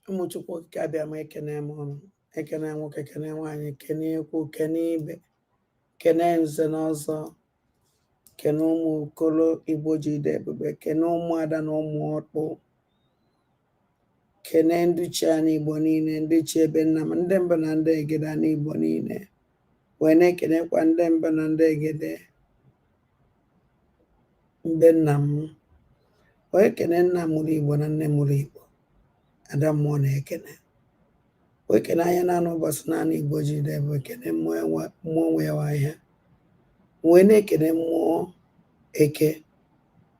ụmụ Chukwu okike abịa ma ekene m ọnụ, ekene nwoke, ekene nwaanyị, kene ikwu, kene ibe, kene nze na ọzọ, kene ụmụ okolo Igbo ji dị ebube, kene ụmụada na ụmụ ọkpụ, kene ndị chi anyị Igbo niile, ndị chi ebe nna m, ndị mbụ na ndị egede na Igbo niile, wee na-ekenekwa ndị mbụ na ndị egede mbe nna m, wee kene nna mụrụ Igbo na nne mụrụ Igbo, ada mmụọ na-ekene, wee kene anya naanị ụbọchị naanị Igbo ji dị ebube, kene mmụọ nwe ya ahịa, wee na-ekene mmụọ eke,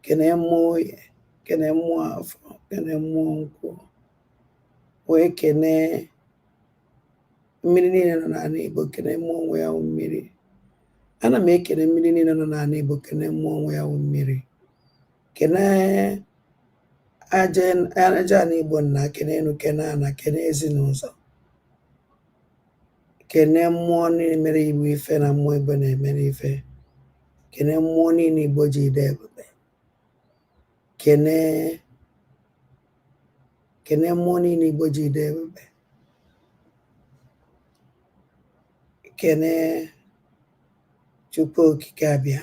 kene mmụọ oye, kene mmụọ afọ, kene mmụọ nkwụ, wee kene mmiri niile nọ n'ala Igbo, kene mmụọ nwe ya mmiri. Ana m ekene mmiri niile nọ n'ala Igbo, kene mmụọ nwe ya mmiri, kene aja na Igbo nna, kene enu, kene ana, kene ezinụzọ, kene mmụọ niile mere Igbo ife na mmụọ Igbo na-emere ife, kene mmụọ niile Igbo ji dị ebube, kene mmụọ niile Igbo ji dị ebube, kene Chukwu okike abịa,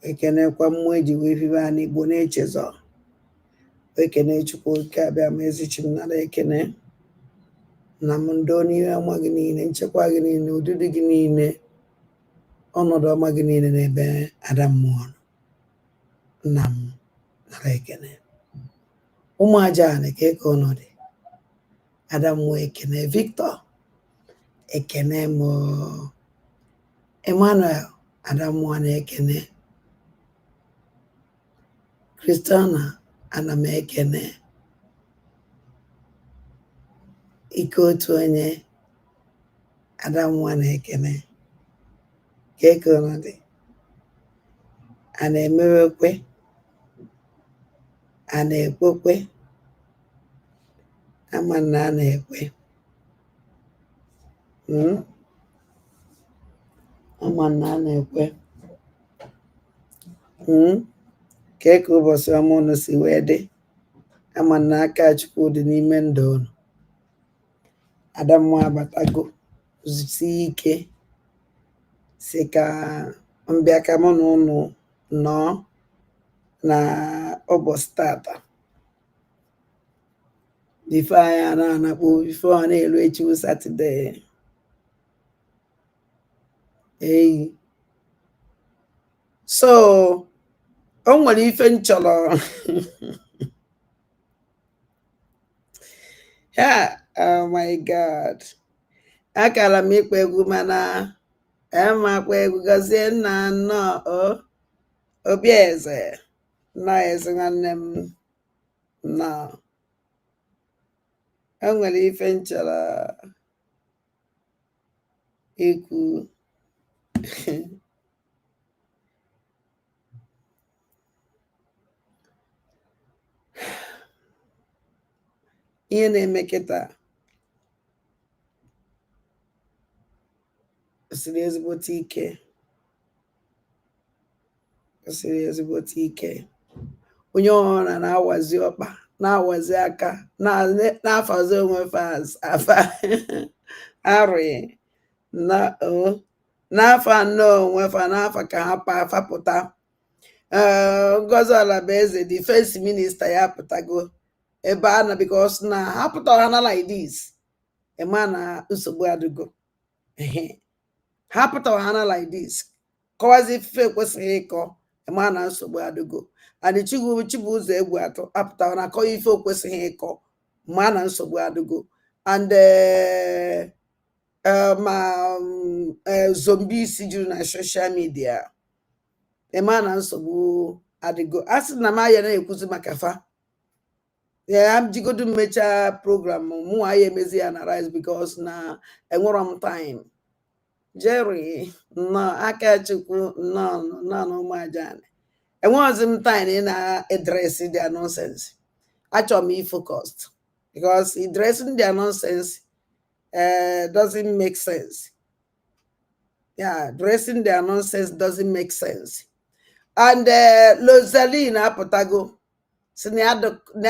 ekenekwa mmụọ eji wee vive anyị Igbo na-echezọ, ekene Chukwu okike abịa ma ezichi m nara ekene na m ndo n'ihe ọma gị niile, nchekwa gị niile, ụdịdị gị niile, ọnọdụ ọma gị niile n'ebe ada mmụọ nna m nara ekene. Ụmụ aja anyị ka eke ọnọdụ ada mmụọ ekene, Victor ekene m, Emmanuel ada mmụọ na-ekene, Christiana ana m ekene, ike otu onye ada mmụọ na-ekene, ka eke ọnọdụ a na-emewekwe, a na-ekwekwe, ama na a na-ekwe, ama na a na-ekwe, ka eke ụbọchị ọma unu si wee dị, ama na aka Chukwu dị n'ime ndụ unu. Ada mmụọ abatago zusie ike, si ka mbịa ka mụ na unu nọọ na ụbọchị tata, bifo anyị na-anakpo, bifo ọ na-elu echi Satọde. Eyi so o nwere ife m chọrọ yeah, oh my God, akara m ịkpọ egwu mana akpọ egwu gọzie nna nnọọ obi eze nnọọ eze nwanne m nnọọ. O nwere ife m chọrọ ikwu ihe na-eme kịta siri ezigbote ike, siri ezigbote ike. Onye ọhụrụ na-awazi ọkpa, na-awazi aka, na-afazi onwe afa arụghị n'afọ anọ onwe fa, n'afọ ka ha fapụta. Ngozi Alabaeze defense minista ya pụtago ebe a na, because na ha pụtara na like this, ema na nsogbu adịgo. Ha pụtara ha na like this, kọwazi ife ekwesịghị ịkọ, ema na nsogbu adịgo. And Chibuzo egwu atọ apụtara na akọ ife ekwesịghị ịkọ, ma na nsogbu adịgo. And zombi isi juru na social media, ema na nsogbu adịgo. A sị na m aya na-ekwuzi maka fa, I'm jigodu mmecha program mụ aya emezi ya na Rise because na enwere m time. Jerry nnọọ, aka Chukwu nnọọ na ụmụ aja anyị, enweghịzi m time na-edresi their nonsense. Achọrọ m ifocused because addressing their nonsense doesn't make sense. Yeah, addressing their nonsense doesn't make sense. And Rosaline apụtago si na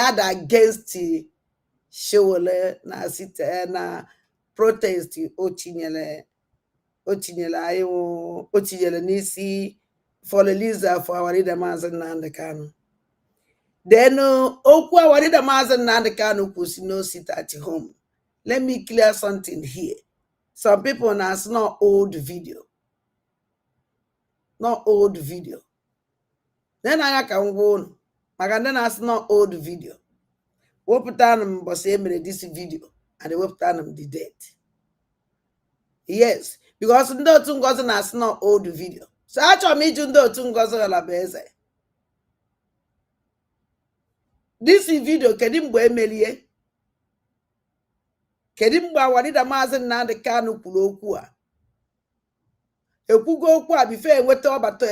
ada against shewole na site na protest o tinyere anyị o tinyere n'isi for Eliza for our leader Maazị Nnamdi Kanu. Then okwu our leader Maazị Nnamdi Kanu kwusi no sit at home. Let me clear something here. Some people now it's not old video. Not old video. Then I can go maka then it's not old video. Wopụta but say this video and they wopụta the date. Yes, because ndị otu Ngozi na-asị na old video. So achọrọ m ịjụ ndị otu Ngozi Olabeze. This video kedu mgbe emelie? Kedu mgbe Awarida Maazị Nnamdi Kanu kwuru okwu a? Ekwugo okwu a bifo enweta ọbata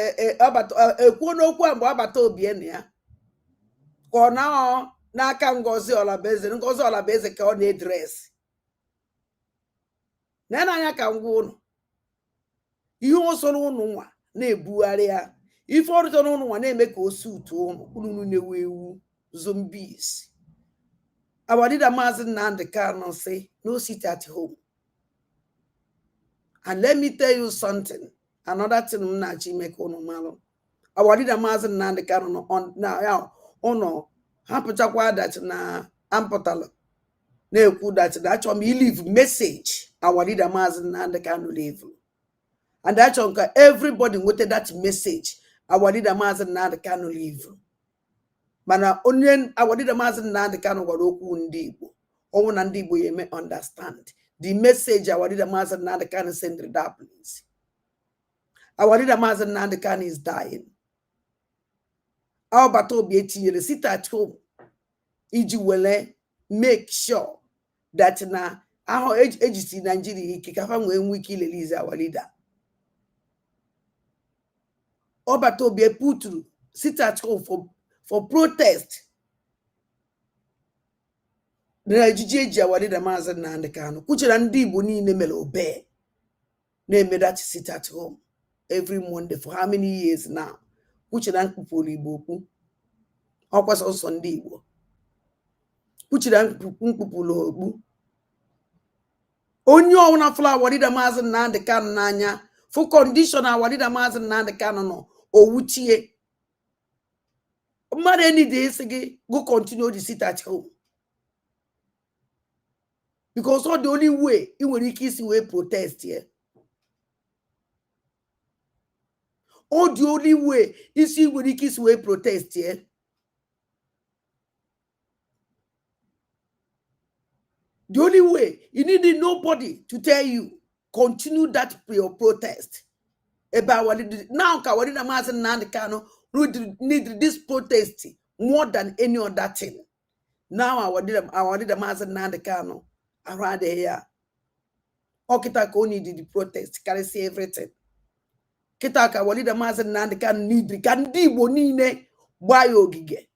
ekwuo n'okwu a mgbe ọbata Obieno ya. Ka ọ na n'aka Ngozi Olabeze ka ọ na-edress. Nena anya ka ngwa ụnụ. Ihe osoro ụnụ nwa na-ebugharị ya. Ife ọrụ ụnụ nwa na-eme ka o suit ụnụ na-ewu ewu zombies. Awarida Maazị Nnamdi Kanu say no sit at home. And let me tell you something. Another thing m na-achọ ime ka ụnụ malụ. Awarida Maazị Nnamdi Kanu na ụnụ hapụchakwa that na ampụtala na-ekwu that achọrọ m leave message Awarida Maazị Nnamdi Kanu leave. And achọrọ ka everybody nweta that message Awarida Maazị Nnamdi Kanu leave. Mana onye Awarida Maazị Nnamdi Kanu gwara okwu ndị Igbo. Ọnwụ na ndị Igbo ya eme understand the message Awarida Maazị Nnamdi Kanu send that please. Awarida Maazị Nnamdi Kanu is dying. Ọbata Obi etinyere sit at home iji wele make sure that na ahụ ejisi Nigeria ike ka fa nwee nwe ike ilelize Awarida. Ọbata Obi puturu sit at home for protest. Na ejiji eji Awarida Maazị Nnamdi Kanu kwuchara ndị Igbo niile mere obe na-eme that sit at home every Monday for how many years now? Kwuchara mkpụpụrụ Igbo okwu. Ọkwa sọsọ ndị Igbo. Kwuchara mkpụpụrụ okwu. Onye ọwụna fụla Awarida Maazị Nnamdi Kanu n'anya for condition Awarida Maazị Nnamdi Kanu nọ owuchie. Mmadụ any day isi gị go continue the sit at home. Because all the only way ị nwere ike isi wee protest here. All the only way isi nwere ike isi wee protest here. The only way, you need nobody to tell you, continue that your protest. About now, Awarida Maazị Nnamdi Kanu need this protest more than any other thing. Now, Awarida Maazị Nnamdi Kanu around here. Okita ko need the protest, carry say everything. Kita ka Awarida Maazị Nnamdi Kanu need ka ndị Igbo niile gbaa ya ogige.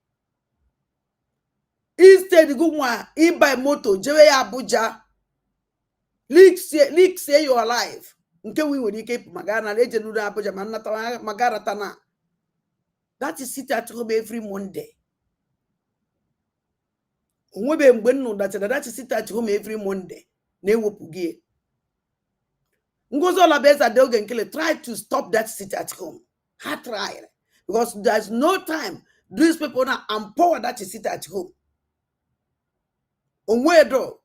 Instead, go one, buy moto, jewe ya Abuja. Leak say you are alive. Nke we will keep Magana, legend Abuja, Manata, Magaratana. That is sit at home every Monday. That is sit at home every Monday. Newo Pugie. Ngozi Olabeze Adeogenkele tried to stop that sit at home. I tried. Because there's no time. These people now empower that to sit at home. Onwedo.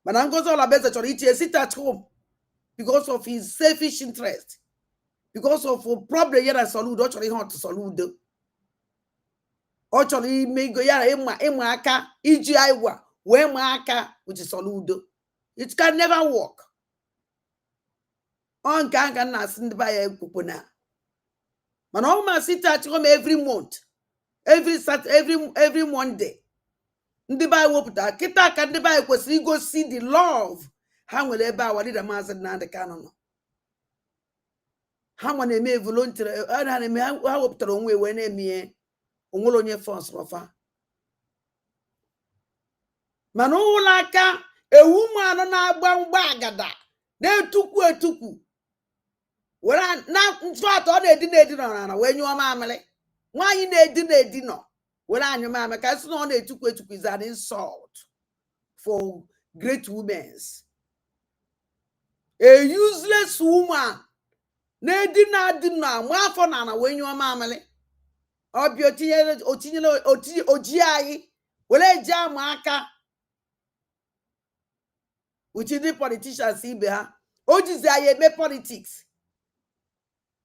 But Ngozi Olabeze chọrọ sit at home because of his selfish interest. Because of a problem yara soludo chọrọ ihe otu soludo. Ọ chọrọ ime go yara ịma aka iji aiwa wee ma aka which is soludo. It can never work. On can na send by a kupuna. Man all ma sit at home every month. Every Monday. Ndị ba wopụta kita ka ndị ba kwesịrị go see the love ha nwere ebe Awarida Maazị Nnamdi Kanu nọ. Ha nwa na-eme voluntary ha na-eme ha wopụtara onwe wee na-eme onwere onye force rofa. Mana ụlọ aka ewu mmanụ na-agba mgba agada na-etukwu were na ntụatọ ọ na-edi na wee nyụọ mamịrị. Nwaanyị na-edi nọ were anyụ mamịrị ka sị na ọ na-etukwu is an insult. for great women. A useless woman. Nedi na di na mwafo na when you mamale. Obi otinye oji ayi. Wele jam aka. Which is the politicians see beha. Oji zaye me politics.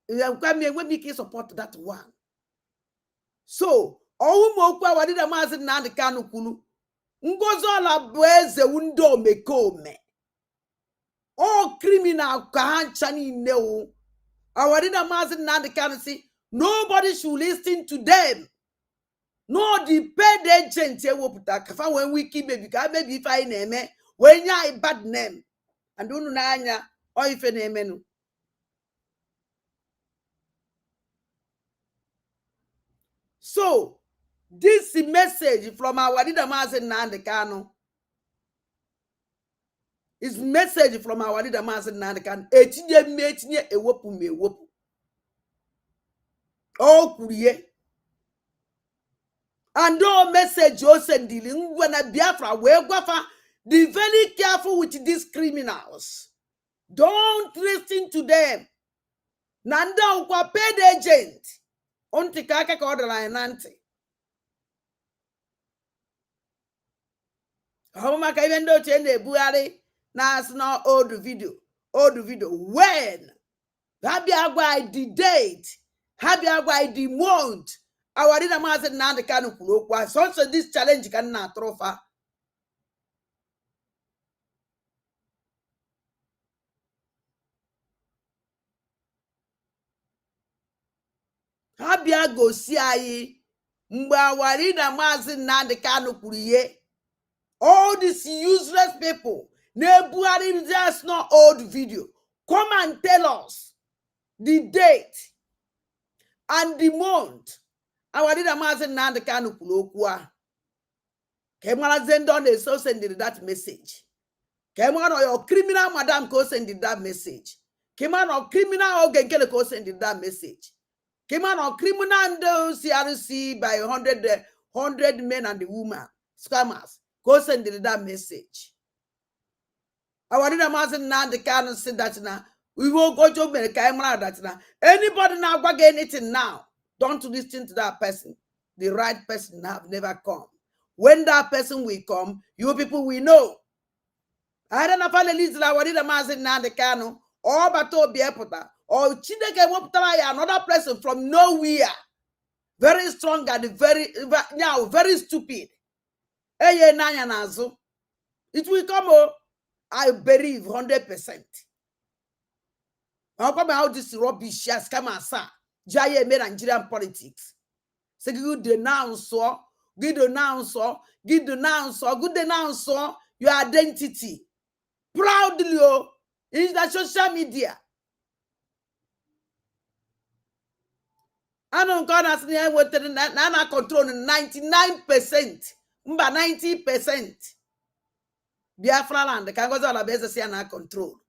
When we can support that one. So, all mokwa wadida mazi na the kanu kunu. Ngozola bweze undo mekome. All criminal kahanchani neu. Awadida mazi na the kanu si. Nobody should listen to them. No, the paid agent kafa when we keep baby if I name when ya a bad name and don't know or if a name. So this message from our leader Mazen Nandekano is message from our leader Mazen Nandekan. Etinye metinye ewopu me wopu. Oh kuye. And no message you send dealing when a Biafra we guafa. Be very careful with these criminals. Don't listen to them. Nanda ukwa paid agent. Onti kaka kodala nante. How much I even do chende buari na no old video. When happy agwa the date, happy agwa the month. Our dinner master na the kanu kulokwa. So this challenge can na trofa. Habia go si ayi mgba warida mazi na the kanu kuriye. All these useless people, nebuari just not old video. Come and tell us the date and the month. Awarida mazi na the kanu kulokwa. Kemara Zendon is so sending that message. Kemara your criminal madam ko sending that message. Kemara criminal ogenkele ko sending that message. Kemara criminal and CRC by 100 men and the woman scammers go sending that message. Awarida mazi na the kanu said that now we will go to me Kemara that now anybody now go get anything now. Don't listen to that person. The right person have never come. When that person will come, you people will know. I don't know if I listen to what the master na the cano or bato biepota or chideke woptaya another person from nowhere. Very strong and very stupid. Eye nanya nazo. It will come. Oh, I believe 100%. How come how this rubbish has come as Jaye made Nigerian politics. So good denounce good denounce your identity proudly in the social media. I don't gonna say what na control 99%, 90%. Biafra land can go all best say na control.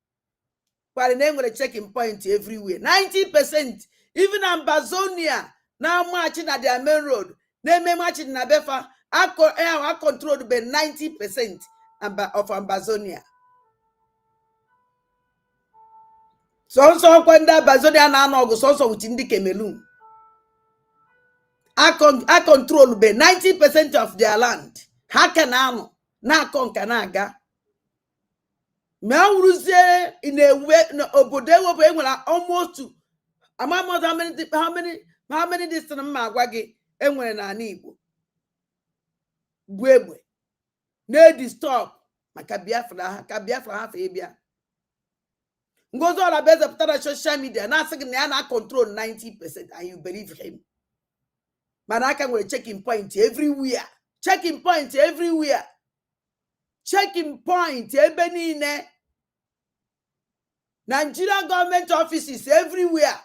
But the name with a checking point everywhere. 90%, even Ambazonia. Now marching at their main road. They may march in Nabefa. I controlled by 90% of Ambazonia. So when that Ambazonia now goes also within the Cameroon. I control by 90% of their land. How can I know? Na kanaga. Mauruze in a way no obodewo almost to how many distance magwagi enwere na Igbo Gwegbe na stop maka Biafra ha fa ebia ngozo la beze putara social media na asị na ya na control 90% and you believe him. Mana aka nwere checking point everywhere checking point ebe niile. Nigerian government offices everywhere.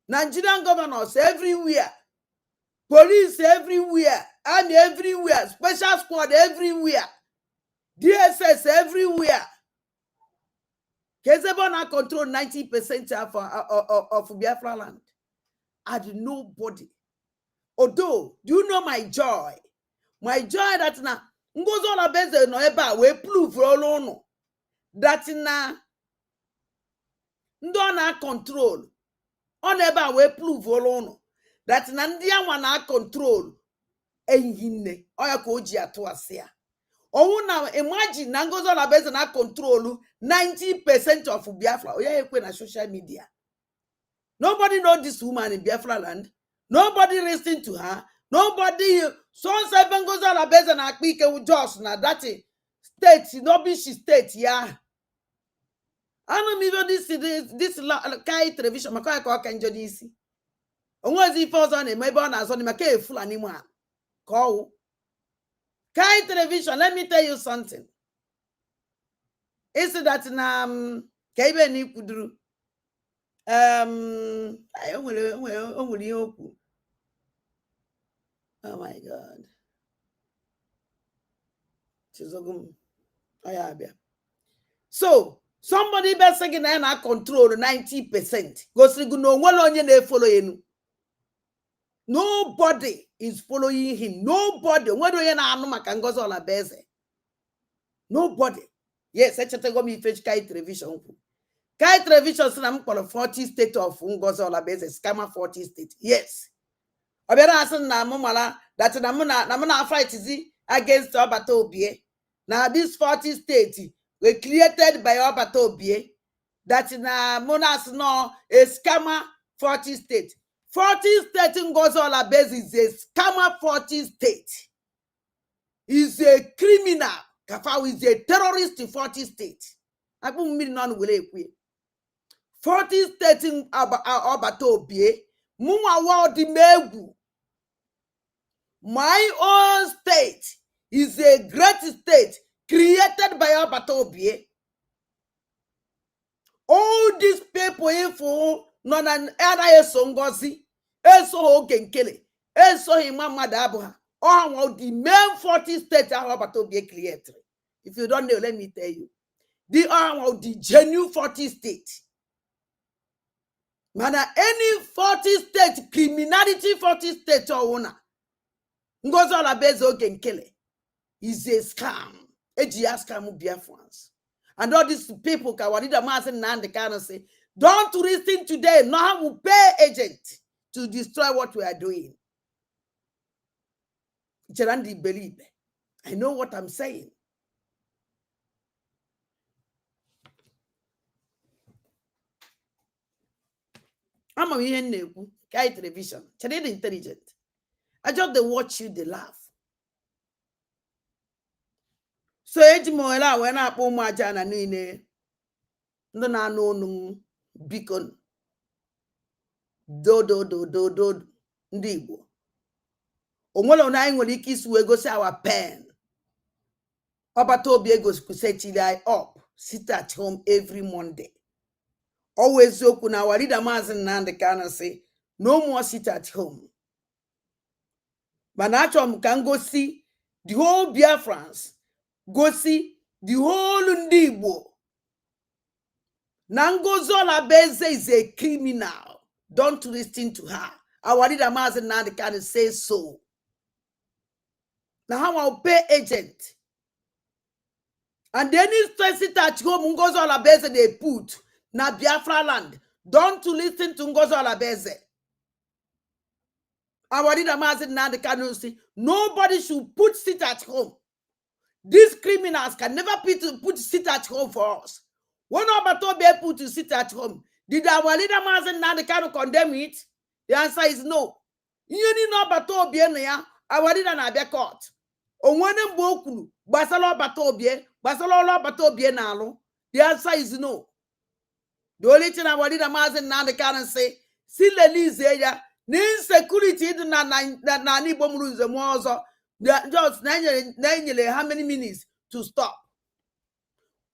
Nigerian governors everywhere. Police everywhere. Army everywhere. Special squad everywhere. DSS everywhere. Kezebona control 90% of Biafra land. And nobody. Although, do you know my joy? My joy that now, Ngozi Olabeze no ebe a we prove olu unu that na ndo na control on ebe a we prove olu unu that na ndị anwa na control ehinne oya ka oji atụ asị ya. Owu na imagine na Ngozi Olabeze na control 90% of Biafra. Oya ekwe na social media. Nobody know this woman in Biafra land. Nobody listen to her. Nobody. So seven Ngozi Olabeze na akpike with just na that state. No be she state yeah. I don't even this Kai television. Makaya kwa kanjo disi. Onwezi ifo on maybe on azoni make fulani man. Call Kai television. Let me tell you something. Is that na kaibe ni kuduru. Oh my God. So somebody be saying na control 90%. Goes no one onye na follow you. Nobody is following him. Nobody. What do you know maka Ngozi Olabeze? Nobody. Yes, I just go me fetch Kai television. Kai television say I'm for 40 state of Ngozi Olabeze scammer 40 state. Yes. Obiara asin na mumala that na muna fight against Obata Obie. Now these 40 states were created by Obata Obie. That na munas no a scammer 40 state. 40 state in Ngozi Olabeze is a scammer 40 state. Is a criminal. Kafau is a terrorist in 40 states. Abu mili non wile kwe. 40 states in Obata Obie. Muma wa di megu. My own state is a great state created by Obata Obie. All these people info non an era Ngozi, eso Genkele, eso Himama Dabuha. All the main 40 states are Obata Obie created. If you don't know, let me tell you. They are the genuine 40 states. Man, any 40 state criminality 40 state or owner. Ngozi Olabeze Genkele is a scam. A scam Biafrans. And all these people Kawarida Masen Nande can say, don't listen today. Now we pay agent to destroy what we are doing. Cherandi believe. I know what I'm saying. I'm a here Kai television. Cherandi intelligent. I just they watch you, they laugh. So ejimoela when I put my jana nine. No na no beacon. Do ndị Igbo. Onwelo na nwere ike isu ego si our pen. Obata Obie goes kusechili up. Sit at home every Monday. Always oku na warida mazi Nnamdi Kanu say no more sit at home. But actually can go see the whole Biafrans. Go see the whole ndị Igbo. Ngozi Olabeze is a criminal. Don't listen to her. Our leader Mazi Nnamdi Kanu say so. Now how I'll pay agent. And then it's sit at home Ngozi Olabeze they put na Biafra land. Don't listen to Ngozi Olabeze. Our leader Mazi Nnamdi Kanu say nobody should put sit at home. These criminals can never put sit at home for us. When Obata Obie put to sit at home, did our leader Mazi Nnamdi Kanu condemn it? The answer is no. You need no Obata Obie na our leader na be court. Onwene mbokunu basalo Obata Obie, basalo Obata Obie na alu. The answer is no. The only thing our leader Mazi Nnamdi Kanu say, si lelize ya, ni insecurity na ni bomuru nze mwozo. Just how many minutes to stop?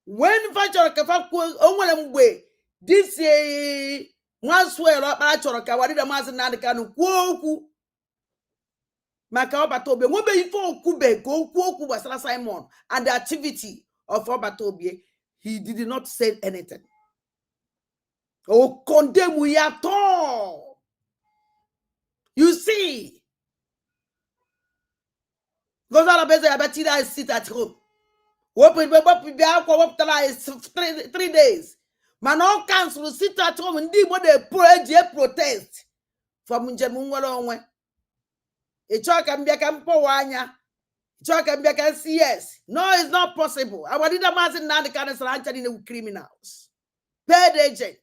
When Fachor Kafaku onwere mgbe this one swear up achoro ka warida Mazi Nnamdi Kanu kwuo okwu maka Obata Obie nwebe ife okwube ka okwu gbasara Simon and the activity of Obata Obie. He did not say anything or condemn we at all. You see, Because all of us are better sit at home. What be 3 days. Man, all council sit at home and do what they protest from Jamunga. A chalk and be a campo wanya. Chalk and be a CS. No, it's not possible. I want to imagine now the kind of criminals. Paid agent.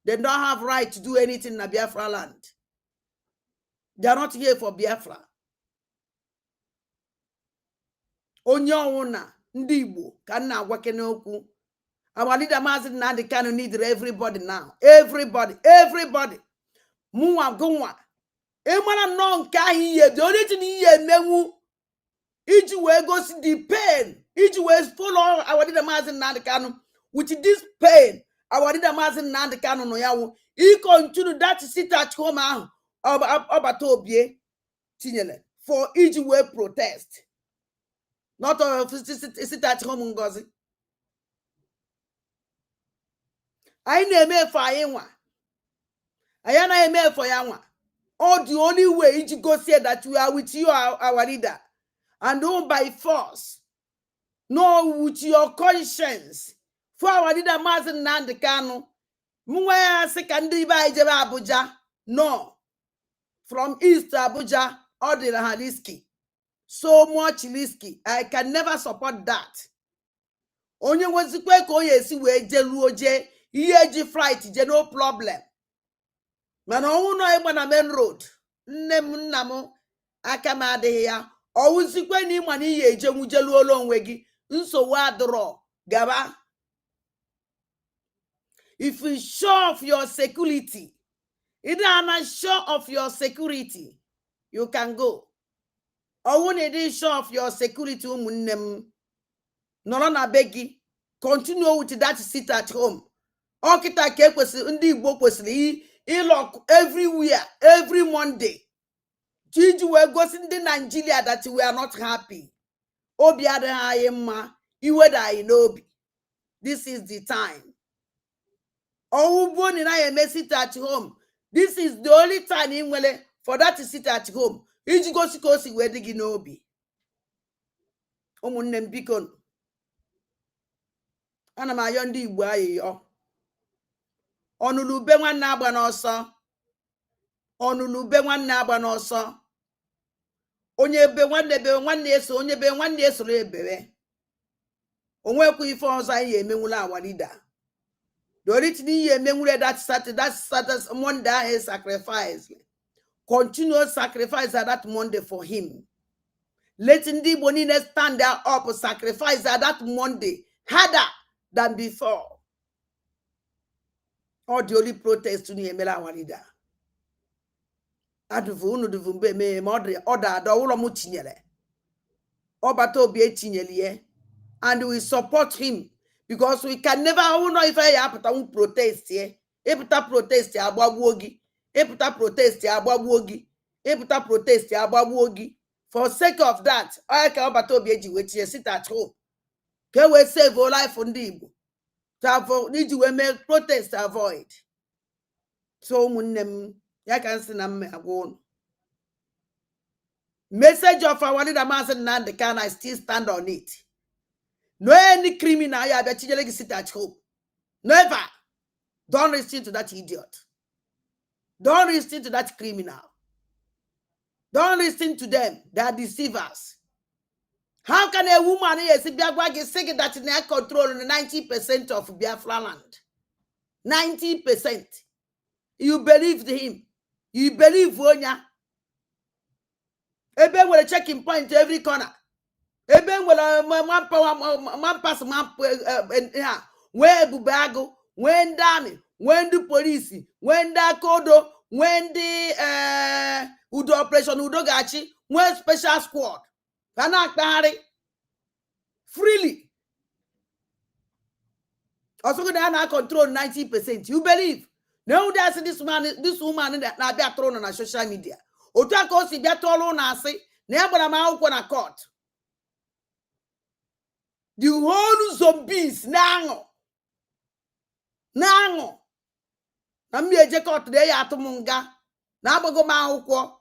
They don't have right to do anything in Biafra land. They are not here for Biafra. Onye ọwụna ndị Igbo ka nna agwake n'okwu. Our leader Mazi Nnamdi Kanu need everybody now. Everybody. Mụnwa gụnwa. Ịmara nnọọ nke ahụ ihe. The only thing ihe emenwu iji wee gosi the pain. Iji wee follow our leader Mazi Nnamdi Kanu with this pain. Our leader Mazi Nnamdi Kanu no yawo. He continue that sit at home ahụ. Ọbata obie tinyere for iji wee protest. Not sit at home ngozi. I na-eme for anyị nwa. Anyị na-eme for ya nwa. All the only way you go say that we are with you, our leader, and not by force, no with your conscience. For our leader Mazi Nnamdi Kanu, Muwaya secondary by Abuja, no, from East Abuja, or the Haliski. So much risky. I can never support that. Onye wezikwe ko yesi we jelu oje, iye flight je no problem. Mana onu no egba na main road. Nne m nna m aka m adịghị ya. Owuzikwe ni ma na iye eje mu jelu olo onwe gi, nsogbu adịrọ gaba. If you sure of your security, either I'm sure of your security, you can go. Or when it is sure of your security, no begi. Continue with that sit at home. Okita ke kwesịrị ndị Igbo kwesịrị lock everywhere every Monday. Jiji we gosi ndị Nigeria that we are not happy. Obi adịghị mma, iwe da anyị n'obi. This is the time. Owubo ni na eme sit at home. This is the only time in wele for that to sit at home. Iji gosi kosi we digi n'obi. Ụmụnne m biko. Ana m ayọ ndị Igbo ayịyọ. Ọnụlube nwanne agba n'ọsọ. Ọnụlube nwanne agba n'ọsọ. Onye be nwanne eso, onye be nwanne esoro ebere. Onwekwa ife ọzọ anyị emenwula awa leader. The only thing you emenwule that Saturday Monday is sacrifice. Continue sacrifice at that Monday for him. Let the Bonine stand there up, sacrifice at that Monday harder than before. Or the only protest to Niemela Walida. Aduvu duvumbe me modre order the whole mutinyele. Obato be etinyele. And we support him because we can never know if I have to protest here. Eputa protest ya abawogi. Eputa protest ya abawogi. Eputa protest ya abawogi. For sake of that, I can obato be eji sit at home. Can we save our life on Igbo? To avoid, need you make protest avoid. So munem ya can see na me agwon. Message of our leader Mazi Nnamdi Kanu, I still stand on it. No any criminal ya bet you sit at home. Never. Don't listen to that idiot. Don't listen to that criminal. Don't listen to them. They are deceivers. How can a woman say that they control 90% of Biafra land? 90%. You believed him. You believe Wonya. Ebe will a checking point every corner. Ebe will a man pass where Bubago, when Dani, when the police, when the Kodo, when the Udo operation Udogachi, when special squad. Freely. Also, they are control 90%. You believe? No, that's this woman that now be thrown on social media. Otako si be thrown on say, never am out on a court. The whole zombies now. I'm be a jacket today at Munga. Now go ma ukwo.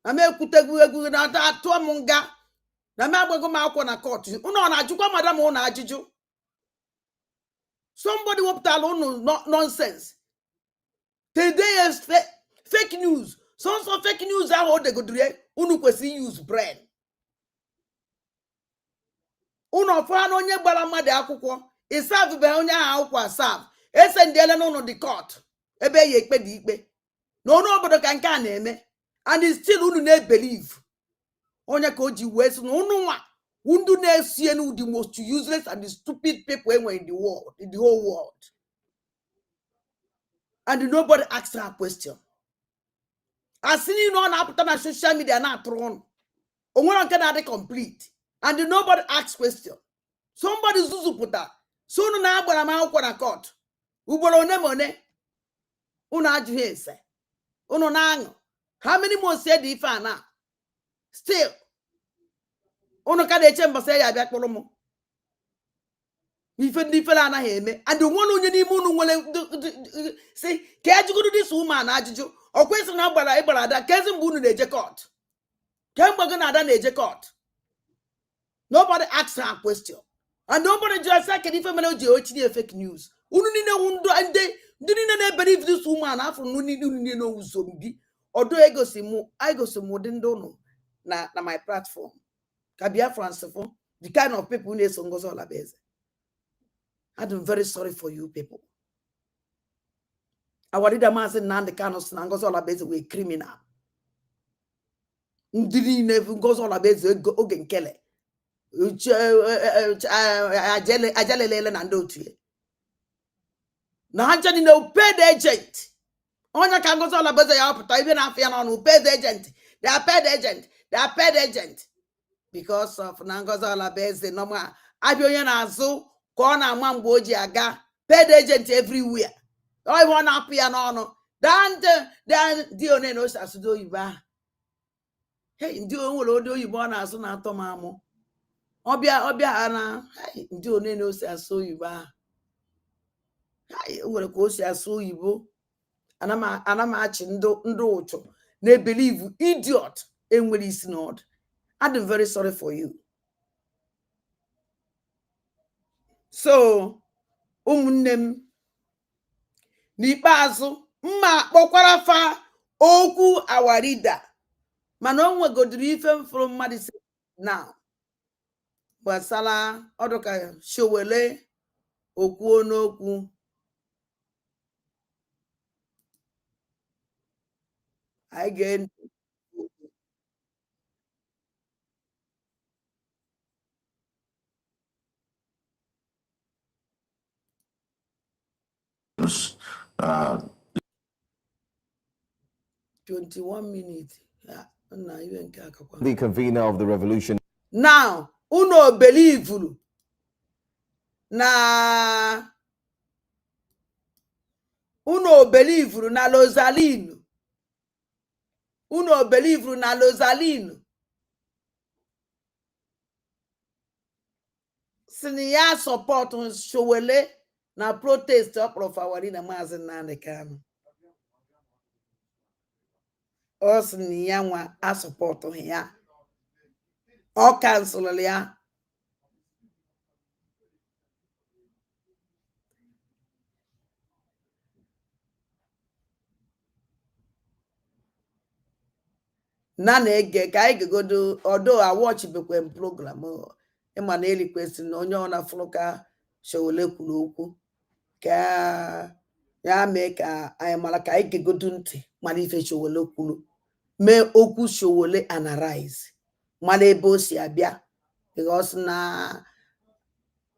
na me kutegwu na atụ m nga na me agbago m akwụkwọ na court unu na ajụkwa madam unu ajụjụ somebody wopụtala unu nonsense today is fake news so fake news ahụ o degodiri unu kwesịrị use brain unu ọfụa na onye gbara mmadụ akwụkwọ ịsavụbe onye ahụ akwụkwọ asav esendiele n'ụlọ dị court ebe ya ekpe dị ikpe na ọnụ obodo ka nke a na-eme and still unu na-ebelieve onye ka o ji wee sị na unu nwa ndu na-esie na the most useless and the stupid people enwere in the world, in the whole world, and nobody asks her a question. As you know, na apụta na social media na atụrụ ọnụ onwere nke na-adị complete and nobody asks question. Somebody zuzupụta so unu na-agbara m akwụkwọ na court ugboro one ma one unu ajụghị ese unu na-aṅụ how many more said ife a na still unu ka na-eche mbọsị ya abịa kpụrụ m ife ndị ifere anaghị eme and nwere onye n'ime unu nwere si ka ajụgodo dis woman ajụjụ ọ kwesịrị na ịgbara ada kezi mgbe unu na-eje court kemgbe gị na ada na-eje court nobody asks her a question and nobody just say kedu ife mere o ji ochinye fake news unu niile wu ndị niile na-ebelieve this woman afọ unu niile na ozombi odo egosi m ụdị ndị unu na my platform ka Biafrans for the kind of people who na-eso Ngozi Olabeze. I'm very sorry for you people. Our leader man said Nnamdi Kanu na Ngozi Olabeze were criminal. Ndị niile Ngozi Olabeze oge nkele ajalelele na ndị otu ya na ha nche niile paid agent onye ka Ngozi Olabeze ya ọpụta ibe na afọ ya n'ọnụ paid agent. They are paid agent. They are paid agent because of na Ngozi Olabeze normal abịa onye na-azụ ka ọ na-ama mgbe o ji aga paid agent everywhere. Ọ ibe ọ na-apụ ya n'ọnụ dan ndị one na ose asụdo oyibo ahụ hey ndị onwere ode oyibo ọ na-asụ na-atọ m amụ ọbịa ha na ndị one na ose asụ oyibo ahụ o nwere ka o si asụ oyibo ana m achị ndị ụchụ na-ebelieve idiot enwere isi n'ọdụ. I'm very sorry for you. So ụmụnne m n'ikpeazụ mma kpọkwara fa okwu awarida mana o nwegodiri ife mfụrụ mmadụ si na gbasara ọdụka Showele okwu n'okwu I get uh, 21 minutes. Yeah, the convener of the revolution. Now, uno believe na Lozalino. Uno believe na Lozalino. Sini ya support Showele na protest of our na Maazị Nnamdi Kanu. O sini ya nwa a support ya. O cancel ya. Na na-ege ka anyị gegodo odo a watch bekwe program ịma na request na onye ọ na-afụrụ ka Showele kwuru okwu ka ya mee ka anyị mara ka anyị gegodo ntị mana ife Showele kwuru mee okwu Showele analyze mana ebe o si abịa because na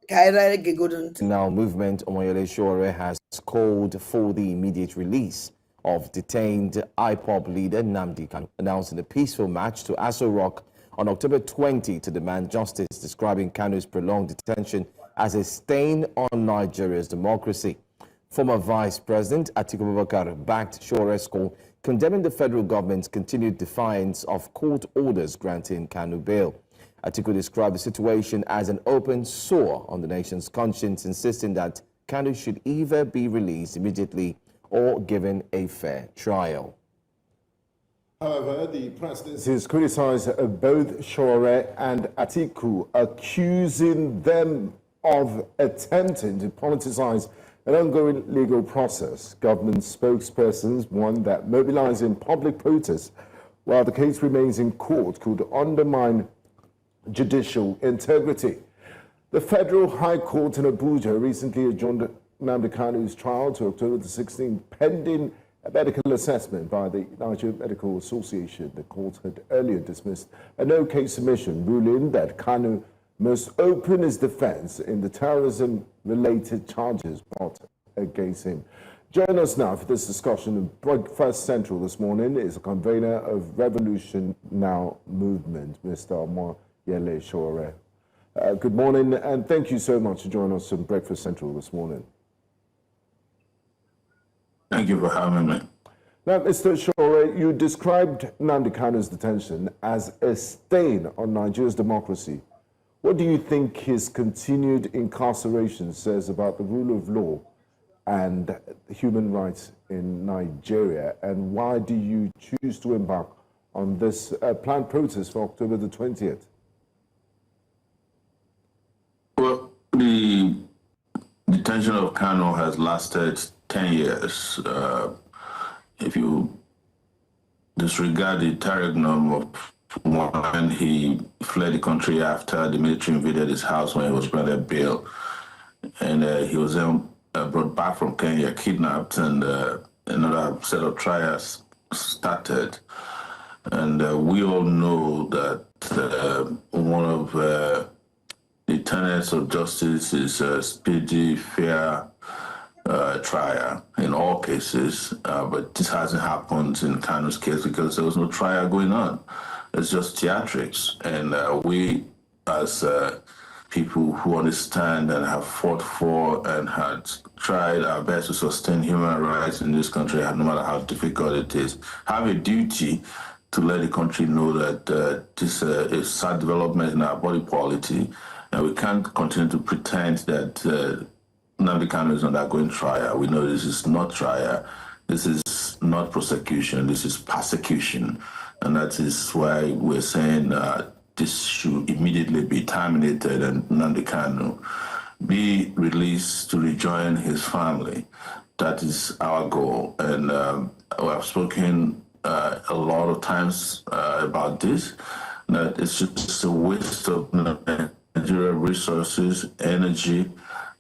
ka anyị gegodo ntị. Now movement Omoyele Sowore has called for the immediate release of detained IPOB leader Nnamdi Kanu, announcing a peaceful march to Aso Rock on October 20 to demand justice, describing Kanu's prolonged detention as a stain on Nigeria's democracy. Former Vice President Atiku Abubakar backed Showore's call, condemning the federal government's continued defiance of court orders granting Kanu bail. Atiku described the situation as an open sore on the nation's conscience, insisting that Kanu should either be released immediately or given a fair trial. However, the presidency has criticized both Shore and Atiku, accusing them of attempting to politicize an ongoing legal process. Government spokespersons warned that mobilizing public protests while the case remains in court could undermine judicial integrity. The Federal High Court in Abuja recently adjourned Nnamdi Kanu's trial to October the 16th, pending a medical assessment by the Nigerian Medical Association. The court had earlier dismissed a no-case submission, ruling that Kanu must open his defense in the terrorism-related charges brought against him. Join us now for this discussion. Breakfast Central this morning is a convener of Revolution Now movement, Mr. Omoyele Shore. Good morning, and thank you so much for joining us on Breakfast Central this morning. Thank you for having me. Now, Mr. Shore, you described Nnamdi Kanu's detention as a stain on Nigeria's democracy. What do you think his continued incarceration says about the rule of law and human rights in Nigeria? And why do you choose to embark on this planned protest for October the 20th? Well, the detention of Kanu has lasted 10 years. If you disregard the interregnum of when he fled the country after the military invaded his house when he was granted bail, and he was then brought back from Kenya, kidnapped, and another set of trials started. And we all know that one of the tenets of justice is speedy, fair trial in all cases, but this hasn't happened in Kanu's case because there was no trial going on. It's just theatrics, and we as people who understand and have fought for and had tried our best to sustain human rights in this country, no matter how difficult it is, have a duty to let the country know that this is sad development in our body policy, and we can't continue to pretend that Nnamdi Kanu is undergoing trial. We know this is not trial. This is not prosecution. This is persecution. And that is why we're saying this should immediately be terminated and Nnamdi Kanu be released to rejoin his family. That is our goal. And we have spoken a lot of times about this, that it's just a waste of Nigeria resources, energy,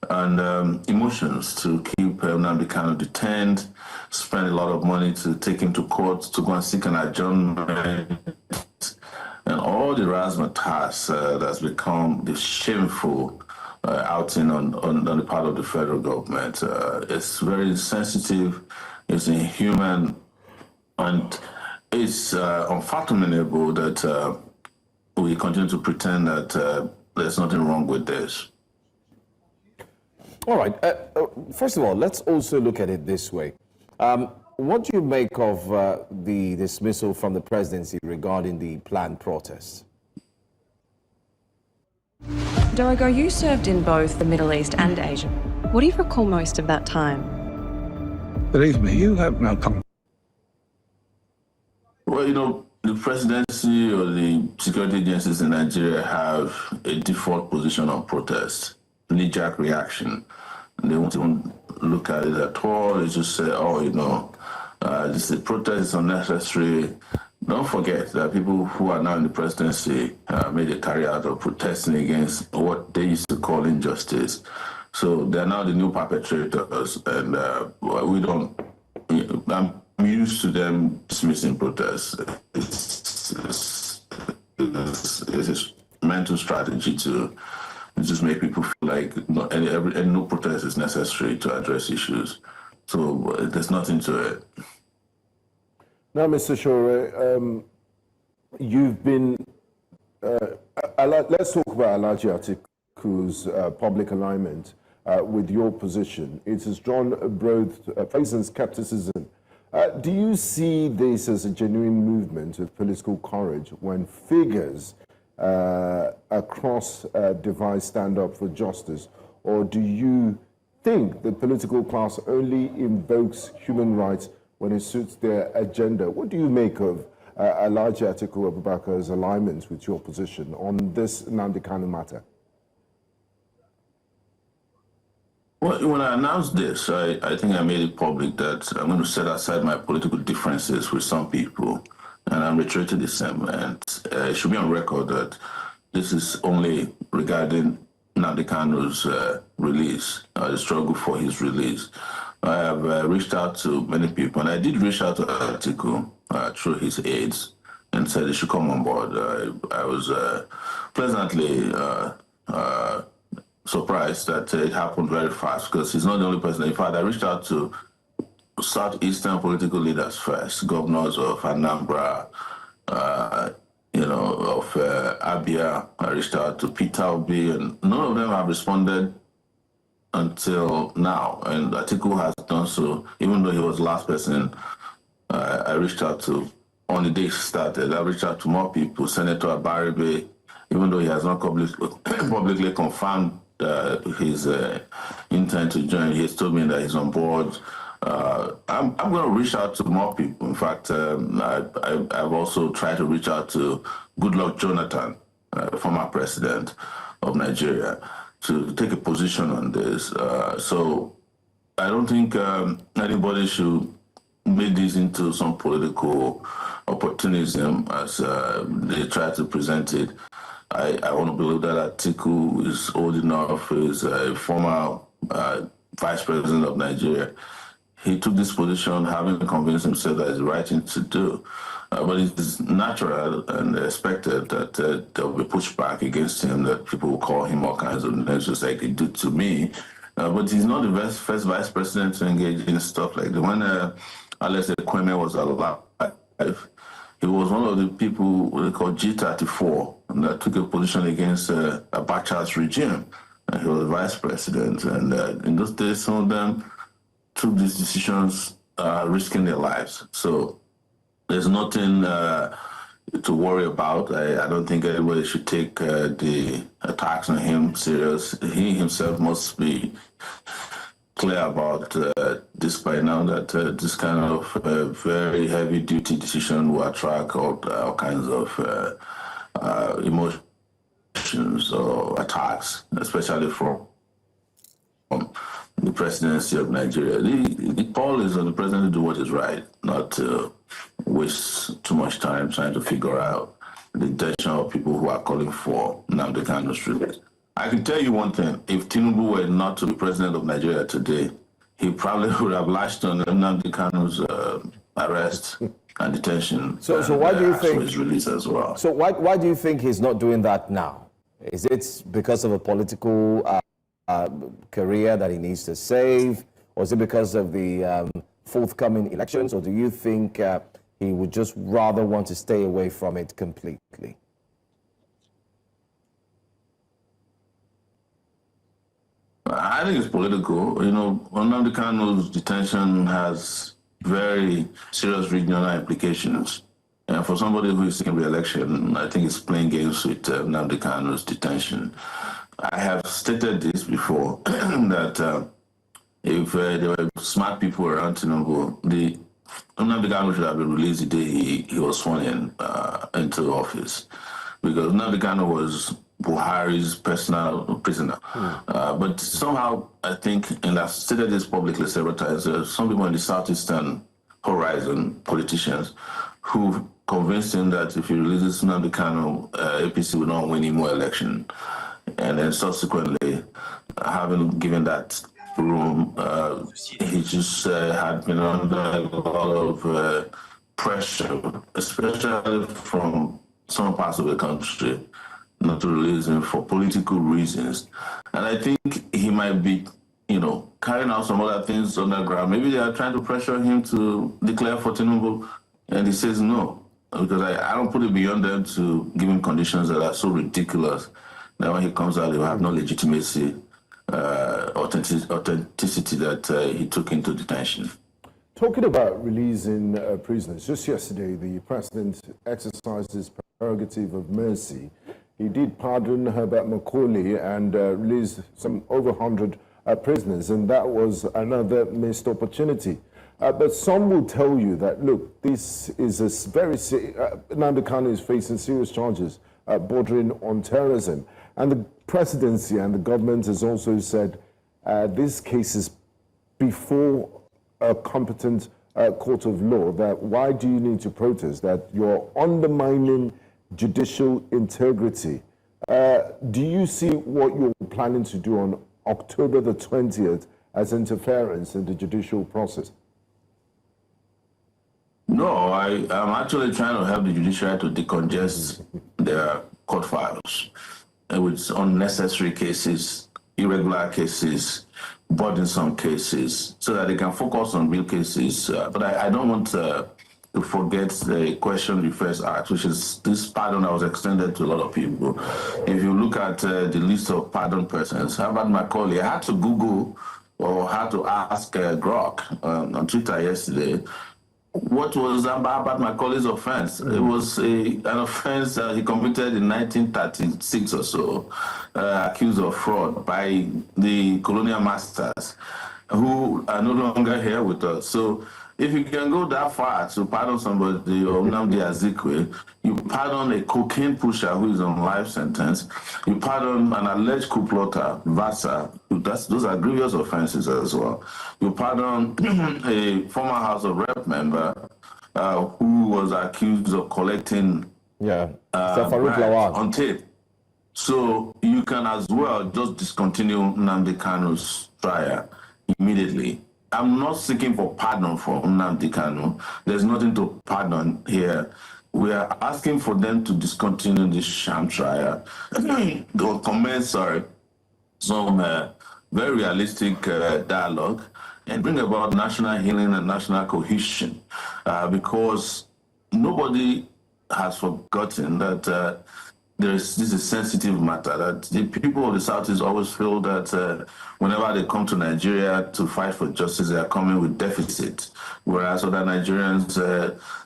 and emotions to keep Nnamdi Kanu detained, spend a lot of money to take him to court to go and seek an adjournment, and all the razzmatazz that's become the shameful outing on the part of the federal government. It's very sensitive, it's inhuman, and it's unfathomable that we continue to pretend that there's nothing wrong with this. All right. First of all, let's also look at it this way. What do you make of the dismissal from the presidency regarding the planned protests? Dorogo, you served in both the Middle East and Asia. What do you recall most of that time? Believe me, you have no comment. Well, you know, the presidency or the security agencies in Nigeria have a default position on protest, knee-jerk reaction. And they won't even look at it at all. They just say, oh, you know, this protest is unnecessary. Don't forget that people who are now in the presidency made a career out of protesting against what they used to call injustice. So they're now the new perpetrators, and we don't. I'm used to them dismissing protests. It's a mental strategy to just make people feel like no protest is necessary to address issues. So there's nothing to it. Now, Mr. Shore, you've been, let's talk about Alhaji Atiku's public alignment with your position. It has drawn both praise and skepticism. Do you see this as a genuine movement of political courage when figures across divide stand up for justice? Or do you think the political class only invokes human rights when it suits their agenda? What do you make of Alhaji Atiku Abubakar's alignment with your position on this Nnamdi Kanu matter? Well, when I announced this, I think I made it public that I'm going to set aside my political differences with some people, and I'm reiterating the same. And it should be on record that this is only regarding Nnamdi Kanu's release, the struggle for his release. I have reached out to many people, and I did reach out to Atiku through his aides and said he should come on board. I was pleasantly surprised that it happened very fast, because he's not the only person. In fact, I reached out to southeastern political leaders first, governors of Anambra, of Abia. I reached out to Peter Obi, and none of them have responded until now. And Atiku has done so, even though he was the last person I reached out to on the day he started. I reached out to more people. Senator Abaribe, even though he has not publicly confirmed his intent to join, he has told me that he's on board. I'm going to reach out to more people. In fact, I've also tried to reach out to Goodluck Jonathan, former president of Nigeria, to take a position on this. So I don't think anybody should make this into some political opportunism as they try to present it. I want to believe that Atiku is old enough, is a former vice president of Nigeria. He took this position having convinced himself that it's the right thing to do. But it is natural and expected that there will be pushback against him, that people will call him all kinds of names, just like they do to me. But he's not the first vice president to engage in stuff like that. When Alex Ekweme was alive, he was one of the people they call G34 that took a position against Abacha's regime. And he was vice president. And in those days, some of them took these decisions risking their lives. So there's nothing to worry about. I don't think anybody should take the attacks on him serious. He himself must be clear about this by now, that this kind of very heavy-duty decision will attract all kinds of emotions or attacks, especially from the presidency of Nigeria. The call is on the president to do what is right, not to waste too much time trying to figure out the intention of people who are calling for Nnamdi Kanu's release. I can tell you one thing: if Tinubu were not to be president of Nigeria today, he probably would have lashed on Nnamdi Kanu's arrest and detention. So why do you think his release as well? So why do you think he's not doing that now? Is it because of a political career that he needs to save, or is it because of the forthcoming elections, or do you think he would just rather want to stay away from it completely? I think it's political. You know, Nnamdi Kanu's detention has very serious regional implications. And for somebody who is seeking re-election, I think it's playing games with Nnamdi Kanu's detention. I have stated this before, that if there were smart people around Tinubu, Nnamdi Kanu should have been released the day he was sworn into office, because Nnamdi Kanu was Buhari's personal prisoner. But somehow, I think, and I've stated this publicly several times, some people in the southeastern horizon, politicians, who convinced him that if he releases Nnamdi Kanu, APC will not win any more election. And then subsequently, having given that room, he just had been under a lot of pressure, especially from some parts of the country, not to release him for political reasons. And I think he might be, carrying out some other things on the ground. Maybe they are trying to pressure him to declare for Tinubu, and he says no, because I don't put it beyond them to give him conditions that are so ridiculous that when he comes out, he will have no legitimacy, authenticity that he took into detention. Talking about releasing prisoners, just yesterday, the president exercised his prerogative of mercy. He did pardon Herbert Macaulay and released some over 100 prisoners, and that was another missed opportunity. But some will tell you that, look, this is a Nnamdi Kanu is facing serious charges bordering on terrorism. And the presidency and the government has also said this case is before a competent court of law, that why do you need to protest, that you're undermining judicial integrity. Do you see what you're planning to do on October the 20th as interference in the judicial process? No, I'm actually trying to help the judiciary to decongest their court files with unnecessary cases, irregular cases, burdensome cases, so that they can focus on real cases. But I don't want to forget the question you first asked, which is this pardon that was extended to a lot of people. If you look at the list of pardoned persons, Herbert Macaulay, I had to Google or had to ask Grok on Twitter yesterday, what was Herbert Macaulay's offense? It was an offense he committed in 1936 or so, accused of fraud by the colonial masters who are no longer here with us. So if you can go that far to pardon somebody, or Nnamdi Azikiwe, you pardon a cocaine pusher who is on life sentence, you pardon an alleged coup plotter, Vasa, those are grievous offenses as well. You pardon a former House of Rep member who was accused of collecting on tape. So you can as well just discontinue Nnamdi Kanu's trial immediately. I'm not seeking for pardon for Nnamdi Kanu. There's nothing to pardon here. We are asking for them to discontinue this sham trial. Or commence, some very realistic dialogue and bring about national healing and national cohesion, because nobody has forgotten that this is a sensitive matter, that the people of the Southeast always feel that whenever they come to Nigeria to fight for justice, they are coming with deficit, whereas other Nigerians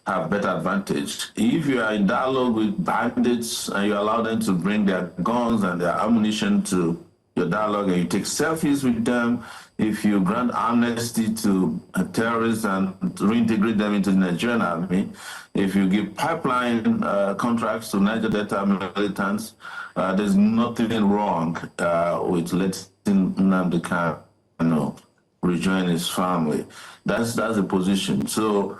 have better advantage. If you are in dialogue with bandits and you allow them to bring their guns and their ammunition to your dialogue and you take selfies with them, if you grant amnesty to terrorists and reintegrate them into the Nigerian army, if you give pipeline contracts to Niger Delta militants, there's nothing wrong with letting Nnamdi Kanu rejoin his family. That's the position. So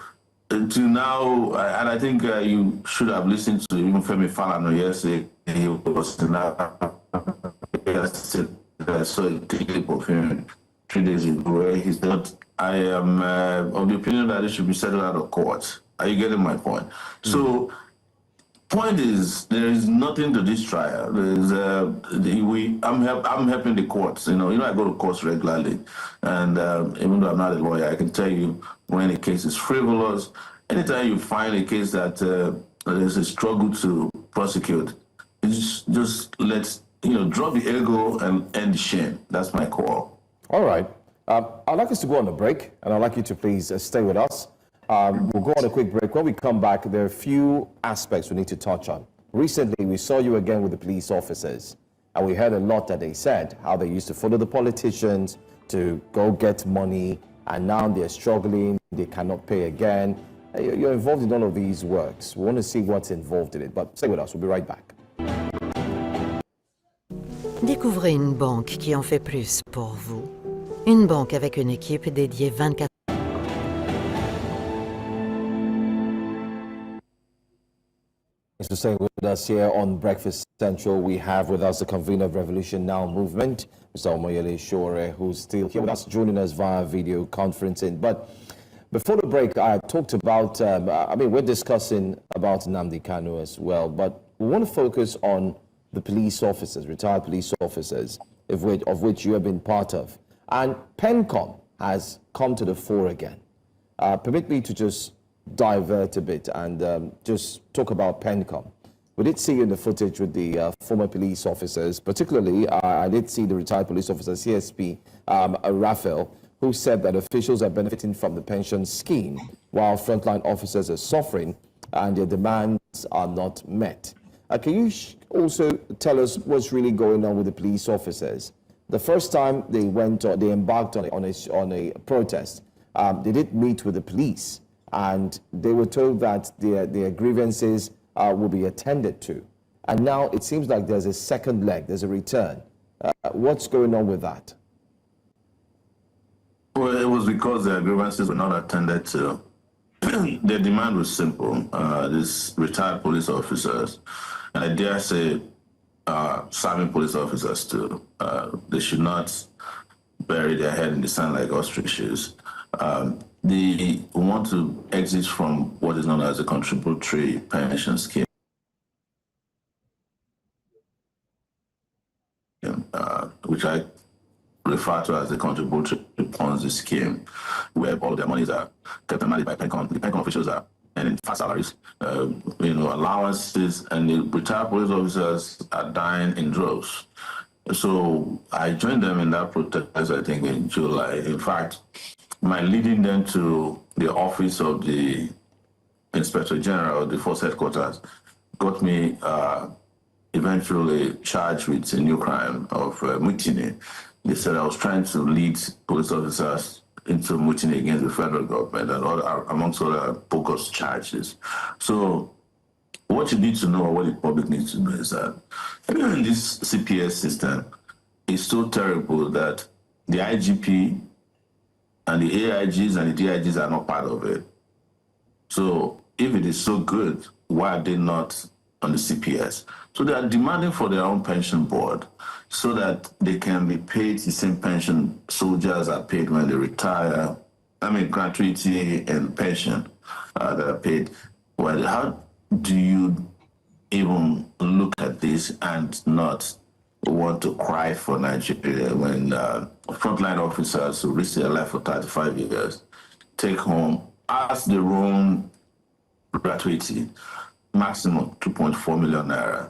to now, and I think you should have listened to even Femi Falana yesterday. He was so a clip of him 3 days ago where he said, I am of the opinion that it should be settled out of court. Are you getting my point? So, point is, there is nothing to this trial. I'm helping the courts. You know, I go to courts regularly, and even though I'm not a lawyer, I can tell you when a case is frivolous. Anytime you find a case that there's a struggle to prosecute, just let's drop the ego and end the shame. That's my call. All right. I'd like us to go on a break, and I'd like you to please stay with us. We'll go on a quick break. When we come back, there are a few aspects we need to touch on. Recently, we saw you again with the police officers, and we heard a lot that they said, how they used to follow the politicians to go get money, and now they're struggling, they cannot pay again. You're involved in all of these works. We want to see what's involved in it, but stay with us. We'll be right back. Découvrez une banque qui en fait plus pour vous. Une banque avec une équipe dédiée 24. Thanks for staying with us here on Breakfast Central. We have with us the convener of Revolution Now movement, Mr. Omoyele Sowore, who's still here with us, joining us via video conferencing. But before the break, I talked about, we're discussing about Nnamdi Kanu as well, but we want to focus on the police officers, retired police officers, of which you have been part of. And PENCOM has come to the fore again. Permit me to just divert a bit and just talk about PENCOM. We did see in the footage with the former police officers, particularly I did see the retired police officer, CSP Raphael, who said that officials are benefiting from the pension scheme while frontline officers are suffering and their demands are not met. Can you also tell us what's really going on with the police officers? The first time they embarked on a protest, they did meet with the police, and they were told that their grievances will be attended to. And now it seems like there's a second leg, there's a return. What's going on with that? Well, it was because their grievances were not attended to. Their demand was simple. These retired police officers, and I dare say serving police officers too, they should not bury their head in the sand like ostriches. They want to exit from what is known as a contributory pension scheme, which I refer to as the contributory Ponzi scheme, where all their monies are kept and managed by PENCON. The PENCON officials are earning fast salaries, allowances, and the retired police officers are dying in droves. So I joined them in that protest, I think, in July. In fact, my leading them to the office of the Inspector General, the Force Headquarters, got me eventually charged with a new crime of mutiny. They said I was trying to lead police officers into mutiny against the federal government and amongst other bogus charges. So what you need to know, or what the public needs to know, is that this CPS system is so terrible that the IGP and the AIGs and the DIGs are not part of it. So if it is so good, why are they not on the CPS? So they are demanding for their own pension board so that they can be paid the same pension soldiers are paid when they retire. I mean, gratuity and pension that are paid. Well, how do you even look at this and not want to cry for Nigeria when frontline officers who risk their life for 35 years take home, as their own gratuity, maximum 2.4 million naira?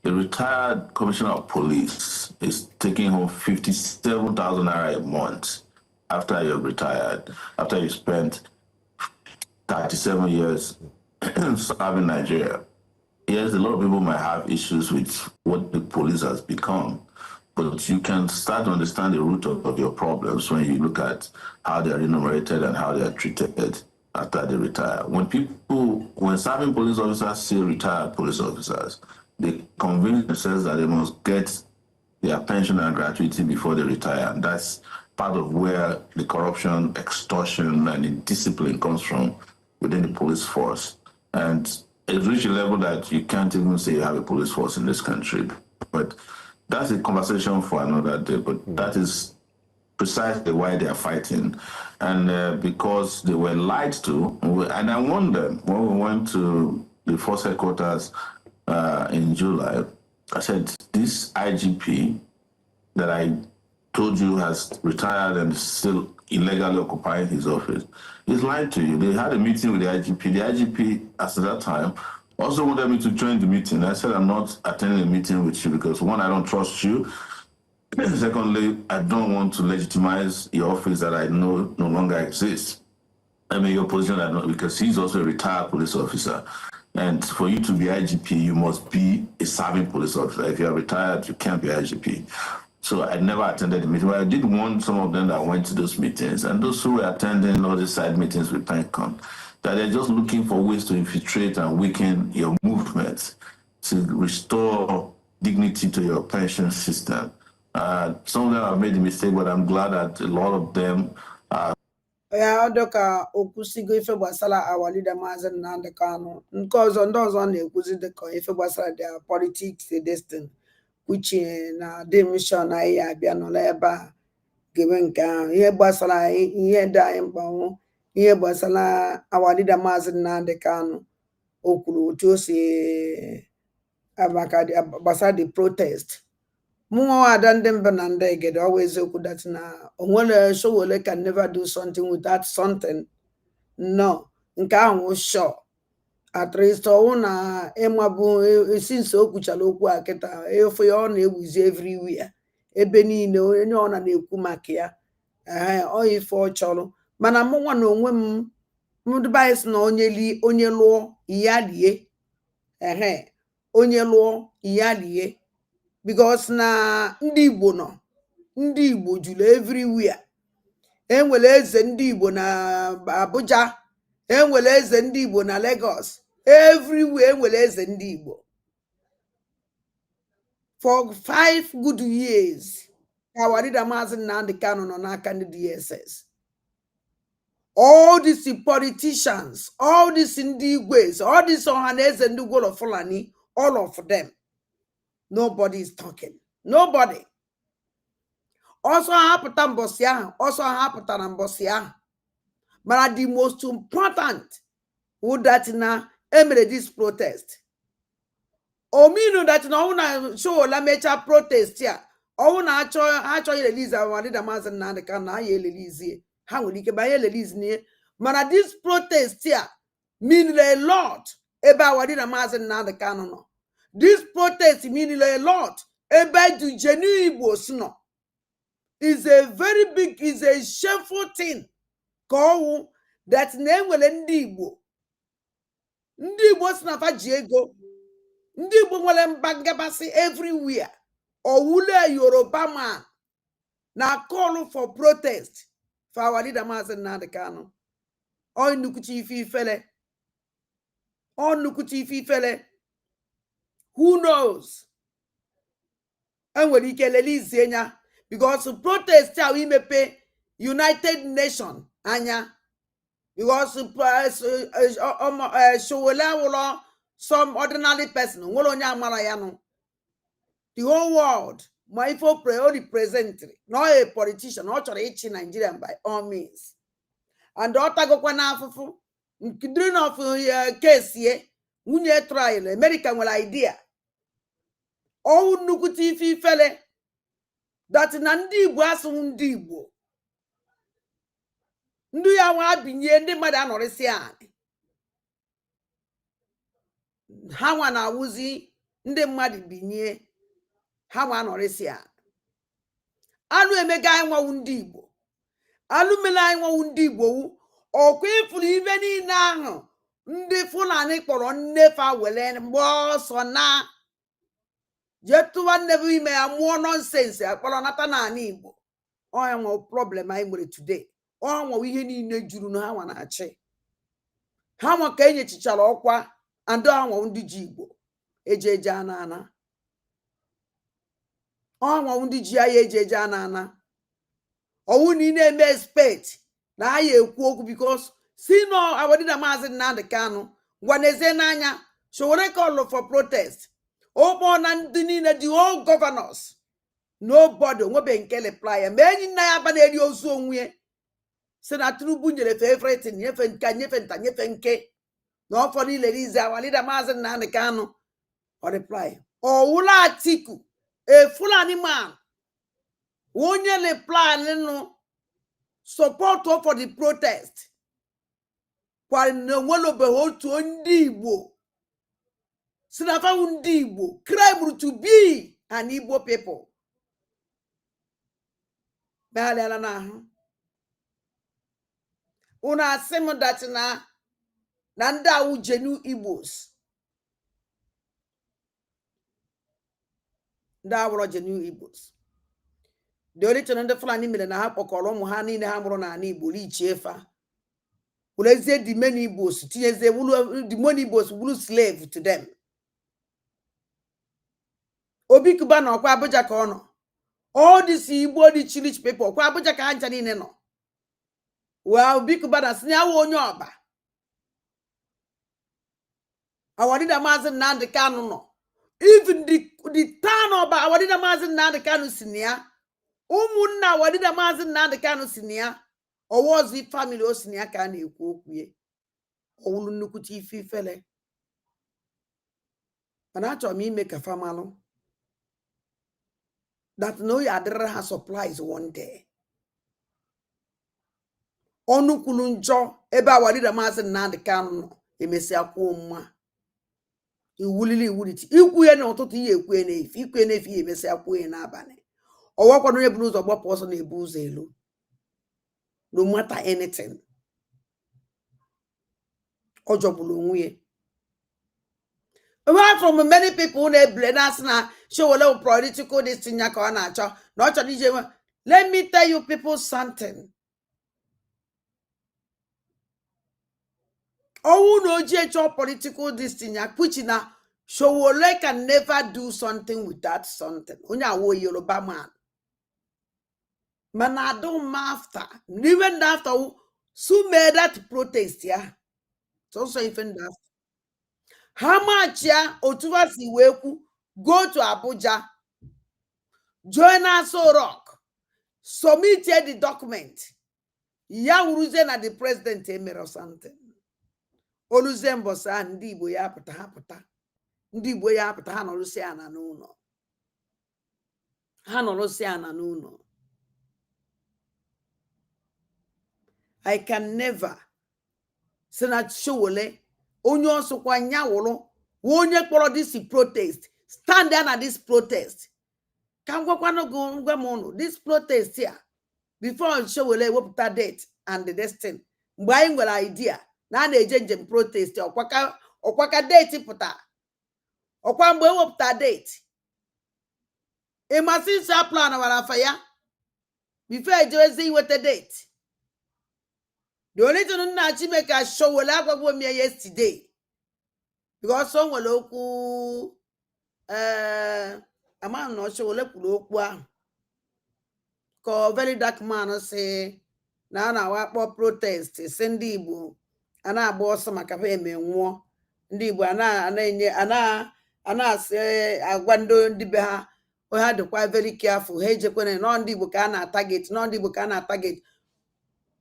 A retired commissioner of police is taking home 57,000 naira a month after you're retired, after you spent 37 years serving Nigeria. Yes, a lot of people might have issues with what the police has become, but you can start to understand the root of your problems when you look at how they are remunerated and how they are treated after they retire. When serving police officers see retired police officers, they convince themselves that they must get their pension and gratuity before they retire. And that's part of where the corruption, extortion, and indiscipline comes from within the police force. And it's reached a level that you can't even say you have a police force in this country. But that's a conversation for another day. But that is precisely why they are fighting. And because they were lied to, and I warned them when we went to the Force Headquarters in July, I said, this IGP that I told you has retired and is still illegally occupying his office, he's lying to you. They had a meeting with the IGP. The IGP, at that time, also wanted me to join the meeting. I said, I'm not attending a meeting with you because, one, I don't trust you. Secondly, I don't want to legitimize your office that I know no longer exists. I mean, your position, because he's also a retired police officer. And for you to be IGP, you must be a serving police officer. If you're retired, you can't be IGP. So I never attended the meeting. But I did warn some of them that went to those meetings, and those who were attending all the side meetings with PENCON, that they're just looking for ways to infiltrate and weaken your movement to restore dignity to your pension system. Some of them have made a mistake, but I'm glad that a lot of them ya dịka okwusigo ife gbasara our leader Maazị Nnamdi Kanu. Nke ọzọ ndị ọzọ na-ekwuzi dịka ife gbasara their politics destiny, uche na demission anyị abịa nọrọ ebe a gebe nke ahụ. Ihe gbasara ihe dị anyị mkpanwụ, ihe gbasara our leader Maazị Nnamdi Kanu, o kwuru otu o si gbasara the protest. More than them and they get always oku that na onwere show ole can never do something without something. No, nke ahụ sure. At least ọ na ịmabụ since o kwuchara okwu a kịta efu ya ọ na-ewuzi everywhere. Ebe niile onye ọ na-ekwu maka ya. Ọ ife ọ chọrọ. Mana mụ nwa na onwe m mdụbais na onye lụọ ya lie. Onye lụọ ya lie. Because na ndị Igbo juru everywhere. enwere eze ndị Igbo na Abuja, enwere eze ndị Igbo na Lagos, everywhere enwere eze ndị Igbo. For 5 good years, our leader Mazi Nnamdi Kanu nọ n'aka ndị DSS. All these politicians, all these ndị Igwes, all these Ohaneze ndị Igbo Fulani, all of them, nobody is talking. Nobody. Also hapụta mbọsị ahụ, also hapụtara mbọsị ahụ. But the most important would that na emere this protest. Ominu that na una show la mecha protest ya. Ona acho release our leader Mazi Nnamdi Kanu na ye release. Ha nwere ike ba ye release ni. But this protest here mean a lot about our leader Mazi Nnamdi Kanu no. This protest mean a lot about the genuine Igbos no. Is a very big, is a shameful thing. Call that name will ndị Igbo. Ndị Igbo snafa Diego. Ndị Igbo nwere mbagabasi everywhere. Owule Yoruba man na call for protest for our leader Mazi Nnamdi Kanu. O nukuchi ifele. O nukuchi ifele. Who knows? Enwere ike release enya. Because protest we may pay United Nations anya. Because some ordinary person the whole world my for represent not a politician, not a Nigerian by all means. And Otago Kwanafu during of case here, Munye trial, American will idea. Oh nukuti fele. That Nandi Igbo asụ ndị Igbo. Ndu ya nwa binye ndị mmadụ anọrịsị anyị. Ha nwa na-awụzi ndị mmadụ binye ha nwa anọrịsị anyị. Anụ emega anyị nwawu ndị Igbo. Anụ mele anyị nwawu ndị Igbo wu. Ọkwa ifuru ibe niile ahụ ndị Fulani kpọrọ nnefa wele mgbe ọsọ na Jetuwa never ime a more nonsense akpọrọ nata na ani Igbo. O enwe problem anyị nwere today. O nwe ihe niile juru na ha nwa na-achị. Ha nwa ka enyechichara ọkwa and o nwe ndị ji Igbo ejeje anana. O nwe ndị ji ya ejeje anana. Owu ni na-eme expect na anyị ekwu okwu because si no our leader Mazi Nnamdi Kanu gwaneze n'anya showore call for protest. Obo na ndị niile the whole governors. Nobody nwebe nke reply. Ma enyi nna ya ba na-eri ozu onwe. Si na Tinubu nyere fe everything, nyefe nka, nyefe nta, nyefe nke. Na ofo ni release our leader Mazi Nnamdi Kanu. O reply. O wula Atiku. A Fulani man. Onye reply nenu support for the protest. Kwa nwelo be otu ndị Igbo. Sinafa ndị Igbo crime to be an Igbo people. Behalala na ahụ. Una asem that na ndị awụ genu Igbos. Ndị awụrụ genu Igbos. The only thing ndị Fulani mere na ha kpọkọrọ ụmụ ha niile ha mụrụ n'ala Igbo lichie efa. Ulezie the many Igbos tinyezie the many Igbos wulu slave to them. Obi Kuba no kwa Abuja ka ono. All these Igbo the church people kwa Abuja ka anja niile no. Well, Obi Kuba na sini awo onye oba. Our leader Mazi Nnamdi Kanu no. Even the town oba our leader Mazi Nnamdi Kanu sinia. Umunna our leader Mazi Nnamdi Kanu sinia. Owozi family o sinia ka na ekwu okwu ye. Owulu nnukwuchi ife ifele. Mana achọ m ime ka famalụ. That no yadere ha supplies one day. Onu kwulu njọ ebe our leader Mazi Nnamdi Kanu no emesi akwụ mma. Iwulili iwuliti. Ikwu ye na ụtụtụ ihe ekwu n'efi. Ikwu ye n'efi emesi akwụ ye n'abalị. Ọwakwa no ebu ụzọ gbapụ ọsọ na ebu ụzọ elu. No matter anything. Ojobulu onwe. Apart from many people who blame us now, show a little political this thing. Let me tell you people something. Oh no GHO political destiny, which na Showole can never do something without something. Onya wo Yoruba man. Man, I don't after. Even after who made that protest, yeah. It's also even that. How much ya Otuvasi Weku go to Abuja, join Aso Rock, submitted the document. Ya uruze na the president emere or something. Oluzembo sa ndi Igbo ya pụta ha pụta. Ndị Igbo ya pụta ha nọrụsị ana n'ụlọ. Ha nọrụsị ana n'ụlọ. I can never say na Showole onye osokwa nyawolo onye kpọrọ this protest stand there na this protest. Ka ngwakwano go ngwamono this protest here before Showole wepụta date and the destiny. Mgbe anyị nwere idea na na-eje njem protest ọkwaka date pụta. Ọkwa mgbe wepụta date. Ịmasị nsa plan wara afa ya before ejewezi iweta date. The only thing na Chimeka Showole agwagwo me yesterday. Because someone loku a man no Showole kwuru okwu ahụ. Ko very dark man say na wakpo protest si ndị Igbo ana agba ọsọ maka fa eme nwụọ. Ndị Igbo ana asị agwa ndị be ha o ha dịkwa very careful. Ha ejekwene no ndị Igbo ka ana target, no ndị Igbo ka ana target.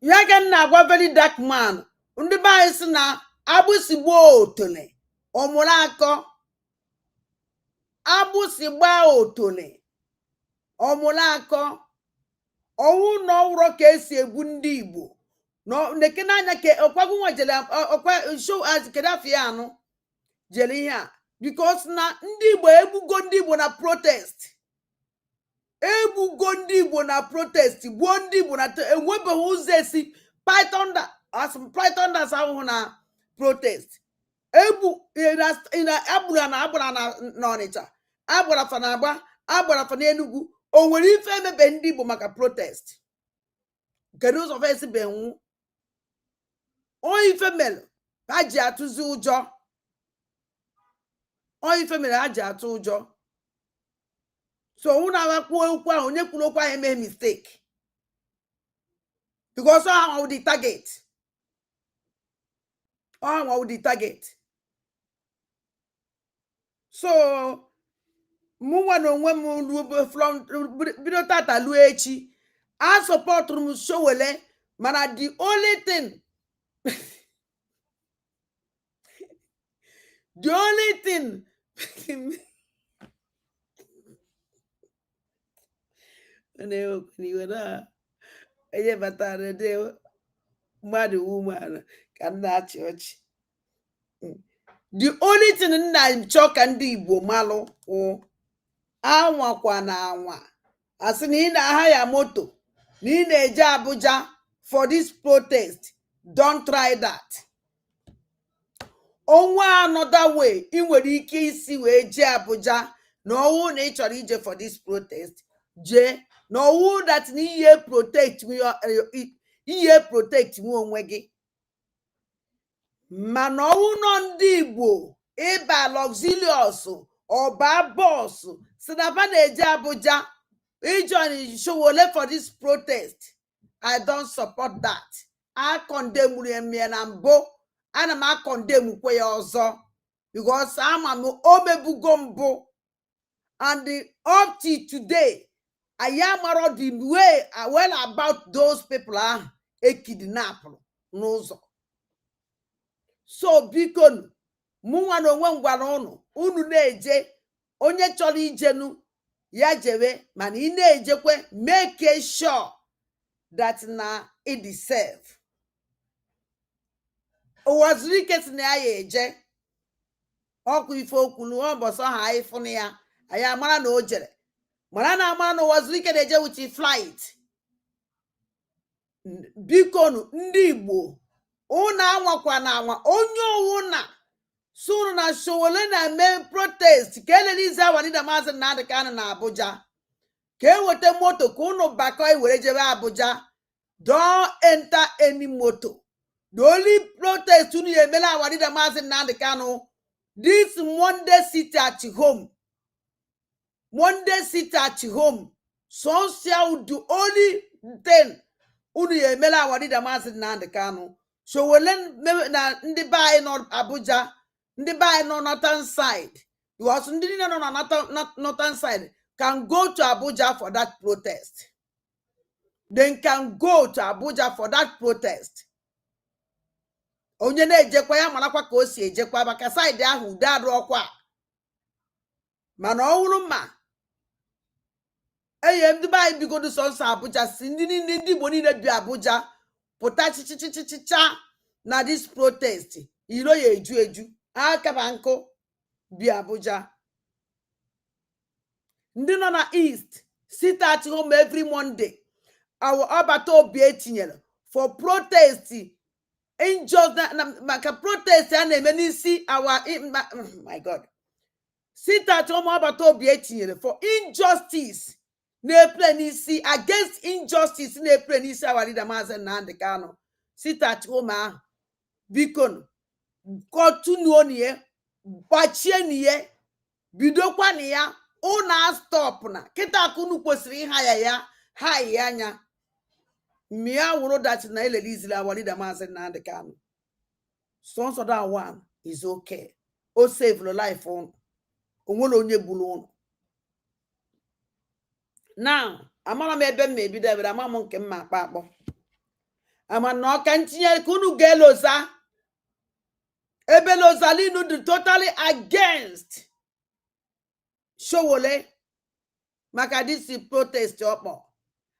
Ya ga na agwa very dark man. Ndị be anyị sị na agbụsị gbuo otole ọmụrụ akọ. Agbụsị gbaa otole ọmụrụ akọ. Ọwụ na ọwụrụ ka esi egbu ndị Igbo. No neke n'anya ke ọkwagwu nwa jele ọkwa show as Kedafi anụ jele ihe a because na ndị Igbo egbugo ndị Igbo na protest. Egbugo ndị Igbo na protest gbuo ndị Igbo na enwebeghị ụzọ esi python ahụhụ na protest. Agbara na Ọnịcha, agbara fa na Agba, agbara fa na Enugu. O nwere ife emebe ndị Igbo maka protest. Kedu ụzọ fa esi benwu? O ife mere ha ji atụzi ụjọ. O ife mere ha ji atụ ụjọ. So una wakwu okwu ahụ onye kwuru okwu ahụ eme mistake. Because all of the target. All of the target. So mụnwa na onwe m from bido tata luo echi. I support m Showole mana the only thing the only thing Eye batara de mmadụ woman ka na-achị ọchị. The only thing na chọ ka ndị Igbo malụ wụ anwakwa na anwa. Asị na ị na-aha ya moto na ị na-eje Abuja for this protest. Don't try that. Onwe another way ị nwere ike isi wee jee Abuja na ọwụ na ị chọrọ ije for this protest. Jee na ọwụ that na ihe protect nwe onwe gị. Mana ọwụ nọ ndị Igbo ịba luxurious ọba bọs si na ba na-eje Abuja ijoin Showole for this protest. I don't support that. I condemn me na mbụ. Ana m condemn kwe ya ọzọ because ama m omebugo mbụ. And up to today I am the way well about those people are kidnap n'ụzọ. So biko mụnwa na onwe ngwara unu na-eje onye chọrọ ijenu ya jewe mana ị na-ejekwe make sure that na it deserve. Owazirike si na ya eje ọkụ ife okwulu ọbọsọ ha ifunu ya aya amara na o jere mara na amara na Owazirike na-eje with flight. Biko ndị Igbo una anwakwa na anwa onye owu na suru na Showole na eme protest ka elelize awanida Maazị Nnamdi Kanu na Abuja ka eweta moto ka unu bakọ iwere jebe Abuja. Don't enter any motor. The only protest unu emela our leader Mazi Nnamdi Kanu this Monday sit at home. Monday sit at home. So shall do only then unu emela our leader Mazi Nnamdi Kanu. So we learn na ndi buy no Abuja, ndi buy no northern side. Because ndi no northern side can go to Abuja for that protest. They can go to Abuja for that protest. Onye na-ejekwa ya marakwa ka o si ejekwa maka side ahụ udo adọkwa. Mana ọhụrụ mma. Eye ndị be anyị bigodo sọnsọ Abuja si ndị Igbo niile bi Abuja pụta chichichichicha na this protest. Iro ya eju. Aka ba nkụ bi Abuja. Ndị nọ na East sit at home every Monday. Our ọbata obi etinyere for protest. Maka protest a na-eme n'isi my God. Sit at home ọbata obi etinyere for injustice na-epre n'isi against injustice na-epre n'isi our leader Mazi Nnamdi Kanu. Sit at home ahụ biko kọtunuo niye gbachie niye bidokwa na ya ụna stop na kịta kunu kwesịrị ịha ya ha ya anya mia wụrụ that na elelizila our leader Mazi Nnamdi Kanu. So that one is okay. O save the life on. Onwere onye gburu unu. Now, amara m ebe m ebido ebe ama m nke mma akpakpọ. Ama na ọka ntinye ka unu ga-eloza. Ebe Lozalinu dị totally against Showole maka this protest ọkpọ.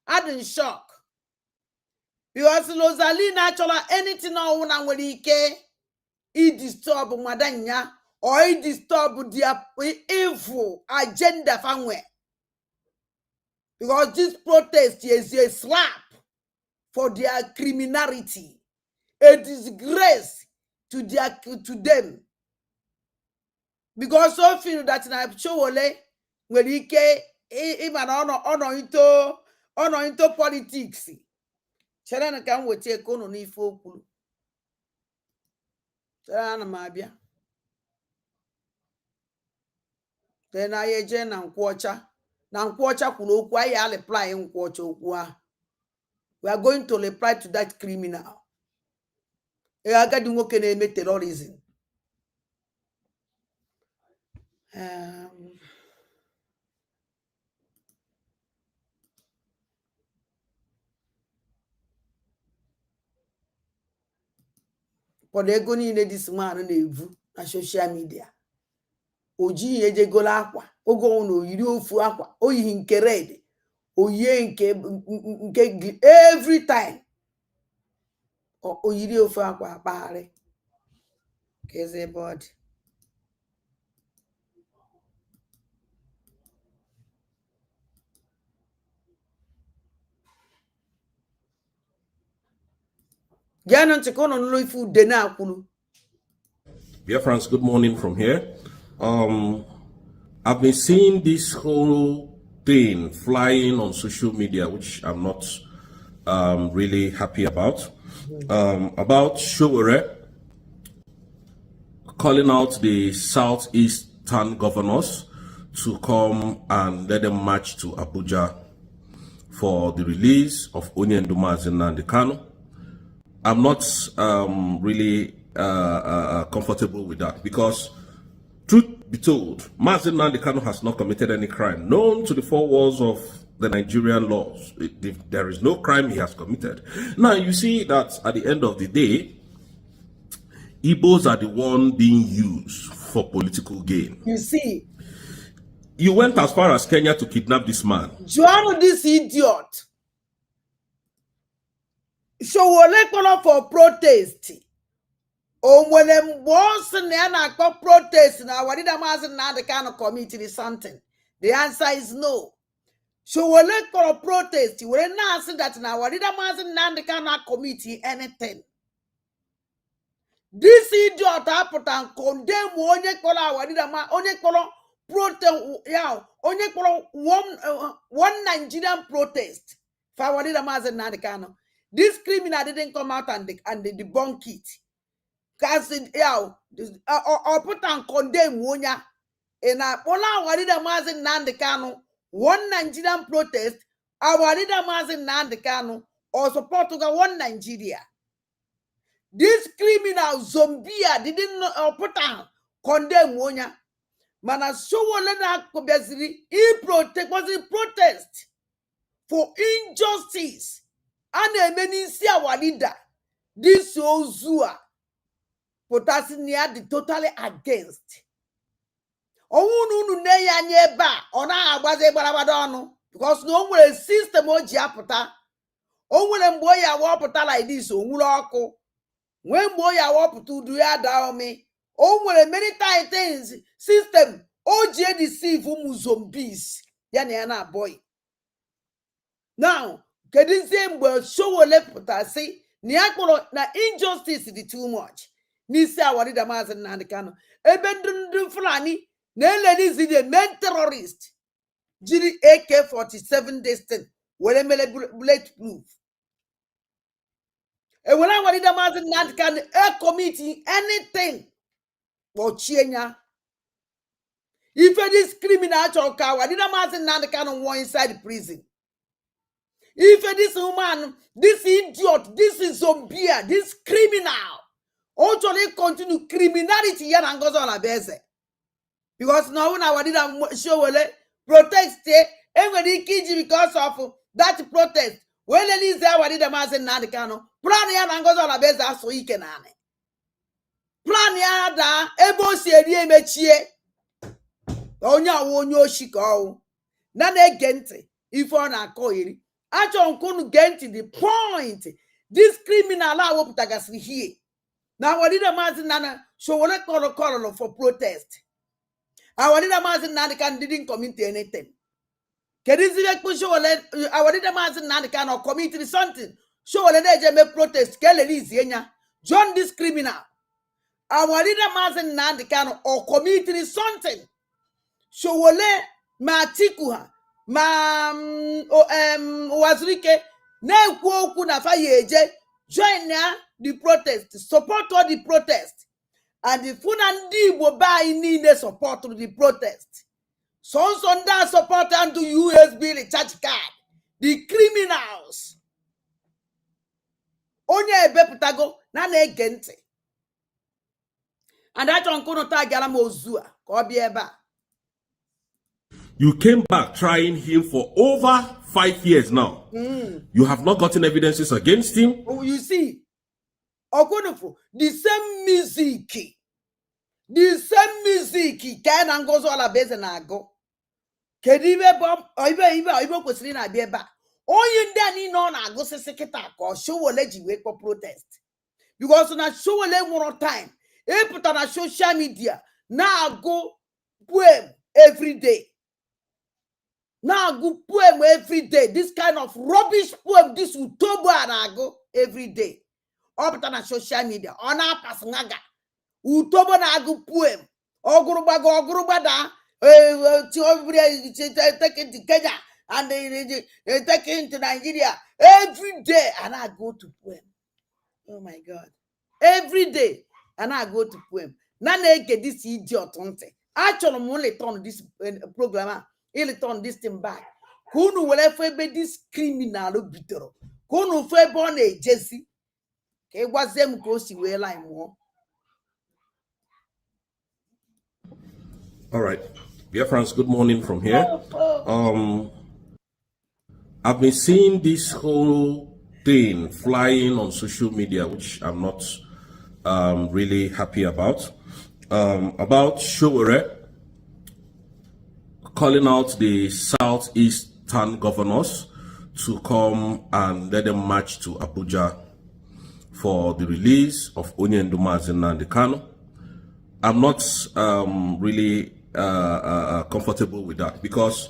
I'm in shock. Because Lozalinu actually anything ọwụ na nwere ike disturb Madanya or disturb their evil agenda somewhere. Because this protest is a slap for their criminality, a disgrace to them. Because so feel that na Showole nwere ike even honor into politics. Chere na ka m weta ekono n'ife okwu. Chere na m abịa. Then I eje na Nkwọcha. Na Nkwọcha kwuru okwu anyị reply Nkwọcha okwu ahụ. We are going to reply to that criminal. Agadi nwoke na-eme terrorism. For the ego niile this man na-evu na social media. Oji ejegolo akwa. Ogo no yiri ofu akwa. Oyi nke red. Oyi nke every time. Oyiri ofu akwa akpagharị. Keze body. Dear friends, good morning from here. I've been seeing this whole thing flying on social media, which I'm not really happy about Showore calling out the southeastern governors to come and let them march to Abuja for the release of Onyendu Mazi Nnamdi Kanu. I'm not really comfortable with that because, truth be told, Mazi Nnamdi Kanu has not committed any crime known to the four walls of the Nigerian laws. There is no crime he has committed. Now, you see that at the end of the day, Igbos are the one being used for political gain. You see, you went as far as Kenya to kidnap this man. Joanna, this idiot. Showole call for protest. When them boss na protest na our leader Mazi Nnamdi Kanu committee something. The answer is no. Showole call protest. We not say that na our leader Mazi Nnamdi Kanu committee anything. This idiot put and condemn onye call our leader onye call protest onye call one Nigerian protest for our leader Mazi Nnamdi Kanu. This criminal didn't come out and debunk it. Because or put and condemn Wonya. In a Pola Warida Mazin Nandekano, one Nigerian protest, our leader Mazin Nandekano, or support to go one Nigeria. This criminal Zombia didn't put and condemn Wonya. Mana so wala kobeziri protest for injustice. And many see our leader. This Ozua potasinia the totally against. Owunu ne ya nyeba ona agbaze gbarabadonu because no nwere system oji apụta. O nwere mgbe o ya wapụta like this onwuru ọkụ. When mgbe o ya wapụta udu ya da omi. O nwere many things system oji deceive ụmụ zombies ya na boy. Now, kedizie mgbe Sowore pụta si na injustice dị too much. N'isi awarida Maazị Nnamdi Kanu. Ebe ndị Fulani na-elenizi the main terrorist jiri AK-47 destin were mele bulletproof. E were awarida Maazị Nnamdi Kanu committing anything for Chienya. If this criminal choka awarida Maazị Nnamdi Kanu were inside the prison. If this woman, this idiot, this is zombie, this criminal, actually continue criminality here and goes on a base. Because now when I did a show protest, everybody killed because of that protest. When it is there, what did the Maazị Nnamdi Kanu plan here and goes on a base so he can ane. Plan here da ebo si eri mechie. Onya wonyo shiko. Nane gente if on a coil. Actually, couldn't get to the point. This criminal I will put here. Now, what did a Maazị Nana show what I call for protest? Our leader Maazị Nnamdi Kanu didn't commit anything. Kedizile show our leader Maazị Nnamdi Kanu committed something. Show what they make protest. Join this criminal. Our leader Maazị Nnamdi Kanu or committed something. Show what matikuha. Wazirike na ekwu okwu na fayeje join the protest, support all the protest, and the Funandi Igbo buy need support to the protest. So that support and do USB recharge card. The criminals onye ebeputago na na-egente, and that onkono ta gara mozua ka obi ebe a. You came back trying him for over 5 years now. You have not gotten evidences against him. Oh, you see, Okonofu, the same music, can and goes all a base and I go. Kedive bomb, Ibo Coslina Beba. Oh, you then know I go to Seketa or show a legend wake for protest. Because on a show a leg more time, they put on a social media. Now go poem every day. Now go poem every day. This kind of rubbish poem, this Utobo and I go every day. Up on social media. On our pasnaga. Utobo na go poem. Oguruba da. Take it to Kenya and they take it to Nigeria every day. And I go to poem. Oh my God. Every day. And I go to poem. None get this idiot on te. Actually, I'm only turn this program. He'll turn this thing back. Kunu will ever be this criminal bitter. Kunu fe born a Jesse. It was them close to where I'm more. All right. Dear friends, good morning from here. I've been seeing this whole thing flying on social media, which I'm not really happy about Sowore calling out the southeastern governors to come and let them march to Abuja for the release of Onye Maazị Nnamdi Kanu. I'm not really comfortable with that because,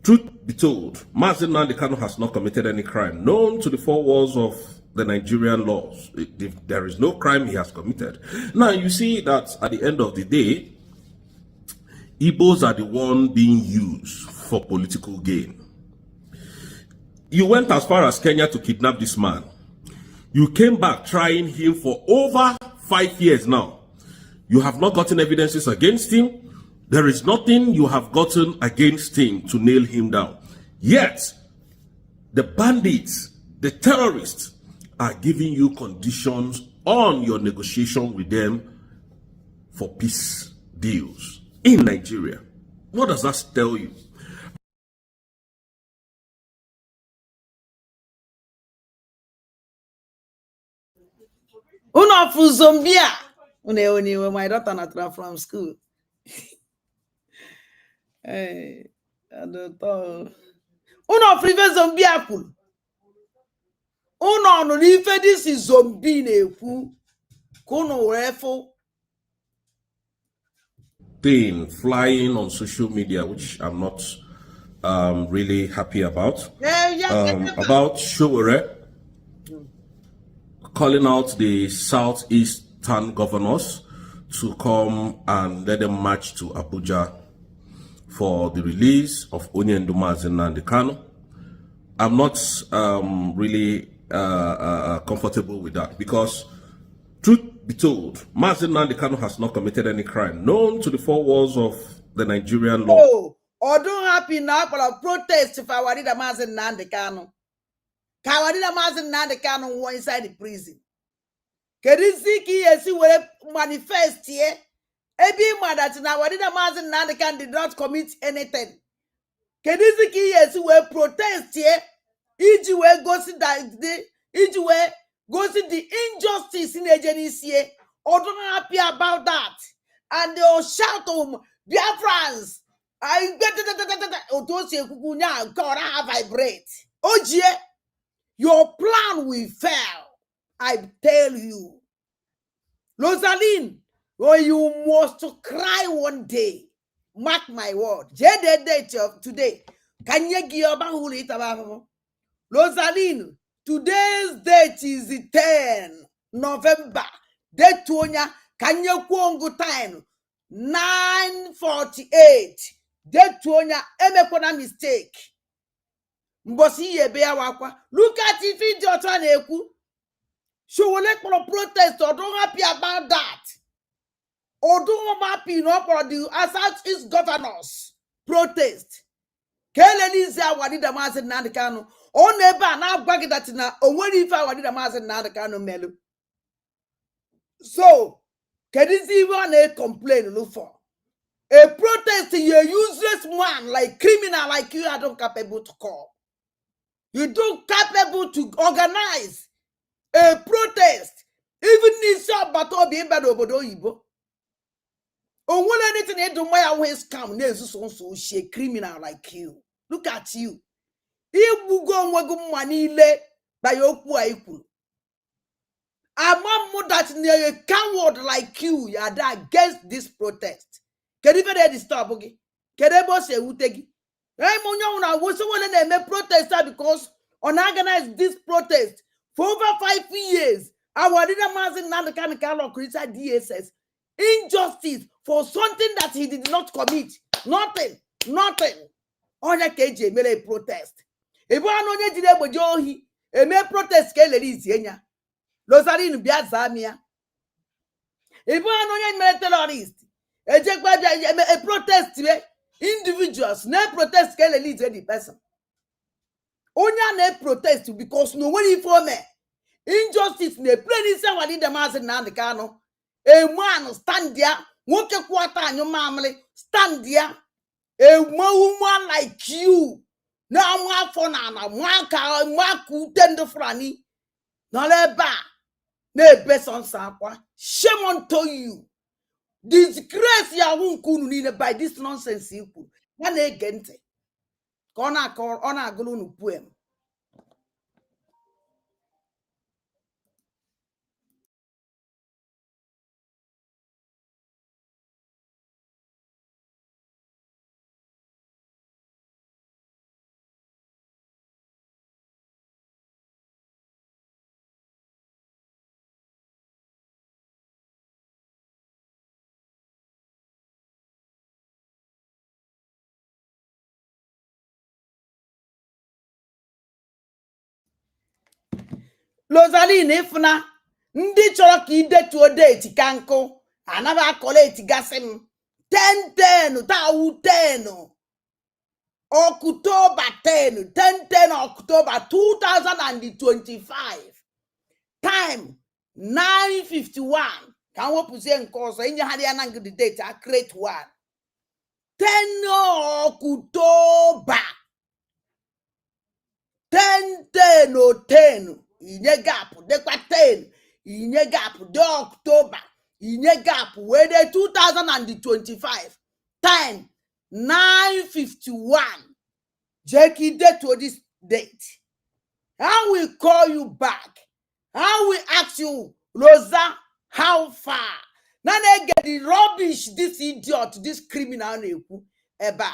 truth be told, Maazị Nnamdi Kanu has not committed any crime known to the four walls of the Nigerian laws. There is no crime he has committed. Now, you see that at the end of the day, Igbos are the one being used for political gain. You went as far as Kenya to kidnap this man. You came back trying him for over 5 years now. You have not gotten evidences against him. There is nothing you have gotten against him to nail him down. Yet, the bandits, the terrorists, are giving you conditions on your negotiation with them for peace deals in Nigeria. What does that tell you? Uno fu zombia. When my daughter not from school. Hey, I don't know. Uno frive zombia pool. Uno no ife this is zombie na-ekwu. Kuno wefo. Thing flying on social media, which I'm not really happy about. About Showore calling out the southeastern governors to come and let them march to Abuja for the release of Onye Ndumazi and the Kano. I'm not really comfortable with that because, truth be told, Mazi Nnamdi Kanu has not committed any crime known to the four walls of the Nigerian law. Oh, or don't happy now for a protest if I were the Mazi Nnamdi Kanu. Kawadida Mazi Nnamdi Kanu was inside the prison. Kediziki yesi we manifest here. Ebi that now Wadida Mazi Nnamdi Kanu did not commit anything. Kediziki yesi we protest here. Iji we go see that iji we go see the injustice in agency. Or don't happy about that. And they'll shout Biafrans. I get Otosi Kukunya God I vibrate. Ojie, your plan will fail. I tell you. Rosaline, when you must cry one day. Mark my word. The date of today. Can you give your Rosaline, today's date is the 10 November. Date Tonya, can you go time? 9:48. Date Tonya, emekona mistake. Mbosi ye beya wakwa. Look at if it your turn eku. She will let for protest or don't happy about that. Or don't happy no for the assault is governors protest. Keleniza wadida Mazi Nnamdi Kanu. O neba na gwagi that na onwere ife wadida Mazi Nnamdi Kanu melu. So, kedizi one complain look for. A protest, you a useless man, like criminal like you are not capable to call. You don't capable to organize a protest. Even if so bato be bad obodo yibo. On one anything they do my always come nezu so she criminal like you. Look at you. Ibu go nwegu manile by okwu aikwu. Among that near a coward like you are against this protest. Can even they disturb okay? Can they both say utegi? I protest because unorganized this protest for over 5 years. Our leader Mazi Nnamdi Kanu created DSS injustice for something that he did not commit. Nothing. Onye KJ made a protest. If one onye did a johi, a mere protest kelly yenya. Rosaline Biazamia. If one onye made terrorist, a protest individuals, no protest can lead any person. Onya ne protest because no one inform me. Injustice ne plain is what the Mazi Nnamdi Kanu. A man stand there, walk a quarter and your family stand there. A woman like you. Now I'm for Nana, Marku tender franny. No leba. Ne best on Sapa. Shame unto you. Disgrace ya won't kunu by this nonsense you. One gente. Kona call on a gloon poem. Rosaline ifuna ndị chọrọ ka idetuo date ka nkụ anaba akọleti gasị m 10-10 tawu 10 October 10 October 2025 time 9:51 ka m wepụzie nke ọzọ inyegharị ya na ngidi date a create one 10 October 10 inye gap dekwa 10 inye gap de October inye gap wee de 2025 time 9:51 Jackie date to this date. I will call you back. I will ask you, Rosa, how far? Now they get the rubbish, this idiot, this criminal eba.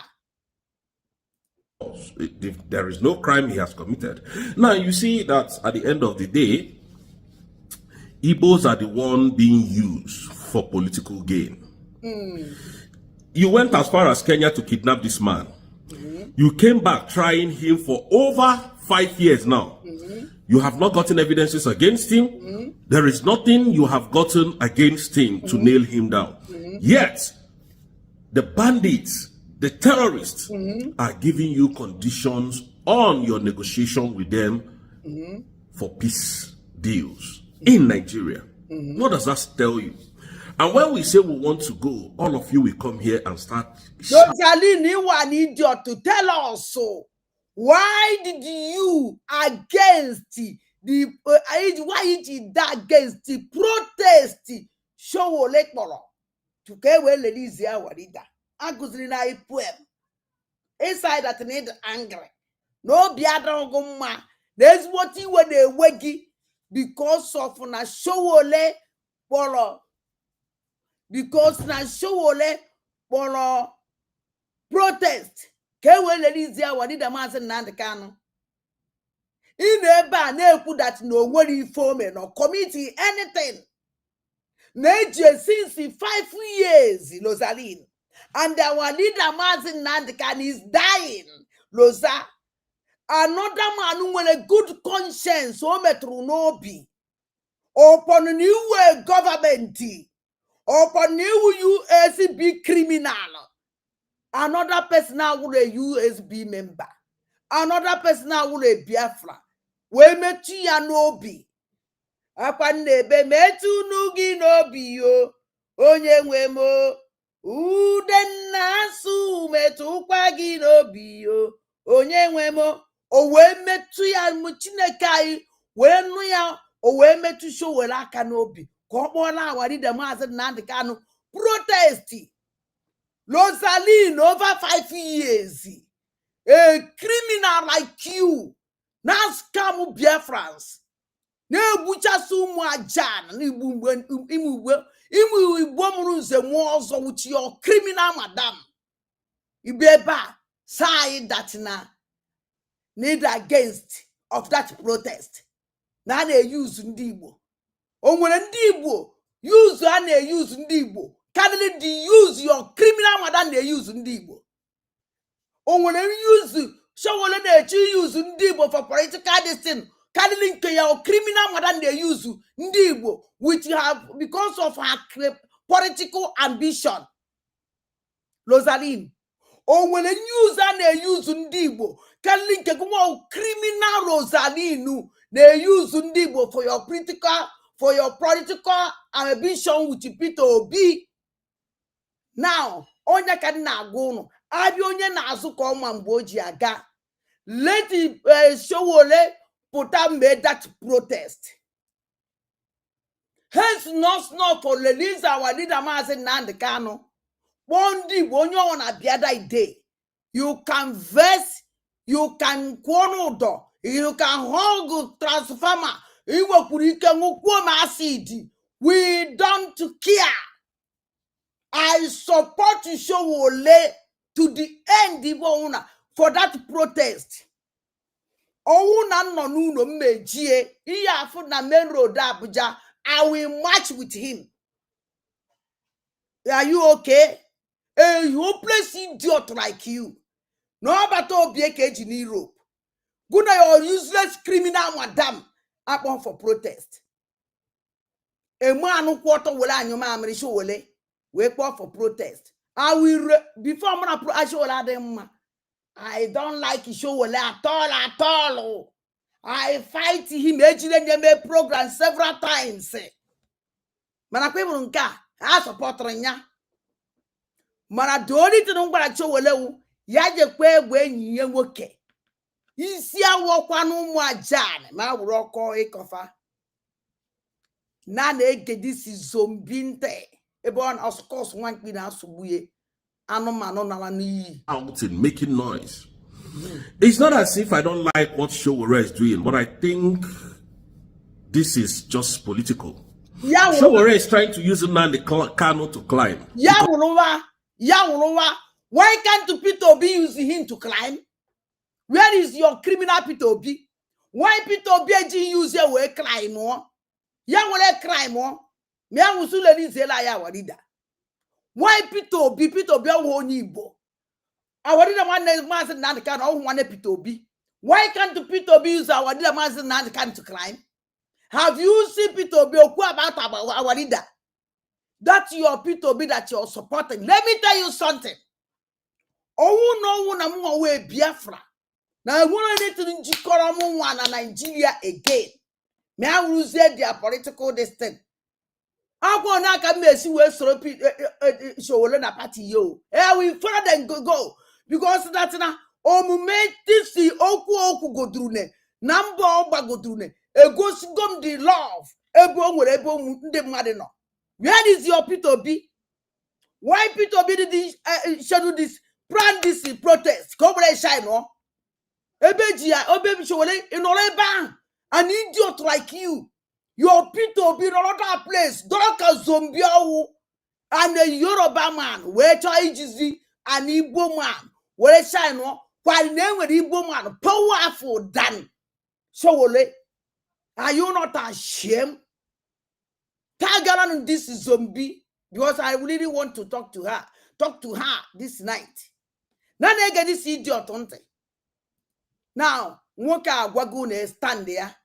If there is no crime he has committed. Now you see that at the end of the day, Igbos are the one being used for political gain. You went as far as Kenya to kidnap this man. You came back trying him for over 5 years now. You have not gotten evidences against him. There is nothing you have gotten against him to nail him down. Yet, the bandits, the terrorists are giving you conditions on your negotiation with them for peace deals in Nigeria. What does that tell you? And when we say we want to go, all of you will come here and start. Rosaline, you are an idiot to tell us so. Why did you against the why did you against the protest show lekporo to ke we release ya warida aguziri na poem inside that need angry no biadon go mma there's what you were the wegi because of na show ole poro because na show ole poro protest ke we release ya warida mazi Nnamdi Kanu in eba na-ekwu that no nwere ife ome no committee anything na-eje since 5 years Rosaline and our leader Mazi Nnamdi Kanu is dying Rosa another man nwere good conscience o metru n'obi upon new government upon new USB criminal another person now will a USB member another person now will a Biafra we metu ya n'obi akwa nnebe metu nugi n'obi yo onye nwe mo udenna asu metu kwa gi n'obi yo onye nwe mo o we metu ya mu Chineke anyị we nu ya o we metu sho were aka n'obi ka ọ kpọọ na awari de Mazi Nnamdi Kanu protest Rosaline over 5 years a criminal like you na scam Biafrans na ebucha sumu ajan na igbu Igbo muru nze nwa ọzọ with your criminal madam ibeba side that na need against of that protest na use ndị Igbo o nwere ndị Igbo use use ndị Igbo kindly the use your criminal madam use ndị Igbo o nwere use showole na-echi use ndị Igbo for political destiny kindly nke ya criminal madam use ndị Igbo which you have because of her political ambition Rosaline o nwere use na-use ndị Igbo kindly nke gwa criminal Rosaline na-use ndị Igbo for your political ambition with Peter Obi now onye ka na-agwa unu abịa onye na-azụ ka ọma mgbe o ji aga let Showole pụta made that protest hence not for release our leader Mazi Nnamdi Kanu Bondi onye ọ na-abịa that day you can verse you can kwọnụdọ you can hug transformer iwekwuru ike nwụkwuo m acid we don't care. I support Showole to the end for that protest. Ouna no nuno mejie iya fu na main road Abuja. I will march with him. Are you okay? A hopeless idiot like you. No but obieke in Europe. Guna your useless criminal madam. Upon for protest. A man quarter will annual mammy show wake up for protest. I will before I show them. I don't like show at all. I fight him them program several times. Manakwebunka, I support Renya. Mana doni to no ba show ya je kwe enyi nwoke. Isi awokwa no mu ajan, ma wuroko ekofa. Na ege this zombie nte. Ebe on of course one kpi na subuye. Anomano na ni. Out in making noise. It's not as if I don't like what Showore is doing, but I think this is just political. Showore is trying to use the Kano to climb. Why can't Peter Obi use him to climb? Where is your criminal Peter Obi? Why Peter Obi use your way climb more? Ya will climb more. Me awusule ni zela ya wadida. Why Peter Obi wonibo? Awadida man said not can all one Peter Obi. Why can't Peter Obi use awadida man said not can to climb? Have you seen Peter Obi about awadida? That's your Peter Obi that you're supporting. Let me tell you something. Oh no, na we Biafra. Now I want to need to Jikoromu one Nigeria again. May I lose their political destiny. I want to come and see where show na party yo. We further than go because that's na omume tisi oku go through ne number oba go through ne e go sigom the love ebo nwere ebo ndị mmadụ no. Where is your Peter Obi? Why Peter Obi did schedule this plan this protest? Come on, shine no. Ebejia obebi showole in Oleba an idiot like you. Your Peter Obi in another place. Don't a zombie and a Yoruba man. Where try to an Igbo man. Where shine no. While name with Igbo man powerful than Showole. Are you not ashamed? Tagalan this zombie because I really want to talk to her this night. Now they get this idiot on te. Now Woka Wagune stand there.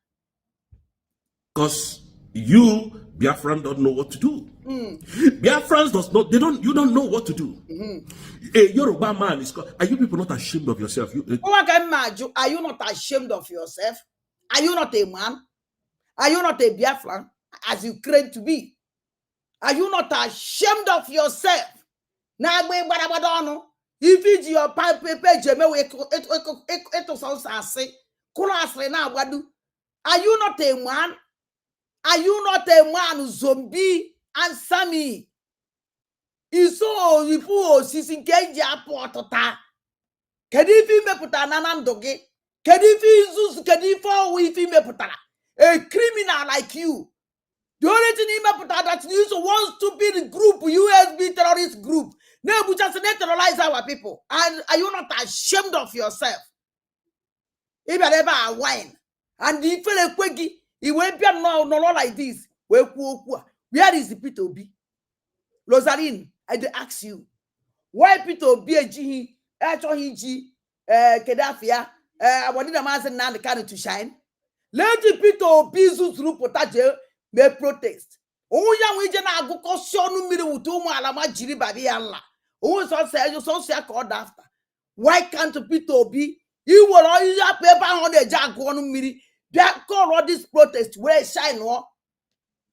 Because you, Biafran, don't know what to do. Biafrans you don't know what to do. A Yoruba man is called, are you people not ashamed of yourself? Are you not ashamed of yourself? Are you not a man? Are you not a Biafran? As you claim to be, are you not ashamed of yourself? Now, if your page, are you not a man? Are you not a man, zombie and Sammy? Iso ifu sisi kenja portota. Kedifi me puta nanandoge. Kedifi zus kedifo wifi me puta. A criminal like you. The only thing he put out that you want to be the group, USB terrorist group. No, we just terrorize our people. And are you not ashamed of yourself? If you ever wine and if you feel quaggy, he won't be no like this. Where is the Peter Obi? Rosalind, I ask you, why Peter Obi Kedafia, I wanted a man now the kind to shine. Let the Peter Obi through potager. May protest. Oh, young we jana go caution me with two malama jiri baby Allah. Oh, so say you so called after. Why can't Peter Obi? You will all use your paper on the jack one minute. That call all this protest where shine no.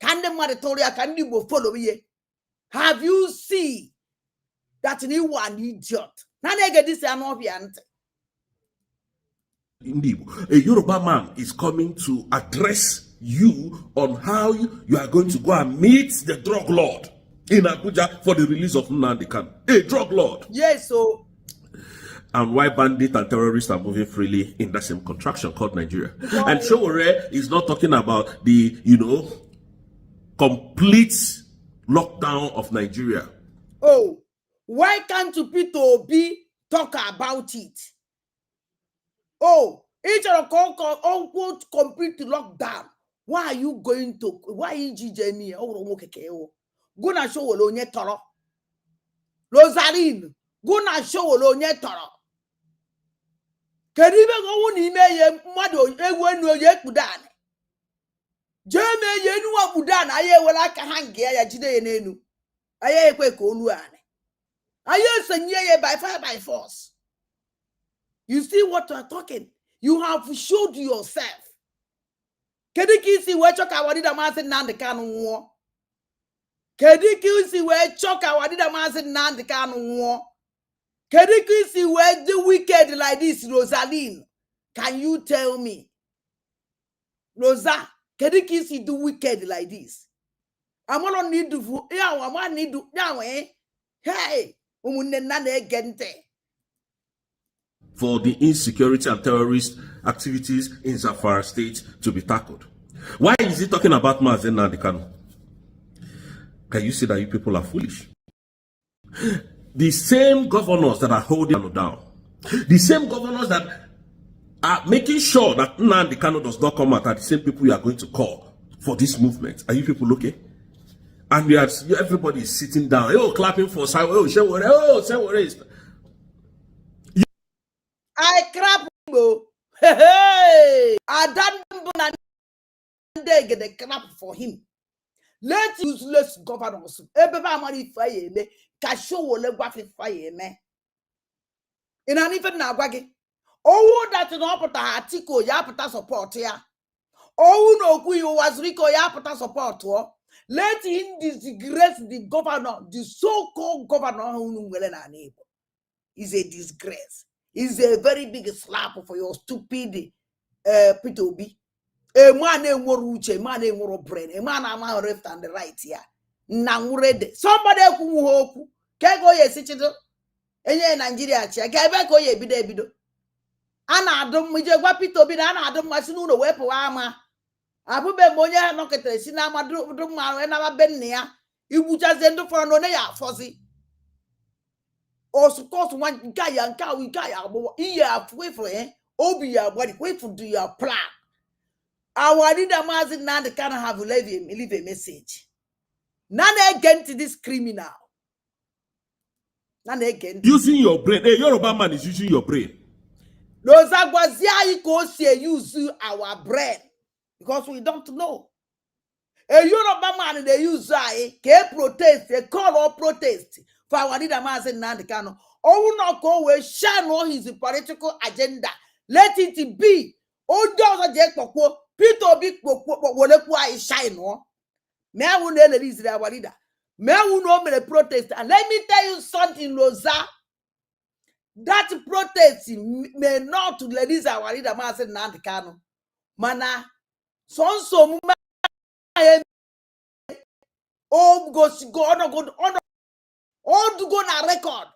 Can the Maritoria can you follow me? Have you seen that new one idiot? Now they get this and not Indeed, a Yoruba man is coming to address you on how you are going to go and meet the drug lord in Abuja for the release of Nnamdi Kanu. A drug lord. Yes, so. And why bandits and terrorists are moving freely in that same contraction called Nigeria. And Showore is not talking about the, complete lockdown of Nigeria. Oh, why can't Peter Obi talk about it? Oh, each of the unquote complete lockdown. Why are you going to? Why is Jamie? Oh, gonna show Olonye Toro. Rosalind, gonna show Olonye Toro. Can you even go on email Mado? No yet. Jeme yenu wabudan aye wala ka hange ya jide ye nenu. Aye kwe ko olu ane. Aye senye ye by fire by force. You see what you are talking? You have showed yourself. Kediki si we choka wadida masi nandi kanu nwo. Kediki si we choka wadida masi nandi kanu nwo. Kediki si we the wicked like this, Rosaline. Can you tell me? Rosa, Kediki si do wicked like this. I'm gonna need to I'm gonna need to now hey for the insecurity and terrorist activities in Zamfara State to be tackled. Why is he talking about Mazen Nandekano? Can you see that you people are foolish? The same governors that are holding Kano down, the same governors that are making sure that Nandekano does not come out, are the same people you are going to call for this movement. Are you people okay? And everybody is sitting down, clapping for I crap hey, I done get the crap for him. Let useless governors. Everybody money fire me. Kasho wole wafi fire me. In an even now wagi. Oh, that no pata atiko ya pata support ya. Oh no kuyo was Rico ya pata support wo. Let him disgrace the governor, the so-called governor who is a disgrace. Is a very big slap for your stupid P2B. A man ain't more uche, a man ain't more brain, a man am left and the right here. Now ready. Somebody who hope can go ye sit it. And ye Nigeria check. I bet go ye bido. Anna don't we just what P2B and I don't want to know the weapon armor. I put be monya no kete sinama do ma and our benia. You would just end for no ya fuzzy. Or suppose one guy and cow we guy wait for him. Obi ya body wait for do your plan. Our leader Mazin now they can't have leave a message. None again to this criminal. None again. Using your brain. Hey, Yoruba man is using your brain. Those Agwazia go see use our brain. Because we don't know. A Yoruba man they use protest, they call or protest for our leader Mazin Nandekano. Oh, not go where shine all his political agenda. Let it be. Oh, those are Jack Poko, Peter Big whatever is shine. May I will never release their leader. May I will know the protest. And let me tell you something, Rosa. That protest may not release our leader Mazin Nandekano. Mana. So oh go on all to go na record.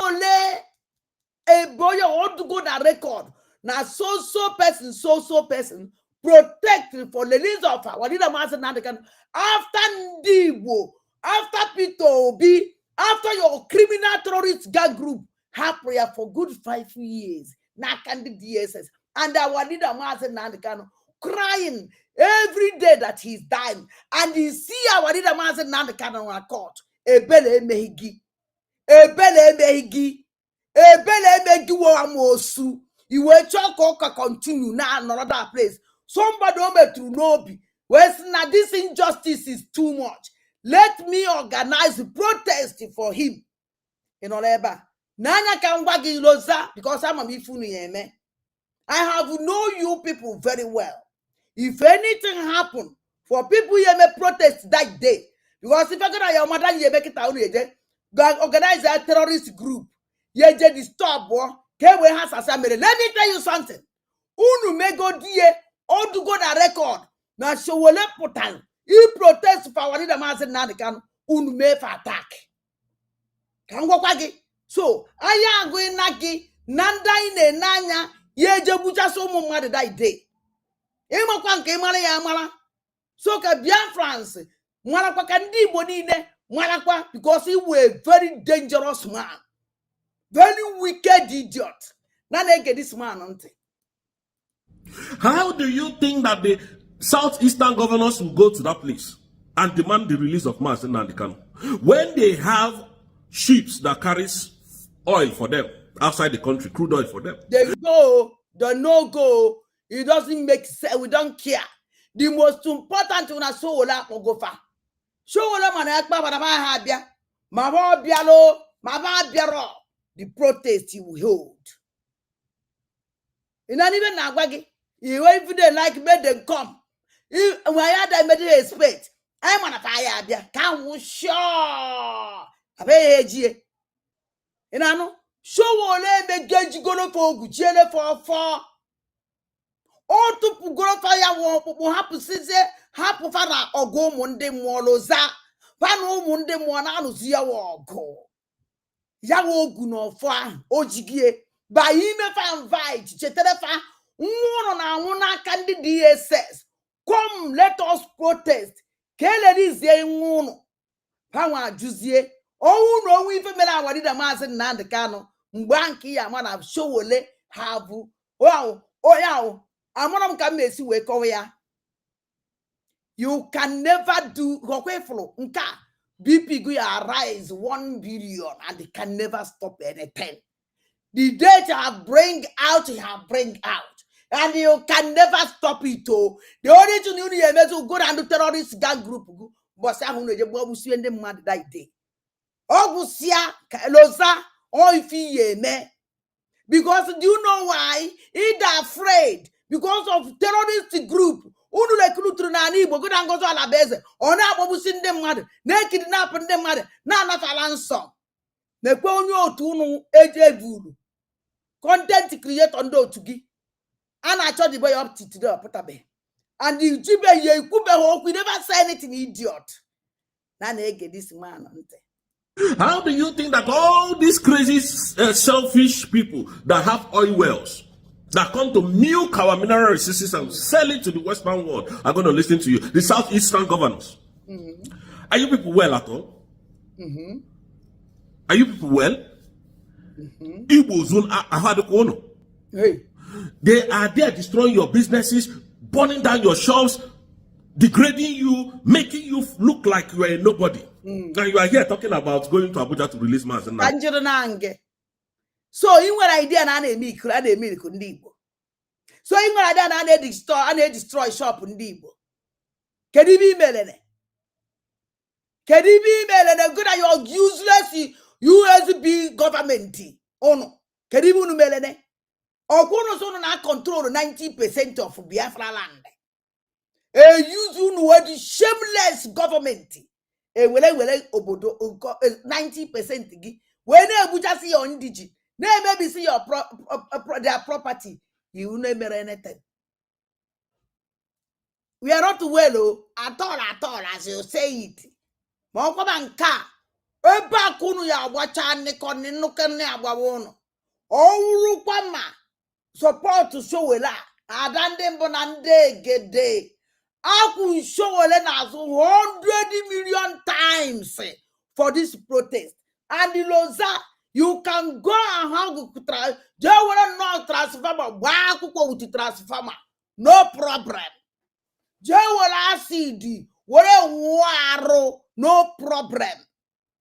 Only a boy all to go na record. Now so person protect for the release of our leader Master Nandekan after Ndibo, after Peter Obi, after your criminal terrorist gang group have prayer for good 5 years. Now can the DSS and our leader Master Nandekan crying every day that he's dying, and you see our leader Master Nandekan on a court. Ebele mehigi wo amosu. You will talk continue now another place. Somebody over to Nobi. Well, now this injustice is too much. Let me organize a protest for him. You know, Nanya can wagi loza because I'm a mifunu yeme. I have known you people very well. If anything happen for people you may protest that day, because if I got your mother, you make it out, go organize a terrorist group. You just stop war. Let me tell you something. Unu may go there or to go the record. Now show will portal. You protest for our leader Master Nadikan. Unu may attack. Can go back. So I am going naki nanda in a nanya. Ye jabuja so mumma that day. Ema kwanke mara ya mara. So ka France. Mwarakwa kandi bonine. Mwarakwa because he was a very dangerous man. Very wicked idiot. Now they get this man on. How do you think that the southeastern governors will go to that place and demand the release of Mazen Nandekano when they have ships that carries oil for them outside the country, crude oil for them? They go, the no go. It doesn't make sense. We don't care. the most important una Showola ogofa. Showola manakba baraba habia. Mama bialo, mama biaro. The protest he will hold. You not even nagwagi. You if they like made them come. If when I made it expect. I'm on a fire abia. Can't we sure. Abe you know, Showole be geji golo for gujele for. All to golo fire won happen since happen fana ogo munde mwoloza. Pano munde mwana anusia wogo. Yawo guno fa ojigie. Ba ime fa invite chetere fa nwono na nwona kandi DSS. Come let us protest. Kele dizie nwono. Pawa juzie. Oh no, we even mela wadi da mazi Nnamdi Kanu. Mbanki ya mana Showole havu. Wow, oh yeah. Amonam kamesi we kowe ya. You can never do flow. Nka BP go rise 1 billion and they can never stop anything. The data have bring out, and you can never stop it. Oh, the only thing you need to go and do terrorist gang group. But I who know the boy who see them mad that day. Ogusia loza oifi me. Because do you know why? He's afraid because of terrorist group. Unu le kulu na ni bo go dan go to ala beze. Ona abobu sin dem mad. Na kidnap dem mad. Na na falanso. Na kwe onyo otu unu eje vuru. Content create on do tugi. And I told the boy up to the putabe. And the jibe ye kube ho we never say anything, idiot. Na get this man ante. How do you think that all these crazy, selfish people that have oil wells, that come to milk our mineral resources and sell it to the Western world, are going to listen to you? The Southeastern governors. Are you people well at all? Are you people well? Igbo zone Ahadukono. Hey. They are there destroying your businesses, burning down your shops, degrading you, making you look like you are a nobody. Now you are here talking about going to Abuja to release mass. So you want idea na na-eme iko ndị Igbo. So you want idea na na-destroy shop ndị Igbo. Kedu ibe imelene? Kedu ibe imelene? Good at your useless USB government. Ono. Kedu ibe unu melene? Okwunu so na control 90% of Biafra land. Use unu wedi shameless government. Wele obodo 90% gi. When Abuja see your indigi. Maybe see your their property. You will never anything. We are not well at all, as you say it. Mokobanka. Eba kunu ya wacha nikoni nukene abawono. Ourukwama. Support to Showela. Adande bonande gede. Aku Showela na 100 million times for this protest. And the Loza, you can go and have they will not transformer. Why go with the transformer? No problem. They will acid. What a waro, no problem.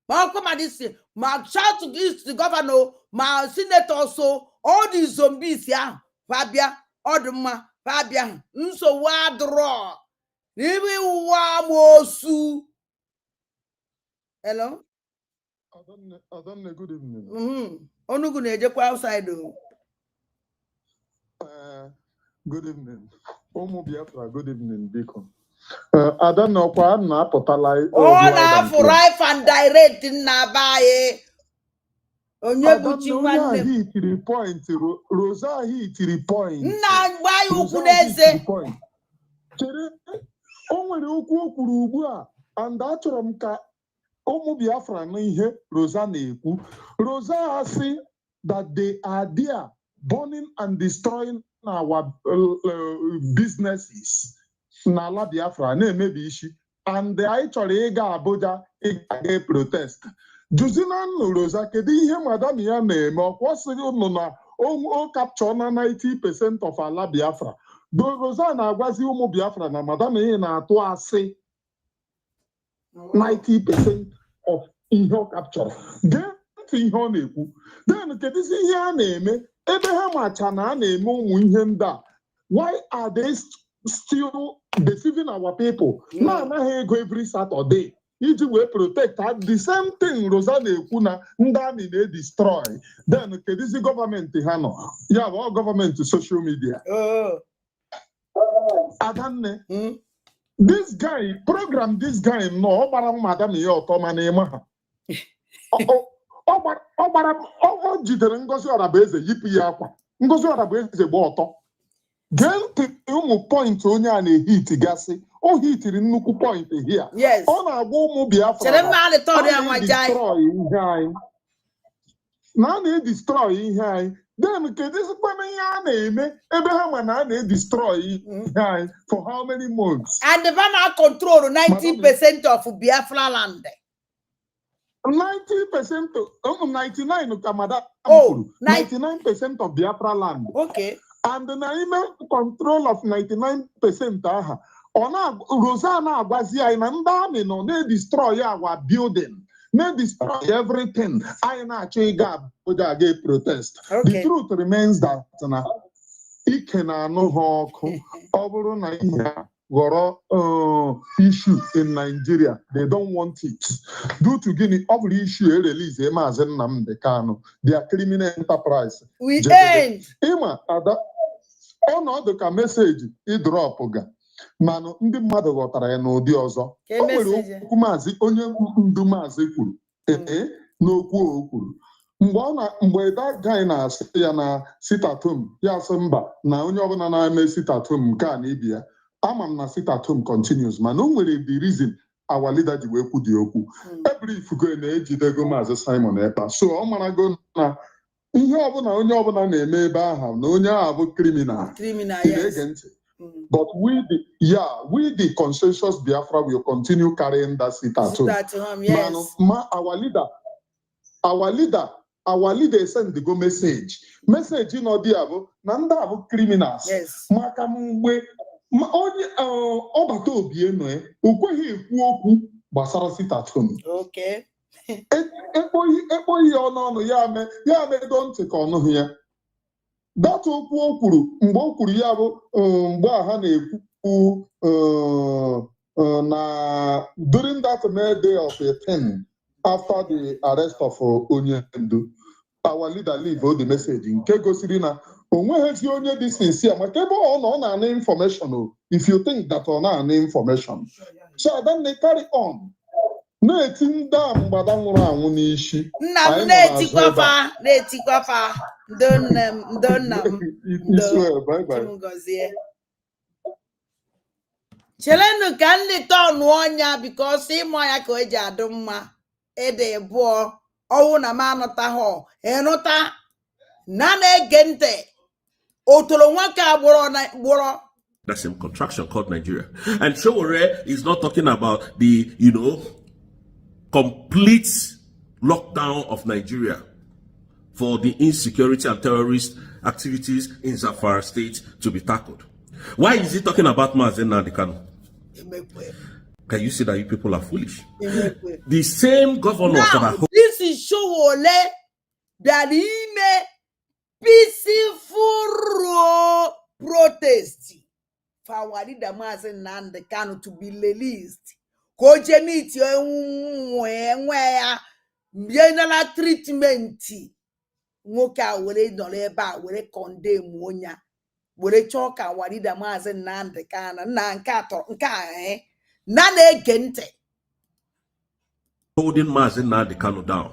Malcolm and this, my shout to this the governor, my senator also, all these zombies, yeah, Fabia, Oduma, Fabia, so what draw? Even Wamosu. Hello? I don't know. Good evening. Onugu na-ejekwa outside. Good evening. Omo Biafra, good evening, Biko. I don't know kwa na apụtala. All have life and direct na bae. Onye buchi nwanne. Hit the point. Rosa hit the point. Nna gba ukwu n'eze. Chere o nwere okwu o kwuru ugbu a and achọrọ m ka Omo Biafra n'ihe Rosa na-ekwu. Rosa has said that they are there burning and destroying our businesses. N'ala Biafra na-emebi isi. And anyị chọrọ ịga Abuja ịga protest. Juzina nụ Rosa kedu ihe madam ya na-eme ọkwa sịrị unu na o capture na 90% of ala Biafra. Rosa na-agwazi ụmụ Biafra na madam ihe na-atụ asị 90% of ihe capture. Get ihe ọ na-ekwu. Then kedụzi ihe a na-eme ebe ha macha na a na-eme ụmụ ihe ndị a. Why are they still deceiving our people. Now, go every Saturday. Iji will protect her. The same thing Rosanna Ekuna ndani they destroy. Then this government hano. Yeah, all government to social media. Adanne. This guy program this guy no bara madam yo to manema. O jidere Ngozi Orabeze yipu ya akwa. Ngozi Orabeze gba ọtọ. Gente ụmụ point onye a na-ehit gasị. O hitiri nnukwu point here. Yes. Ọ na-agwa ụmụ Biafra. Chere mma ale tori anwa jai. Na na-destroy ihe anyị. Then kedizikwana ihe a na-eme ebe ha ma na na-destroy ihe anyị for how many months? And the Bama control 90% of Biafra land. 90% 99 Kamada. Oh, 99% of Biafra land. Okay. And the Naime control of 99% aha. Ona Rosanna Agwazia in Andami no they destroy our building. They destroy everything. I na chega gay protest. Okay. The truth remains that na ikena no hoku oburu na ihe goro issue in Nigeria. They don't want it. Due to Guinea, every issue release Mazen Nnamdi Kanu, their criminal enterprise. We end. Ima ada ọnọdụ ka meseji ịdrọpụ ga mana ndị mmadụ ghọtara ya n'ụdị ọzọ. O nwere okwu maazị onye ndu maazị kwuru n'okwu o kwuru mgbe that guy na-asị ya na sit-at-home ya sị mba na onye ọbụla na-eme sit-at-home nke a na-ebi ya ama m na sit-at-home continues mana o nwere the reason our leader ji wee kwu dị okwu ebrifugo na-ejidego maazị Simon Ekpa so ọ marago na ihe ọbụla onye ọbụla na-eme ebe ahụ na onye ahụ bụ criminal yes. But we the consensus Biafra will continue carrying that sit-at-home. Yes. Our leader send the go message in Odiabo na ndị abụ criminals yes. Maka mgbe onye ọbata obi eno okweghị ekwu okwu gbasara sit-at-home. Okay. Ekpoghị ọnụ ya medo ntị ka ọnụhụ ya that okwu o kwuru mgbe o kwuru ya bụ mgbe ha na-ekwu na during that day of a 10 after the arrest of onye ndu our leader leave the message nke gosiri na onweghịzi onye dị sincere maka ebe ọ na-ana information if you think that ọ na-ana information so then they carry on na-eti ndị a mgbada nwụrụ anwụ n'isi nna m na-etikwafa ndonna m chelenu ka ndị tọnụ ọnya bikos ịmụ ya ka o ji adụ mma ede bụọ ọwụ na m anụtaghọ ịnụta na na-ege ntị otoro nwoke agbụrọ. That same contraction called Nigeria. And Showore is not talking about the, complete lockdown of Nigeria for the insecurity and terrorist activities in Zamfara state to be tackled. Why is he talking about Mazen Nnamdi Kanu? Can you see that you people are foolish? The same governors that are... This is Showore that he made peaceful protest for our leader Mazen Nnamdi Kanu to be released. Koje meet nwe ya bienala treatment nwoke a were nọrọ ebe a were condemn onya were chọọ ka warida Maazị Nnamdi Kanu na nke atọ nke a na na-ege ntị holding Maazị Nnamdi Kanu down.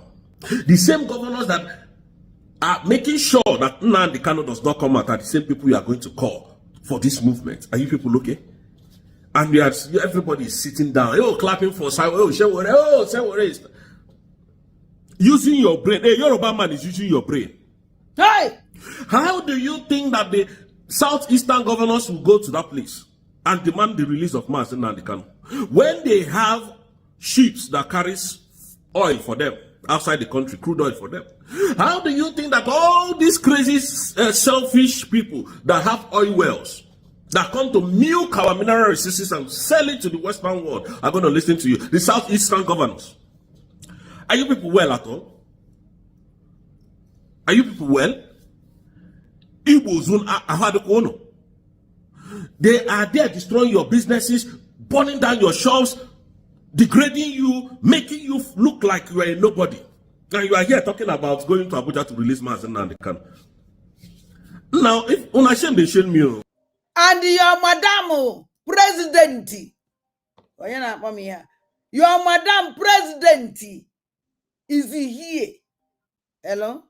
The same governors that are making sure that Nnamdi Kanu does not come out are the same people you are going to call for this movement. Are you people okay? And everybody is sitting down, clapping for Shewore, Shewore is using your brain. Hey, Yoruba man is using your brain. Hey! How do you think that the southeastern governors will go to that place and demand the release of Maazị Nnamdi Kanu when they have ships that carries oil for them outside the country, crude oil for them? How do you think that all these crazy, selfish people that have oil wells that come to milk our mineral resources and sell it to the Western world are going to listen to you? The southeastern governors. Are you people well at all? Are you people well? They are there destroying your businesses, burning down your shops, degrading you, making you look like you are a nobody. And you are here talking about going to Abuja to release Mazen and the can. Now, if on shame they shame me. And your madam president. Oh, you're not mommy here. Your madam president is here. Hello?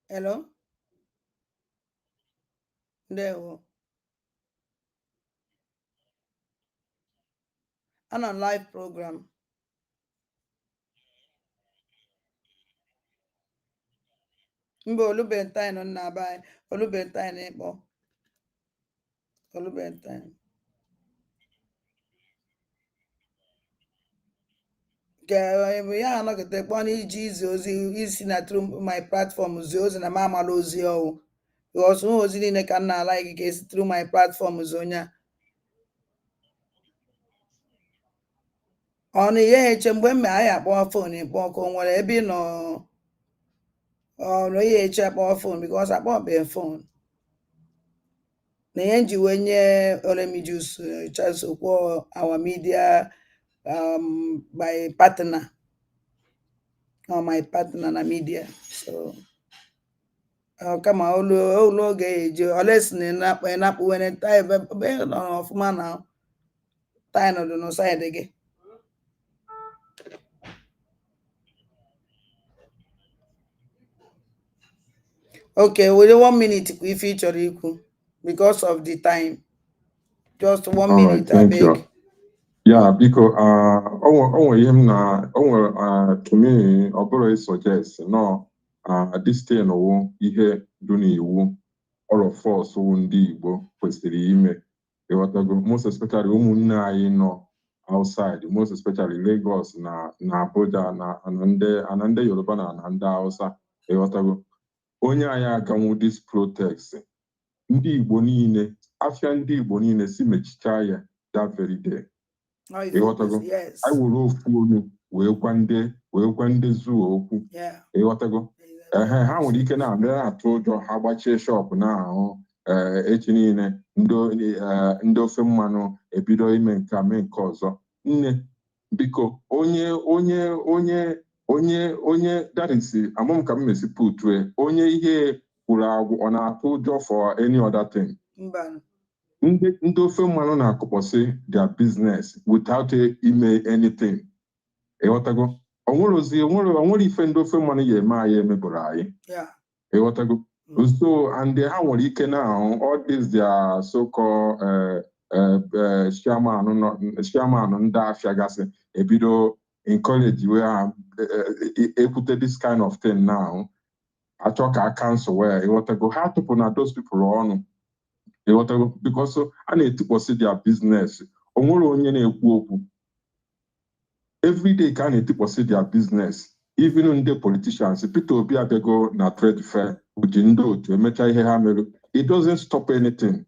Hello? There. I'm on live program. Mbo Olubentai no na bai. Olubentai na ebo. Olubentai. Ya no kete kponi iji izi ozi isi na through my platform ozi na mama ozi o. Because ozi ni ka na like ke through my platform onya. Onu ye eche mgbe me ayi akpọ phone ikpọ ko nwere ebe no no ye eche akpọ phone because akpọ be phone. Na yenji wenye Olemijus chance okwo our media my partner or my partner na media. So come on, olo ga-eji oles na-enapụ wene time nọ ọfụma na time nọ no side gị. Okay, we 1 minute if you chọrọ ikwu because of the time. Just 1 minute, thank I you. beg. Yeah, because to me, Oboro suggest no this thing no ihe do n'iwu all of us ndị Igbo kwesịrị ime. Most especially ụmụnne anyị nọ outside, most especially Lagos na Abuja na ndị Yoruba na ndị Hausa. Onye anyị aganwu this protest. Ndị Igbo niile, afia ndị Igbo niile si mechicha ya that very day. Yes. I will ofu onu wee gwa ndị zuo okwu. Ịghọtago? Ha nwere ike na-abịa atụ ụjọ ha gbachie shop na ahụ echi niile ndị ofe mmanụ ebido ime nke mee nke ọzọ. Nne biko onye that is amụm ka m mesi putue onye ihe kwuru agwụ ọ na-atụ ụjọ for any other thing. Ndị ofe mmanụ na-akụpọsị their business without ime anything. Ịghọtago? Onwere ife ndị ofe mmanụ ya eme anyị emebụrụ anyị. Ịghọtago? So and ha nwere ike na all this their so-called chairman ndị afịa gasị ebido encourage we ha ekwute this kind of thing now. Achọ ka cancel where ịghọtago ha tụpụ na those people ọnụ. Because a na-etikpọsị their business. Onwere onye na-ekwu okwu. Every day ka a na-etikpọsị their business. Even ndị politicians, Peter Obi abịago na trade fair, uji ndị otu emecha ihe ha mere. It doesn't stop anything.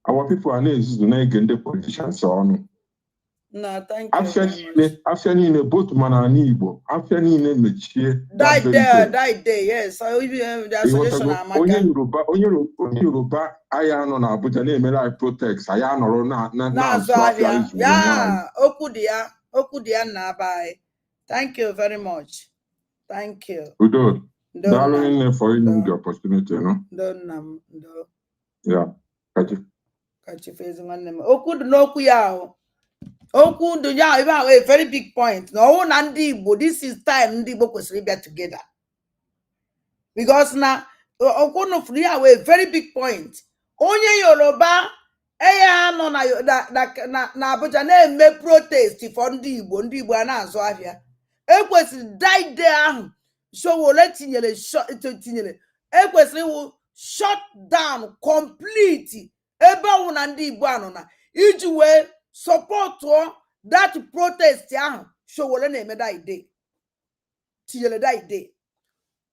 Our people are na-ezuzu na-ege ndị politicians ọnụ. No, thank you. Afia niile both mana na Igbo, afia niile mechie. Die there, yes. So the association onye Yoruba aya nọ na Abuja na-emere anyị protest, aya nọrọ na afia izu. Yeah, Chukwu Di Ya na bai. Thank you very much. Thank you. Udo. Darling for you the opportunity, no? Do. Yeah. Catch face nwanne m. Okwu dị n'okwu ya. Okwu dị ya even a very big point. No na ndị Igbo, this is time ndị Igbo kwesịrị ịbịa together. Because na okwu nụfụrụ ya a very big point. Onye Yoruba eya nọ na Abuja na-eme protest for ndị Igbo a na-azụ ahịa. Ekwesịrị die day ahụ Sowore tinyere ekwesịrị iwu shut down complete ebe ọwụ na ndị Igbo anọ na iji wee support that protest ahụ Sowore na-eme that day. Tinyere that day.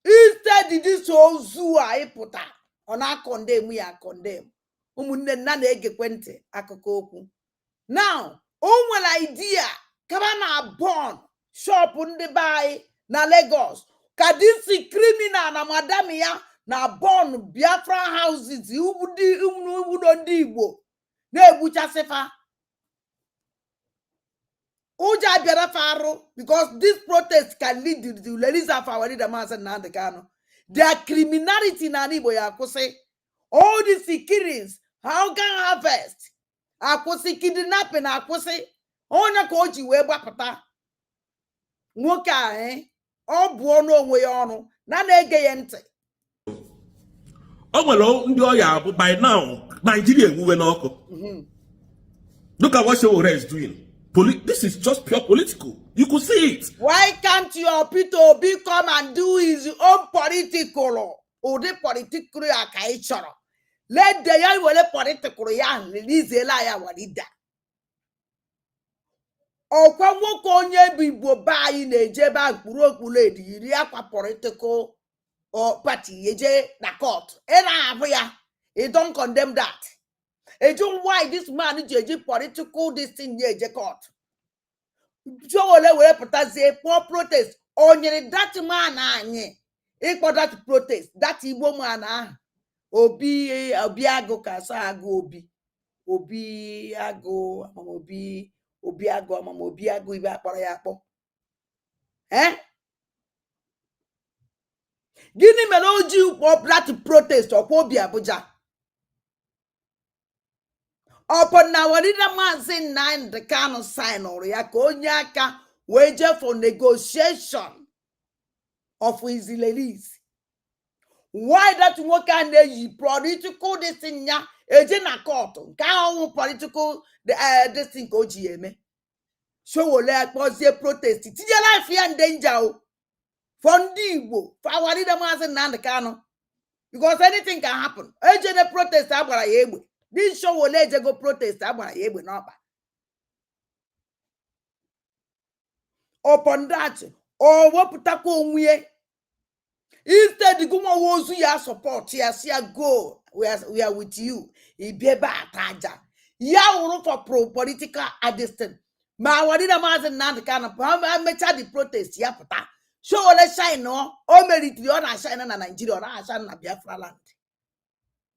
Instead this ozu a ịpụta ọ na-condemn ya condemn. Ụmụnne nna na-egekwe ntị akụkọ okwu. Now, o nwere idea kaba na born shop ndị be anyị na Lagos ka disi criminal na madam ya na born Biafra houses ubudo ndị Igbo na-egbuchasịfa Uja biara faru because this protest can lead to the release of our leader Mazen Nnamdi Kanu. Their criminality na Igbo ya kwụsị. All these killings, how can harvest? Akwụsị kidnapping akwụsị. Onye ka o ji wee gbapụta. Nwoke a ọ bụ ọnụ onwe ya ọnụ na na-ege ya ntị. O nwere ndị ọya bụ by now Nigeria enwuwe n'ọkụ. Look at what Showore is doing. This is just pure political. You could see it. Why can't your Peter Obi come and do his own political? Or the political akaichoro. Let the young political young release Elia Walida. Or come walk on ye be buy Nejeba Burokule, the Yaka political or party, Yeje, the court. And I have don't condemn that. And why this man is political this thing here court. Joe will put poor protest on that man anye. Equal that protest that Igbo man Obiago Kasago Obiago Iba Parayapo. Guinea Meloji for that protest or Pobia Abuja. Upon now, what did a man say nine the Kanu sign or Yakonyaka wager for negotiation of his release? Why that worker they political this thing ya agent court? Can political this thing go GM? So like was a protest. It's your life here in danger. Fondibo for what did a man say nine the Kanu? Because anything can happen. Agent a protest about a this show will let you go protest about a number. Upon that, or what putako we instead the Guma was we are support, yes, go. We are with you. Ibeba Taja. Ya will for pro political at distance. Ma wadida mazen nan the kind of mecha the protest yapata. Show let's shine no, or merit the honor shine in Nigeria or I shall not Biafra land.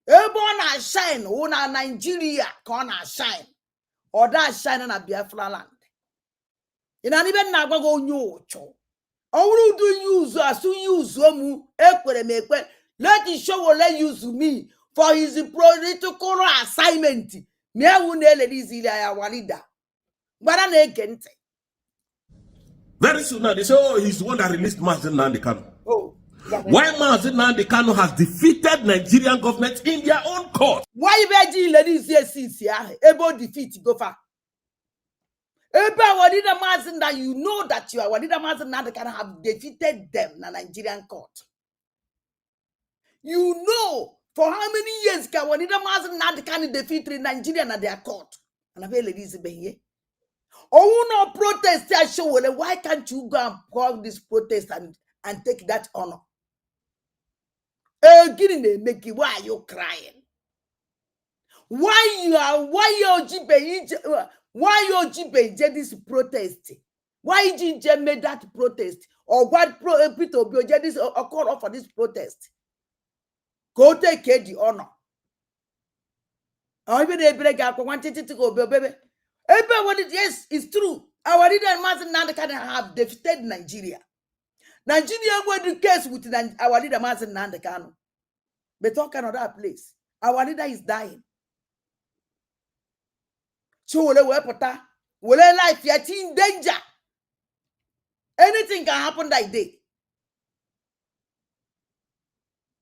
Ebona shine, una Nigeria corner shine, or that shine on a Biafra land. In an even Nago new cho. All do use as to use Zomu, Equere, let it show or let use me for his political assignment. Meunele Zilia Walida. But an agent. Very soon now they say, oh, he's the one that released Mazen Nnamdi Kanu. Oh. Why Mazen Nnamdi Kanu has defeated Nigerian government in their own court? Why Beji ladies here? Able defeat go far. Eba Wadida Mazen that you know that you are Wadida Mazen Nnamdi Kanu have defeated them in Nigerian court. You know for how many years can Wadida Mazen Nnamdi Kanu defeat Nigeria in their court? And I've ladies be here. Oh no protest show. Why can't you go and call this protest and take that honor? Why are you crying? Why you jibe this protest? Why did you make that protest? Or what Peter Obi this or call off for this protest? Go take the honor. I even a wanted to go, baby. Yes, it's true. Our leader Mazen Nnamdi Kanu have defeated Nigeria. Nigeria went the case with our leader Mazen Nnamdi Kanu. But talk another place. Our leader is dying. So will life yet in danger? Anything can happen that day.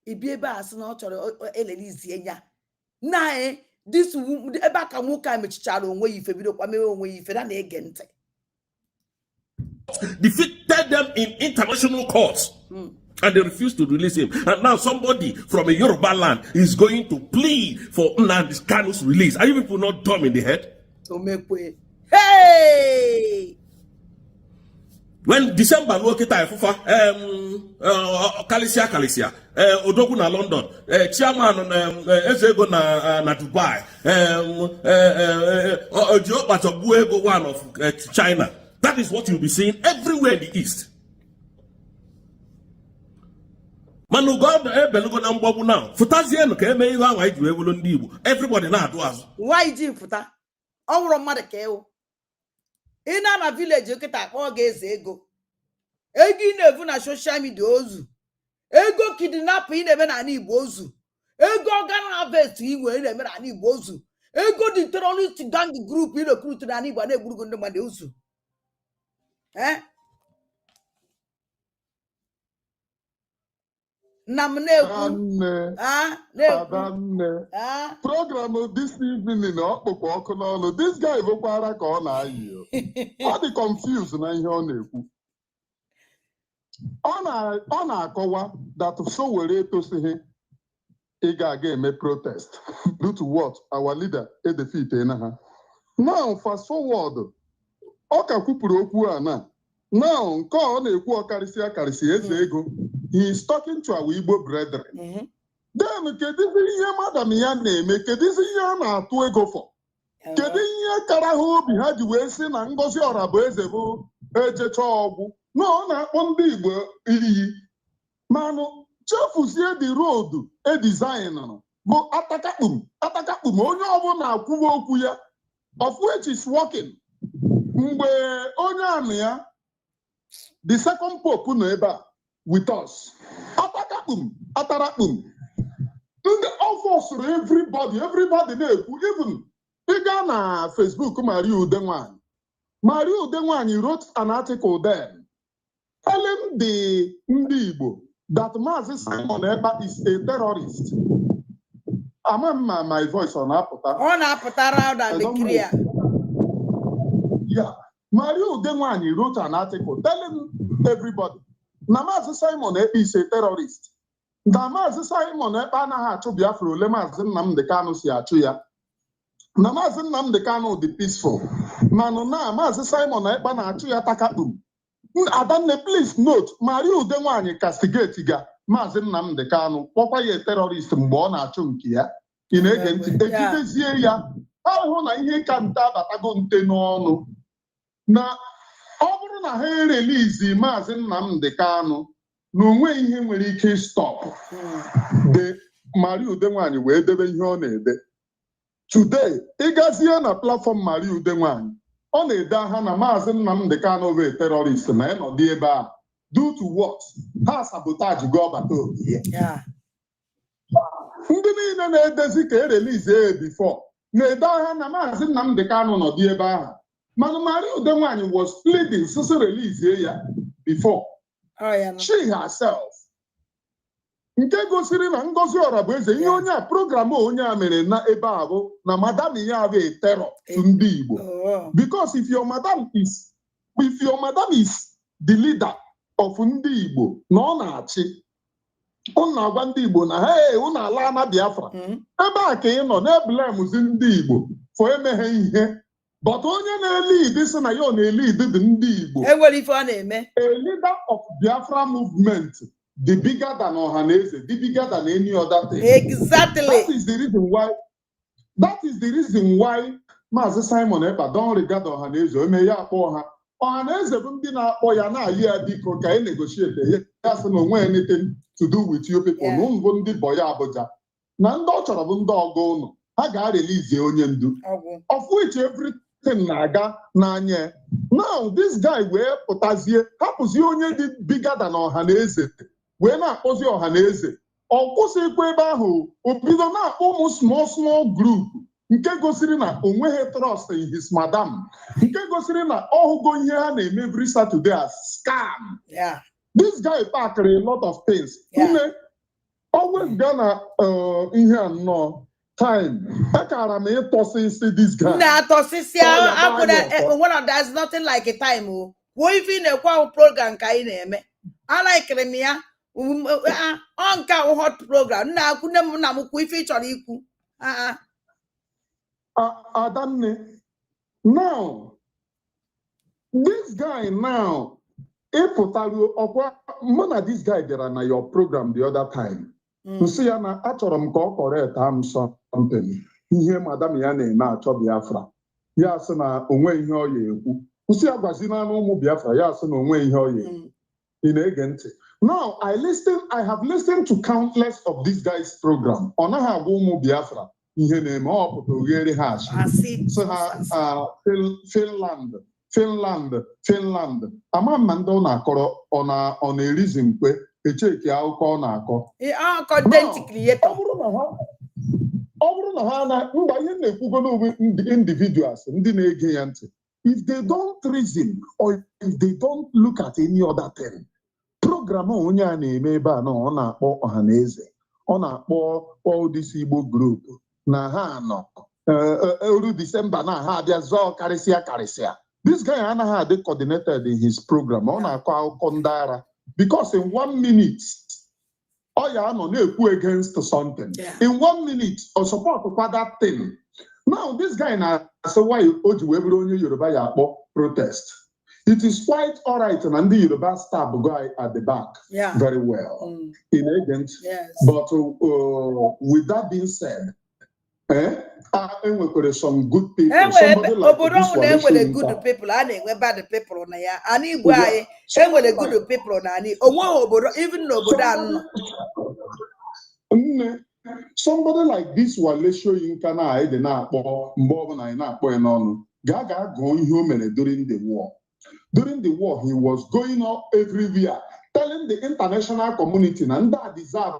Ibieba as not or Elizia. Nah, this Ebaka Muka Michalo way if you don't way if you again. Defeated them in international courts. And they refused to release him. And now somebody from a Yoruba land is going to plead for Nnamdi Kanu's release. Are you people not dumb in the head? Hey! When December Lokita Fufa, Kalisia, Odogu na London, Chairman Ezego na Dubai, Ojo one of China. That is what you'll be seeing everywhere in the East. Manu God ebelugo na mgbogbu now. Futazie no ka eme ihe ahụ anyị ji ewulu ndị Igbo. Everybody na-adụ azụ. Why ji futa? Ọ nwụrụ mmadụ ka ewu. Ị na village okịta akpọ ga-eze ego. Ego ị na-evu na social media ozu. Ego kidnap ị na-eme na Igbo ozu. Ego organ harvest iwe ị na-eme na Igbo ozu. Ego the terrorist gang group ị recruit na Igbo na-egburugo ndị mmadụ ozu. Program this evening ọkpụkpọ ọkụ n'ọnụ. This guy bụkwara ka ọ na-ayị. Ọ dị confused na ihe ọ na-ekwu. Ọ na-akọwa that so were etosighị ị ga-aga eme protest due to what our leader defeat na ha. Now fast forward, ọ ka kwupụrụ okwu a na now nke ọ na-ekwu ọkarịsị eze ego. He is talking to our Igbo brethren. Then kedu ihe madam ya na-eme, kedu ihe a na-atụ ego for, kedu ihe kara ha obi ha ji wee sị na Ngozi Ọrabụeze bụ ejecha ọgwụ na ọ na-akpọ ndị Igbo iyi manụ chefuzie the road design bụ atakakpum onye ọbụla akwụwa okwu ya of which is working. Mgbe onye anụ ya the second pope nọ ebe a with us atarakpum ndị ọfọsụrụ everybody na-ekwu. Even ị gaa na Facebook Maria Udenwanyị wrote an article there telling the ndị Igbo that Maazị Simon Ekpa is a terrorist. Ama my voice ọ na-apụta? Ọ na-apụta loud and clear. Yeah, Maria Udenwanyị wrote an article telling everybody na Maazị Simon Ekpa is a terrorist. Na Maazị Simon Ekpa anaghị achụ Biafra ole Maazị Nnamdi Kanu si achụ ya. Na Maazị Nnamdi Kanu dị peaceful. Manụ na Maazị Simon Ekpa na-achụ ya takakpum. Adanne, please note, Maria Udenwanyị castigate ga Maazị Nnamdi Kanu kpọkwa ya terrorist mgbe ọ na-achụ nke ya. Ị na-ege ntị ejidezie ya ahụ na ihe ka nte abatago nte n'ọnụ na ọ bụrụ na ha erelizi Maazị Nnamdi Kanu na onwe ihe nwere ike stop de Maria Udenwanyị wee debe ihe ọ na-ede. Today ịgazie na platform Maria Udenwanyị ọ na-ede aha na Maazị Nnamdi Kanu bụ terrorist na ịnọdụ ebe a due to what? Ha sabotage go ọbata obi ya. Ndị niile na-edezi ka erelize before na-ede aha na Maazị Nnamdi Kanu nọdụ ebe ahụ. Mana Maria Udenwanyị was pleading sisi release ya before. She herself. Nke gosiri na Ngozi Ọrabụeze ihe onye a program onye a mere na ebe a bụ na madam ya bụ a terror to ndị Igbo. Because if your madam is the leader of ndị Igbo na ọ na-achị ọ na-agwa ndị Igbo na hey unu ala na Biafra ebe a ka ị nọ na-eblemuzi ndị Igbo for emeghe ihe. But onye na-elid sị na ya na-elid dị ndị Igbo. Enwere ife ọ na-eme. A leader of Biafra movement, the bigger than Ohaneze, the bigger than any other thing. Exactly. That is the reason why Maazị Simon Ekpa don't regard Ohaneze. Eme ya akpọ ha. Ohaneze bụ ndị na-akpọ ya na-ayị ya biko ka e negotiate ya sị na onwe anything to do with you people. Na ụmụ ndị Boy Abuja. Na ndị ọ chọrọ bụ ndị ọgọ ụnụ. Ha ga-arelize onye ndu. Of which everything na-aga n'anya. Now this guy wee pụtazie hapụzie onye dị bigger than Ohaneze wee na-akpọzi Ohaneze. Ọ kwụsịkwa ebe ahụ o bido na-akpọ ụmụ small group nke gosiri na o nweghị trust in his madam, nke gosiri na ọ hụgo ihe ha na-eme every Saturday as scam. This guy packed a lot of things. Always gonna ihe anọ time. Akara m ịtọsịsị this guy. Na-atọsịsị there's nothing like a time. Wo ife na-ekwa program ka anyị na-eme. Alaikere m ya. On ka hot program. Na-akwụ nne m na m kwu ife ị chọrọ ikwu. Adanne. Now, this guy now, ịpụtaruo ọkwa mụ na this guy bịara na your program the other time. Nsị ya na achọrọ m ka ọ correct am something. Ihe madam ya na-eme achọ Biafra. Ya sị na onwe ihe ọ ya ekwu. Nsị ya gwazi na ụmụ Biafra ya sị na onwe ihe ọ ya ekwu. Ị na-ege ntị. Now, I have listened to countless of these guys' program. On a Gomu Biafra, Finland. Ama mando na akọrọ on a reason kwe echeki akwụkwọ na akọ. Content creator. Ọ bụrụ na ha na mba ihe na-ekwugo n'onwe individuals ndị na-ege ya ntị. If they don't reason or if they don't look at any other thing, program onye a na-eme ebe a ọ na-akpọ ọhaneze, ọ na-akpọ all this Igbo group na ha nọ eru December na ha abịa zọọ karịsịa. This guy anaghị adị coordinated in his program. Ọ na-akọ akụkọ ndị agha because in 1 minute ọ ya nọ na-ekwu against something. In 1 minute or support kwa that thing. Now this guy na-asị why o ji wee bụrụ onye Yoruba ya akpọ protest. It is quite all right and the Yoruba staff guy at the back very well in agent. But with that being said, some good people. Somebody like this one, good people, and bad people on ya. Ani guy, good people on ani. Even no somebody like this one, let's show you can I the na Bob and I Gaga going home during the war. During the war, he was going up everywhere, telling the international community and that deserve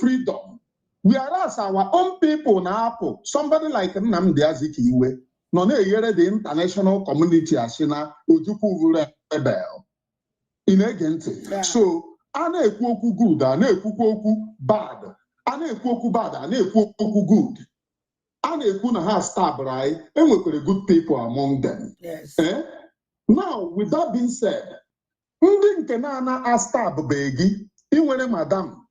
freedom. Whereas our own people now, somebody like Nnamdi Azikiwe, no the international community asina Ojukwu rebel. In agent. So ana ekwu good, ana ekwu bad, ana ekwu bad, ana ekwu good. And a has stab right, and we could good people among them. Yes. Now, with that being said, Ndin Kenana a stab begi, in madam.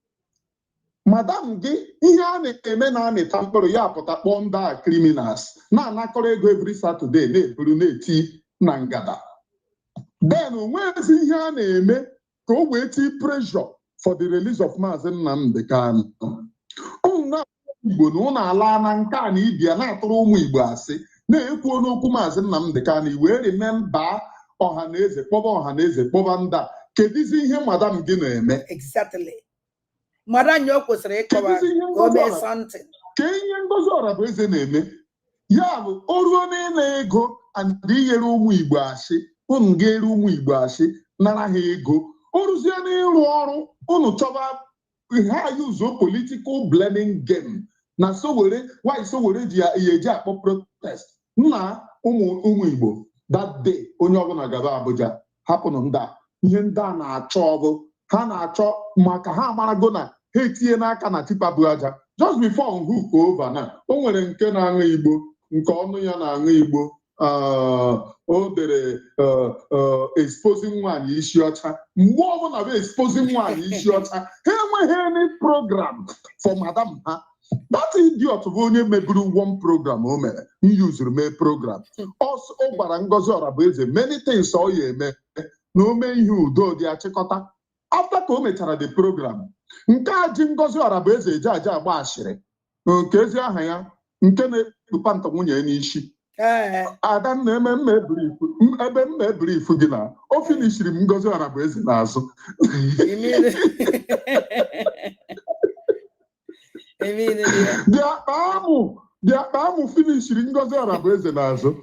Madam gi, ihe eme na tampero ya pota bonda criminals. Na nakorego every Saturday, ne bruneti nangada. Then where's ihe eme go wait pressure for the release of Mazen Nnamdi Kanu. Igbo na ụna ala na nke a na ibia na-atụrụ ụmụ Igbo asị na-ekwu n'okwu Maazị Nnamdi Kanu wee remember ọhaneze kpọba nda kedizi ihe madam gị na-eme exactly madam yo kwesịrị ịkọwa ome something ka ihe Ngozi Orabueze na-eme ya bụ oruo na ego and inyere ụmụ Igbo asị unu ga-ere ụmụ Igbo asị nara ha ego oruzie na ịrụ ọrụ unu chọba ha use political blaming game. Na so were ji eji akpọ protest nna ụmụ Igbo that day onye ọbụla gaba Abuja hapụnụ ndị ihe ndị a na-achọ ọbụ ha na-achọ maka ha amarago na ha etinye n'aka na tipa bụ aja just before hook over na o nwere nke na-aṅụ Igbo nke ọnụ ya na-aṅụ Igbo o dere exposing nwaanyị isi ọcha mgbe ọbụla bụ exposing nwaanyị isi ọcha ha enweghị any program for madam ha. That idiot bụ onye meburu one program o mere usuru mee program also ọ gwara Ngozi Orabueze many things ọ ya eme na o mee ihe udo dị achịkọta after ka o mechara the program nke a ji Ngozi Orabueze eji aja agba ashịrị nke ezi aha ya nke na-ekpupa nta nwunye n'isi ada na-eme ebe mma brief gị na o finishiri m Ngozi Orabueze n'azụ the akpa finishiri Ngozi Orabueze n'azụ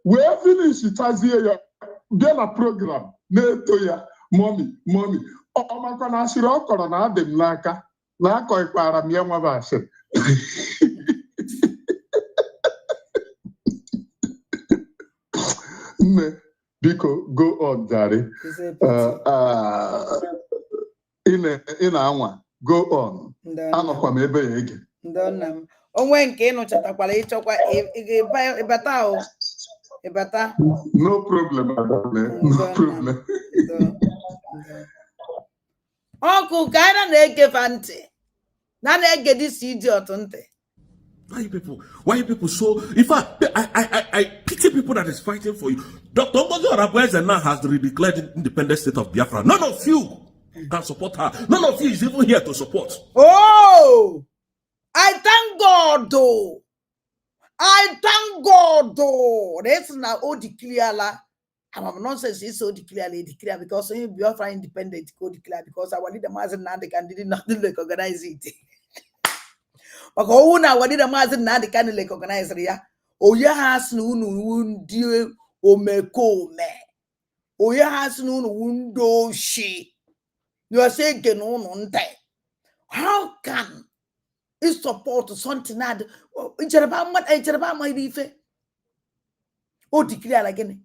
wee finish chazie ya bịa na program na-eto ya mommy ọ makwa na asịrị ọ kọrọ na adị m n'aka na akọikwara m ya nwaba asịrị nne biko go on jare ị na-anwa go on anọkwa m ebe ya ege onwe nke ịnụchatakwara ịchọkwa ịbata o ịbata no problem no problem ọkụ ka anyị na-egefa ntị na-ege this idiot ntị. Why you people so? In fact, I pity people that is fighting for you. Dr. Ngozi Orabueze now has the declared independent state of Biafra. None of you can support her. None of you is even here to support. Oh, I thank God though. That's now all declare la. I'm nonsense is so declare because Biafra independent go declare because our leader Mazen Nandi can did not recognize it. But who now what did the Mazen Nandi can recognize it? Oh, ya has no dear o me ko me. Oh, ya has no window she. You are saying no. How can it support something that Jeraba might be fair? Oh, declare again.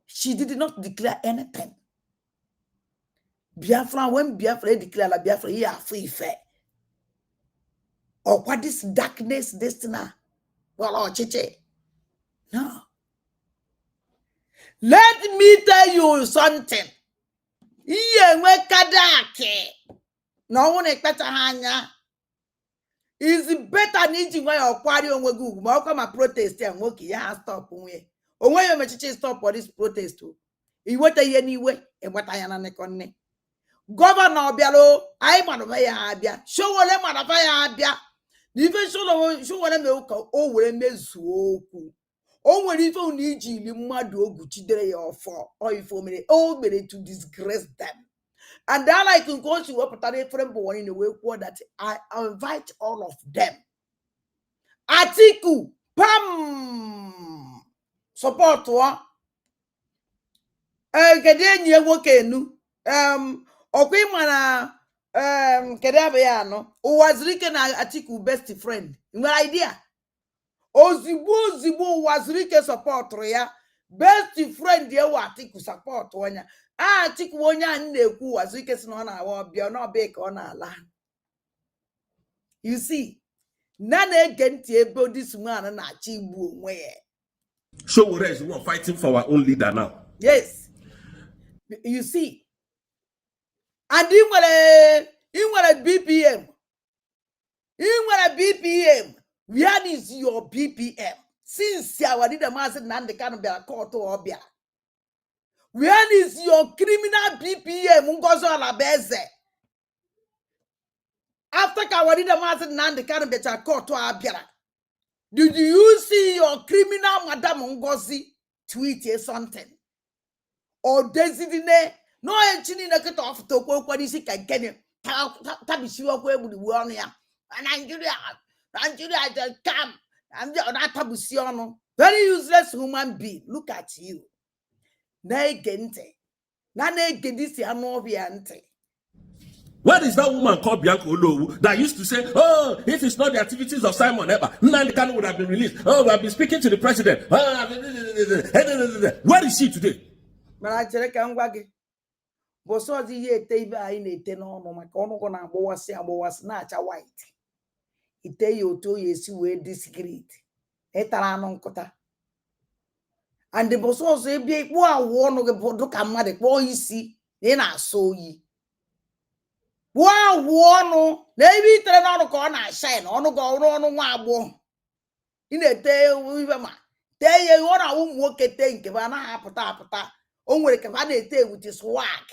She did not declare anything. Biafra, when Biafra declare la Biafra, yeah, free fair. Or what is darkness destiny? Well, oh, chiche. No. Let me tell you something. Iye we kadake. No one expect hanya. Is better need why or party on we Google. Ma come a protest and work ya stop we. O when you chiche stop for this protest too. You what anyway and what I am on. Governor Bialo, I man of Abia. Show all them man of Abia. Even show what I'm oh, we mezuoku. Oh, when if only Jimmy Madu Guchidere or for or if me oh, made to disgrace them. And then I can go to up at a friend born in the way that I invite all of them. Atiku, Pam support one. Kedenya wokenu. Okwimana kedabeano. Was Riken Atiku best friend. No idea. Ozibu was Rike support ya. Best friend ya wa Atiku support wanya. Atiku wonya neku was Rike snona wa bia no bake on ala. You see, none again ebo this man na chibu where. Show us we are fighting for our own leader now. Yes. You see. And you want a BPM. You want a BPM. Where is your BPM? Since you are the master Nandi can be a court or Obia. Where is your criminal BPM? Ungozo la beze. After Kawadi the master Nandi can be a court or Abia. Did you see your criminal Madame Ngozi tweet something? Or designate? No, I'm chilling a cut off to go what is it can get him. Tabishiwa with the one ya. And Nigeria just come. I'm not Tabusiano. Very useless human being. Look at you. Naegente. Nanegedisi anoviante. Where is that woman called Bianca Olowu that used to say, oh, if it's not the activities of Simon Eber, Nnamdi Kanu would have been released. Oh, we have been speaking to the president. Where is she today? But I tell you, Boso di ye tebe I ne teno no makono gonna bowas nacha white. Ite yo to yesi we discreet. Etara kota. And the boso so be bo awo no ge bodo kamade bo isi e na so yi. Bo awo no na ebi tere no ko na shine ono go ro no nwa agbo. Ine te wi ma. Te ye wona wo mu okete nke ba na apụta. O nwere ke ba na ete with swag.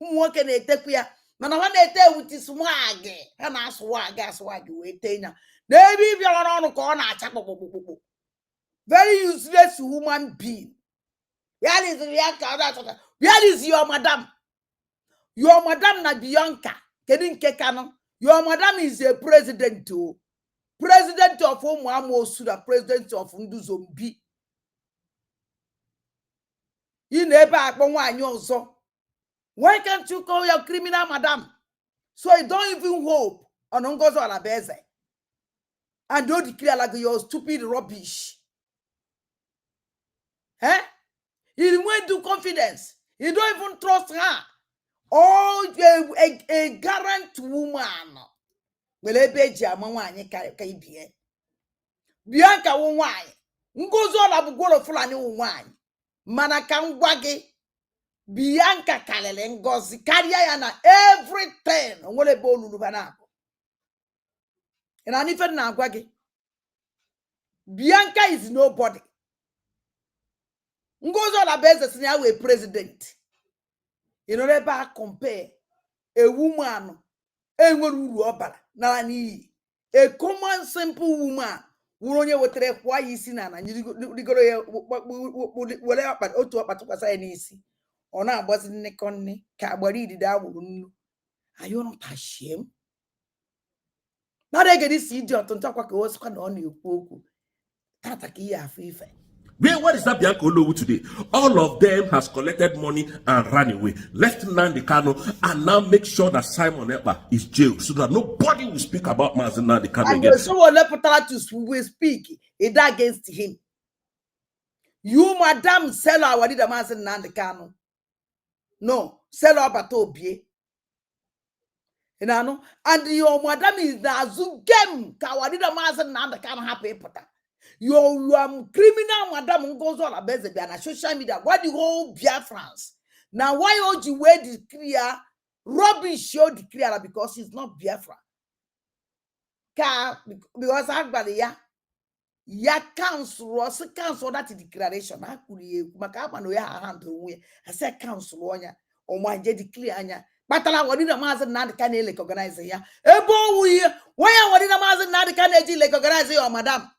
Nwoke na-etekwu ya mana ha na-ete with swag ha na swag wee tenya na ebe bịara n'ọnụ ka ọ na-acha kpọkpọkpọkpọ very useless human being. Where is your madam na Bianca kedu nke kanu your madam is a president of Umuamosu, the president of Nduzombi. Ị na-ebe akpọ nwaanyị ọzọ. Why can't you call your criminal madam? So you don't even hope on Ngozo Alabeze. And don't declare like your stupid rubbish. Eh? You went to confidence. You don't even trust her. Oh, a garant woman. Bianca won wine. Ngozo Alabugolo Fulani won wine. Manakangwagi. Bianca kalele ngozi karịa ya na everything onwere ebe olulu bana na ife na agwa gị Bianca is nobody. Ngozi Olabeze si ya we president. You know ebe compare a woman enwere uru ọbara na n'iyi a common simple woman wuru onye wetere kwa isi na rigoro ya were akpa otu akpa tụkwasị ya n'isi ọ na-agbazi nnekọ nne ka agbara idide agbụrụ nnu. Are you not ashamed? Not again this idiot on top of what's going on you poku. Tataki afọ ife. What is that Bianca Olowu today? All of them has collected money and ran away. Left Nnamdi Kanu and now make sure that Simon Ekpa is jailed so that nobody will speak about Mazi Nnamdi Kanu again. And someone left to speak it against him. You, madam, sell our leader Mazi Nnamdi Kanu. No, sell our batobie. And your madam is the Azugem. Kawadida Mazi Nnamdi Kanu happy pota. Your criminal madam goes all about the social media. What the whole Biafrans? Now, why would you wear the clear rubbish? Show the clear because it's not Biafra. Because everybody, ya council that declaration. I could makapano ya handle. I said council on ya or my declare anya. But I wanted a master not can organize ya. Ebo we why I wanted a master not can organize you, madam.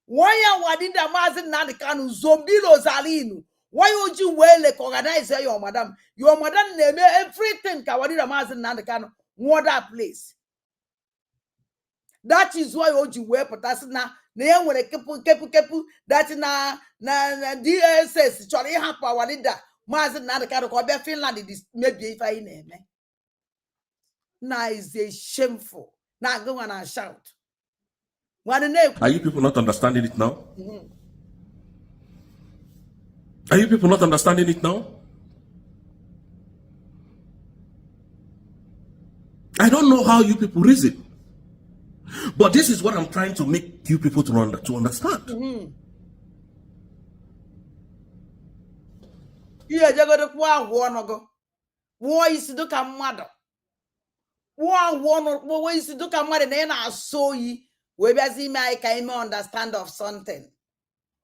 Why wadinda mazi nani kanu zombilo zalinu? Why would you well organize your madam? Your madam name everything ka wadinda mazi nani kanu water place. That is why would you wear potasina na nwere kepu that na DSS chori hapa wadinda mazi nani kanu ko be Finland this maybe if I name. Na is a shameful. Na go and shout. Are you people not understanding it now? Are you people not understanding it now? I don't know how you people reason. But this is what I'm trying to make you people to understand. Yeah, you got to go. Why is it look at mother? Why is it look at mother? Then I saw you. We I can understand of something.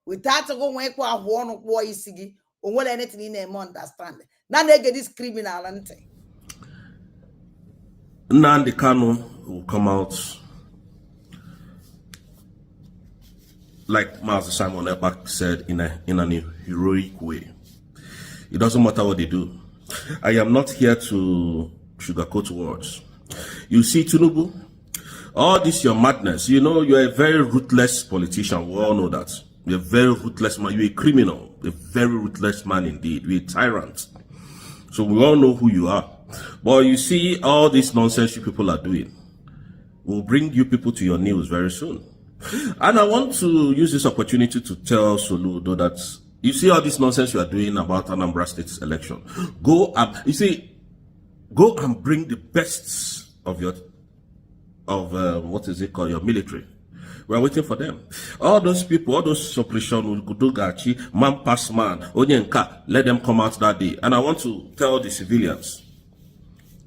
Without go when one boy isigi, or anything in a understand. Now they get this criminal ante. Nnamdi Kanu will come out like Master Simon Ekpa said in an heroic way. It doesn't matter what they do. I am not here to sugarcoat words. You see, Tinubu, all this your madness, you know, you're a very ruthless politician. We all know that. You're a very ruthless man. You're a criminal. A very ruthless man indeed. You're a tyrant. So we all know who you are. But you see, all this nonsense you people are doing will bring you people to your knees very soon. And I want to use this opportunity to tell Soludo that you see all this nonsense you are doing about Anambra State's election. Go and bring the best of your what is it called, your military. We are waiting for them. All those people, all those suppression, Ugudogachi, man pass man, Onyenka, let them come out that day. And I want to tell the civilians,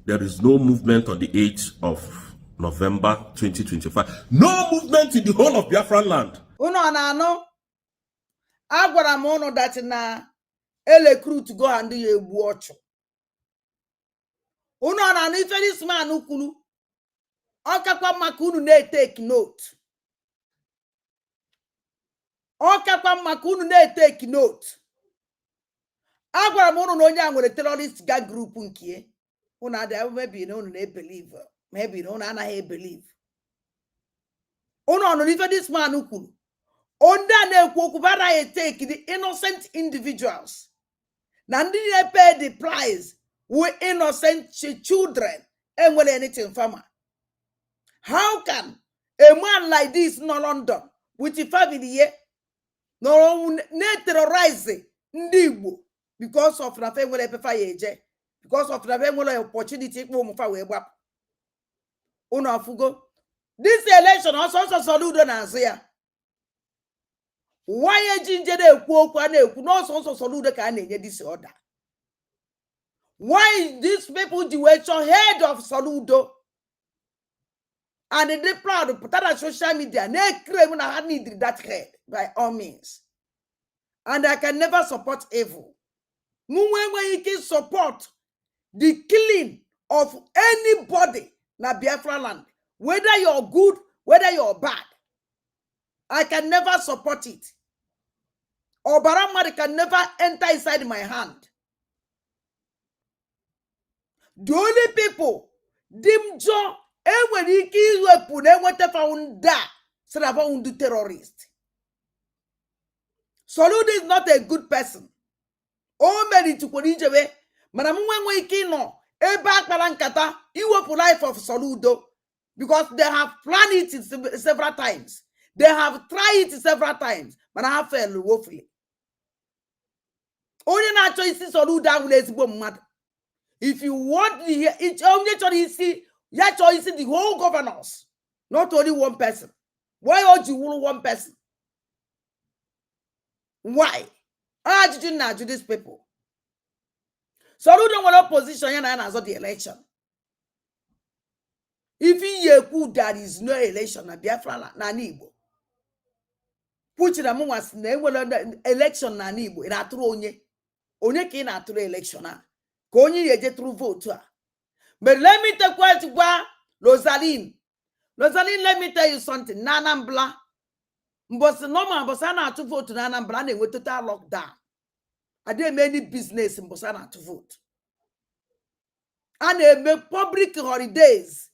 there is no movement on the 8th of November 2025. No movement in the whole of Biafran land. Uno no. Agwara m unu that na recruit go and do a watch. Uno na no ife this man ukulu. Okakwa makunu na take note. Okakwa makunu na take note. Agwara m unu na onye a nwere terrorist gang group nke. Una dey maybe no na believe. Maybe no na anaghị believe. Uno no ife this man ukulu. Onda na-ekwu okwu bara take the innocent individuals. Na ndị na-pay the price with innocent children and with anything farmer. How can a man like this in London with a family here no terrorize ndị Igbo because of na fe nwere pefa yeje, because of na fe nwere opportunity ikpo ụmụfa wee gbapụ. Unu afugo this election also Soludo na azụ ya. Why jinje na-ekwu okwu a na-ekwu n'ọsọ Soludo ka a na-enye this order? Why these people the way head of Soludo and they proud to put on social media I need that head by all means, and I can never support evil. When you can support the killing of anybody na Biafra land, whether you're good, whether you're bad. I can never support it. Obaramari can never enter inside my hand. The only people, Dimjo, Eweniki weapon, what found that, so I found the terrorist. Soludo is not a good person. Oh, many to Konijewe, Manamuan Kino, Eba Kalankata, Iwopu life of Soludo, because they have planned it several times. They have tried it several times, but I have failed woefully. Only na choice Soludo will esibo mad. If you want to hear, it's only choice, your choice the whole governors, not only one person. Why would you rule one person? Why? How did you not do these people? So who don't want opposition and answer the election? If you put there is no election na Biafra na Igbo. Put the was the election na Igbo. In atru onye ka na atru election na. Ka onye ye je through vote. But let me take what Rosaline. Rosaline, let me tell you something. Nanambla. But normal, but I to vote to Nanambla and we total lockdown. I didn't make any business in Bosana to vote. And they make public holidays.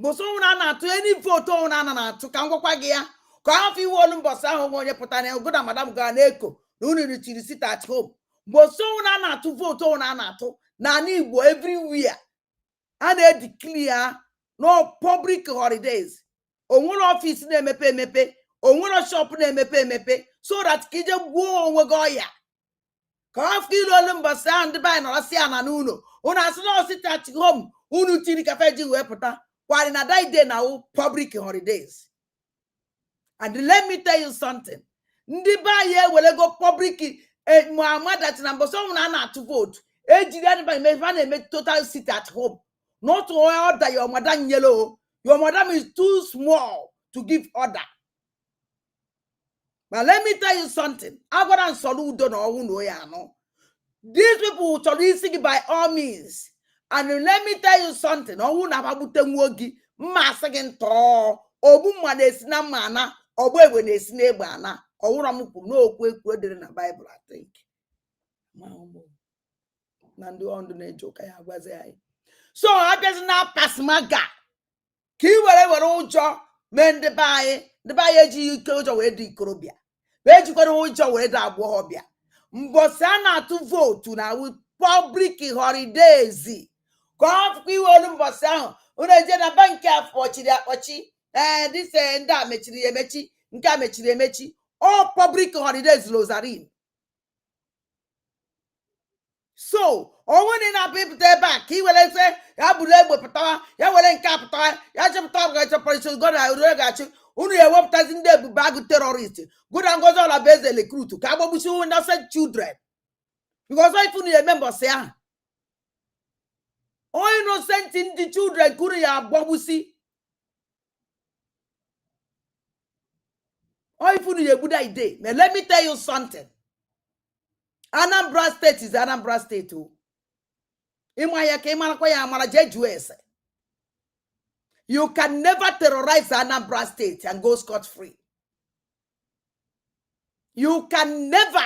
Bosona to any vote on Anna to Kangopagia. Coffee wall Bosa when you put an good Madame Garneco. No need to sit at home. Bosona to vote on Anato. Nani everywhere. And they declare no public holidays. On one office name mepe, on one shop name mepe, so that Kija go on Goya. Coffee lumber sound by Nasiana Nuno. On as no sit at home, Unu Tini Cafeji Wepota, while in a day now public holidays. And let me tell you something. Ndiba ye will go public Muhammad at number so nana to vote. Ejidani by me make total sit at home. Not to order your madam yellow. Your madam is too small to give order. But let me tell you something. I got to salute don't know ya no. These people will sing by all means. And let me tell you something. I won't have a wogi, massacring tall, or woman is na mana, or boy when it's neighbor, or one no quick word in the Bible, I think. Nando on the joke I was I. So I just now pass my guy. Ki whatever old jaw, men the buy you coach away the Corobia. Where you got old jaw where that wobia. Mbosana to vote to now with public holidays. Come, we will Mbosana. Una bank for Chidachi, and this and that mechi, Nkamechi, all public holidays, Lozarin. So, when in our people there back, he will say, Yabule Pata, Yawelen Capita, Yajam police, God, I will get you. Only a wop doesn't there bag terrorist. Good and goes all a base recruit to Kababushu and innocent children. Because I fully remember, say, all innocent in the children, Kuria Babusi. All fully a good idea. Now, let me tell you something. Anambra State is Anambra State too. You can never terrorize Anambra State and go scot-free. You can never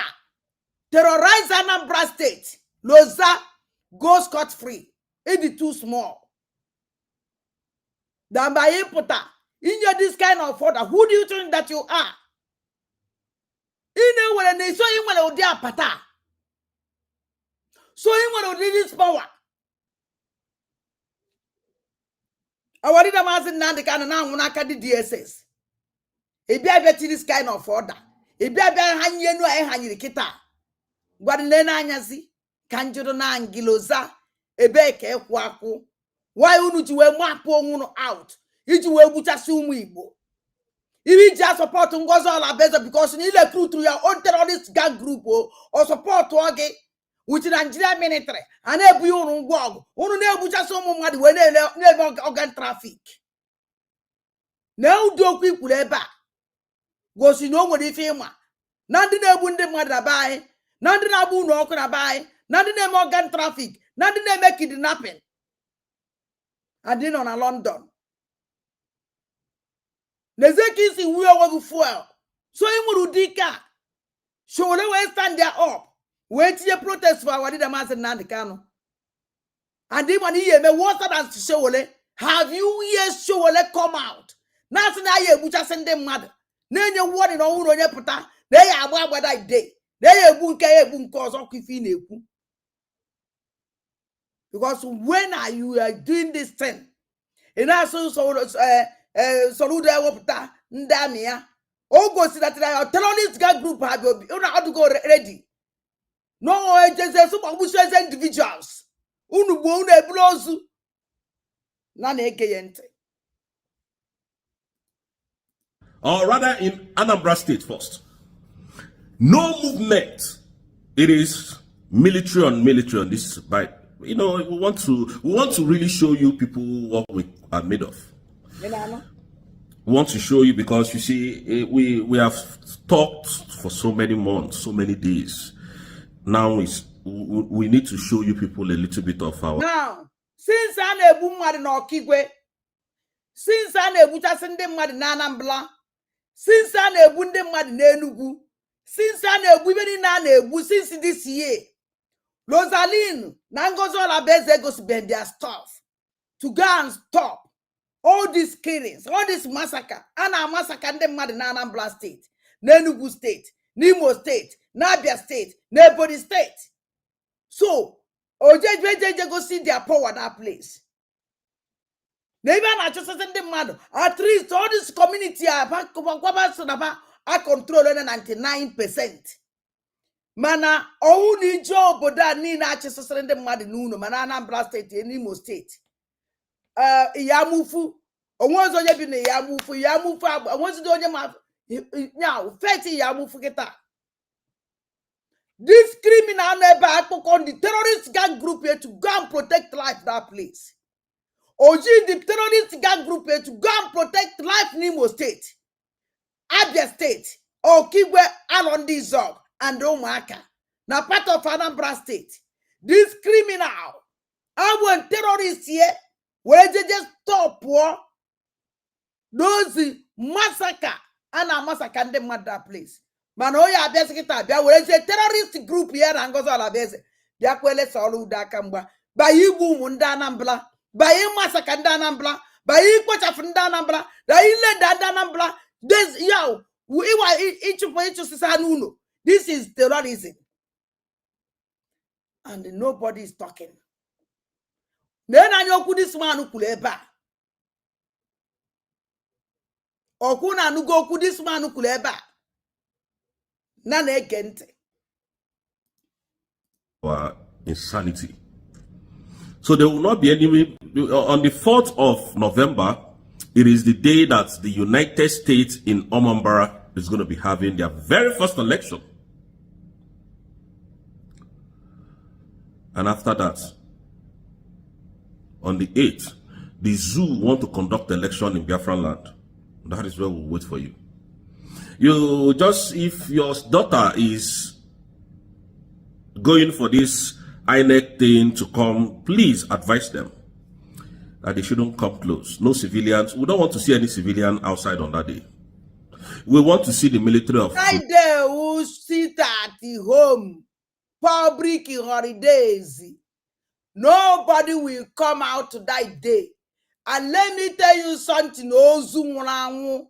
terrorize Anambra State. Loza, go scot-free. It is too small. Then by Impota, in your this kind of order, who do you think that you are? In when they saw you when they are pata. So you want to release power. Our leader was in Nandikana now when I can DSS. If you bet this kind of order, if you bet hanging no hanging kita, what Lena Yazi, Kanjuro Nangiloza, Ebeke Kwaku. Why would you wear Mapo out? If you were Butasumibo. If you just support Ngozola better because you need a crew to your own terrorist gang group or support Wage. Which is Nigeria military, and every on wog, who never just so much when they never organ traffic. Now, do people ever go see no one if him. None did they wouldn't mother buy, none did I wound or buy, none did they organ traffic, none did they make it kidnapping. I did on a London. Nezeki si we are fuel. So in Murudika. Showole we stand there up. Wait to protest for our leader Master Nandikano. And then when he me water than Showole, have you yes Showole come out? Nothing I hear which I send them mother. Then you want in all on your puta. They are what I day. They are boon cause of Kifine. Because when are you doing this thing? And also Soluda Wopta Ndamia. Oh, go see that terrorist gang group have you know to go ready. No, just some bushers individuals. Unu won't blows none Or rather in Anambra State first. No movement. It is military on military on this by we want to really show you people what we are made of. We want to show you because you see we have talked for so many months, so many days. Now we need to show you people a little bit of our. Now, since I nebu mad no kigwe, since I nebu tasende mad na Anambra, since I nebu de mad na Enugu, since I nebu even na nebu since this year, Rosaline Nangozo Labeze goes bend their stuff to go and stop all these killings, all this massacre, and a massacre them mad na Anambra State, Enugu State, Nimo State, Nabia State, Nebody State. So, OJ go see their power that place. Never not just send them mad. At least all this community are control 99%. Mana only job that need not just send them mad no mana Anambra State and Imo State. Yamufu. Once on you Yamufu. I want to do now 30 Yamufu get that. This criminal never on the terrorist gang group here to go and protect life that place. Oji the terrorist gang group here to go and protect life in Imo State, Abia State, Okigwe, Alondi Zog, and Omaka. Now part of Anambra State. This criminal, our terrorists here, where they just stop war, those massacre, and a massacre them at that place. Manoya Abesikita, there was a terrorist group here and goes all abese. Yakwele Solu Dakamba, Bayibu Mundanambla, Bayi Massacre Danambla, Bayi Quachafundambla, Daile Danambla, this yow, we were each for each Sanuno. This is terrorism. And nobody is talking. Then I know this man who could ever. Okuna no go this man who could ever. Insanity. So there will not be any on the 4th of November. It is the day that the United States in Omambara is going to be having their very first election. And after that, on the 8th, the zoo want to conduct election in Biafran land. That is where we'll wait for you. You just, if your daughter is going for this INEC thing to come, please advise them that they shouldn't come close. No civilians. We don't want to see any civilian outside on that day. We want to see the military of. Right there, who sit at the home, public holidays. Nobody will come out to that day. And let me tell you something, Ozu.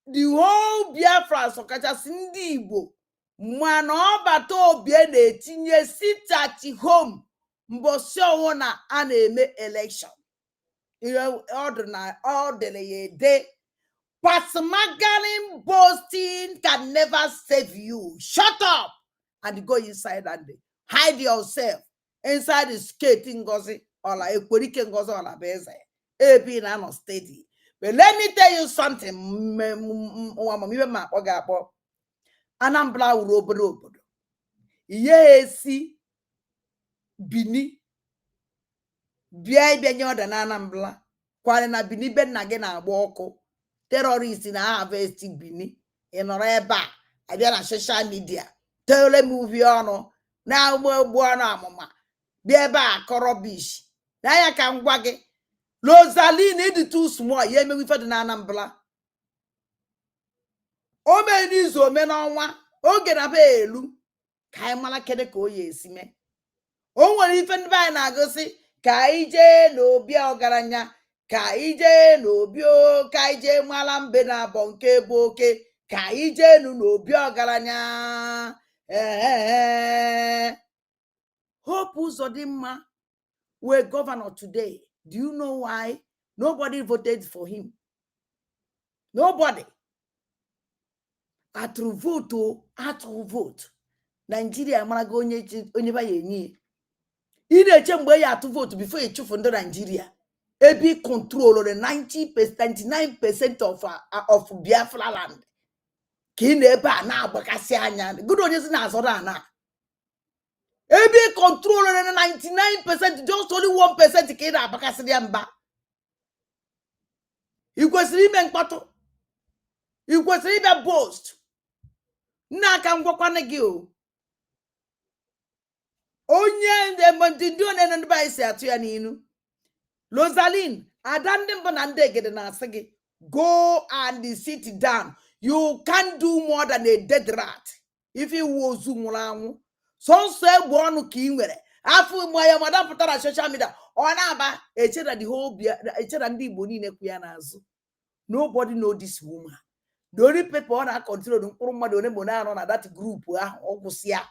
The whole Biafra Sokacha Sindi Igbo Mwana Bato Biene Tinye sit at home Mbosio wana aneme election. You ordinary day. Pasmagaling boasting can never save you. Shut up and go inside and hide yourself inside the skating gozi or like a quirky gozi or a beze. Ebi na no steady. But let me tell you something. Anambra urobodo. Yesi Bini. Bia nyoda na Anambra. Kwale na Bini ben na gena woko. Terrorists na harvest Bini. Inoreba. Abia na social media. Tele movie ono. Na buana mama. Bia ba korobish. Na ya ka ngwage. Rosaline need too small. Ye me we for the Anambra. o me n'izu ome n'ọnwa oge na be elu ka anyị mara kede ka o ya esi mee. O nwere ife ndị be anyị na-agụsị ka anyị jee n'obi ọgaranya, ka anyị jee n'obi ka anyị jee mara mbe na abọ nke bụ oke, ka anyị jee n'obi ọgaranya. Hope Uzodimma were governor today. Do you know why? Nobody voted for him. Nobody. Atru vote. Nigeria marago onye ba yenye. Ine chemgbe ya atu vote before you chufu ndo Nigeria. Ebi control the 99% of Biafra land. Kine eba na agbakasi anya. Good onye si na azora na. Ebi control the 99%, just only 1% kine agbakasi ya mba. Ikwesiri ime mkpato. Ikwesiri ime boast. Na ka ngwakwane gị o. Onye ndị one ndị ba isi atụ ya n'inu. Rosaline, ada ndị mbụ na ndị egede na-asị gị, go and sit down. You can't do more than a dead rat. If you was nwụrụ anwụ. Sọnsọ egbu ọnụ ka ị nwere. Afọ mgbe ya madam pụtara social media. Ọ na-aba echera the whole echera ndị Igbo niile kwu ya n'azụ. Nobody know this woman. The only people on our control mkpụrụ mmadụ one mo na na that group ahụ ọgwụsịa.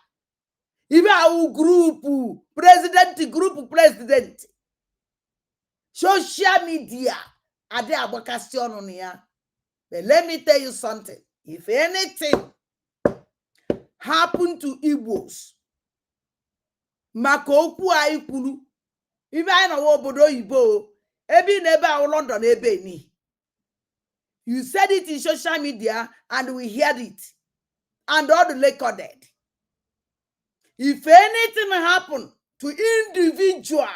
Ibe ahụ group president. Social media ade agbakasị ọnụ na ya. But let me tell you something. If anything happen to Igbos, maka okwu anyị kwuru, ibe anyị na obodo oyibo, ebe na ebe ahụ London ebe ni. You said it in social media and we heard it. And all the recorded. If anything happen to individual,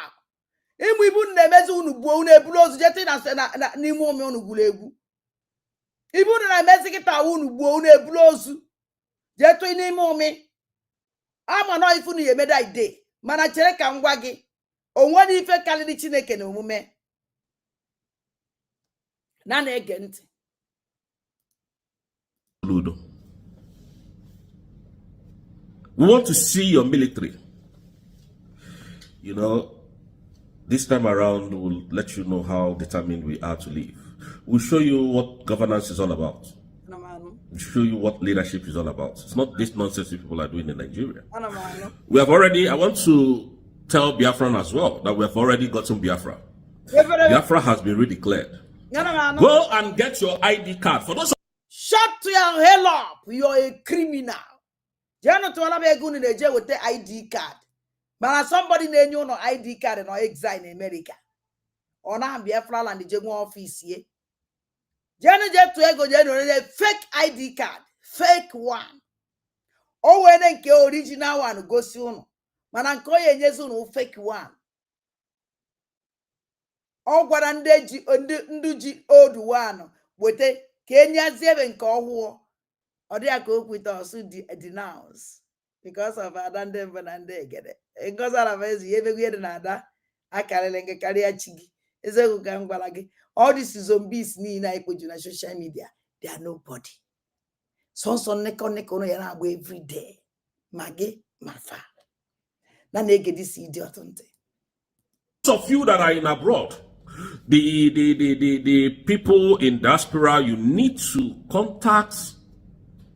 ibu na-emezi unu gbuo unu ebulu ozu jeti na n'ime ome unu gburu egwu. Ibu na-emezi kịta unu gbuo unu ebulu ozu jetu n'ime ome. Ama no ifu na yemeda ide. Mana chere ka ngwa gị. Onwe na ife kaliri Chineke na omume. Na na-ege ntị. Ludo. We want to see your military. You know, this time around, we'll let you know how determined we are to live. We'll show you what governance is all about. We'll show you what leadership is all about. It's not this nonsense people are doing in Nigeria. We have already, I want to tell Biafran as well that we have already gotten Biafra. Biafra has been redeclared. Go and get your ID card. For those shut your hell up. You're a criminal. Jano to ala be gunu neje with the ID card. But somebody na enyo no ID card no exile in America. Ona Biafra land je go office ye. Jano je to ego je no fake ID card, fake one. O wene nke original one gosi unu. Mana nke oye nyezu no fake one. O gwara ndị ji old one wete ka enyazie ebe nke ọhụụ. Ọ dị ka okwu ite ọsụ denounce because of ada ndị mbụ na ndị egede. Ngozi Alavezi ebegwu ihe dị na ada akarịrị nke karịa chi gị. Ezekwu ka m gwara gị. All these zombies niile anyị kpoju na social media, they are nobody. Sọnsọ nnekọ ụnụ ya na-agba every day. Ma gị ma fa. Na na-ege this idiot ntị. of you that are in abroad, the people in diaspora, you need to contact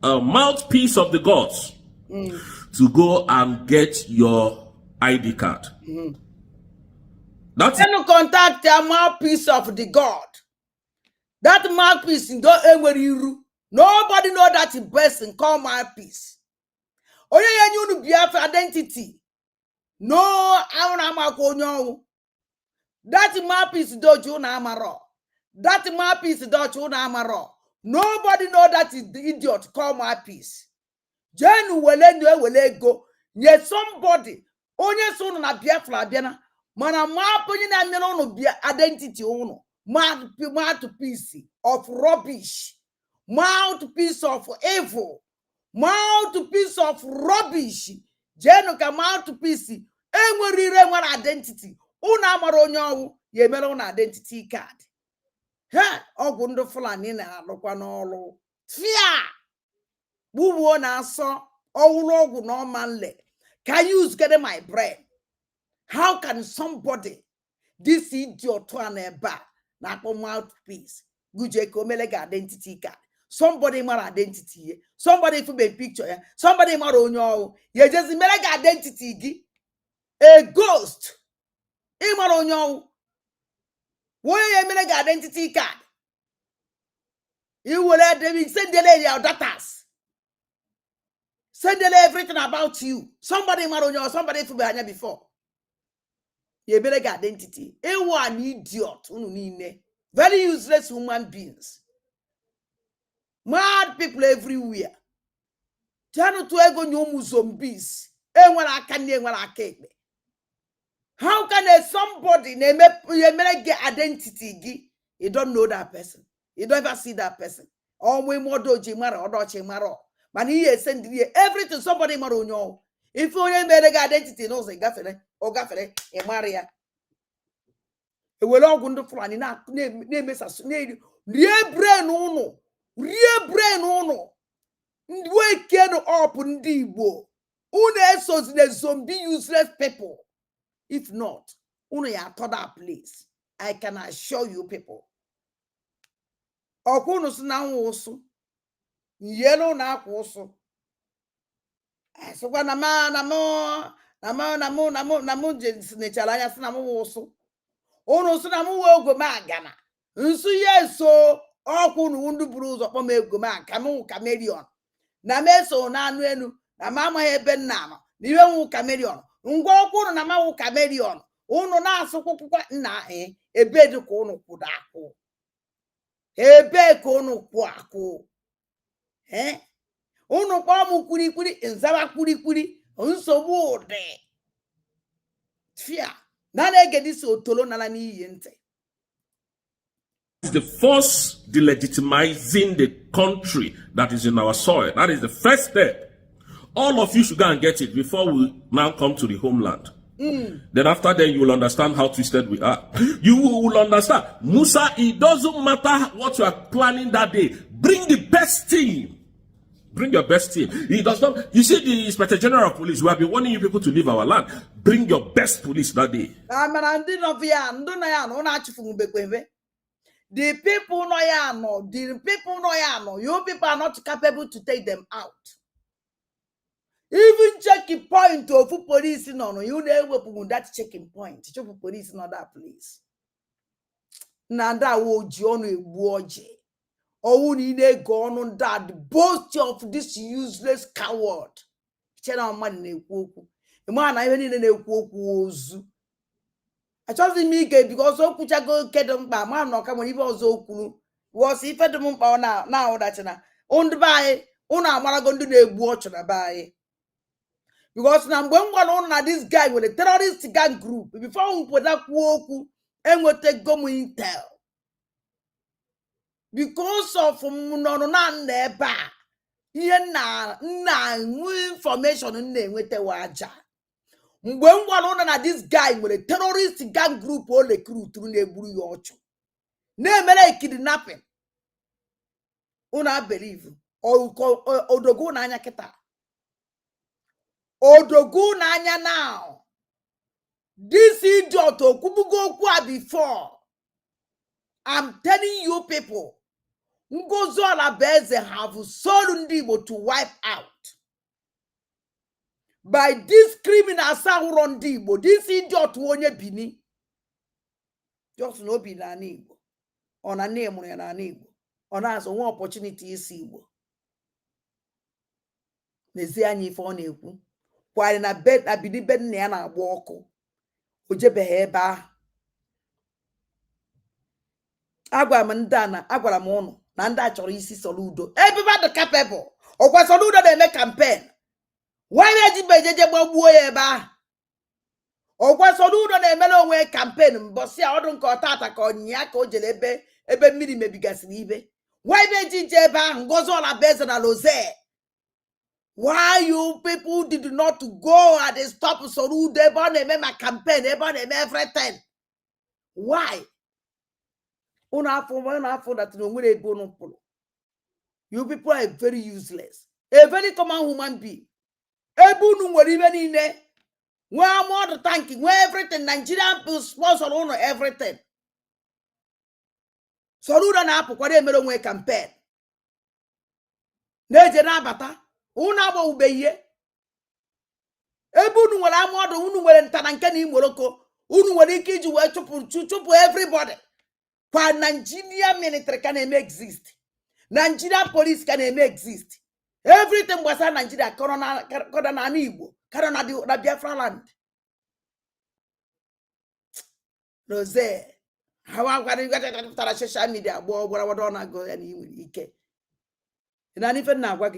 a mouthpiece of the gods to go and get your ID card. That's Then you contact a mouthpiece of the God. That mouthpiece don't anywhere you. Nobody know that person called mouthpiece. Only you know Biafra identity. No, I don't know. That mouthpiece don't you know. That mouthpiece don't you know. Nobody know that is the idiot called mouthpiece. Jen will go. Yes, somebody. Onye son na Biafra biana. Mana mouthpiece na no identity ono. Mouthpiece of rubbish. Mouthpiece of evil. Mouthpiece of rubbish. Jeno ka mouthpiece. Enwerire one identity. Una amara onye owu ye mere una identity card. He ogwu ndo Fulani na alụkwa n'ọlụ. Fia! Bubu na so owo no manle. Can you get my brain? How can somebody this idiot to an eba na mouthpiece guje komelega identity card? Somebody mar identity, somebody for be picture, somebody mar onyo, ye just melega identity gi a ghost. Imar onyo. Why ye melega identity card? You will let them send the lady your daughters. Send them everything about you. Somebody mar onyo, somebody for behind before. Ye melega identity. An idiot. Very useless human beings. Mad people everywhere. Tano to ego nyomu zombies. How can somebody name get identity? You don't know that person. You don't ever see that person. Or we more doji maro or doche maro. But he is sending everything somebody maro nyo. If you make identity, no say gafere or gafere e maria. E will all go to plan in that name us name. Rie brain uno. Wake up ndibo. Une so the zombie useless people. If not, uno ya to that place. I can assure you people. Okuno sina woso. Yellow na woso. So when na mo nechalanya sina mo woso. Ono sina mo wogo magana. Nsu yeso okunu undu bruzo kpom ego ma kamu chameleon. Na meso na anu enu na mama ebe nna niwe wu chameleon. Ngwa okunu na ma wu chameleon. Unu na asụkwụkwọ nna ebe dị ka unu kwụrụ akụ. Ebe ka unu kwụ akụ. Unu kpọọ m kwurikwuri nzaba kwurikwuri nsogbu ụdị. Fia na na-egedi so otolo nala n'iyi ntị. It's the first delegitimizing the country that is in our soil. That is the first step. All of you should go and get it before we now come to the homeland. Then after that, you will understand how twisted we are. You will understand. Musa, it doesn't matter what you are planning that day. Bring the best team. Bring your best team. It does not. You see, the Inspector General of Police, we have been warning you people to leave our land. Bring your best police that day. The people no, you people are not capable to take them out. Even checking point of police no, you never put that checking point. Check police not that place. Nanda wo John Woje. Or we need go on that the boast of this useless coward. Chena man ne kwoku. The man I even in a kwoku ozu. I just me because so kucha go kedum ba man no come even ozo kunu. Was if edum ba now that na. On by una amara go do na egbu ocho na bae. Because now when one on this guy with a terrorist gang group, before we put that woku and we take go intel. Because of no neba, na information in name with the waja. When one on this guy with a terrorist gang group all the crew through the blue ocho. Name kidnapping. Una believe or odogo na nyaketa. Odogu nanya now. This idiot okubugo kwa before. I'm telling you people. Ngozola beze have solundibo to wipe out. By this criminal Sahurondibo, this idiot wonye bini. Just no be na Igbo. On a name on an Igbo. On us one opportunity is Igbo. Nezi anyi for neku. While na bed na bidi bed ne na walk. Ojebe heba. Agwara m unu na ndị achọrọ isi Soludo. Everybody capable. Okwa Soludo na-eme campaign. Why be bejeje gbagbuo ya ebe ahụ? Okwa Soludo na-emele onwe campaign mbosi a ọdụ nke ọtata ka ọnyịnya ka o jere ebe mmiri mebigasịrị ibe. Why be jije ebe ahụ ngozi ọla beze na loze? Why you people did not go and stop Soludo ebe ọ na-eme ma campaign ebe ọ na-eme everything? Why? You people are very useless. a very common human being. Ebunu nwere ibe niile. Where more the tanking, where everything Nigerian people sponsor on everything. So do na apụ kwade emere onwe campaign. Na-eje na-abata, unu agba ube ihe. Ebe unu nwere amọdụ, unu nwere ntana nke na Imoroko, unu nwere ike iji wee chụpụ everybody. Kwa Nigeria military can exist. Nigeria police can exist. Everything gbasara Nigeria kọrọ na Igbo, kọrọ na Biafra land. Rose, how I got social media, what I go and ike. And even now, what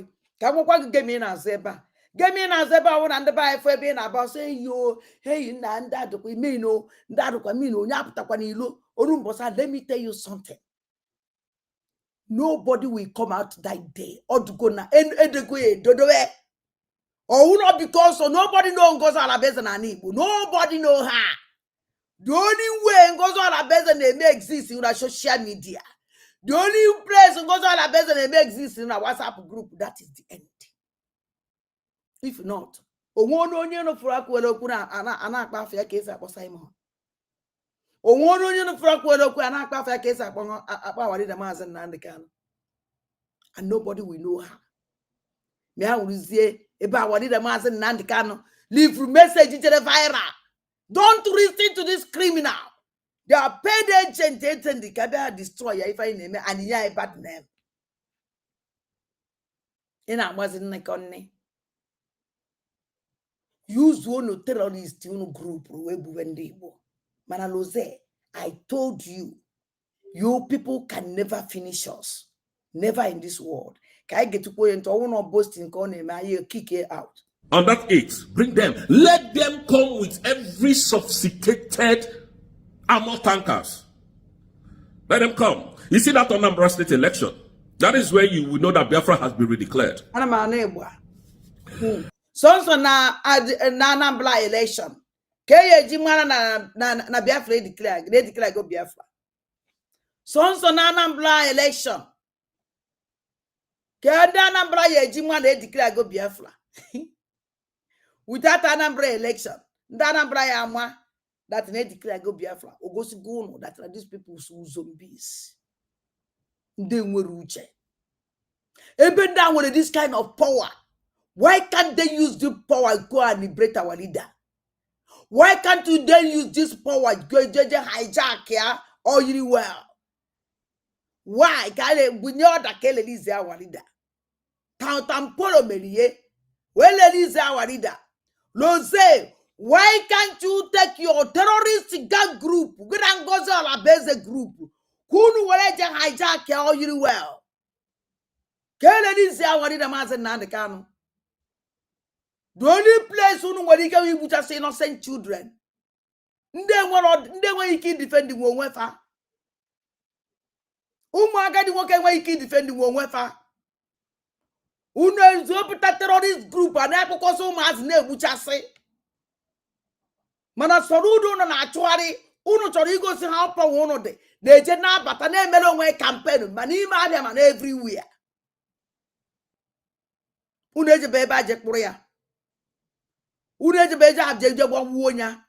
get me in a zeba. Get me in a zeba one and the buy for being about say yo, hey, that we may know that we mean, Yaptaquanilo, Orumbosa. Let me tell you something. Nobody will come out that day or to go na edegwe dodoe. Or not because so nobody knows goes on a better than Igbo. Nobody know her. The only way goes on a better than may exist in our social media. The only place goes on a better than may exist in our WhatsApp group. That is the end. If not, onye no fura kwelo kuna anakpa afia kesa akpo Simon. Onye no fura kwelo kuna anakpa afia kesa akpo wali da mazen Nnamdi Kanu. And nobody will know her. Me ha uruzie eba wali da mazen Nnamdi Kanu. Leave message to the viral. Don't listen to this criminal. They are paid agent and the Kabia destroyer if I name and yeah, a bad name. And I wasn't like on use one terrorist group Manaloze, I told you, you people can never finish us. Never in this world. Can I get to go into one of boasting corner and kick it out? On that 8, bring them. Let them come with every sophisticated armor tankers. Let them come. You see that on Anambra State election? That is where you will know that Biafra has been redeclared. So na Anambra election. Keye jimana na Biafra declare go Biafra. So na Anambra election. Keye Anambra ye jimana declare go Biafra. Without Anambra election, the Anambra Yama that they declare go Biafra, or go to go that these people who zombies. They were rich. Even down with this kind of power, why can't they use the power go and liberate our leader? Why can't you then use this power go hijack here or you well? Why can't we know that Kelly is our leader? Tampolo Melie, well, is our leader. Lose, why can't you take your terrorist gang group, Grangoza Labeze group, who will hijack all you well? Kennedy is our leader, Mazen Nandekano. The only place who will you just innocent children. They were you keep defending one wefa. Umagadi walking where you keep defending one wefa. Uno is open terrorist group and I because so much name which I say. Mana sorudo na actually uno chorigo si how pa one of they did not but an melon way campaign mani man everywhere. Uno je beba je korea. Uno je beja je one wonya.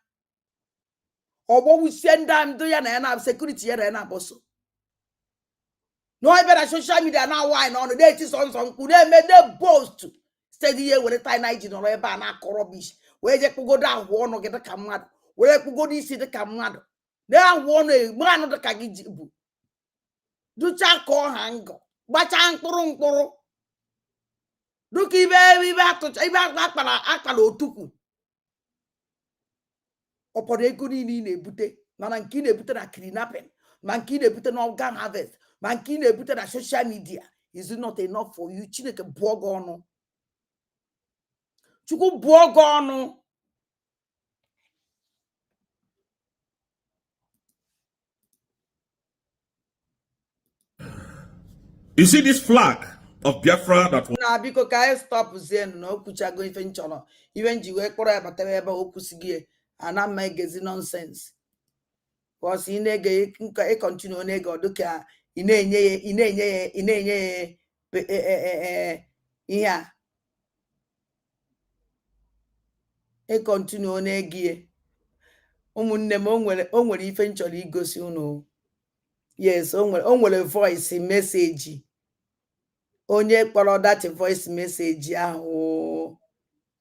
Or what we send them to and have security and apostle. No, I better social media now. Why on the day is on some could they made them boast steady here with a tie night in or a banana rubbish. Where they could go down one or get a camad. Where they could go this see the camad. They are one a man of the Kagijibu. Do chat call hango. But I'm look even back to Akalo Tuku. Upon a good in a bute, Manankine put a kidnapping, Mankine put an organ harvest. Mankine put on social media. Is it not enough for you? Chineke Bogono. Chukwu Bogono. You see this flag of Biafra that was. Now, because I stop saying no, Kucha go even chono. Even Jiwe Kora, but I ever Okusigie, and I'm making nonsense. Was in a continue nego, look at. Yeah, e continue na-egie ụmụnne m o nwere ife nchọrọ igosi unu. Yes, o nwere voice message. Onye kpọrọ that voice message ahụ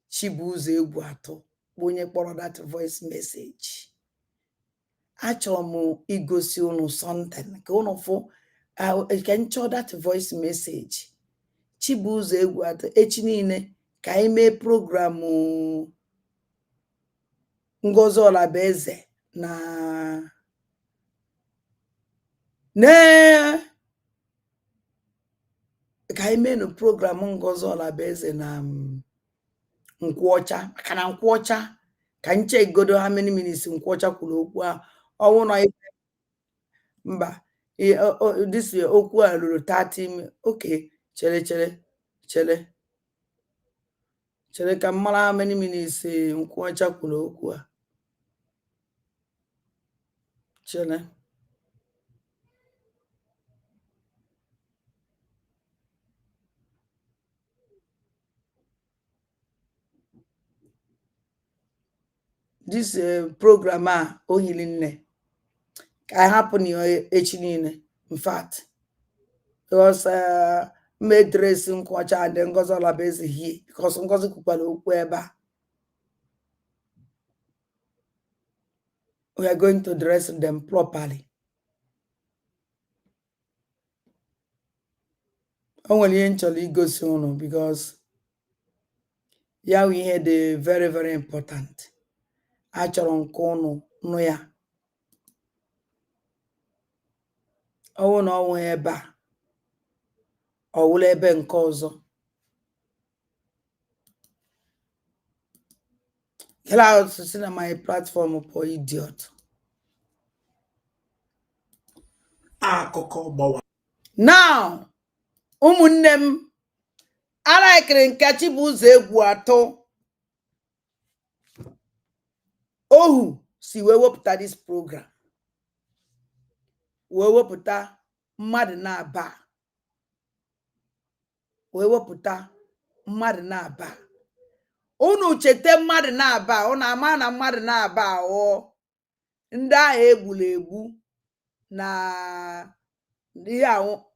Chibuzo Egwu-Atọ bụ onye kpọrọ that voice message. Achọrọ m igosi unu something ka unu fụ ka nchọ that voice message. Chibuzo Egwu-Atọ echi niile ka anyị mee program Ngozi Olabeze na ka anyị mee no program Ngozi Olabeze na Nkwọcha, maka na Nkwọcha ka nche godo how many minutes Nkwọcha kwuru okwu a ọnwụ na mba this okwu a ruru 30. Okay, chere ka mara how many minutes Nkwọcha kwuru okwu a. Chere. This program o hili nne ka happen echi niile. In fact, because me dress Nkwọcha and Ngozi Olabeze here because Ngozi kwukwara okwu ebe a. We are going to dress them properly. O nwere ihe nchọrọ igosi unu because ya we had the very, very important. Achọrọ nke unu nụ ya. Ọwụ na ọnwụ ebe a ọwụla ebe nke ọzọ. Get out to see my platform for idiot. Now, ụmụnne m alaikiri nke Chibuzo Egwu-Atọ ohu si wee wepụta this program. Wee wepụta mmadụ na-aba. Wee wepụta mmadụ na-aba. Unu chete mmadụ na-aba, unu ama na mmadụ na-aba ahụ ndị ahụ egburu egbu na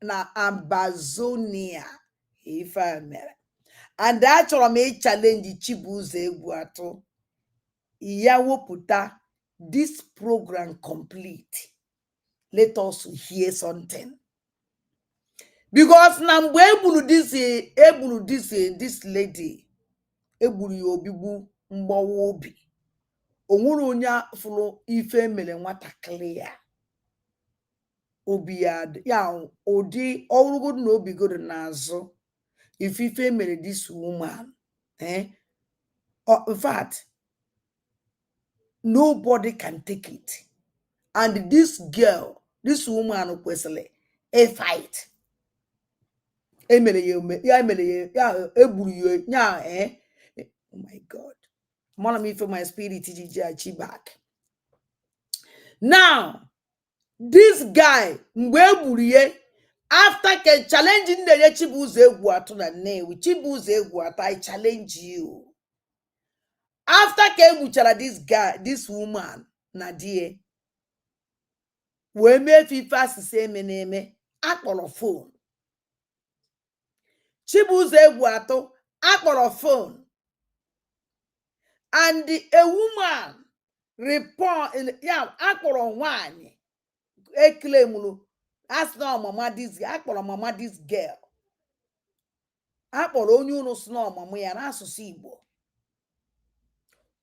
na Amazonia ife a mere. And achọrọ m challenge Chibuzo Egwu-Atọ ya wepụta this program complete. Let us hear something. Because na mgbe egburu this lady egburu ya obigbu mgbawa obi. O nwere onye fụrụ ife mere nwatakịrị ya. Obi ya ụdị ọrụgodu na obigodu n'azụ ife mere this woman. In fact, nobody can take it. And this girl, this woman kwesịrị a fight. Emere ya egburu ya oh my God. Mama me for my spirit ji back. Now, this guy mgbe egburu ya after ke challenge nne Chibuzo Egwu-Atọ na Nnewi. Chibuzo Egwu-Atọ, I challenge you. After ke egbuchara this woman na die wee mee fife asịsị eme na-eme akpọrọ phone. Chibuzo Egwu-Atọ akpọrọ phone and a woman report akpọrọ nwanyị eklemuru as no mama this akpọrọ mama this girl. Akpọrọ onye unu sno mama ya n'asụsụ Igbo.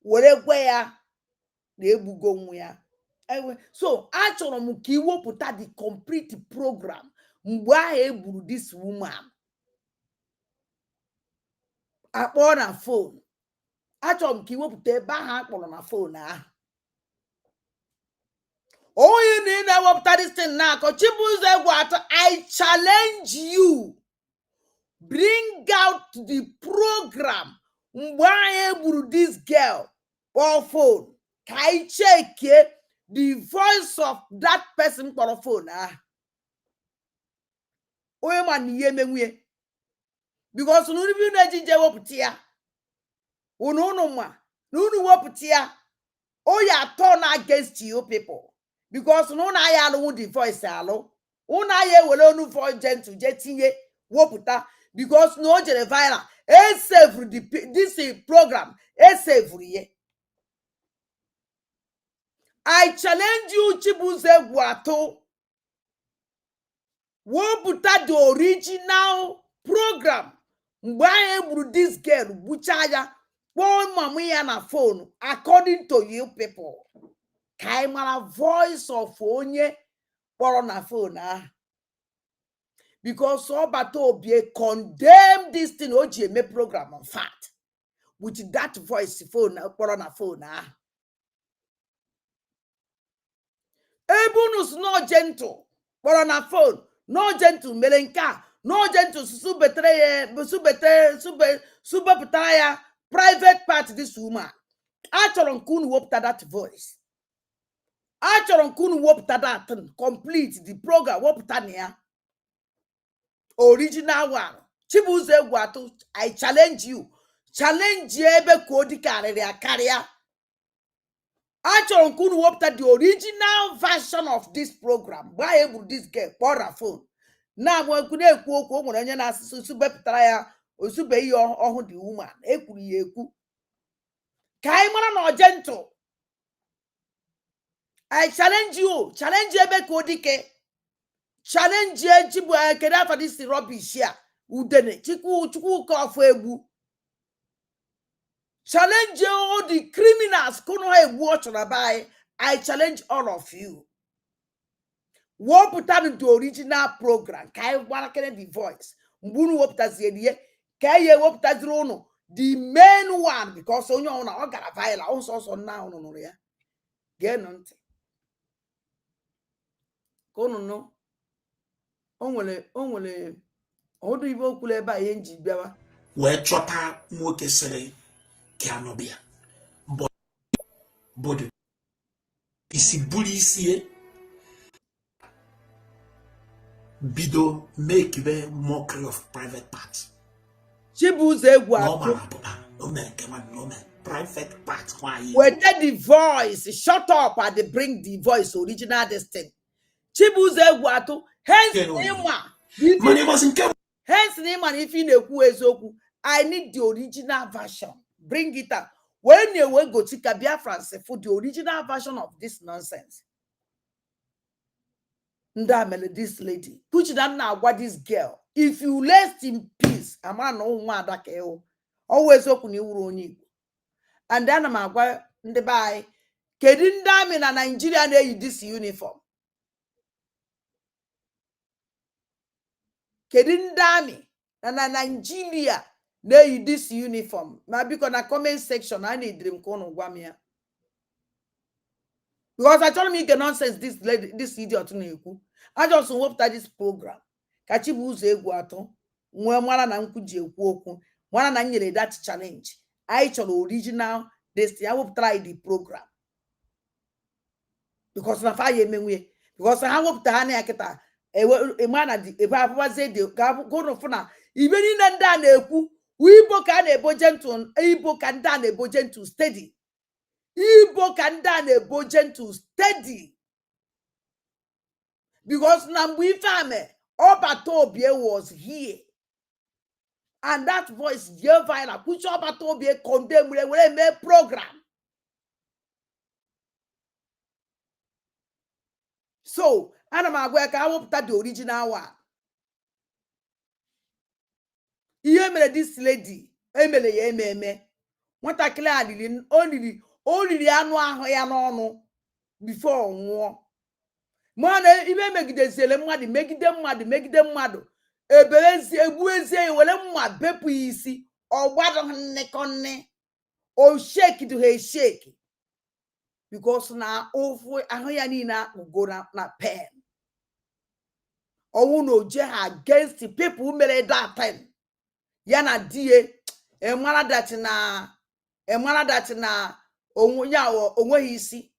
Were gwe ya na egbugo nwa ya. So achọrọ m ka iwepụta the complete program mgbe ahụ egburu this woman. Akpọ na phone. Achọrọ m ka iwepụta ebe ahụ akpọrọ na phone ahụ. Onye na-ewepụta this thing na akọ Chibuzo Egwu-Atọ, I challenge you. Bring out the program mgbe ahụ egburu this girl or phone. Ka I check the voice of that person kpọrọ phone ahụ. Onye ma na ihe menwe. Because unu bi na ejije wepụta ya. Unu ma Nunu woputia. Oh ya turn against you people. Because no na ya no the voice alo. Una ye wele no voice gentle jetinye woputa. Because no jere viral. E save this program. E save ye. I challenge you, Chibuze Guato. Woputa the original program. Why this girl, Buchaya, one mammy na phone, according to you people. Kaimara voice of Onye, on a phone. Because so bato be condemn this thing, OGMA program on fact. With that voice phone, on a phone. Ebunus no gentle, but on a phone, no gentle melenka, no gentle super private part this woman. Achoron kun wopta that voice. Achoron kun wopta that complete the program wopta near original one. Chibuze Guato, I challenge you. Challenge ebe kodi carrier. Actually, could work that the original version of this program. Why able this girl for a phone? Now when could they quote when you ask super try or super your the woman? Eku. Kaimana no gentle. I challenge you. Challenge ebe kodike. Challenge Jibu Keda for this rubbish here. Udene. Chukwu for ebu. Challenge all the criminals. Kono e watch on a buy. I challenge all of you. What put that into original program? Kai wanna the voice. Mbunu what does the Kai what does rono? The main one because on your own I got a file also now no ya. Get nonte. Kono no. Onwele. Odo ibo kule ba yenji biawa. We chota nwoke sere kianobia. Body. Isi buli isi bido make the mockery of private parts. Chibuze Guato. No man. Private parts. Why? When the voice shut up and they bring the voice original destiny. Chibuze Guato. Hence name and if you know I need the original version. Bring it up. When you will go to Kabia France for the original version of this nonsense. Ndamele, this lady. Put that now what this girl. If you rest in peace, I'm no one that always open you. And then I'm going to buy Kedindam in a Nigerian this uniform. Kedindami and a Nigeria this uniform. Maybe on a comment section, I need dream kono guamia. Because I told me you can nonsense this lady, this idiot. I just hope that this program. Kachibuze Guato, Mwana na nkuji ekwu Mwana na nyere that challenge. I chọrọ original this I will try the program. Because na fire menwe. Because I hope ta na akita e mana di e ba ze de go no funa even in nda na ekwu Igbo ka na ebo gentle Igbo ka nda na ebo gentle steady. Igbo ka nda na ebo gentle steady. Because Nambu Ifame Obatobie was here. And that voice, dear viral, push Obatobie condemn we make program. So, Anamagweka, I hope that the original one. Yemele this lady, Emele Yememe. What I clear only the annual ya no before war. Man, even make the Zelemadi, make them mad. Ebelezi ebueze wele mad bepu isi or what on nekone or shake to her shake. Because now over ahoyanina go na pen. Or no jeha against the people who made that time. Yana die emana that na onwunya onwe isi.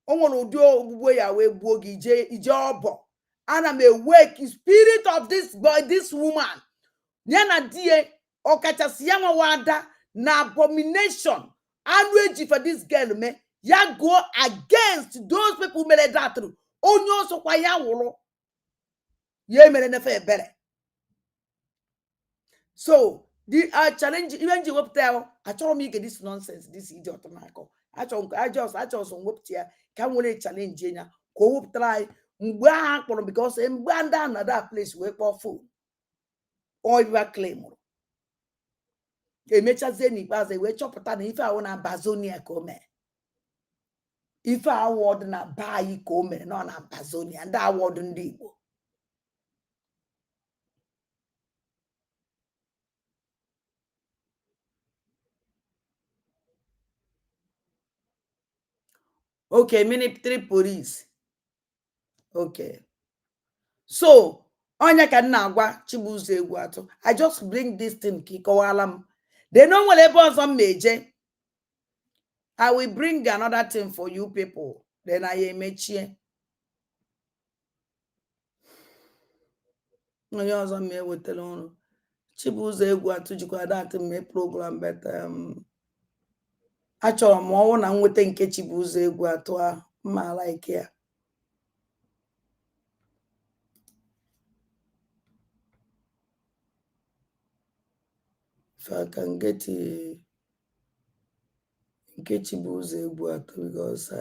Onwere udi ogbugbo ya we gbuo gi ije obo. And I'm awake spirit of this boy, this woman. Yana die okachasiyama wada na abomination outrage for this girl me ya go against those people who made that through onyo so kwa ya woro ye mere na fe bere. So the challenge even you up there I told me get this nonsense this idiot Michael I just on whoop here can we challenge nya ko whoop try mgbe ha kporo because mgbe anda na that place we for phone or you claim emechazie n'ikpeazụ wee chọpụta na ife ahụ na Bazonia ka o mere ife award na ba anyị ka o mere nọ na Bazonia ndị award ndị Igbo. Okay, military police. Okay. So, onye ka nna agwa Chibuzo egwu atụ. I just bring this thing ka ịkọwala m. They know nwere ebe ọzọ m meje. I will bring another thing for you people. Then I emechie. Onye ọzọ m ewetara ọrụ. Chibuzo egwu atụ jikwa that me program but achọrọ m ọwụ na nweta nke Chibuzo egwu atụ a mma like ya. If I can get nke Chibuzo egwu atụ because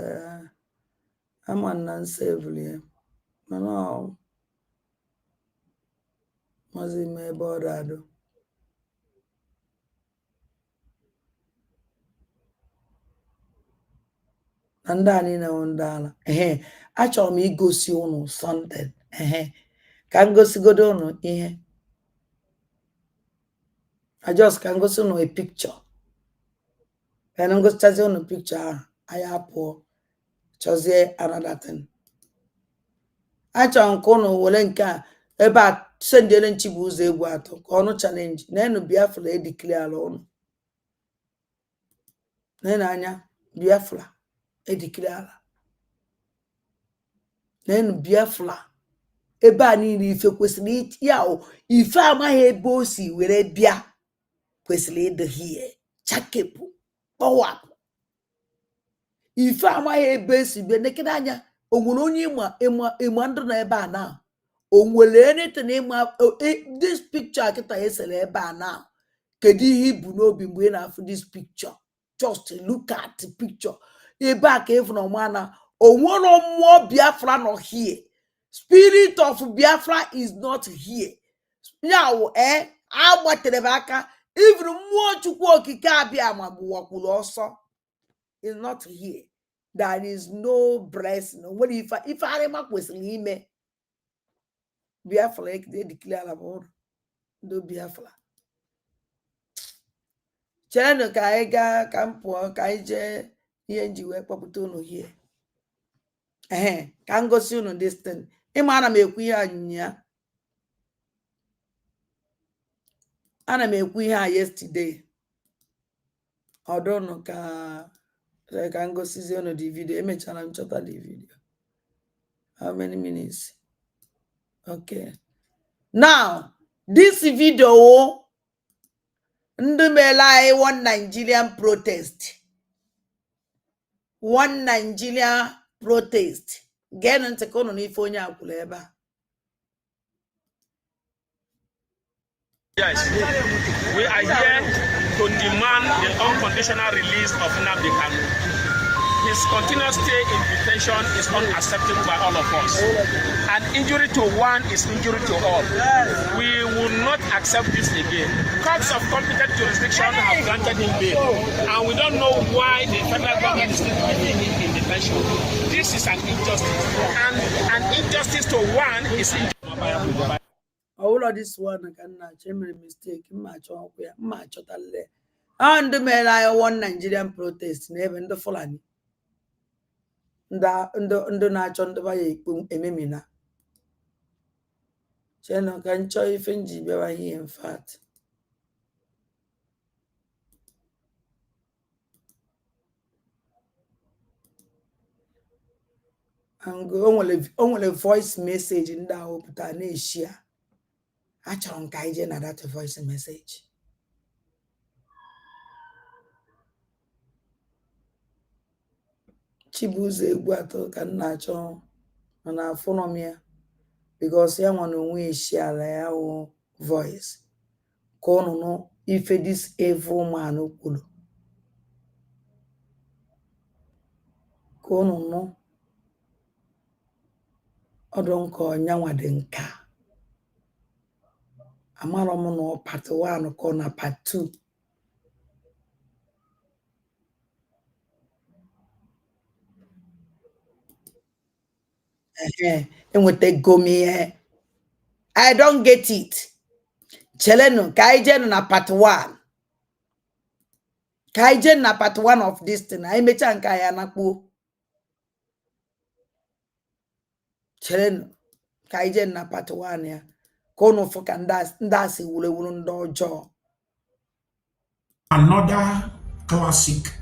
I'm an unsavely. No. Mazi me borado. Andani na ondala. Achọrọ m igosi unu something. Ka ngosigodo unu ihe. I just can go see no a picture. And I'm going to tell you no picture. I have poor. Choose another thing. I don't know Wolenka about sending Chibuzo egwu atụ ka ọnụ challenge. Nenu Biafra e declare alone. Nenu anya Biafra e declare. Nenu Biafra ebe a niile ife kwesịrị ya o ife amaghị ebe o si were bịa kwesịrị ịdị hie chakepụ kpọwapụ ife amaghị ebe esi bịa nekere anya o nwere onye ịma ndụ na ebe a na o nwere anything ịma this picture kịta esere ebe a na kedu ihe ibu n'obi mgbe ị na-afụ this picture just look at the picture ebe a ka ịfụ na ọma o nwere mmụọ Biafra nọ here. Spirit of Biafra is not here. Now, agbatere aka even mmụọ Chukwu okike abịa ma gbuwakwuru ọsọ is not here. There is no blessing. What if arịma kwesịrị ime Biafra they declare about do Biafra. Chere ka anyị gaa ka m pụọ ka anyị jee ihe nji wee kpọpụta unu here. Ka m gosi unu this thing. Ịma ana m ekwu ihe anyịnya. Ana m ekwu ihe a yesterday. Ọdụnụ ka m gosizie unu the video. Emechara m chọta the video. How many minutes? Okay. Now, this video ndị mere anyị one Nigerian protest. One Nigerian protest. Geenụ ntị ka unu n'ife onye akwụrụ ebe a. Yes, we are here to demand the unconditional release of Nnamdi Kanu. His continuous stay in detention is unacceptable by all of us. An injury to one is injury to all. We will not accept this again. Courts of competent jurisdiction have granted him bail, and we don't know why the federal government is still keeping him in detention. This is an injustice, and an injustice to one is injustice. All of this one I can make mistake. And the one Nigerian protest never in the Fulani. Ndo na-achọ ndị ba ya ikpu ememina. Cheno ka nchọ ife nji bịawa here in fact. And go only voice message in that oputa na-eshia. Achọrọ m ka anyị jee na that voice message. Chibuze Egwato can natural and our phonomia because ya want to win share our voice. Kono no if this evil man okulu. Kono no odonko nyanwa denka. Amara mo no part 1 corner part 2. And with the gomi, I don't get it. Cheleno, Kaijen na part 1. Kaijen na part 1 of this thing. I me chan kaya nakpo. Cheleno, Kaijen na part 1 ya. Kono foka ndasi ule ndojo. Another classic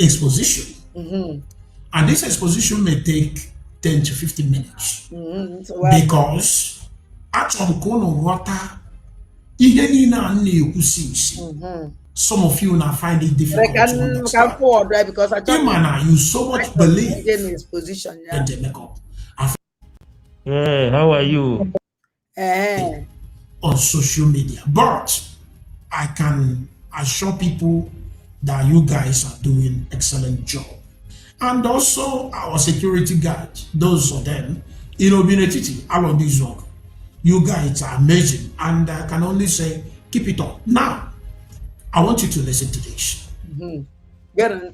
exposition. And this exposition may take 10 to 15 minutes. So, because actually kono water some of you now find it difficult to understand. Forward, because I you so much believe in his position. in the makeup. Yeah, how are you? On social media. But I can assure people that you guys are doing excellent job. And also our security guards, those of them, Binetiti, our work. You guys are amazing. And I can only say, keep it up. Now, I want you to listen to this.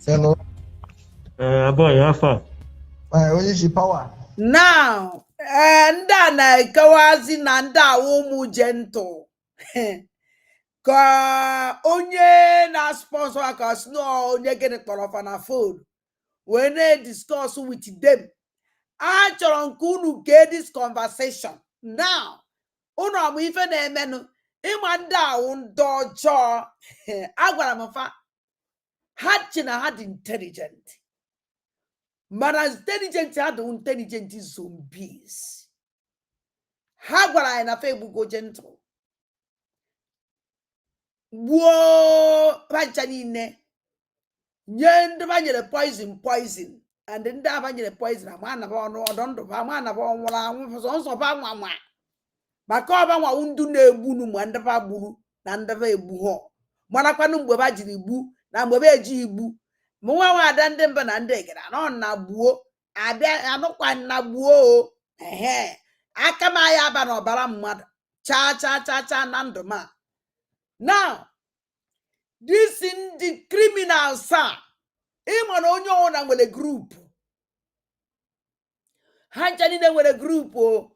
Hello. Boy, how far? Power. Now, and then kawazi nanda umu gentle. Ka onye na sponsor akas no onye get it on a phone. When they discuss with them, I unu get this conversation. Now, uno am even a menu. Imanda undojo. Agwaramafa. Hatchina had intelligent. But as intelligent had intelligent zombies. Hagwara and a Facebook gentle. Whoa, Panchanine. Yen the poison. And then the poison. A man of no, don't do a man of one was also about one. Makoba wa undu ne bunu mwandava buru na ndava ebuho. Mwana kwanu mbweba jiri bu na mbweba eji ibu. Mwa wa adande mba na ndegera na na buo. Abia anokwa na buo. Akama ya aba na obara mmadu. Cha na ndoma. Now, this in the criminal sir. Imo na onyo ona nwele group. Hanchani ne nwele group o.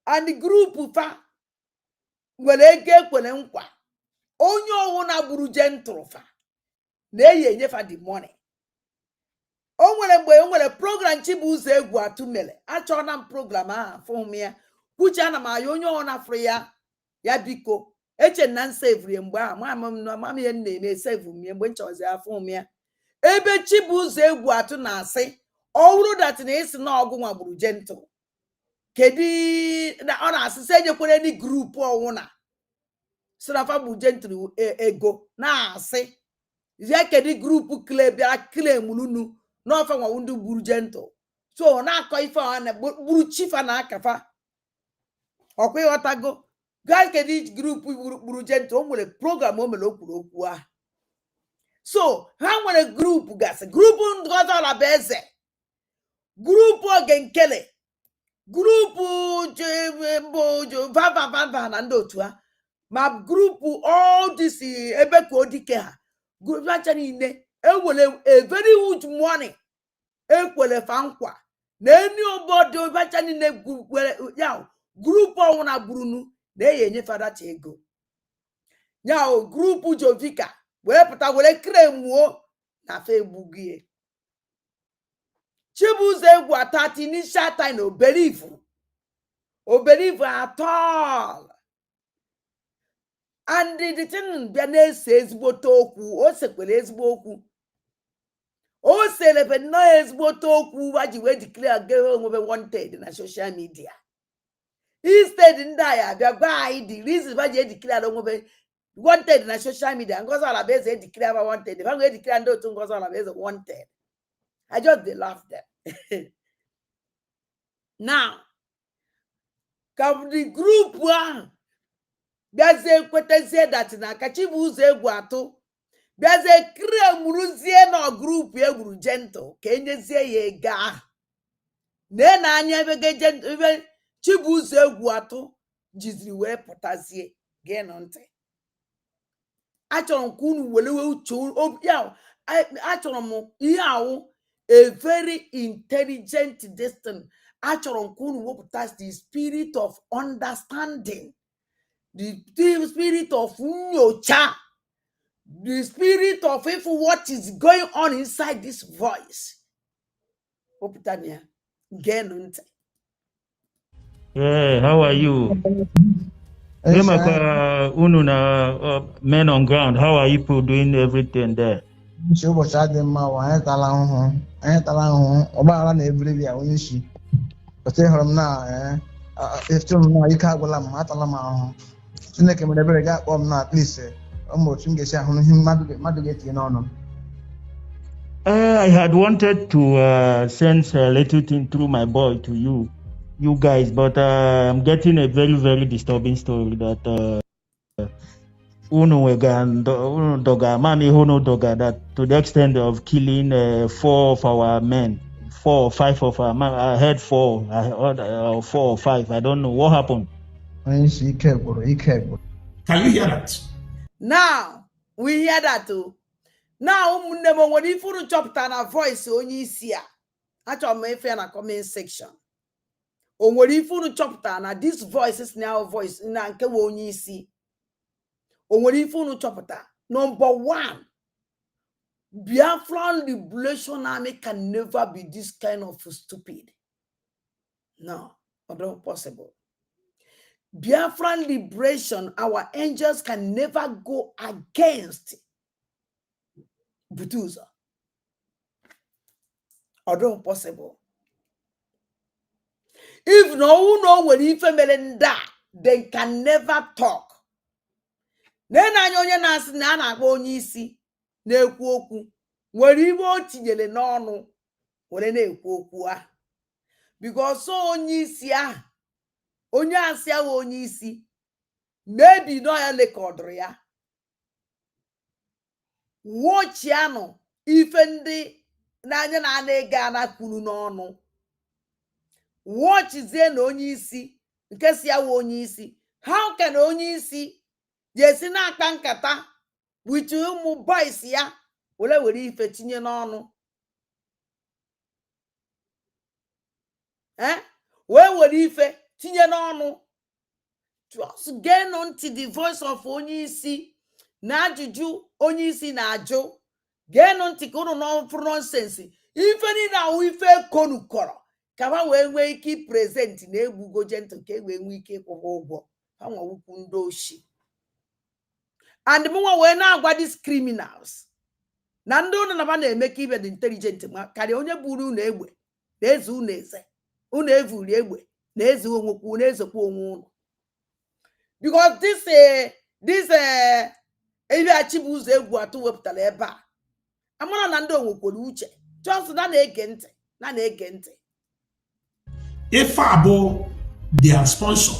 And the group fa nwere ege kwele nkwa. Onye owu na buru gentle fa. Na eye nyefa the money. O nwere program Chibuze Egwatu mele. Acho na program a for me. Kucha na ma onye owu na free ya biko. Eche na save mgbe a mama ye na save me mgbe nchozi afọ me. Ebe Chibuze Egwatu na asị, owuru that na isi na ogu nwa buru gentle. Kedi na ona asise nyekwere ni group owuna. Sirafa bu gentle ego na asị. Ye kedi group claim lunu no fa nwa undu buru gentle. So na akọ ife na buru chifa na akafa. Okwe otago. Guys kedi group buru gentle o nwere program o mele okwuru okwu a. So ha nwere group gas. Group ngozo ala beze. Group ogenkele. Group va na ndotu ha. Ma group all this ebe ko dike ha. Group achani ne ewele a very huge money. Ekwele fa nkwa. Na eni obodo achani ne ya group ona burunu na yenye fada ego. Ya group Jovika wee pụta were kremuo na Facebook ye. Chibuze Egwatu at initial time no believe at all. And the thing bia says botoku o sekwele ezigbo okwu. O selebe no ezigbo okwu waji we declare go wanted na social media. Instead ndaya bia gba the reason waji declare onwe wanted na social media. Ngozo ala beze declare wanted. If I'm going to declare ndo tu ngozo ala beze wanted. I just they laugh them. Now, come the group one. There's a quote say that na kachibu ze guato. There's a clear muruzie no group ye guru gentle. Kenye ze ye ga. Ne na anya bege gentle chibu ze guato. Jizri we potasie. Gen onte. Achọrọ kunu welewe uchu ya achọrọ m ihe ahụ a very intelligent destiny. Achọrọ kunu wepụta the spirit of understanding, the spirit of nyocha, the spirit of if what is going on inside this voice. Wepụta ya genu ntị. Yeah, how are you? Unu na men on ground. How are you people doing everything there? I had wanted to send a little thing through my boy to you guys, but I'm getting a very, very disturbing story that that to the extent of killing 4 of our men, 4 or 5 of our men. I heard 4, I heard 4 or 5. I don't know what happened. Can you hear that? Now we hear that too. Now when if you chop na voice onye isi a, achọrọ m ife na comment section. O nwere ife unu chọpụta na this voice is now voice na nke we onye isi. O nwere ife unu chọpụta. Number 1, Biafran Liberation Army can never be this kind of stupid. No, not possible. Biafran Liberation, our angels can never go against Butuza. Not possible. If no one when if they can never talk. Then I na as na na-akpọ onye isi na-ekwu okwu nwere ibe o tinyere n'ọnụ were na-ekwu okwu a, because so onye isi a onye asị ahụ onye isi maybe no ya lekọdụrụ ya watch ya nọ ife ndị n'anya na ana-ege ana kwuru n'ọnụ watch zie na onye isi nke si ahụ onye isi. How can onye isi yes na-akpa nkata with ụmụ boys ya were ife tinye n'ọnụ were ife tinye n'ọnụ? Just gain unto the voice of onye isi na ajụjụ onye isi na-ajụ. Gain unto ka unu no nonsense ife ni na ife konu kọrọ ka ha wee nwee ike present na egbugo gentle ka e wee nwee ike ịkwụwa ụgwọ ha nwa ukwu ndị oshi. And mwa we na agwa these criminals na ndị unu na na-eme ka ibe dị intelligent ma karịa onye buru unu egbe na eze unu eze unu evuri egbe na eze onwekwu na ezekwa onwe unu. Because this ebe achibu ụzọ egwu atụ wepụtara ebe a amara na ndị onwekwuru uche just na na-ege ntị na na-ege ntị. If Abo, their sponsor,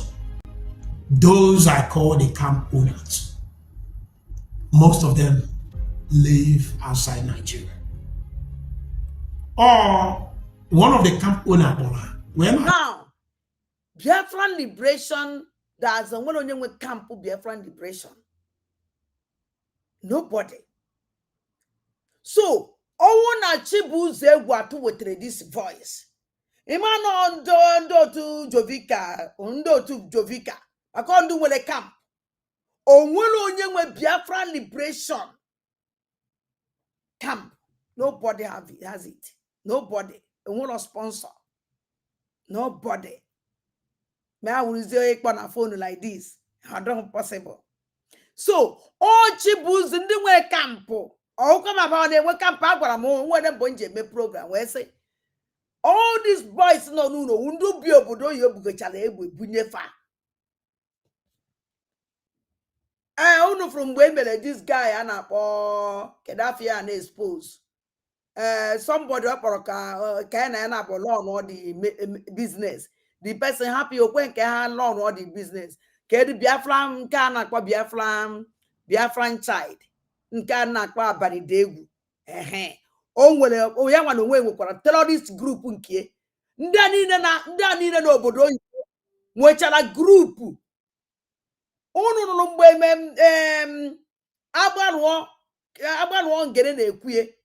those I call the camp owners, most of them live outside Nigeria. Or one of the camp owners, now, Biafran Liberation, there's one on your camp Biafran Liberation. Nobody. So, all na chibu zegwatu with this voice. Imano ndo to Jovika, ndo to Jovika. I can't do with a camp. Onwe Biafran Liberation camp. Nobody has it. Nobody. Onwe sponsor. Nobody. May I will say on a phone like this. I don't possible. So all chibus in the way camp. All come about the camp program when a bunch of program where say all these boys no undu bi obodo yo bugachala egbe bunyefa. I don't know from where this guy and Kedafia and expose. somebody up or can up or loan or the business. The person happy when can loan or the business. Can the Biafran can aqua Biafran child. Can aqua bari degu. On will oh yeah one away with terrorist group unkie. Ndanina no bodo mwechala group. Onu mgbe agbanwo ngere na-ekwuye.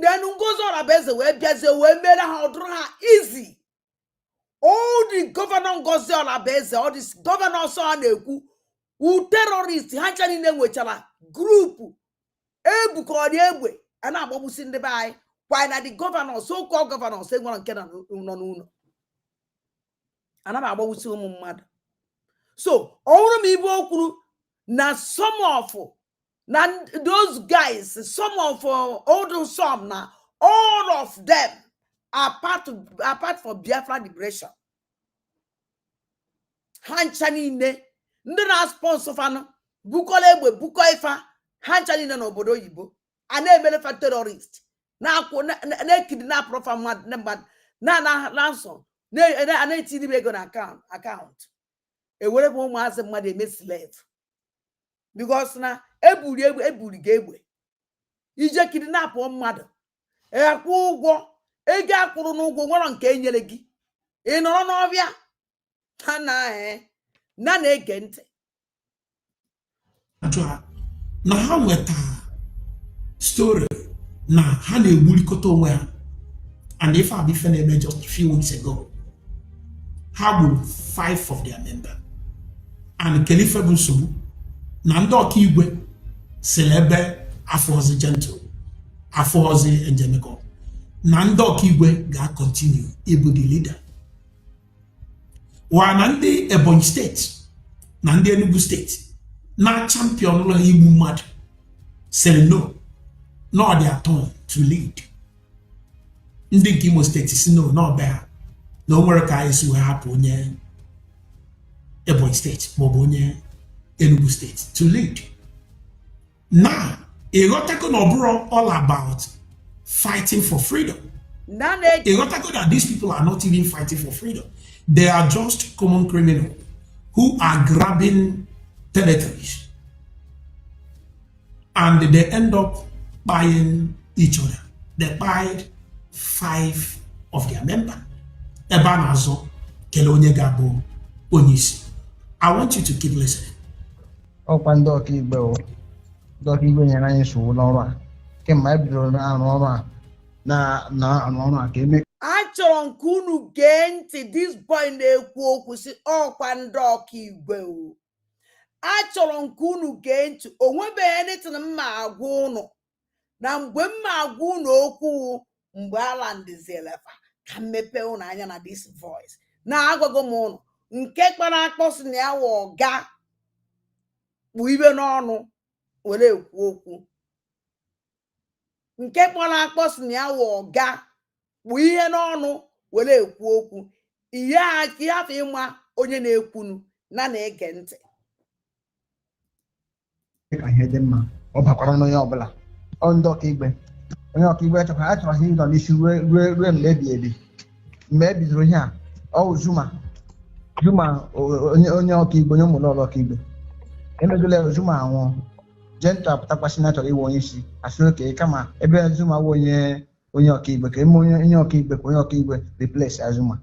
Then Ngozi Olabeze wee biazie wee mere ha ọdụrụ ha easy. All the governor Ngozi Olabeze, all this governor so a na-ekwu wu terrorist ha ncha niile nwechara group ebukọrọ egbe a na-agbagbusi ndị be anyị kwa na the governor so called governor say nwere nke nọ n'ụlọ ana m agbagbusi ụmụ mmadụ. So ọhụrụ m ibe okwuru na some of na those guys, some of older some now, all of them are part for Biafra liberation. Hanchanine, ndina sponsor fano, bukolewe, bukoifa, hanchanine no bodo yibo, ane fa terrorist. Na kidnap from na ransom, ane TDB account. E whatever umaze made me slave. Because na eburi ga-egbe ije kidnap mmadụ akwụ ụgwọ ego akwụrụ n'ụgwọ nwere nke enyere gị ị nọrọ n'ọbịa ha na-ege ntị na ha nweta story na ha na-egburikọta onwe ha, and if I be finished just a few weeks ago, ha gburu 5 of their members and Khalifa Nsogbu na ndị ọka igwe selebe afọzi gentle afọzi enjemeko na ndị ọka igwe ga-continue ịbụ the leader wa na ndị Ebonyi steeti na ndị Enugu steeti na champion ụlọ igbu mmadụ say no their turn to lead. Ndị nke Imo steeti si no be ha na o nwere ka anyị si wee hapụ onye Ebonyi steeti maọbụ onye Enugu State to lead. Now, Egotako Nobro all about fighting for freedom. Egotako that these people are not even fighting for freedom. They are just common criminals who are grabbing territories. And they end up buying each other. They buyed 5 of their members. Ebanazo, Kelonye Gabo, Onyisi. I want you to keep listening. Ọkwa ndị ọka igbe nyere anyị nsogbu n'ọrụ a kemgbe anyị bidoro na-arụ ọrụ a na-arụ ọrụ a ka eme. Achọrọ nke unu gee ntị this boy na-ekwu okwu si ọkwa ndị ọka igbe o. Achọrọ nke unu gee ntị onwebeghị anything mma agwa unu na mgbe mma agwa unu okwu mgbe ala ndịzielefa ka mmepe unu anya na this voice na agwago m unu nke kpara akpọ si na ya wụ ọga bụ ibe n'ọnụ were ekwu okwu nke kpọrọ akpọ si na ya wụ ọga bụ ihe n'ọnụ were ekwu okwu ihe aka afọ ịma onye na-ekwunu na-ege ntị ka ihe dị mma ọ bakwara n'onye ọbụla ọ ndị ọka igbe onye ọka igbe achọrọ ihe ịnọ n'isi ruo mgbe ebi mgbe e bidoro ihe a ọ Zuma onye ọka igbe onye ụmụlọrụ ọka igbe emedola Zuma anwụọ Jento apụtakwasị na chọrọ iwe onye isi asị oke kama ebe Zuma wụ onye ọka igbe ka eme onye ọka igbe ka onye ọka igbe replace Zuma.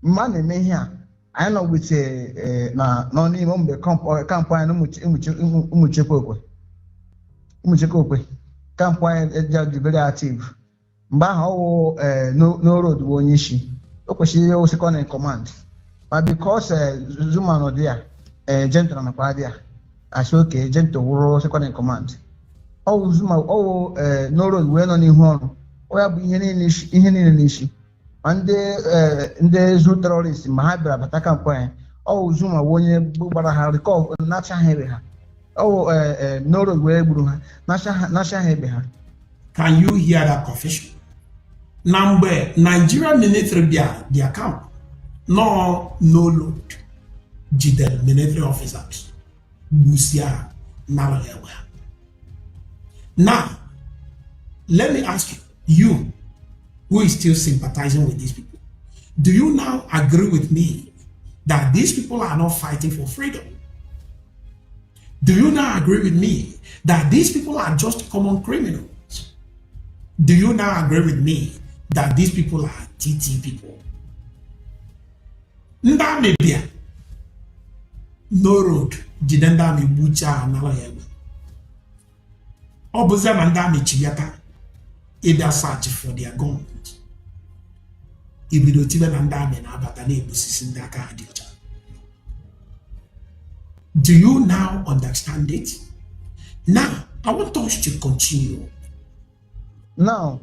Mgbe a na-eme ihe a anyị nọ wute nọ n'ime mgbe kampụ anyị ụmụchekwa okwe kampụ anyị dị very active. Mgbe ahụ ọwụ n'oroad bụ onye isi o kwesịrị ihe second in command, but because Zuma nọ dị ya Jento nakwa dị ya asị oke Jento wụrụ second in command. Ọwụ Zuma ọwụ n'oroad wee nọ n'ihu ọrụ ọ ya bụ ihe niile n'isi ma ndị zu terrorist ma ha bịara bata kampụ anyị ọwụ Zuma bụ onye gbara ha rikọ nacha ha ebe ha ọwụ n'oroad wee gburu ha nacha ha ebe ha. Can you hear that confession? Na mgbe Nigeria military bịa their camp no load jidere military officers gbusia n'ala ewe. Now let me ask you who is still sympathizing with these people, do you now agree with me that these people are not fighting for freedom? Do you now agree with me that these people are just common criminals? Do you now agree with me that these people are TT people? Nda media no road jidenda me bucha anala yegbe. Obuza manda me chiyata either search for their guns. Ibido tibe nda me na abata na ebusisi ndaka adiocha. Do you now understand it? Now, I want us to continue. Now,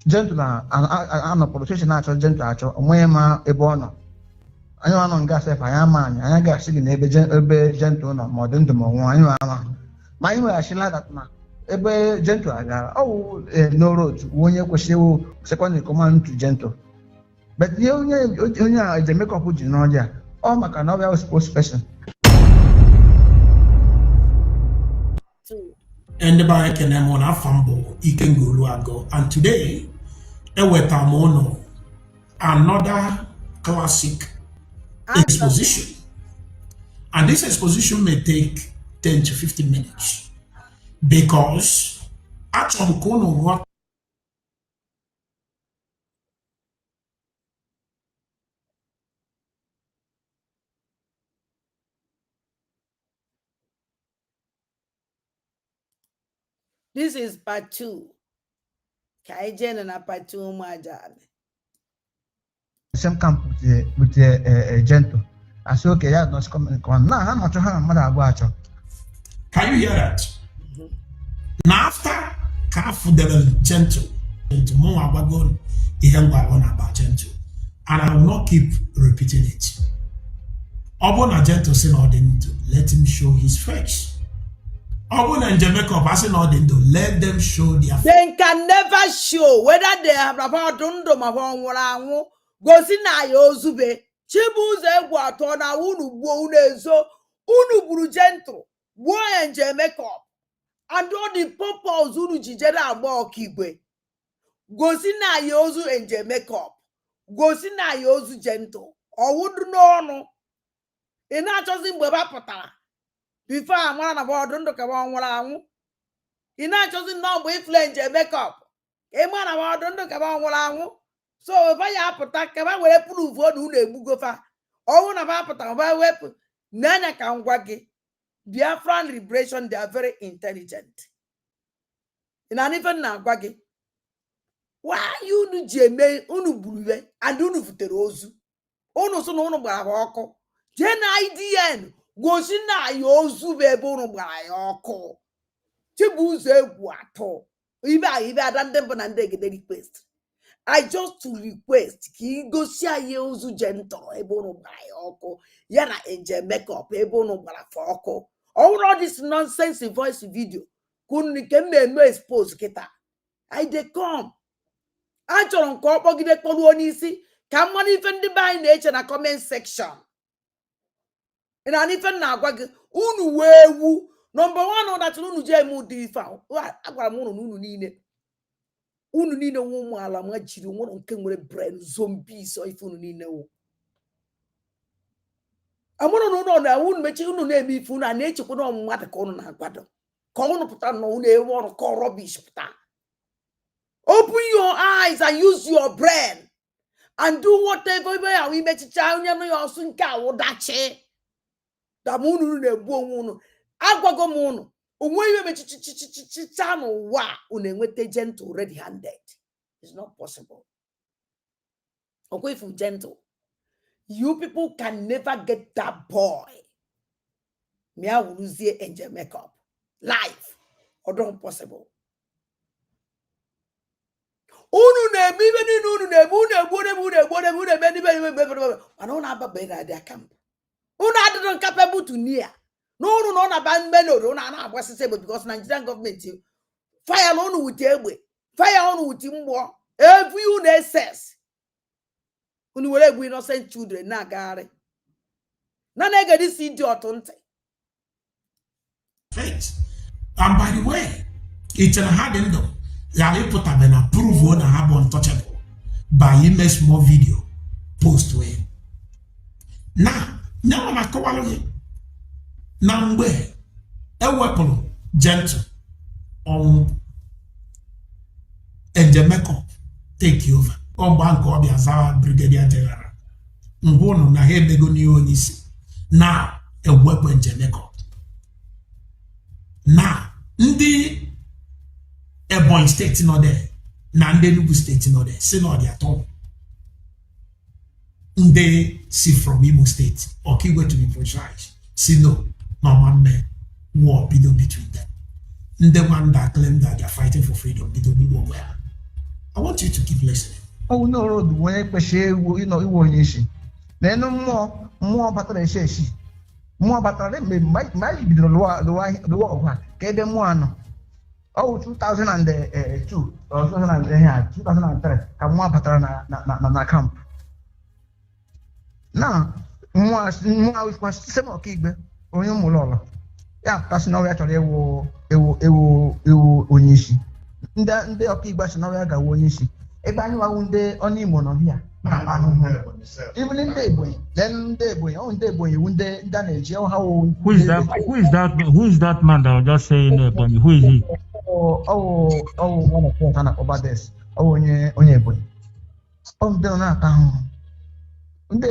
gentle, I'm a politician, actual gentle, actual, Moema Ebono. I know I'm gas if I am man, I got sitting a gentle, no more than the one. My way, I should like that man. Ebe gentle, no road, when you question second command to gentle. But you know, the make up with you know, oh, my canoe was spokesperson. And the bar can on a fumble, he can go. And today, another classic exposition. And this exposition may take 10 to 15 minutes because at some corner what This is part 2. Kaijen and part 2 Majab. Same camp with the gentle. I said, okay, yeah, not coming. Now, I'm not sure how much. Can you hear that? Now, after careful the gentle, into more about God, he held on about gentle. And I will not keep repeating it. Obon gentle say no, to let him show his face. Obon and Jamaica passing all to let them show their face. They can never show whether they have about Dundum of Gosina Yozube, Chibuze Guatona, Unu Bunezo, Unu Buru gentle, Boy and Jamaica, and all the purple Zulu Jijera Abo Kigwe. Gosina Yozu and Jamaica, Gosina Yozu gentle, or would no. In not just in Babapata. Before I'm one about Dundo Kawan. In not just in no way flange and makeup. A man about Dundo Kawan. So if I attack, I will prove what do they bugofa. Or one of Apata by weapon. Nana can waggy. Biafran liberation, they are very intelligent. And I even now waggy. Why you do Jeme Unubue and Unufuterozu? Ono so no barako. Jen IDN. Gosina yozu bebono bayoko. Chibuze guato. Iba dandembanande request. I just to request ki gosia yozu gentle ebono bayoko. Yana enje makeup ebono barafoko. All this nonsense in voice video. Couldn't me expose kita. I de come. I don't call Bogide Poluonisi. Come on, even the by nature na comment section. And I even now, unu wewu number one that unu jemu di fa. Agwa mo unu nine. Unu nine wo mo ala ma jiri wo nke nwere brain zombies so if unu nine wo. Amono no na unu mechi unu na emi ifu na echekwa na mmadu ka unu na agwado. Ka unu puta no unu ewu ọrụ ka rubbish puta. Open your eyes and use your brain and do whatever we mechicha onye no your sun ka wo dache. Da munu ne buo munu agwago munu onwe iwe mechichichichicha no wa unenwete gentle ready handed. It's not possible. Okay, if gentle, you people can never get that boy. Me I will lose angel makeup life or don't possible. Unu ne mi beni unu ne bu I have a bed at their camp. Una don't capable to near. No, na ban melo, na was say because Nigerian government fire on with Ewe, fire on with Timbo, every UNSS. Unu will have innocent children, na gare. Na nega this idiot on faith. And by the way, it's a hard endo. Yali put up an approval na have untouchable by him small video post way. Now I'm a now where a weapon gentle on and Jamaica take you over. On bank or the Azawa Brigadier General. Ngono na he bego ni onisi. Now a weapon Jamaica. Now ndi Ebonyi state no there. Na ndi Enugu state no there. Say no at all. They see from Imo State or Kigwe to be precise. See no man war between them. The one that claim that they're fighting for freedom, they don't be where. I want you to keep listening. Oh no, road when I push you know, you won't issue. Then no more about the shashi. More about the might be the law. Get them one. Oh, 2002 or 2003. Come more pattern na camp. Now, more with my same kigbe, or you mulola. Yeah, that's now actually ewo onishi. Nde okigba so now ga onishi. Ebe anyi wa unde oni mo no here. Even in Deboy, then Deboy, on Deboy, unde damage. Who is that man that was just saying Ebony? Who is he? One of them about this. Oh, onye boy. Oh, they na ta. Is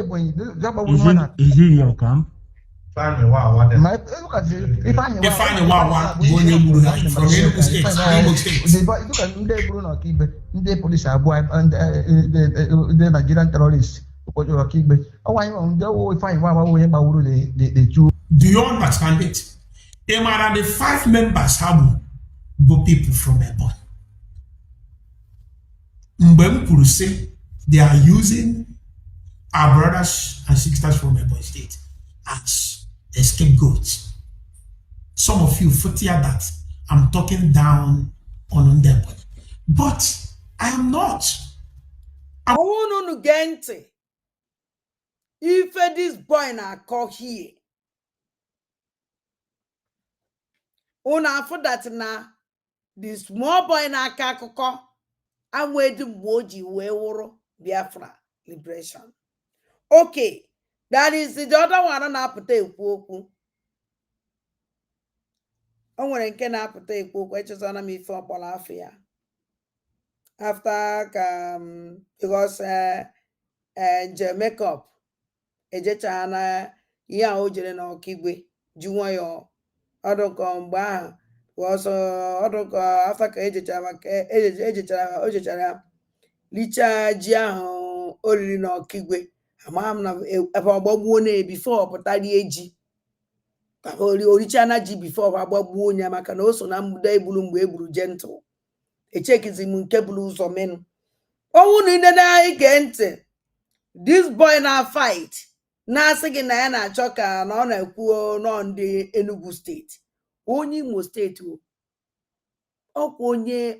he in your camp? Look at if I the police are boy and the Nigerian terrorists. Do you understand it? The 5 members have people from Ebonyi. Mbem say they are using our brothers and sisters from Ebonyi State as a scapegoat. Some of you fear that I'm talking down on them, but I am not. I want to get if this boy na call here, una for that na this small boy na kakoko. I'm waiting woji weworo Biafra liberation. Okay, that is the other one na apụta ekwu okwu. O nwere nke na apụta ekwu okwu echezona m ife ọkpọrọ afọ ya. After because je makeup ejecha na ihe a o jere na Ọkigwe ji nwayọ ọdụkọ mgbe ahụ ọsọ ọdụkọ after ka ejechara licha ji ahụ oriri na Ọkigwe ama m na ebe ọgbagbuo na before ọpụtara eji ka oricha na ji before ọgbagbuo onye maka na o so na mgbe egburu mgbe egburu gentle echekizi m nke buru ụzọ menụ owu na ide na ige ntị this boy na fight na-asị gị na ya na-achọ ka na ọ na-ekwu nọ ndị Enugu steeti onye Imo steeti ọkwa onye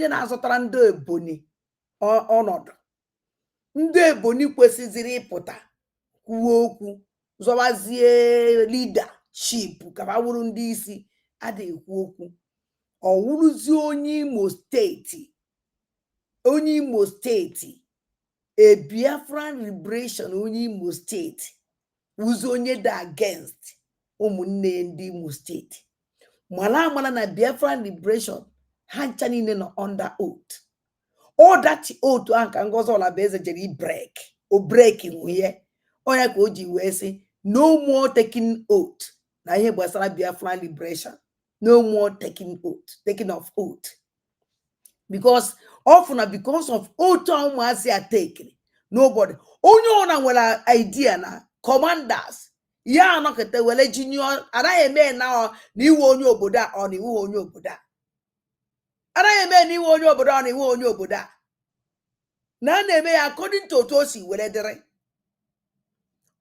na-azụtara ndị Ebonyi ọnọdụ ndị Ebonyi kwesịziri ịpụta kwuo okwu zọwazie leadership ka ha wụrụ ndị isi adịghị ekwu okwu ọ wụrụzie onye Imo steeti a Biafran liberation onye Imo steeti wụzi onye dị against ụmụnne ndị Imo steeti mara na Biafran liberation ha ncha niile nọ under oath. All that oath ahụ ka Ngozi Olabueze jere break nwunye onye ka o ji wee sị no more taking oath na ihe gbasara Biafran liberation. No more taking of oath. Because often because of oath ụmụazị a take nobody. Onye ọna nwere idea na commanders ya anọkete wele junior anaghị eme na iwu onye obodo a ọ na iwu onye obodo a. Anaghị eme na iwu onye obodo ọ na iwu onye obodo a. Na na-eme ya according to otu o si were dịrị.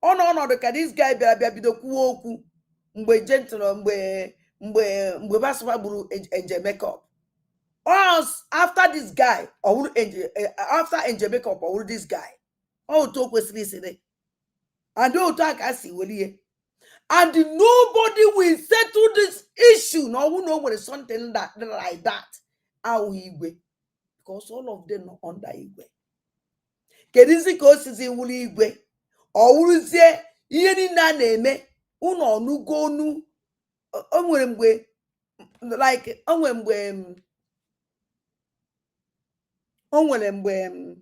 Ọnọdụ ka this guy bịara bido kwuo okwu mgbe gentle mgbe Basfa gburu Angel Makeup. After this guy after Angel Makeup or this guy to kwesịrị isiri and otu aka si welie and nobody will settle this issue no one know something like that Au Igwe. Because all of them are under Igwe. Kedizi ka osizi wulu Igwe. O wuruzie ihe ni na na-eme unu onugo onu o nwere mgbe like o nwere mgbe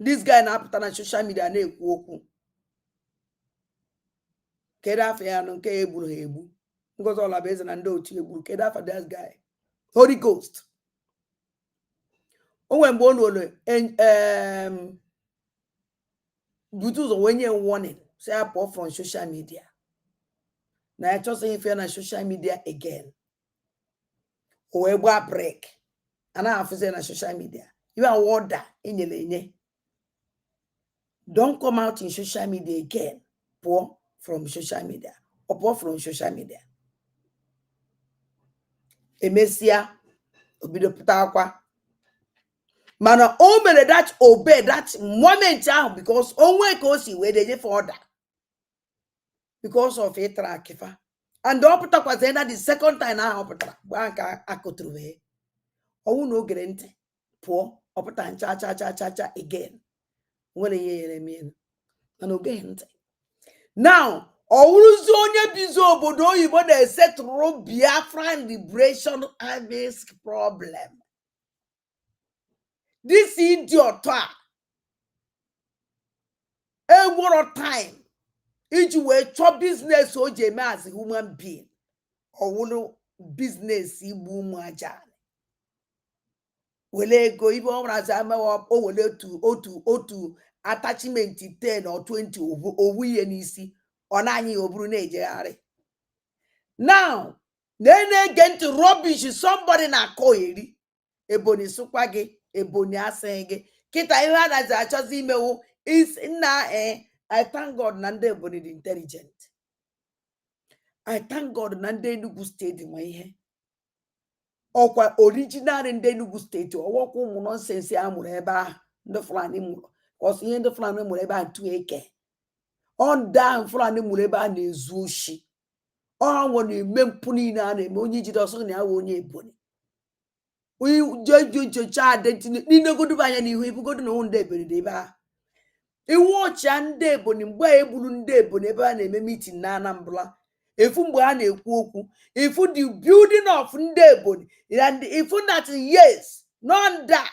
this guy na-apụta na social media na-ekwu okwu kedu afọ ya nọ nke egburu ha egbu Ngozi Olabeze na ndị otu egburu kedu afọ this guy Holy Ghost o nwere mgbe ọ nọle butu ụzọ wee nye warning say apart from social media na ya chọsị ife na social media again o wee gba break ana afụzi na social media you are order enyere enye don't come out in social media again poor from social media or poor from social media emesia obido pụta akwa mana o mere that obey that moment ahụ because onwe ka o si wee deje for order because of itra akifa and ọ pụtakwazi na the second time ahụ ọ pụtara gba nka akụtụrụ wee ọnwụ na ogere ntị pụọ ọ pụta cha again nwere ihe yere eme mana ogeghị ntị now ọ wụrụzi onye bizi obodo oyibo na-esetụrụ Biafran liberation army's problem. This idiot a time iji wee chọọ business o ji eme as a human being ọ wụrụ business igbu ụmụ aja wele ego ibe ọ razi amawa o wele otu attachment 10 or 20 owu ihe n'isi ọ na-anyị oburu na-ejegharị now na-ege ntị rubbish somebody na-akọ eri Ebonyi sụkwa gị Ebonyi asị gị kịta ihe a nazi achọzi imewu is na I thank God na ndị Ebonyi dị intelligent. I thank God na ndị Enugu steeti nwe ihe ọkwa original ndị Enugu steeti ọwọkwa ụmụ nonsense a mụrụ ebe ahụ ndị Fulani mụrụ kọsụ ihe ndị Fulani mụrụ ebe ahụ 2 eke ọ ndị Fulani mụrụ ebe a na-ezu oshi ọ nwere eme mpụ niile a na-eme onye jide ọsọ na ya wụ onye Ebonyi ujejocha adịtị n'inegodu anya n'ihu ibugodu na ndị Ebonyi dị ebe ahụ iwu ọcha ndị Ebonyi mgbe a egburu ndị Ebonyi ebe a na-eme meeting na Anambra ifu mgbe ha na-ekwu okwu ifu the building of ndị Ebonyi and ifu that yes not that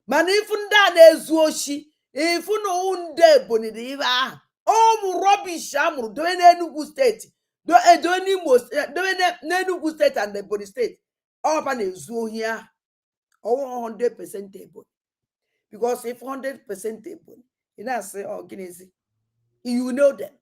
mana ifu ndị a na-ezu oshi ifu na ndị Ebonyi dị ebe ahụ ụmụ rubbish amụrụ dobe n'Enugu steeti dobe n'Imo dobe n'Enugu steeti and Ebonyi steeti ọba na-ezu ohi ahụ ọwụ 100% Ebonyi because if 100% Ebonyi you know say oh gịnịzi you know them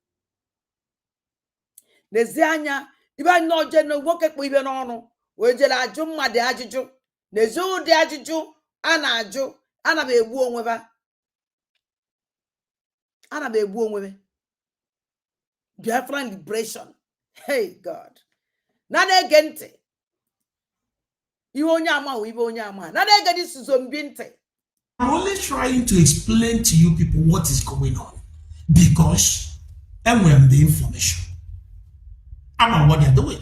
n'ezi anya ibe anyị n'oje na nwoke kpụ ibe n'ọnụ wee jere ajụ mmadụ ajụjụ n'ezi ụdị ajụjụ a na-ajụ ana m egbu onwe m Biafran liberation hey God na na-ege ntị ihe onye ama ibe onye ama na na-ege dị zombi ntị. I'm only trying to explain to you people what is going on because I have the information. I know what they're doing.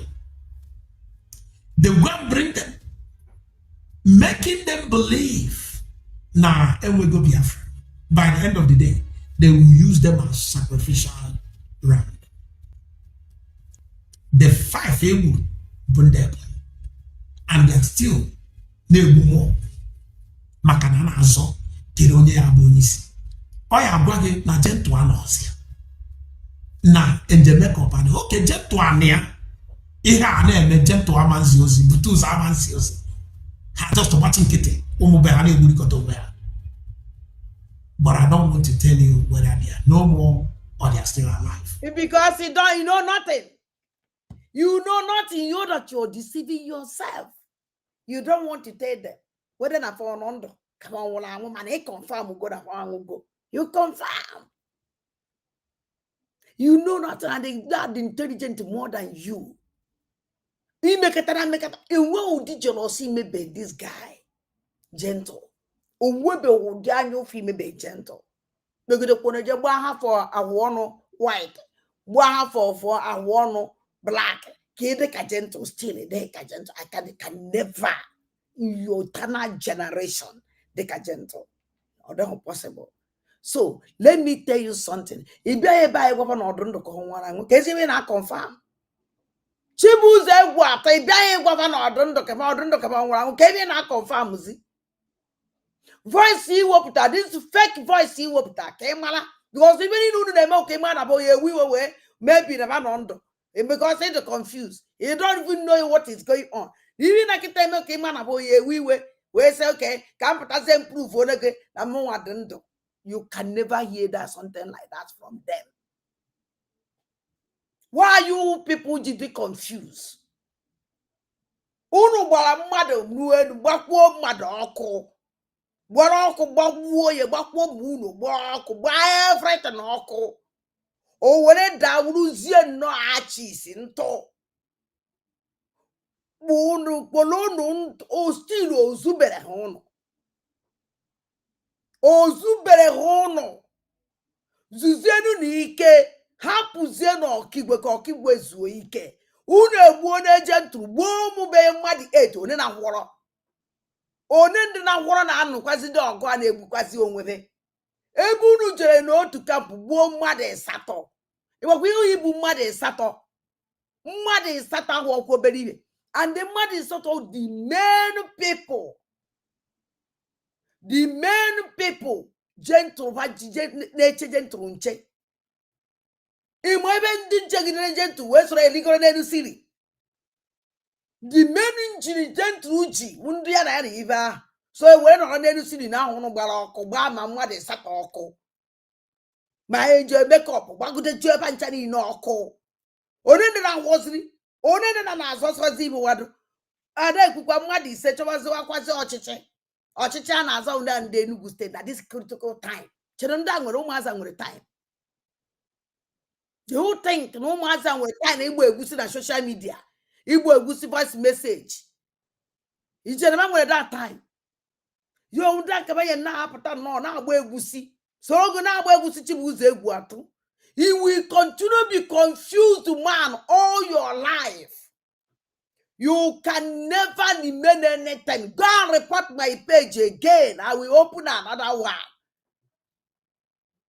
They go and bring them, making them believe, nah, and we go Biafra. By the end of the day, they will use them as sacrificial ram. The 5 they will bring them, and they're still no more. Makana na azo kiri onye ya bụ onye isi ọ ya agwa gị na jentu anọzi na njemekọp adị oke jentu anị ya ihe a na-eme jentu amanzi ozi bute ụzọ amanzi ozi ha just gbachi nkịtị ụmụ be ha na-egburikọta onwe ha but I don't want to tell you whether they are no more or they are still alive because you know nothing. You know nothing. You know that you're deceiving yourself. You don't want to tell them. Whether na for under, come on, woman, they confirm go that one go. You confirm. You know not and they that intelligent more than you. You make it and make it. And what did you see me be this guy? Gentle. Or webe would Daniel fee me be gentle. Look at the corner job for a one white, one for a one black. Kid ka gentle still a day ka gentle. I can never. in your eternal generation. They can gentle. Or not possible. So let me tell you something. If you buy a weapon or don't go on, because even I confirm. Chibuze what I buy a weapon or don't come on, okay, and I confirm. Voice you up that this fake voice you up that came because even you know them came out about we were away, maybe the man under. Because they're confused. You don't even know what is going on. Even I can tell came out about we were. We say, okay, can't proof again. You can never hear that something like that from them. Why are you people be confused? Unu gbara mmadụ nuenu gbakwo mmadụ ọkụ. Gbara ọkụ gbagbuo ya gbakwo unu gbara ọkụ gbaa everything ọkụ. O were dawuruzie nnọọ achisi ntọ. Unu kpolonu o still ozubere ha unu. Ozubere ha unu. Zuzienu n'ike. Hapụzienu ọkigwe ka ọkigwe zuo ike. Unu egbuo na-eje ntụrụ gbuo ụmụbe mmadụ 8 one na ngwọrọ. One ndị na ngwọrọ na-anụkwazi ndị ọgụ a na-egbukwazi onwebe. Ebe unu jere n'otu kampụ gbuo mmadụ 8. Ịgbakwa ihe ibu mmadụ 8. Mmadụ 8 ahụ ọkwa obere ihe. And the mmadụ 8, the main people, gentle, na-eche gentle nche. Imo ebe ndị nche gị na-gentle wee soro eligoro n'elu siri. The main njiri gentle ji ndị ya na ya na ibe ahụ. So e wee nọrọ n'elu siri na ahụ gbara ọkụ gbaa ma mmadụ 8 ọkụ. Ma eje makeup gbagode ju ebe ncha niile ọkụ. Onye ndị na-awọziri, onye ndị na-azọsọzi ibu wadu. Ada ekwukwa mmadụ 5 chọwaziwakwazi ọchịchị. Ọchịchị a na-azọ ndị Enugu State na this critical time. Chere ndị a nwere ụmụaza nwere time. Do you think na ụmụaza nwere time igbo egusi na social media? Igbo egusi voice message. Ichere ma nwere that time. Yo ndị akaba ya na-apụta na-agba egusi. So ogo na-agba egusi Chibuzo egwu atụ. You will continue to be confused, man, all your life. You can never remain anything. Go and report my page again. I will open another one.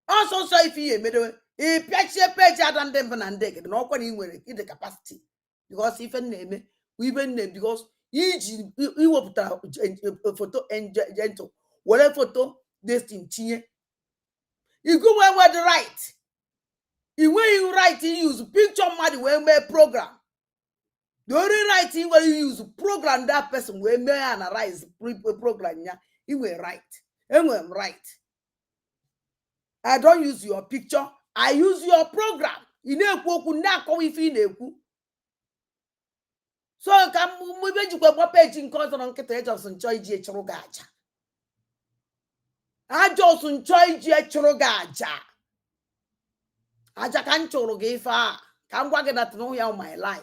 Also, so if you made a page other than them and dig, no one in the capacity. Because even name, because you will put a photo and gentle. Whatever photo, this thing, you go where the right. The way you write, you use picture money when we program. The only writing where you use program that person when we analyze program, you will write. And when right. I don't use your picture, I use your program. You know, if you so come we you go page in concern on Just enjoy Chrogaja. I just enjoy Chrogaja. Aja can choro give her. Come work that know how my life.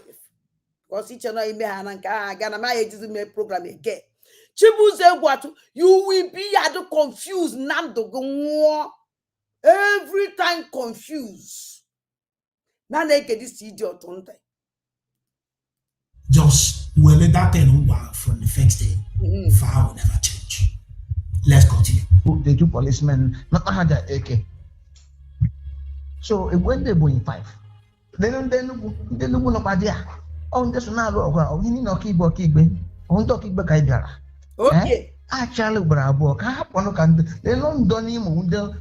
Because each other in me and Gana my age is me program again. Chibuze what you will be at the confused Nando go every time confused. Now they get this idiot on time. Just well that from the first day. Far will never change. Let's continue. The 2 policemen not had that AK. So when they in 5, then no nobody. On this now, you need not keep on talking back. Okay. Actually, bravo. Capono can they don't him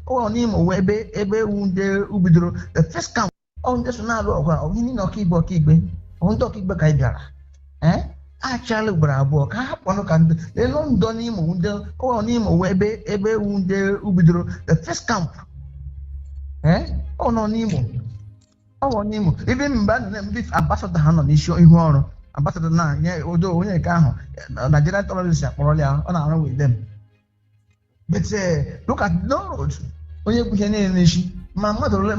or him or ebe wounded ubidro. The first count on this now, you need not keep on talking back. Actually, bravo. Capono can they don't him or him or ebe wounded ubidro. The first camp. Oh no, Nemo. Oh, Nemo. Even this ambassador hand on issue in one ambassador now, yeah, although when you can, Nigerian terrorists are on with them. But look at no roads. When you put an issue, my mother,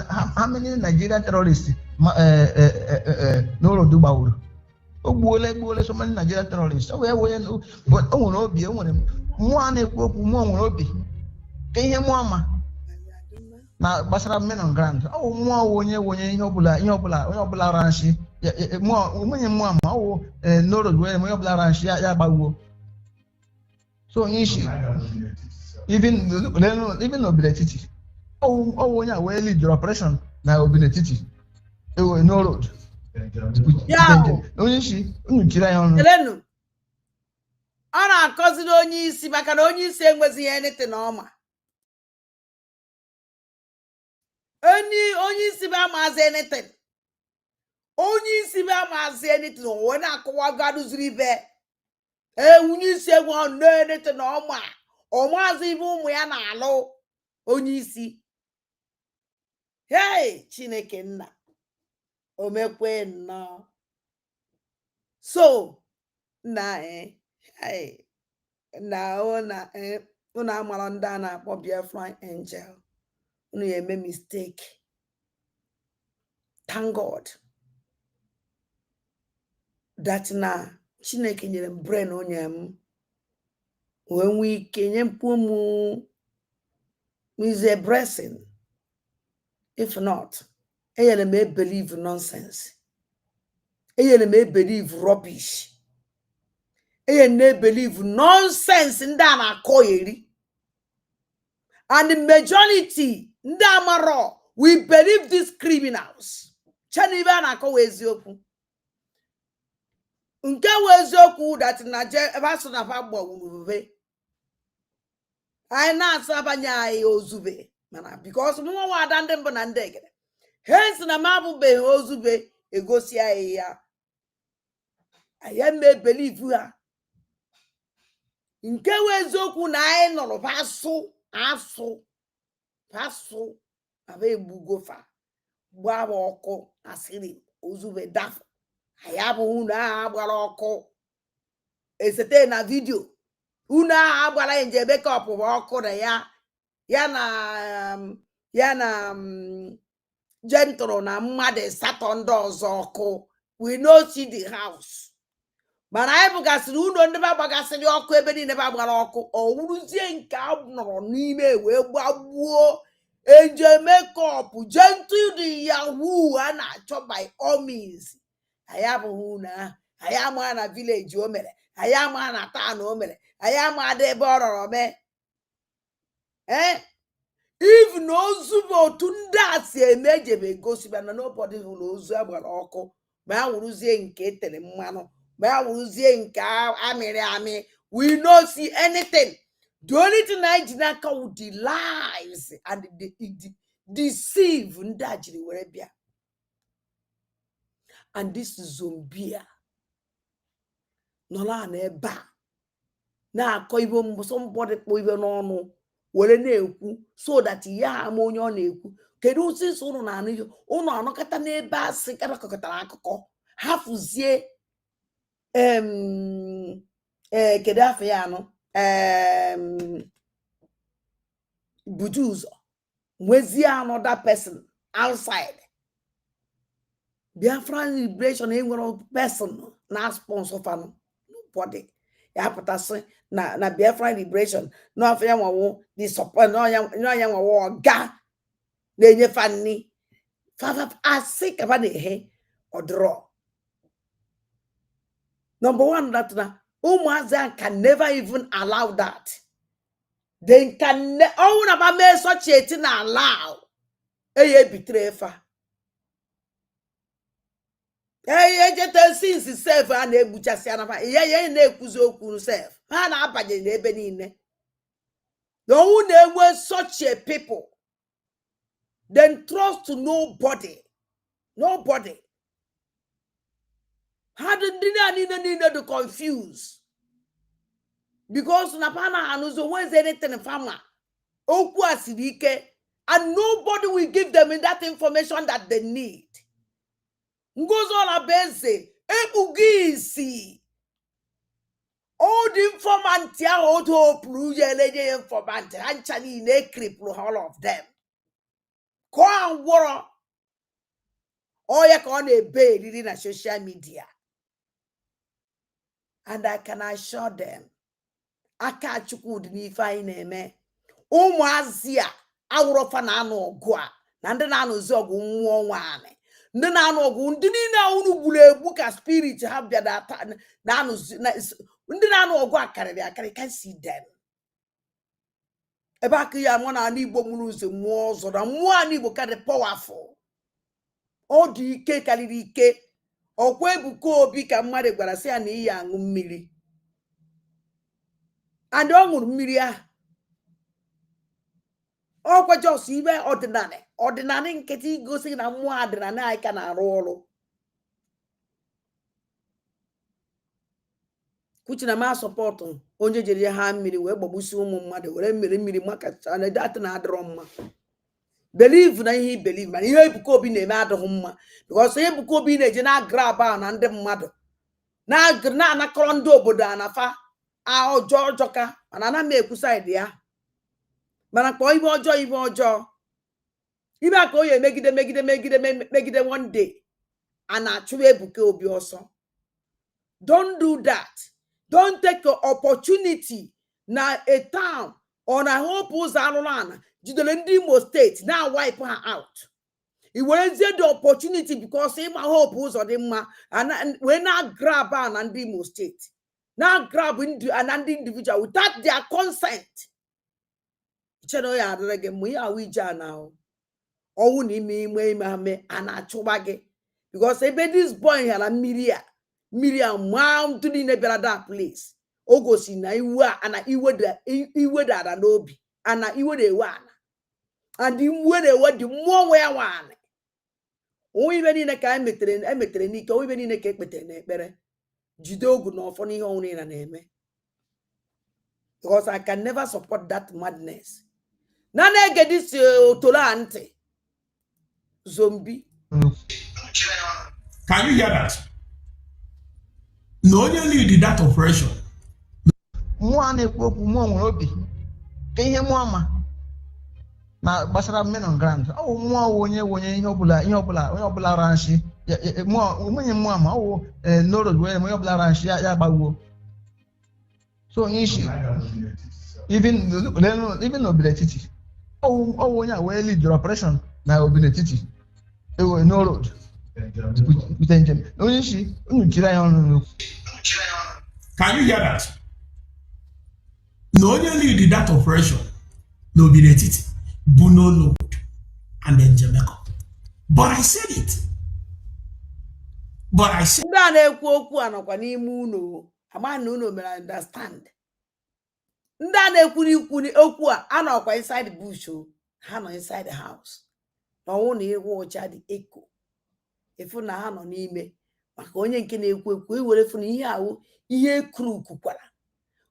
how many Nigerian terrorists no road do bow? Oh, bole, so many Nigerian terrorists. Oh, well, but oh, no, be one will be. Can you, Mama? Na basara men on ground o mo wonye ihe obula ranchi mo ama o no road we mo obula ranchi ya bagwo So Nishi, even Obiletiti. Oh, when you will lead your operation now Obiletiti. No road. Yeah. Nishi, Unchira. Elenu. Ana cause no onye isi maka na onye isi enwezi anything ọma. Onye isi ba mazi anything. Onye isi ba mazi anything o na akọwa gadu zuru ibe. Onye isi enwe no anything ọma. O mazi ibe ụmụ ya na-alụ. Onye isi. Hey, Chineke nna. O mekwe nnọọ. So, na hey, na una amara ndị a na-akpọ Biafran angel. Unu eme mistake. Thank God that na Chineke nyere m brain onye m wee nwee ike nye mkpu m is a blessing. If not, eyere m believe nonsense. Eyere m believe rubbish. Eyere m believe nonsense ndị a na-akọ eri. And the majority ndị amaro we believe these criminals. Chanibe a na-akọ eziokwu. Nke eziokwu that na ebaso na fa gbawurube. Anyị na-asụ abanye anyị ozube. Mana because mụ nwa ada ndị mbụ na ndị egede. Hence na mabụbeghị ozube egosi anyị ya. Anyị may believe ha. Nke eziokwu na anyị nọrọ asụ aba egbugofa gbara ọkụ asịrị ozube dafụ. Anyị abụghị unu aha agbara ọkụ esete na vidio unu aha agbara nje bekọp bụ ọkụ na ya na jentụrụ na mmadụ satọ ndị ọzọ ọkụ. We no see the house. Mana anyị bụgasịrị unu ndị ba gbagasịrị ọkụ ebe niile ba gbara ọkụ ọ wụrụzie nke a nọrọ n'ime wee gbagbuo eje makeup Chukwu Di Ya a na-achọ by all means. Anyị abụghị unu ahụ. Anyị ama na village o mere. Anyị ama na town o mere. Anyị ama da ebe ọ rọrọ mee. If na ozu bụ otu ndị a si eme ejebe gosi na nobody hụrụ ozu agbara ọkụ ma a wụrụzie nke etere mmanụ ma a wụrụzie nke amịrị amị. We no see anything. The only thing I did not count the lies and the deceive ndị a jiri were bịa. And this zombie nọ na-ebe a na-akọ ibe somebody kpọ ibe n'ọnụ were na-ekwu so that ya ama onye ọ na-ekwu. Kedu osisi ụnụ na-anụ ihe ụnụ anọkọta n'ebe asị karakọtara akụkọ hafụzie kedu afọ ya anụ buju ụzọ nwezie another person outside. Biafran liberation enwere person na sponsor fanu nobody ya pụtasị na Biafran liberation no afọ ya nwawo the support no ya nwawo ọga na-enye fanni fafa asị ka ba na-ehe ọdụrọ. Number one, that Umuaza can never even allow that. They can own about me such a thing allow. Betray fa. Just since itself and a butchasiana, ne kuzo self. Hana abaje nebenine. No one were such a people. Then trust to nobody. Nobody. How did need to confuse? Because Napana and when's anything farmer. Okwa sidike, and nobody will give them that information that they need. Goes on a base, ebugisi. All the informant ya auto pluja lady informant, and chani ne cripple all of them. Go and war. Or you can a bay in a social media. And I can assure them, aka Chukwu Di Ya eme ụmụazị a awụrọfa na anụ ọgụ a na ndị na-anụzi ọgụ mmụọ nwaanyị ndị na-anụ ọgụ ndị niile unu gburu egbu ka spirit ha bịa na anụzi Ndị na-anụ ọgụ akarị can see them. Ebe aka ya mụ na ndị Igbo mụrụ ụzọ mmụọ ọzọ na mmụọ anyị Igbo karị powerful. Ọ dị ike karịrị ike. Ọkwa Ebuka Obi ka mmadụ gwara sị ya na iyi aṅụ mmiri. And ọ ṅụrụ mmiri ahụ. Ọkwa jos ibe ọdịnala nkịtị igosi na mmụọ adịnala anyị ka na-arụ ọrụ. Kuchina ma sọpọtụ onye jere ha mmiri wee gbagbusi ụmụ mmadụ were mmiri maka datị na adịrọ mma. Believe na ihe believe mana ihe Ebuka Obi na-eme adịghị mma because Ebuka Obi na-eje na grab ahụ na ndị mmadụ na-anakọrọ ndị obodo anafa ọjọọ ka mana ana m ekwusaịdị ya mana kpọọ ibe ọjọọ ibe a ka o ya megide one day a na-achụ Ebuka Obi ọsọ. Don't do that. Don't take your opportunity na a town or na hope ụzọ alụlana jidere ndị Imo State na wipe her out. I werezie the opportunity because ịma hope ụzọ dị mma wee na grab na ndị Imo State na grab na ndị individual without their consent. Cheno ya adịrị gị mgbe ihe awụ ije na ọnwụ na ime ame a na-achụba gị because ebe this boy hara mmiri a ma ntụ niile bịara that place o gosi na iwu a na iwe dara n'obi ana iwe na-ewe ana and iwe na-ewe dị mmụọ nwe ya nwaanyị. Onwe ibe niile ka emetere n'ike, onwe ibe niile ka ekpetere n'ekpere. Jide ogu na ọfọ n'ihe ọnwụ niile na-eme because I can never support that madness. Na na-ege this otolo ntị zombie. Can you hear that? No only lead that operation. Mmụọ na-ekwu okwu mmụọ nwere obi ka ihe mmụọ ma na gbasara men on ground. Ọ mmụọ onye ihe ọbụla ranshi onye mmụọ ma ọ n'oroad wee onye ọbụla ranshi ya gbagbuo. So onye isi even n'obere etiti ọ onye a wee lead your operation na obere etiti n'oroad with njem onye isi onye chiri anya ọnụ n'okwu. Can you hear that? No only lead that operation no be etiti bu no load and then Jamaica. But I said it. Ndị a na-ekwu okwu anọkwa n'ime unu ama na unu mere understand. Ndị a na-ekwu okwu a anọkwa inside bush ha nọ inside the house. Na ọnwụ na ịgwụ ọcha dị echo. Efu na ha nọ n'ime maka onye nke na-ekwu iwere fụ na ihe ahụ ihe kwukwara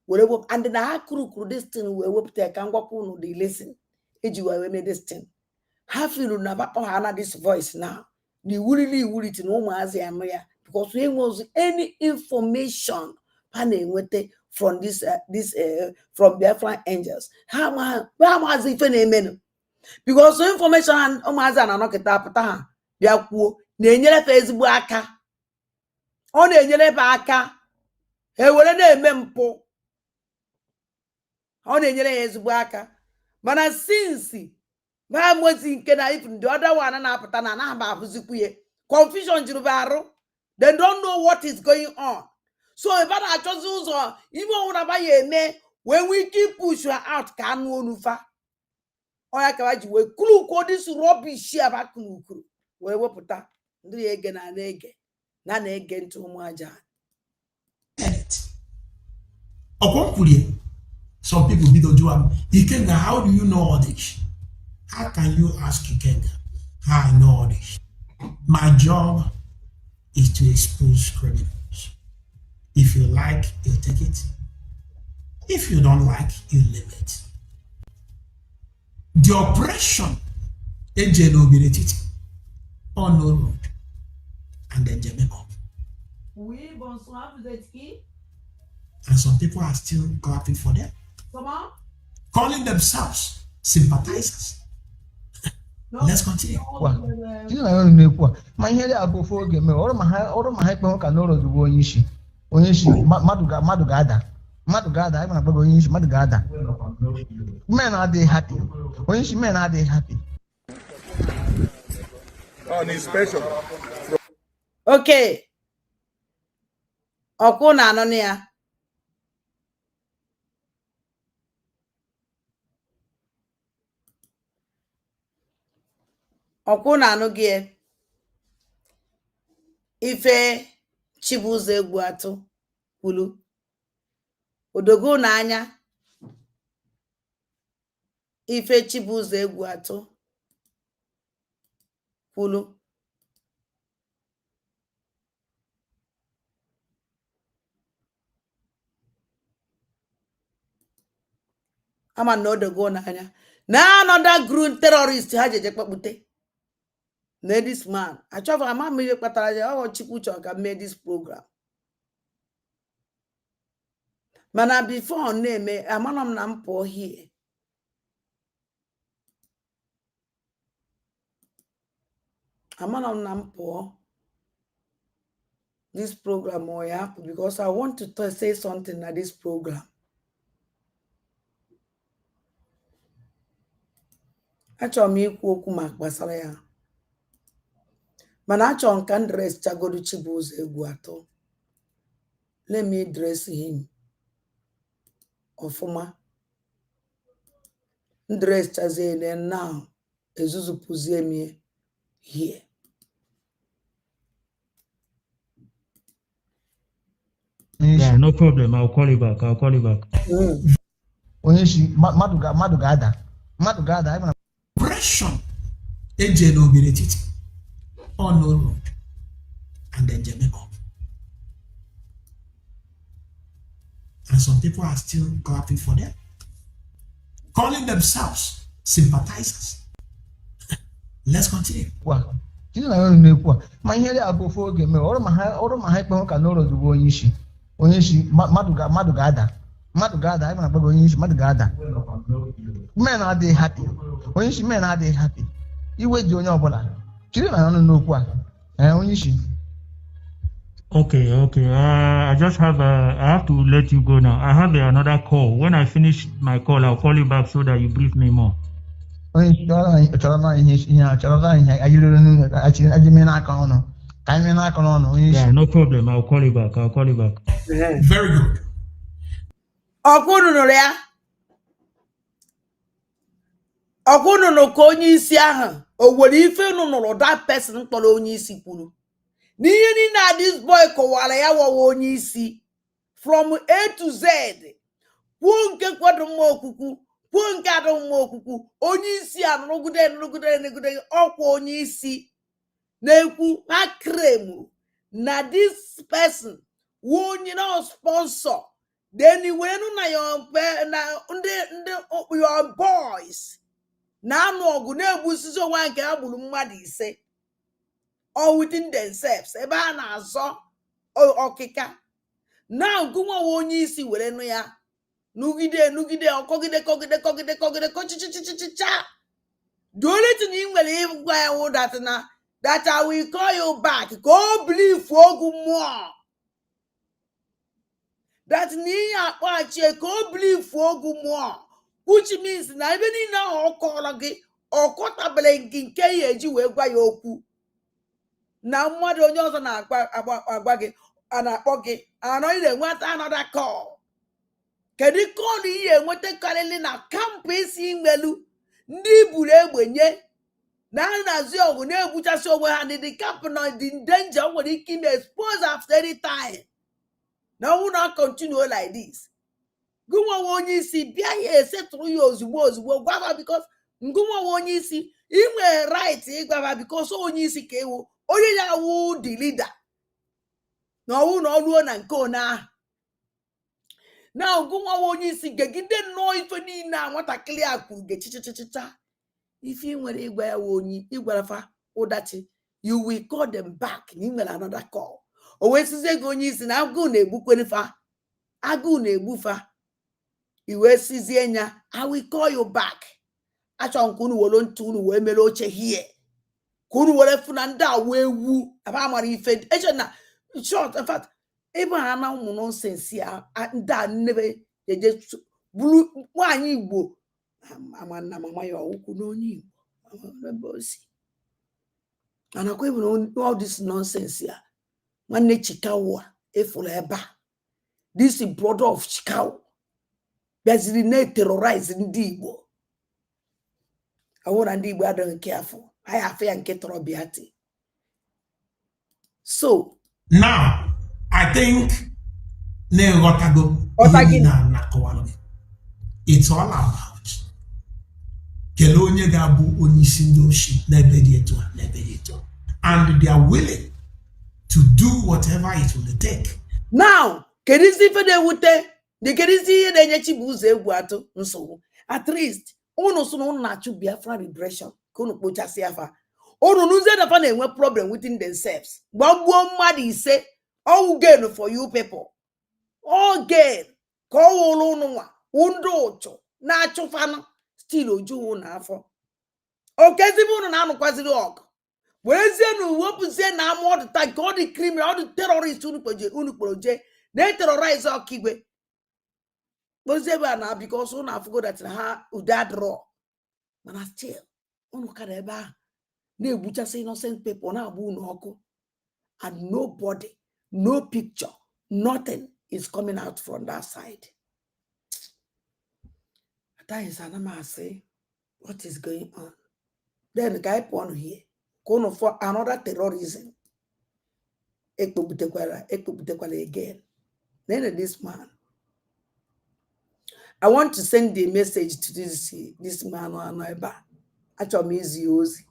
were wepụ and na ha kwuru this thing wee wepụta ka ngwakwa unu dị listen eji wee mee this thing. Ha firu na bakpọ ha na this voice now na iwuriti na ụmụazị anụ ya because we enweghị any information ha na-enweta from this from Biafran angels. Ha maazị ife na-emenụ because information ụmụazị na-anọkịta apụta ha bịa kwuo na-enyere fa ezigbo aka. Ọ na-enyere fa aka were na-eme mpụ. Ọ na-enyere ya ezigbo aka mana since ma mozi nke na if the other one na-apụta na anaghị abụzikwu ya confusion juru arụ. They don't know what is going on. So ebe a na-achọzi ụzọ ime ọnwụna ba ya eme when we keep push her out ka anụ onufa oya ka ji wee kuru this rubbish aba kuru wee wepụta ndị ege na-ege ntị ụmụ aja. Some people be do Ikenga, how do you know all this? How can you ask Ikenga how I know all this? My job is to expose criminals. If you like, you take it. If you don't like, you leave it. The operation on no road and then Jamaica. Oui, bonsoir, vous êtes qui? And some people are still clapping for them. Comment? Calling themselves sympathizers. No, let's continue. Ma ihe dị abụfo oge mere ọrụ ma ha ikpe ka n'ụlọ ozugbo onye isi mmadụ ga-ada anyị na-agbago onye isi mmadụ ga-ada men adịghị happy onye isi men adịghị happy. Okay ọkwụ na anọ ya Ọkwụ na anụ gị ife Chibuzo egwu atụ kwulu. Odogo na anya ife Chibuzo egwu atụ kwulu. Ama na odogo na anya. Na another group terrorist ha jeje kpakpute. Na this man. Achọfa ama m ihe kpatara ya ọ Chukwu chọrọ ka mee this program. Mana before na-eme amana m na m pụọ here. Amana m na m pụọ this program or ya because I want to say something at this program. Achọrọ m ikwu okwu ma gbasara ya. Mana achọrọ m ka ndres chagodu Chibuzo egwu atọ. Let me dress him. Ọfụma. Ndres chaze then now. Ezuzu puzie me here. Yeah, no problem. I'll call you back. Onyeshi mmadụ ga-ada. Mmadụ ga-ada. Pressure. Eje n'obere titi. On no road. And then Jamaica. And some people are still clapping for them. Calling themselves sympathizers. Let's continue. Chidi na ya na-ekwu a ma ihe dị abụ ofe oge mere ọrụ ma ha ikpe ka n'ụlọ dugbo onyeisi mmadụ ga-ada anyị na-agbago onyeisi mmadụ ga-ada men adịghị happy onyeisi men adịghị happy iwe ji onye ọbụla Chidi na ya n'okwu a onyeisi. Okay. I have to let you go now. I have another call. When I finish my call, I'll call you back so that you brief me more. Very good. Yeah, no problem. I'll call you back. Very good. Ọkwụnụnụ ka onye isi ahụ o nwere ife nụnụrụ that person kpọrọ onye isi kwuru. N'ihe niile this boy kọwara ya wawa onye isi from A to Z. Kwuo nke kwado mma okwukwu, kwuo nke adọ mma okwukwu, onye isi a nrụgide ọkwa onye isi na-ekwu ha kremu na this person onye na sponsor then iwenu na your boys na anụ ọgụ na-egbusizi onwe nke ha gburu mmadụ 5 all within themselves ebe a na-azọ ọkịka na gụnwa onye isi were nụ ya nugide ọkọgide kochichichichicha. The only thing you will leave that I will call you back. Go believe for good more. That go believe for good more. Which means na even in now call again or cut a blanking KG will buy yoku. Now mother on yours and a baggy and a pocket. I know you want another call. Can you call here what they call it na campus in Melu? Ndi buru egbenye na nazi ogu na ebuchasi onwe ha the capital the danger nwere ike ime expose after any time. Na we not continue like this. Gụnwa onye isi bịa ya esetụrụ ya ozugbo gwaba because ngụnwa onye isi inwe right ịgwaba because onye isi ka ewu onye ya wu the leader. Na ọwụ na ọlụọ na nke ona. Now gụnwa onye isi gegide nnọọ ife niile a nwatakịrị a kwuru gechichichicha. If you were igwarafa ụdachi, you will call them back. You will another call. Always say go nyisi na agụ na-egbukwefa. Agụ na-egbufa. Iwe sizie nya, I will call you back. Achọ nkunu wolo ntunu we mere oche here. Kunu were funa nda we wu. Aba amara ife. Eche na short in fact ebe ha na ụmụ nonsense ya nda nebe jeje bulu nwaanyị Igbo amana mama ya ukwu n'onye Igbo anakwa even all this nonsense ya nwanne Chikawa efula ebe a this brother of Chikawa bazili na terrorize ndị Igbo awụna ndị Igbo adịghị careful I have and get Robiati. So now I think it's all about Kelonye Gabu Onisindo and they are willing to do whatever it will take. Now, Kedisi for the Wute, the Kedisi the Yachibuze Guato, so at least ono so na chu Biafra liberation, kono pocha siafa. Ono nuze na fa na problem within themselves. Gbagbo mmadụ ise, all gain for you people. All gain. Ko wolo nwa, undo ocho, na achụfana, still oju na afọ. Okezi bụ na anụkwaziri ọgụ. Wezienu wepụzie na ama all the time, all the criminal, all the terrorists unukpoje, they terrorize Okigwe. Bozeba na because una forgot that ha udad raw. But still, unukareba. They would just say innocent people now, and nobody, no picture, nothing is coming out from that side. That is another say, what is going on? Then the guy point here, going for another terrorism. Again. Then this man, I want to send the message to this man actually Ozi.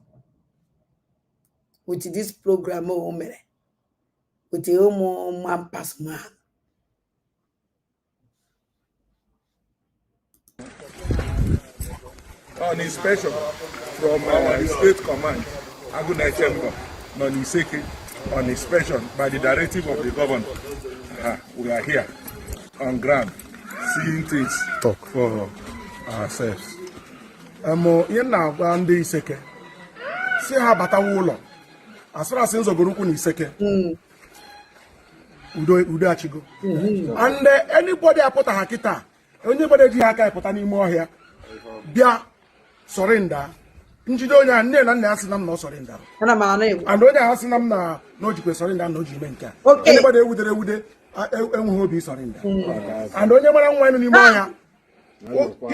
With this program, with the homo man pass man. On inspection from the state command, Aguna Chamber, non-Iseki, on inspection by the directive of the governor. We are here on ground, seeing things talk for ourselves. Yen na Gandhi Iseke, see how Batawolo. As far as things are going to Iseke, Udo Achigo. And anybody I put a hakita, anybody Jihaka put any more here, Bia surrender. Njidonya nne na asinam no surrender. Ana ma na ego. And onye asinam na no jikwe surrender no jimenka. Okay. Anybody ewude enwu obi surrender. And onye mara nwa enu n'ime ọhịa.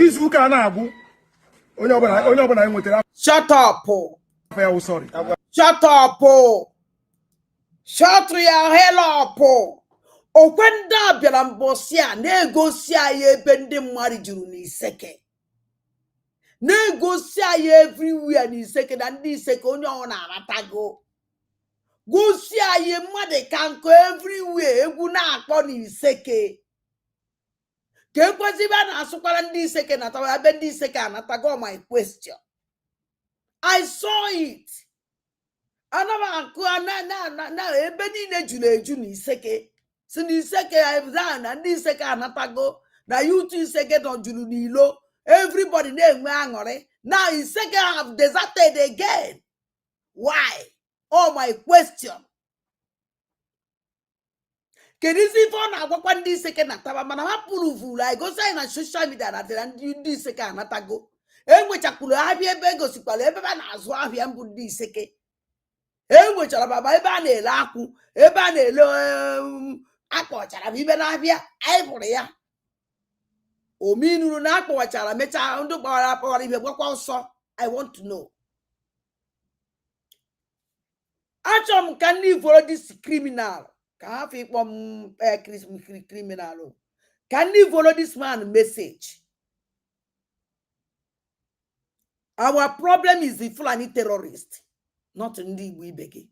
Izu ka na agụ. Onye ọbụla enwetara. Shut up. Sorry. Shut up. Shut your hell up. Okwenda bịara mbosi a na-egosi anyị ebe ndị mmadụ juru n'Iseke. Na-egosi anyị everywhere n'Iseke na ndị Iseke onye ọ na-aratago. Gosi anyị mmadụ ka nkọ everywhere egwu na-akpọ n'Iseke. Ka ekwesịbe a na-asụkwara ndị Iseke natawa ebe ndị Iseke anatago my question. I saw it. Anama akụ na ebe niile juru eju n'Iseke. Si n'Iseke na ndị Iseke anatago na youth Iseke don juru n'ilo. Everybody na-enwe aṅụrị. Now Iseke have deserted again. Why? Oh, my question. Kedu isi ife ọ na-agwakwa ndị Iseke nataba mana ha pụrụ I go say na social media na ndị Iseke anatago. Enwechakwuru ahịa ebe egosikwala ebe a na-azụ ahịa mbụ ndị Iseke. Enwechara baba ebe a na-ele akwụ, ebe a na-ele akpọchara m ibe na-abịa anyị hụrụ ya. Ominuru na akpọchara mechaa ndị gbara akpọrọ ibe gwakwa ọsọ. I want to know. Achọm ka ndị follow this criminal. Ka ha fi kpọm criminal. Can you follow this man message? Our problem is the Fulani terrorist, not ndị Igbo ibeke.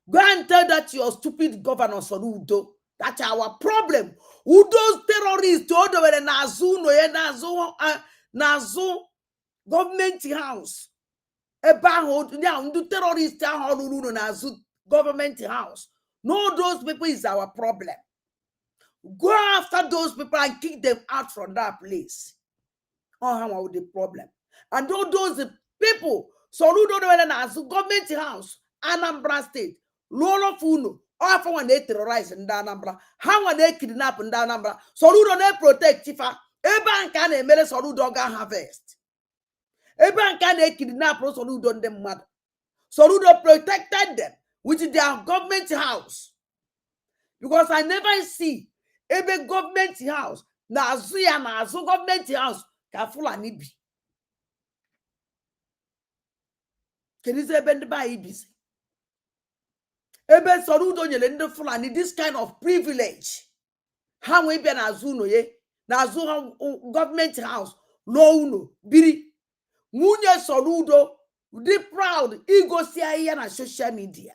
Go and tell that your stupid governor Udo. That's our problem. Udo's terrorists all were nazu government house. Terrorists nazu government house. No, those people is our problem. Go after those people and kick them out from that place. Oh, how the problem? And all those people, so who don't know government house, Anambra State, Lolo Funo, all for when they terrorize in Anambra, how when they kidnap in Anambra, so who don't protect Tifa, Eban can a mele so who don't harvest. Eban can they kidnap so who don't them mother. So who don't protected them with their government house. Because I never see ebe government house na azu government house ka Fulani bi. Kedize ebe ndị ba ibizi. Ebe Soludo nyere ndị Fulani this kind of privilege. Ha nwe bịa n'azụ ụlọ ye, n'azụ government house, lụọ ụlọ, biri. Nwunye Soludo dị proud igosi ya na social media.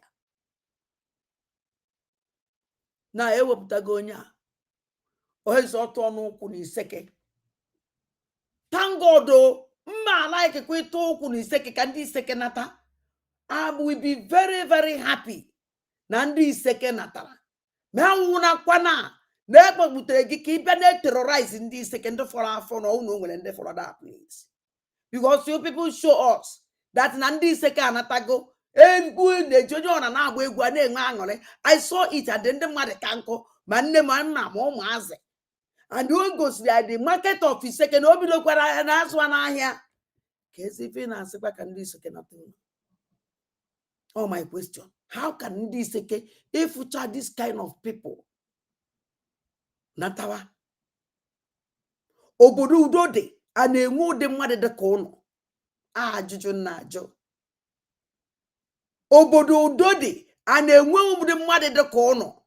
Na ewepụtago onye a. Ohezi ọtụ ọnụ ụkwụ na iseke. Thank God, mma like kweta ụkwụ na iseke ka ndị iseke nata. I will be very, very happy na ndị iseke natara. Ma nwụna kwana na ekpegbutere gị ka ịbịa na terrorize ndị iseke ndị fọrọ afọ na ụnụ nwere ndị fọrọ that place. Because you people show us that na ndị iseke anatago egwu na-eji onye ọna na-agba egwu a na-enwe aṅụrị. I saw it at ndị mmadụ ka nkụ ma nne ma nna ma ụmụazị. And when goes there, the market of iseke na obi lokwara ya na azụ n'ahịa. Ka ezi ife na-asịkwa ka ndị iseke nata ụlọ. Oh, my question. How can ndị iseke ịfụcha this kind of people natawa? Obodo udo dị a na-enwe ụdị mmadụ dị ka ụlọ. Ajụjụ na-ajụ. Obodo udo dị a na-enwe ụdị mmadụ dị ka ụlọ.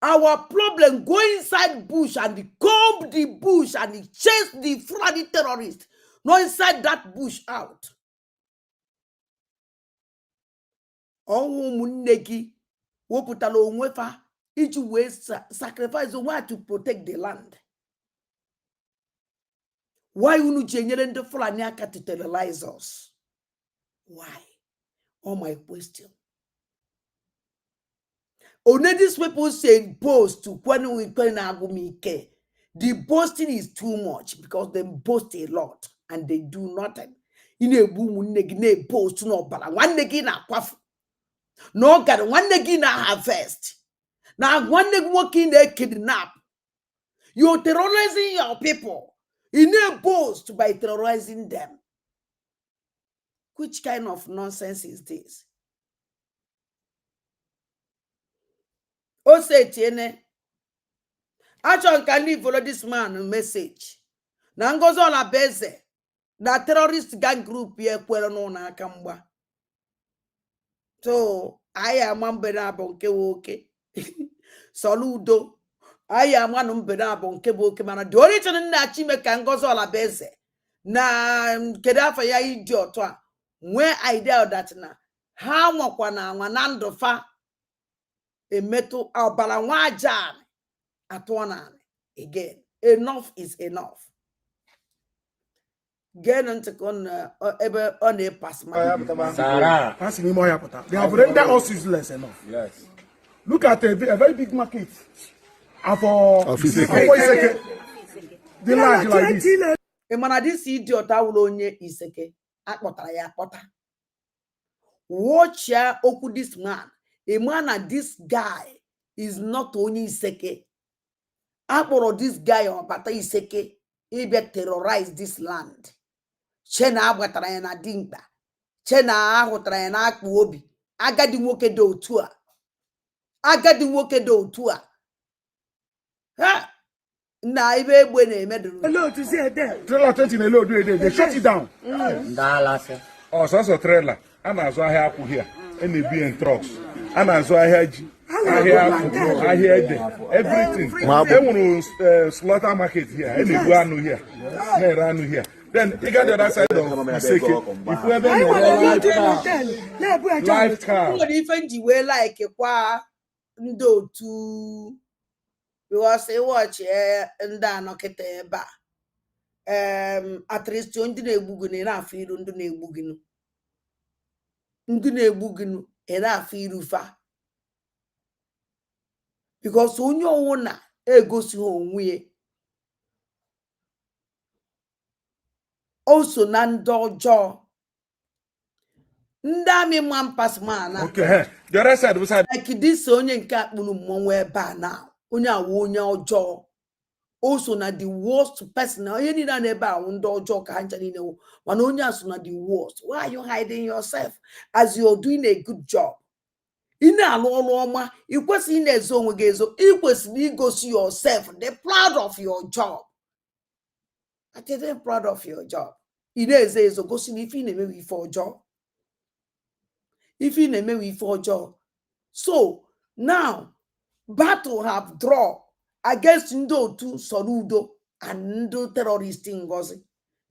Our problem, go inside bush and comb the bush and chase the Fulani terrorists. Not inside that bush out. Ụmụnne gị wepụtara onwe fa iji wee sacrifice onwe to protect the land. Why unu ji enyere ndị Fulani aka to terrorize us? Why? Oh, my question. Only these people say boast to when we agumike. The boasting is too much because they boast a lot and they do nothing. In a boom, ne boast no bala. One negi na quaff. No God, one negi na harvest. Now one negi working they kidnap. You're terrorizing your people. In a boast by terrorizing them. Which kind of nonsense is this? O say tiene. Actually, can you follow this man message? Na ngozi ola beze. Na terrorist gang group ye kwere no na aka mgba. So, aya mbere abụ nke woke. Soludo. Aya manu mbere abụ nke woke mana the only thing na chime ka ngozi ola beze. Na kedu afa ya idiot a. Nwe idea that na ha nwakwa na anwa na ndofa emeto abala nwa aja atona again. Enough is enough. Get on to ebe on a pass. Sarah. Pass me more. They have rendered us useless enough. Yes. Look at a very big market. For Iseke. The land like this. Emana this idiot awulo onye Iseke. Akpotara ya akpota. Watch ya oku this man. A man and this guy is not only Iseke. Akporo this guy on Bata Iseke. He be terrorize this land. Chena abgatara ya na dimba. Chena ahotara ya na akpu obi. Agadi nwoke do otua. Agadi nwoke do otua. Ha! Na ibe egbe na emeduru. Hello, to see there. Trailer 20 na hello do they shut it down. Oh, so trailer. Ana azụ ahịa akwụ here. NB and trucks. Ana azụ ahịa ji. Ahịa akwụ, ahịa ede. Everything. Enwere slaughter market here. NB anu here. Na anu here. Then you got the other side of Iseke. If we ever live car. What if you we like kwa ndo tu because they watch nda anokete eba. At least ndị na-egbu gị na afọ iru ndị na-egbu gị. Ndị na-egbu gị na afọ iru fa. Because onye owu na egosi onwe ya. Also na ndị ọjọọ. Ndị amị mampas man. Okay, the other side was like this onye nke akpụrụ mmọnwụ ebe a na. Onye awu onye ọjọọ. Also na the worst person. Onye niile na ebe a ndị ọjọọ ka ha ncha niile wo. Mana onye aso na the worst. Why are you hiding yourself as you're doing a good job? Ine alụ ọrụ ọma, ikwesị ị na-ezo onwe gị ezo, ikwesị igosi yourself, they're proud of your job. They're proud of your job. Ị na-eze ezo gosi na ife ị na-emewe ife ọjọọ. if you name me for job. So now battle have draw against Ndo to Sorudo and Ndo terrorist ngozi.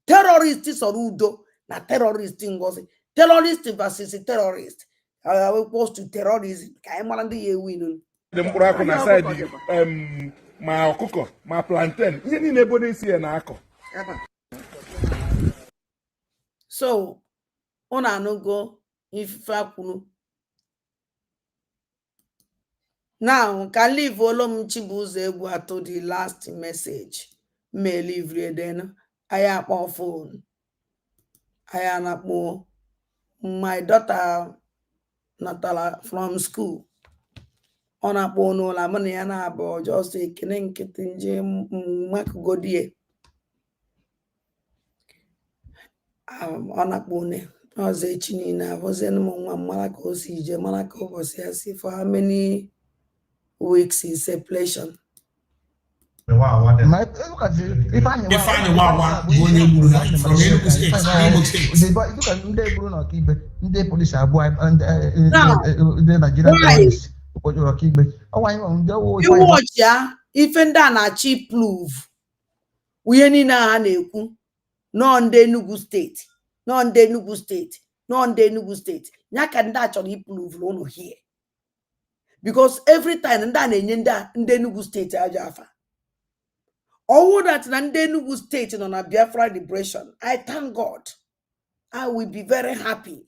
Terrorist Sorudo na terrorist ngozi. Terrorist versus terrorist. Opposed to terrorism. Ka ndị ya win. The mkpụrụ akụ na side ma ọkụkọ ma plantain ihe niile ebo na-esi ya na akọ. So una no go if kwunu. Now can leave Olom Chibuze Egwu to the last message. May leave then I am on phone. I am up more. My daughter Natala from school. On a bono la money and abo just a kinen kitten jim mak godie. On a bone. I was a chinina, was in Malako CJ Malako was here for how many weeks in separation. Wow, what look at if I from Enugu State. Look at the Bruno Kibe, the police are boy and the Nigerian police. You watch ya, if and then a cheap proof. We any na haneku, no on the Enugu State, no on the Enugu State, no on the Enugu State. Nyakan that on he proof no here. Because every time and then in the Enugu State ajafa. All that in the Enugu State on a Biafra liberation, I thank God. I will be very happy.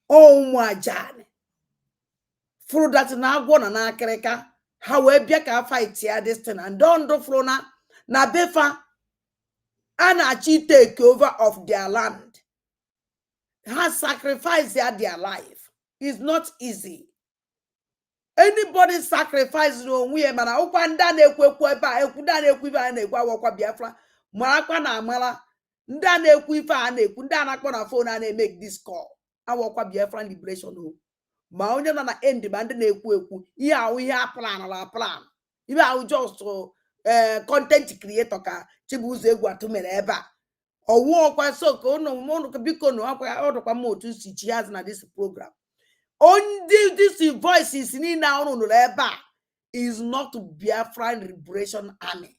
Oh my God. For that na go na kereka, how we biaka fight here this thing and don't do flona na befa and achi take over of their land. Has sacrificed their life. It's not easy. Anybody sacrifice no we mana okwa nda na ekwekwu ebe a ekwuda na ekwu ife a na-ekwu awakwa Biafra marakwa na amala nda na ekwu ife a na-ekwu nda na akpọ na phone a na-make this call awakwa Biafra liberation o ma onye na end ma ndị na-ekwu ekwu ihe ahụ ihe a plan ibe ahụ just content creator ka Chibuze Egwu atụ mere ebe a owu okwa so ka unu biko no akwa odokwa m otu si chi has na this program. On this voice is is not Biafran Liberation Army.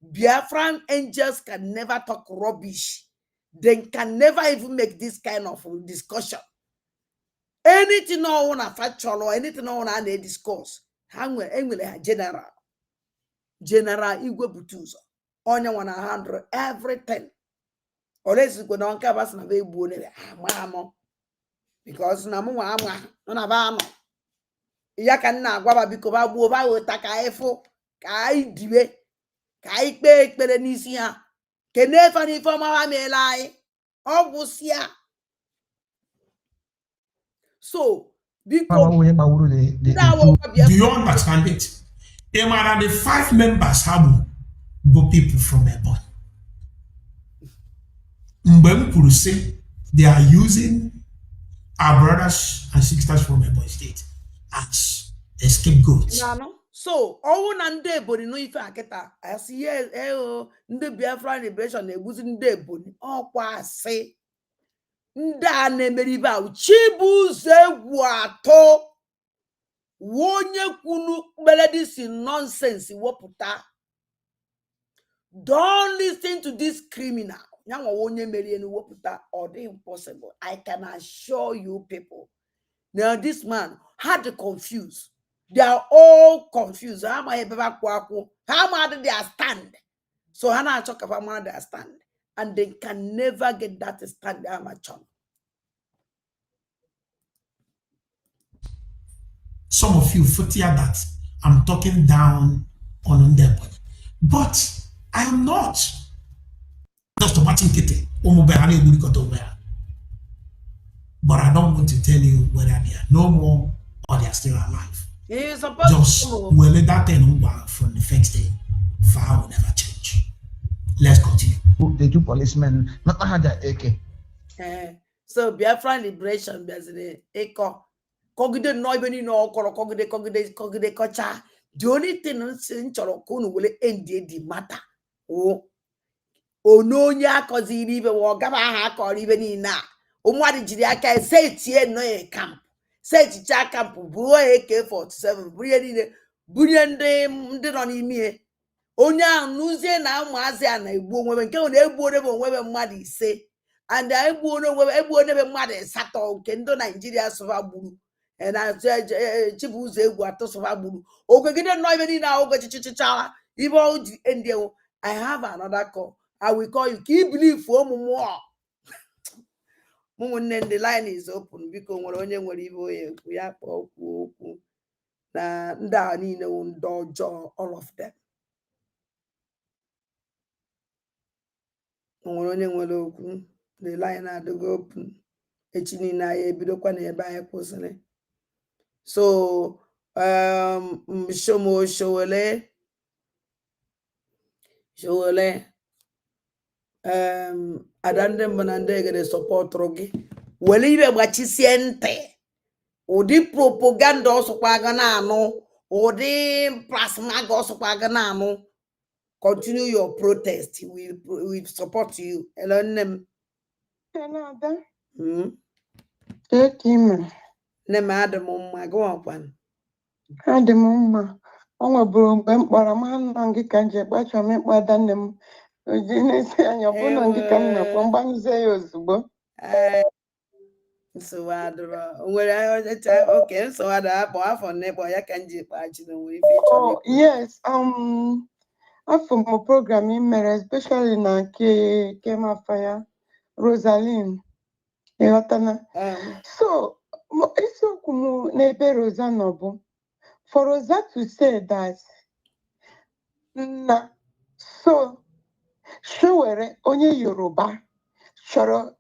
Biafran angels can never talk rubbish. They can never even make this kind of discussion. Anything no one a factual or anything no one a discourse. Hang general. General Igwe Butuzo. Only 100 everything. Or else you go down cabas na very bone. Because na mu ama na ba no ya kan na agwa biko ba gbuo ba wota ka ifo ka idiwe ka ikpe ekpere n'isi ha kenefa ni fo ma ba mela ai ogwusia so because do you understand it? The 5 members have go people from Ebon. Mbem say they are using our brothers and sisters from Ebony State as a scapegoats. So, all nande boni no ife aketa. I see nde Biafra liberation eguzi nde boni. Okwa se nda nemeriba Chibuze Egwu ato wonye kunu beledisi nonsense woputa. Don't listen to this criminal. Or the impossible. I can assure you people. Now this man had to confuse. They are all confused. How did they stand? So Hannah talk about how they stand. And they can never get that stand. Some of you fear that I'm talking down on them. But I am not. Just watching Kete, but I don't want to tell you whether they are no more or they are still alive. Just well that thing from the first day, fire will never change. Let's continue. The 2 policemen, not had that AK. So Biafran liberation, the echo. Cogide no even no cogide kocha. The only thing in Chorokunu will end the matter. Oh. Ono nya kozi ibe wo gaba ha ko ibe ni na ụmụadị jiri aka setie nọ ya camp seticha camp bụrụ AK-47 bụrụ ihe niile bunye ndị nọ n'ime ihe onye ahụ n'ụzie na ụmụazị a na-egbu onwebe nke na egbu onebe onwebe mmadụ 5 and egbu onebe mmadụ 8 nke ndị Naijiria sụva gburu na Chibụzọ egwu atọ sụva gburu ogwegide nọ ibe niile ahụ chichichicha ibe oji endewo. I have another call. I will call you. Can you believe for more? The line is open because nwere onye nwere ibe onye ekwu ya kpọọ okwu na ndị a niile ndị ọjọọ all of them. Nwere onye nwere okwu the line adịgo open echi niile anyị ebidokwa na ebe anyị kwụsịrị. So Showele ada ndị mbụ na ndị egede sọpọtụrụ gị were ibe gbachisie ntị ụdị propaganda ọsụkwa aga na-anụ ụdị plasma ga ọsụkwa aga na-anụ. Continue your protest. We support you. Hello, nnem. Hello, Ada. Nnem Adam mma go on. Adam mma. O nweburu mgbe m kpọrọ m nna gị ka nje kpacha m ịkpada nne m. Oji na-esi anya ọ bụ na gị ka m na-akpọ mgbanyụzie ya ozugbo. Yes, afọ m program ị mere especially na nke Kemafaya Rosaline ịghọtana. So isiokwu m n'ebe Rosa nọ bụ for Rosa to say that na so Showere onye Yoruba chọrọ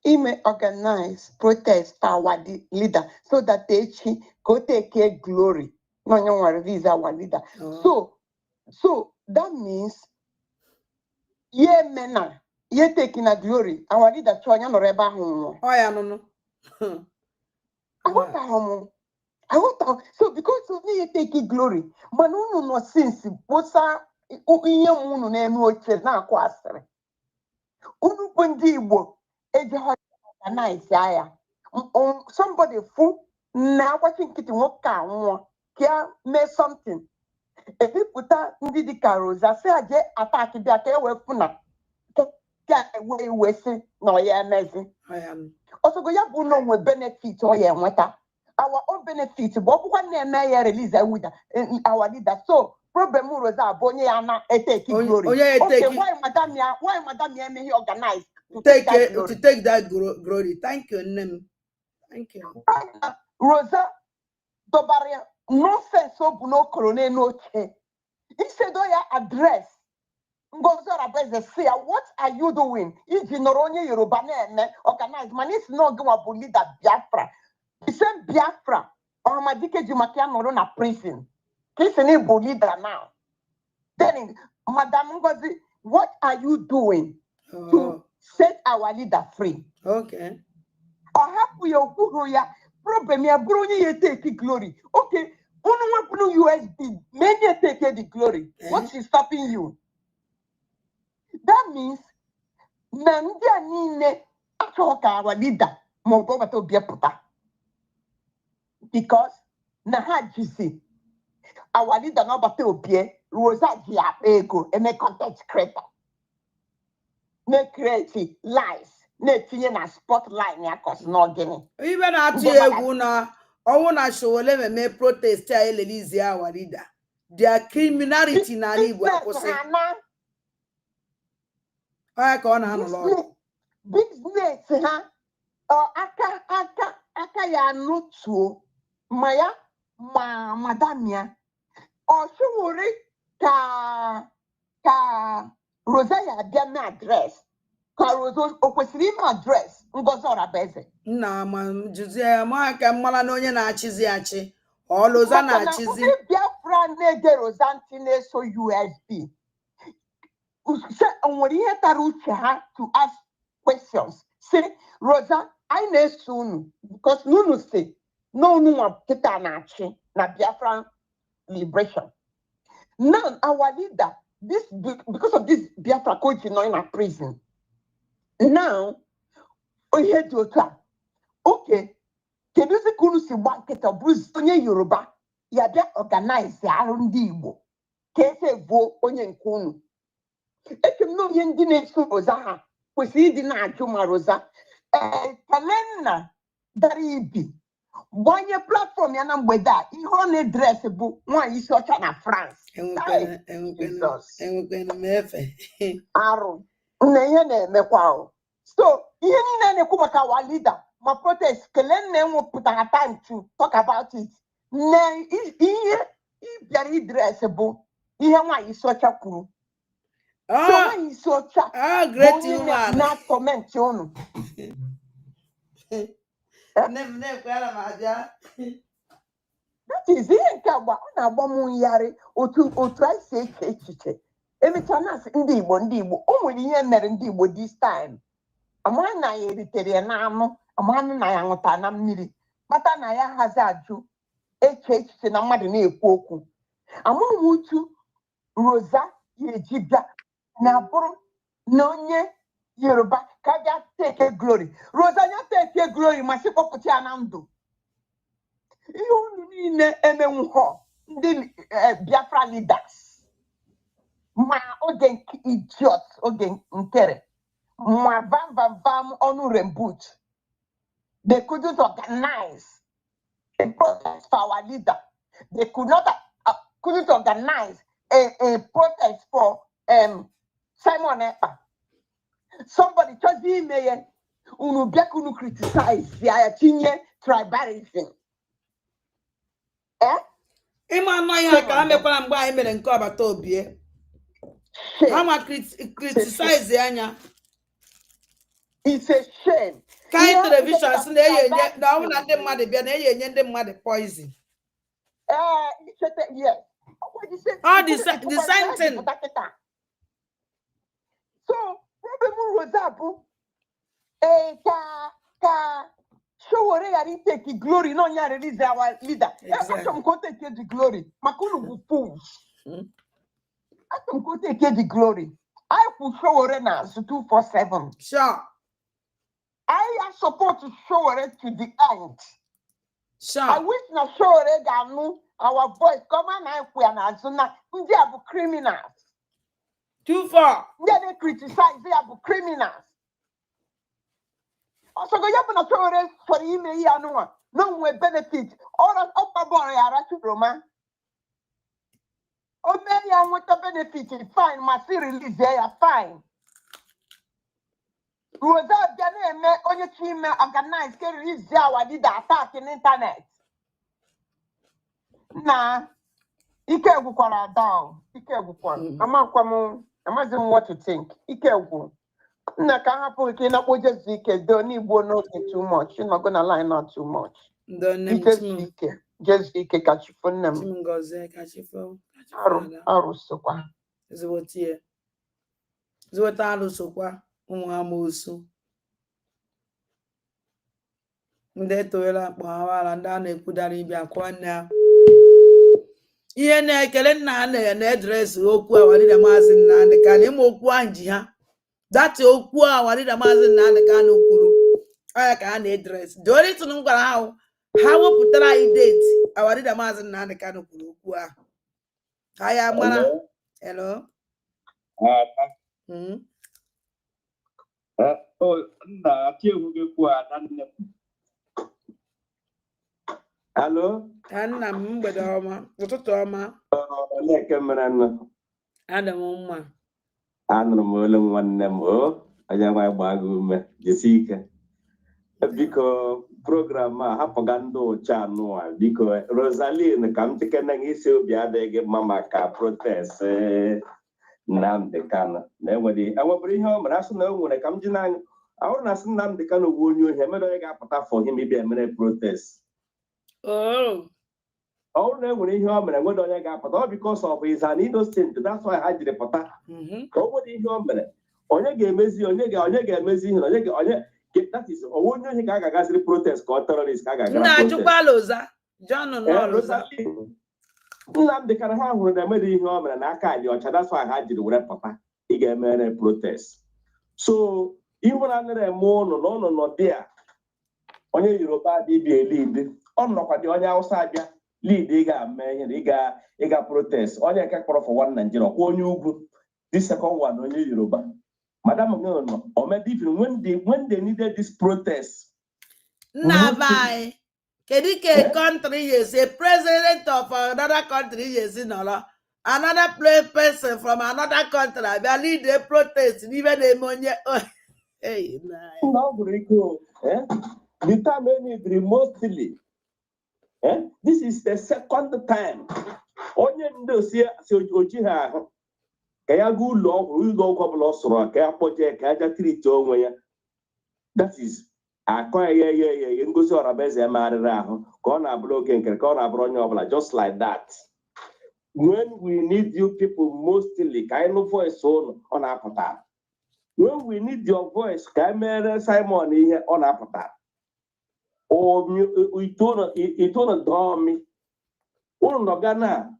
ime organize protest for our leader so that echi go take glory no onye nwere visa our leader. So that means ye mena ye taking a glory our leader chonya no reba hu. Oh yeah no. I want so because of ye taking glory man no since bosa ihe unu na-eme oche na-akwa asịrị unu bụ ndị Igbo eje organize aya somebody fu na agwachi nkịtị nwoke a nwụọ ka mee something ebipụta ndị dịka Rosa si aje attack bịa ka ewepụ na ka ewe si na ọya emezi ọsọgo ya bụ na onwe benefit ọ ya enweta our own benefit bụ ọbụkwa na-eme ya release our leader. So problem Rosa bụ onye ya na take glory. Okay, why madam ya emeghị organize to take that glory? Thank you, Nnem. Thank you. Rosa dobara nonsense o bụ n'okoro n'oche. Instead of your address Ngozi Arabeze say, what are you doing? Iji nọrọ onye Yoruba na-eme organize man is no gwa bụ leader Biafra. The same Biafra Ọhamadike ji maka ya nọrọ na prison. Kissing Igbo leader now. Then, Madam Ngozi, what are you doing to set our leader free? Okay. Or happy ya problem ya brony ye take glory. Okay, only one USB, many take the glory. What is stopping you? That means Nandia Nine Atoka our leader, Mogobato Biaputa. Because Nahajisi. Our leader no bate obie Rosa Gia ego and make content creator. Ne create lies. Ne tinye na spotlight ya cause no gini. Even at you na na Showele me protest ya elelize our leader. Their criminality na Igbo akose. Business ha aka ya nutu maya ma madamia Oshumuri ka Rosa ya bịa na address ka Rosa o kwesịrị ime address Ngozi Arabeze nna ma juzie ma ka mmala na onye na-achịzi achị ọ Rosa na-achịzi Biafra na-ede Rosa ntị na-eso USB se nwere ihe tara uche ha to ask questions say Rosa anyị na-eso unu because n'unu si n'unu nwa kịta na-achị na Biafra liberation. Now our leader, because of this Biafra coach in a prison. Now, ihe dị otu a oke kedu zi ka unu si gba nkịta bụzi onye Yoruba ya bịa organize arụ ndị Igbo ka esi ebuo onye nke unu eche m na onye ndị na-eso Rosa ha kwesịrị ịdị na-ajụ ma Rosa Kalenna dara ibi gbanye platform ya na mgbede a ihe ọ na-edres bụ nwaanyị isi ọcha na France arụ nne ihe na-emekwa so ihe niile na-ekwu maka our leader ma protest Kalenna enwepụtara time to talk about it na ihe ịbịara idres bụ ihe nwaanyị isi ọcha kwuru so nwaanyị isi ọcha bụ onye na-akọmentị unu that is ihe nke agba ọ na-agba m nyarị otu anyị si eche echiche emechaa na-asị ndị Igbo o nwere ihe mere ndị Igbo this time amaghị na ya eritere ya n'anụ amaghị na ya ṅụta na mmiri kpata na ya hazi ajụ eche echiche na mmadụ na-ekwu okwu amaghị m otu Rosa ya eji bịa na bụrụ na onye Yoruba ka bịa take glory Rosa ya take glory ma sị kpọpụta ya na ndụ ihe unu niile emenwughọ ndị Biafra leaders ma oge idiot oge nkere ma vam ọnụ rembut they couldn't organize a protest for our leader they couldn't organize a protest for Simon Ekpa somebody just ime unu bịa ka unu criticize ya tinye tribalism ịma anọ ihe ka ha mekwara mgbe anyị mere nke ọbata obie ha ma criticize anya it's a shame ka anyị telivishọn si na-enye na ọnwụ na ndị mmadụ bịa na-enye ndị mmadụ poison yes the same thing so problem Rosa bụ ka Sowore ghara iteki glory no nya release our leader atom ko take the glory makunu bụ fools atom ko take the glory I put Sowore na 247 sure I support Sowore to the end sure I wish na Sowore ga-anụ our voice come on na ekwe na azụ na ndị a bụ criminals too far they criticize they are criminals also go yabu na Sowore for ime ihe anụnwa no nwe benefit ọra ọkpabọrọ ya arachu Roma o mee ya nweta benefit fine ma si release ya fine Rosa bịa na-eme onye chi ime organize ke release our leader attack in internet na ike gwukwara down ike gwukwara amaghị m what to think ike gwụ nna ka hapụ ike na kpojezu ike do n'Igbo n'oge too much you're not gonna line out too much ike jezu ike ka chifo nne m arụsokwa ezigbote arụsokwa ụmụ amoosu ndị etoghela akpọ awara ndị a na-ekwudara ibi akwa nne ihe na-ekele nna ha na-edres okwu awarịda maazị Nnamdi Kanu ịma okwu ahụ ji ha dati okwu awarịda maazị Nnamdi Kanu kwuru aya ka ha na-edres doritun m gwara ha wepụtara anyị deti awarịda maazị Nnamdi Kanu kwuru okwu ahụ ha ya mara hello Hello? Nna m mgbede ọma ụtụtụ ọma Adam mma anụrụ m olu nwanne m onye nwa gbaa gị ume jisi ike biko program a hapụga ndị ụcha anụ a biko Rosaline ka m tikene gị isi obi adịghị mma maka protest Nnamdi Kanu enwebere ihe ọ mere asị na o nwere ka m ji n'anya ahụrụ na asị Nnamdi Kanu bụ onye ohi emere onye ga-apụta for him ịbịa emere protest ọrụ na enwere ihe ọ mere nwere onye ga-apụta ọ because of his an innocent that's why ha jiri pụta ka o nwere ihe o mere onye ga-emezi onye ga-emezi ihe onye that is onye ohi ka a ga-agaziri protest ka ọ terrorist ka a ga-agara Nnamdi Kanu ha hụrụ na emere ihe o mere na aka dị ọcha that's why ha jiri were pụta ị ga-emere protest so Even under a moon no no there. Onye Yoruba dị lead. On no kwadi onye Hausa bịa lead ịga mee ịga protest. Onye nke kpọrọ for one Nigeria kwa onye ugwu. This second one onye Yoruba. Madam no even when they needed this protest. Nabai. Kedike country is a president of another country is in another person from another country. I lead the protest, even the money. Hey, The time I need mostly. This is the second time. Onye ndo si oji ha ka ya go law we go couple of soro ka ya poje ka ja treat onwe ya. That is akwa ye ngosi orabeze marira ahụ ka ọ na-abụrụ oge nke ka ọ na-abụrụ onye ọbụla just like that. When we need you people mostly ka anyị voice on na-apụta. When we need your voice ka mere Simon ihe ọ na-apụta. O itono domi unu no Ghana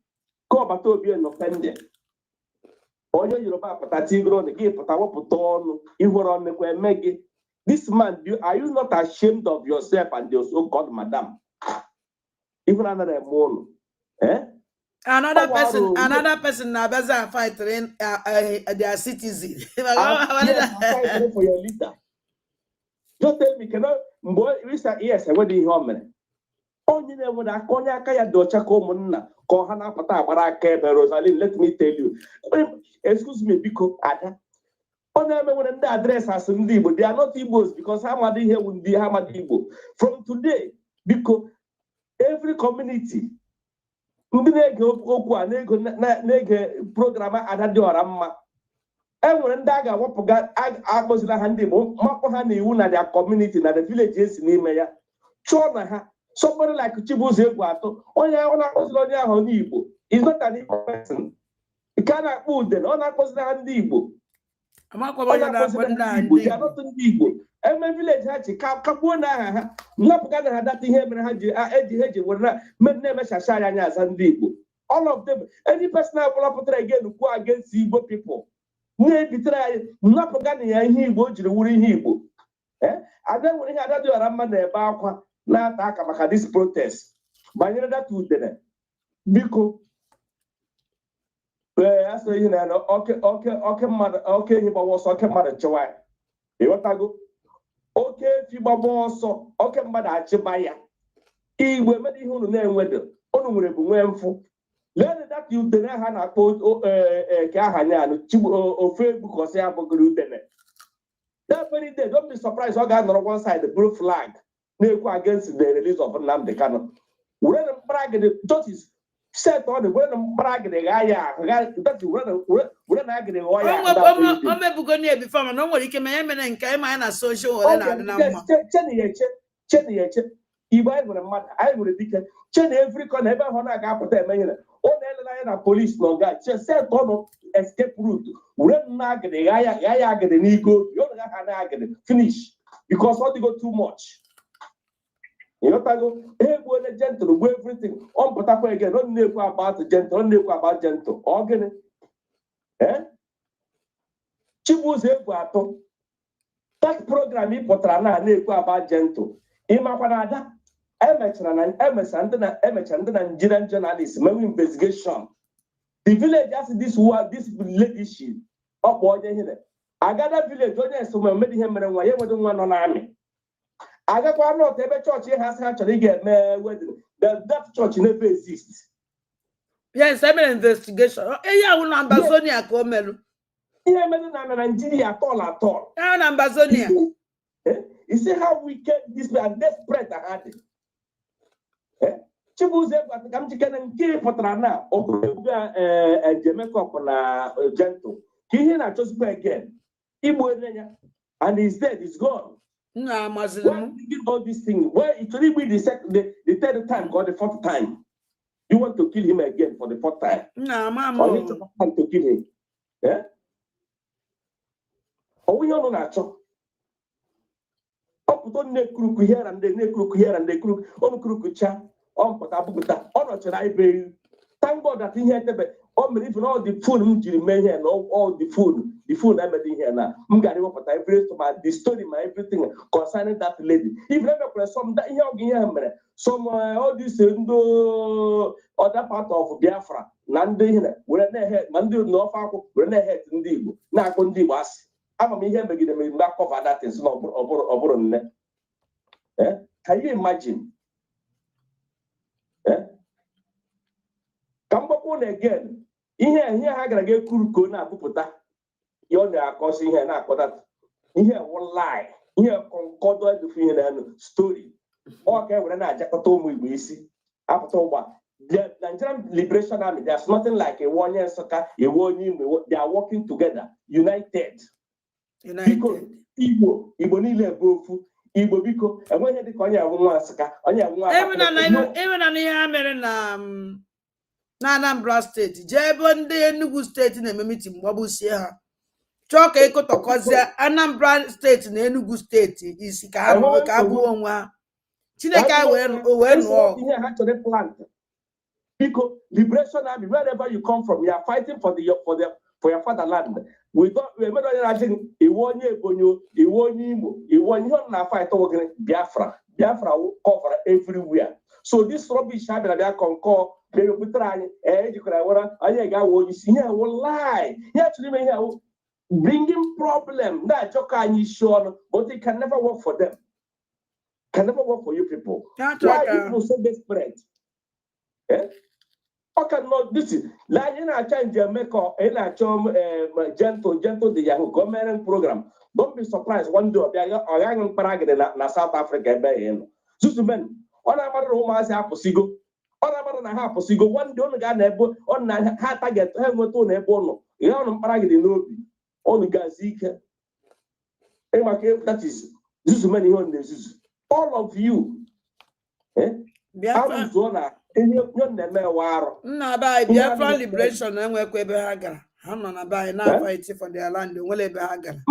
ko bata obi no pende onye Yoruba pata tigro ne gi pata wopụta ọnụ ihoro onekwa emegi. This man, are you not ashamed of yourself and your so-called madam? Even another moon, Another person now better fighting their citizen. Fighting for your leader. Just tell me, cannot yes, what do you want? Only then when I call ya kaya docha komuna, ko hana pata baraka Rosalind. Let me tell you. Excuse me, because Ada. When the address has some Igbo, they are not Igbos because Hamadi here will be Hamadi Igbo. From today, because every community, program Adadioramma, and when Daga Wapoga, I was in a handy, Mapahani, Una, their community, and the villages in Imaya, Chona, somebody like Chibu's Eguato, only on Igbo. He's not an Igbo person. You cannot put them on a person Igbo. They are not in Igbo. Every village has a Capona, Napgana had that here, all of them, any person I will put again who go against Igbo people. Maybe try Napgani and Igbo, Igbo. I don't want to have that Ramana about not this protest. But you're not to them. Because that's the okay, he was okay, mother, Chawai. You want to go? Okay, if you also, okay, mother, Chibaya. He will make you name weather. Only when full. Learn that you didn't have a quote Kahana, or Facebook or say about that very day, don't be surprised. I got on one side the blue flag. They go against the release of Nnamdi Kanu. When the brag the judges set on the when brag the guy, that you when I get a wire. I'm a Bugonia before no one came and came in a social or if I were a mother, I would be every corner, ever when I got them. All the police no guy just said on escape route. When I get the guy, get the ego, you don't finish because what you got too much. You know, hey, when a gentle, everything on Potapa again, don't know about the gentle, don't know about gentle, organ. Chibu's Equato. That program in Potrana, know about gentle. Imapanada, Emerson, Nigerian journalists, maybe investigation. The village has this leadership. Up here. I got a village, so I made him and I don't want an army. I got one of every church here has actually get that church never exists. Yes, I'm an investigation. Yeah, one Ambazonia come. Yeah, Nigeria at all. I'm Ambazonia. You see how we get this and desperate at it. Chibuze come chicken and kill for Trana or Jamaica for gentle. He not just go again. And he's dead, he's gone. No, Muslim. All these things. Well, it will be the third time or the fourth time. You want to kill him again for the fourth time? No, Mama. Or you want to kill him? Yeah? Or we all know Put on the crook here and the crook here and the crook on crook cha on Potabuta on a Chirai. Thank God that he had the o mere even all the food m jiri mee here na all the food I made here na m gara iwepụta every the story my everything concerning that lady even emekwere some ihe ọgụ ihe mere some all this other part of Biafra na ndị ihe were na-ehe ma ndị n'ofe akwụ were na-ehe ndị Igbo na-akpọ ndị Igbo asị ama m ihe megide mere mgbe cover that is na ọ bụrụ nne can you imagine ka mgbakọ na again ihe ha gara ga ekuru ka ọ na-apụpụta ya ọ na-akọsi ihe na-akọta ihe wụ lie ihe kọnkọdọ edofu ihe na story ọ ka were na-ajakọta ụmụ Igbo isi apụta ụgba the Nigerian Liberation Army, there's nothing like a one year soccer, a one year, they are working together, united. Because Igbo niile bofu, Igbo biko, and when you call your one soccer, on your one. Even on here, na Anambra State, Jebon de Enugu State in a meeting, Wabu Sia. Chalk Eco Tokozia, Anambra State in Enugu State is Kabu. Chineka when plant. Because Liberation Army, wherever you come from, you are fighting for your fatherland. We don't imagine a 1 year bonyo, a 1 year, a 1 year na fight over Biafra. Biafra will cover everywhere. So this rubbish habit that they conquer, they will be trying. You could have I got you see here will lie. You actually may have bringing problem. That Joka is sure, but it can never work for them. Can never work for you people. Why are people so desperate? Okay, no, this is like in a change Jamaica, in a gentle the Yahoo government program. Don't be surprised one day they are young Prague in South Africa. Susman, on a Roma as Aposigo, on a Haposigo, one don't get nebo on a target, Hamilton Ebono, Yon Prague in Nobi, on the Gazika. That is this many on this. All of you, Biafra Liberation and work with Hagar. I'm on a buy now fighting for their land. Will be Hagar.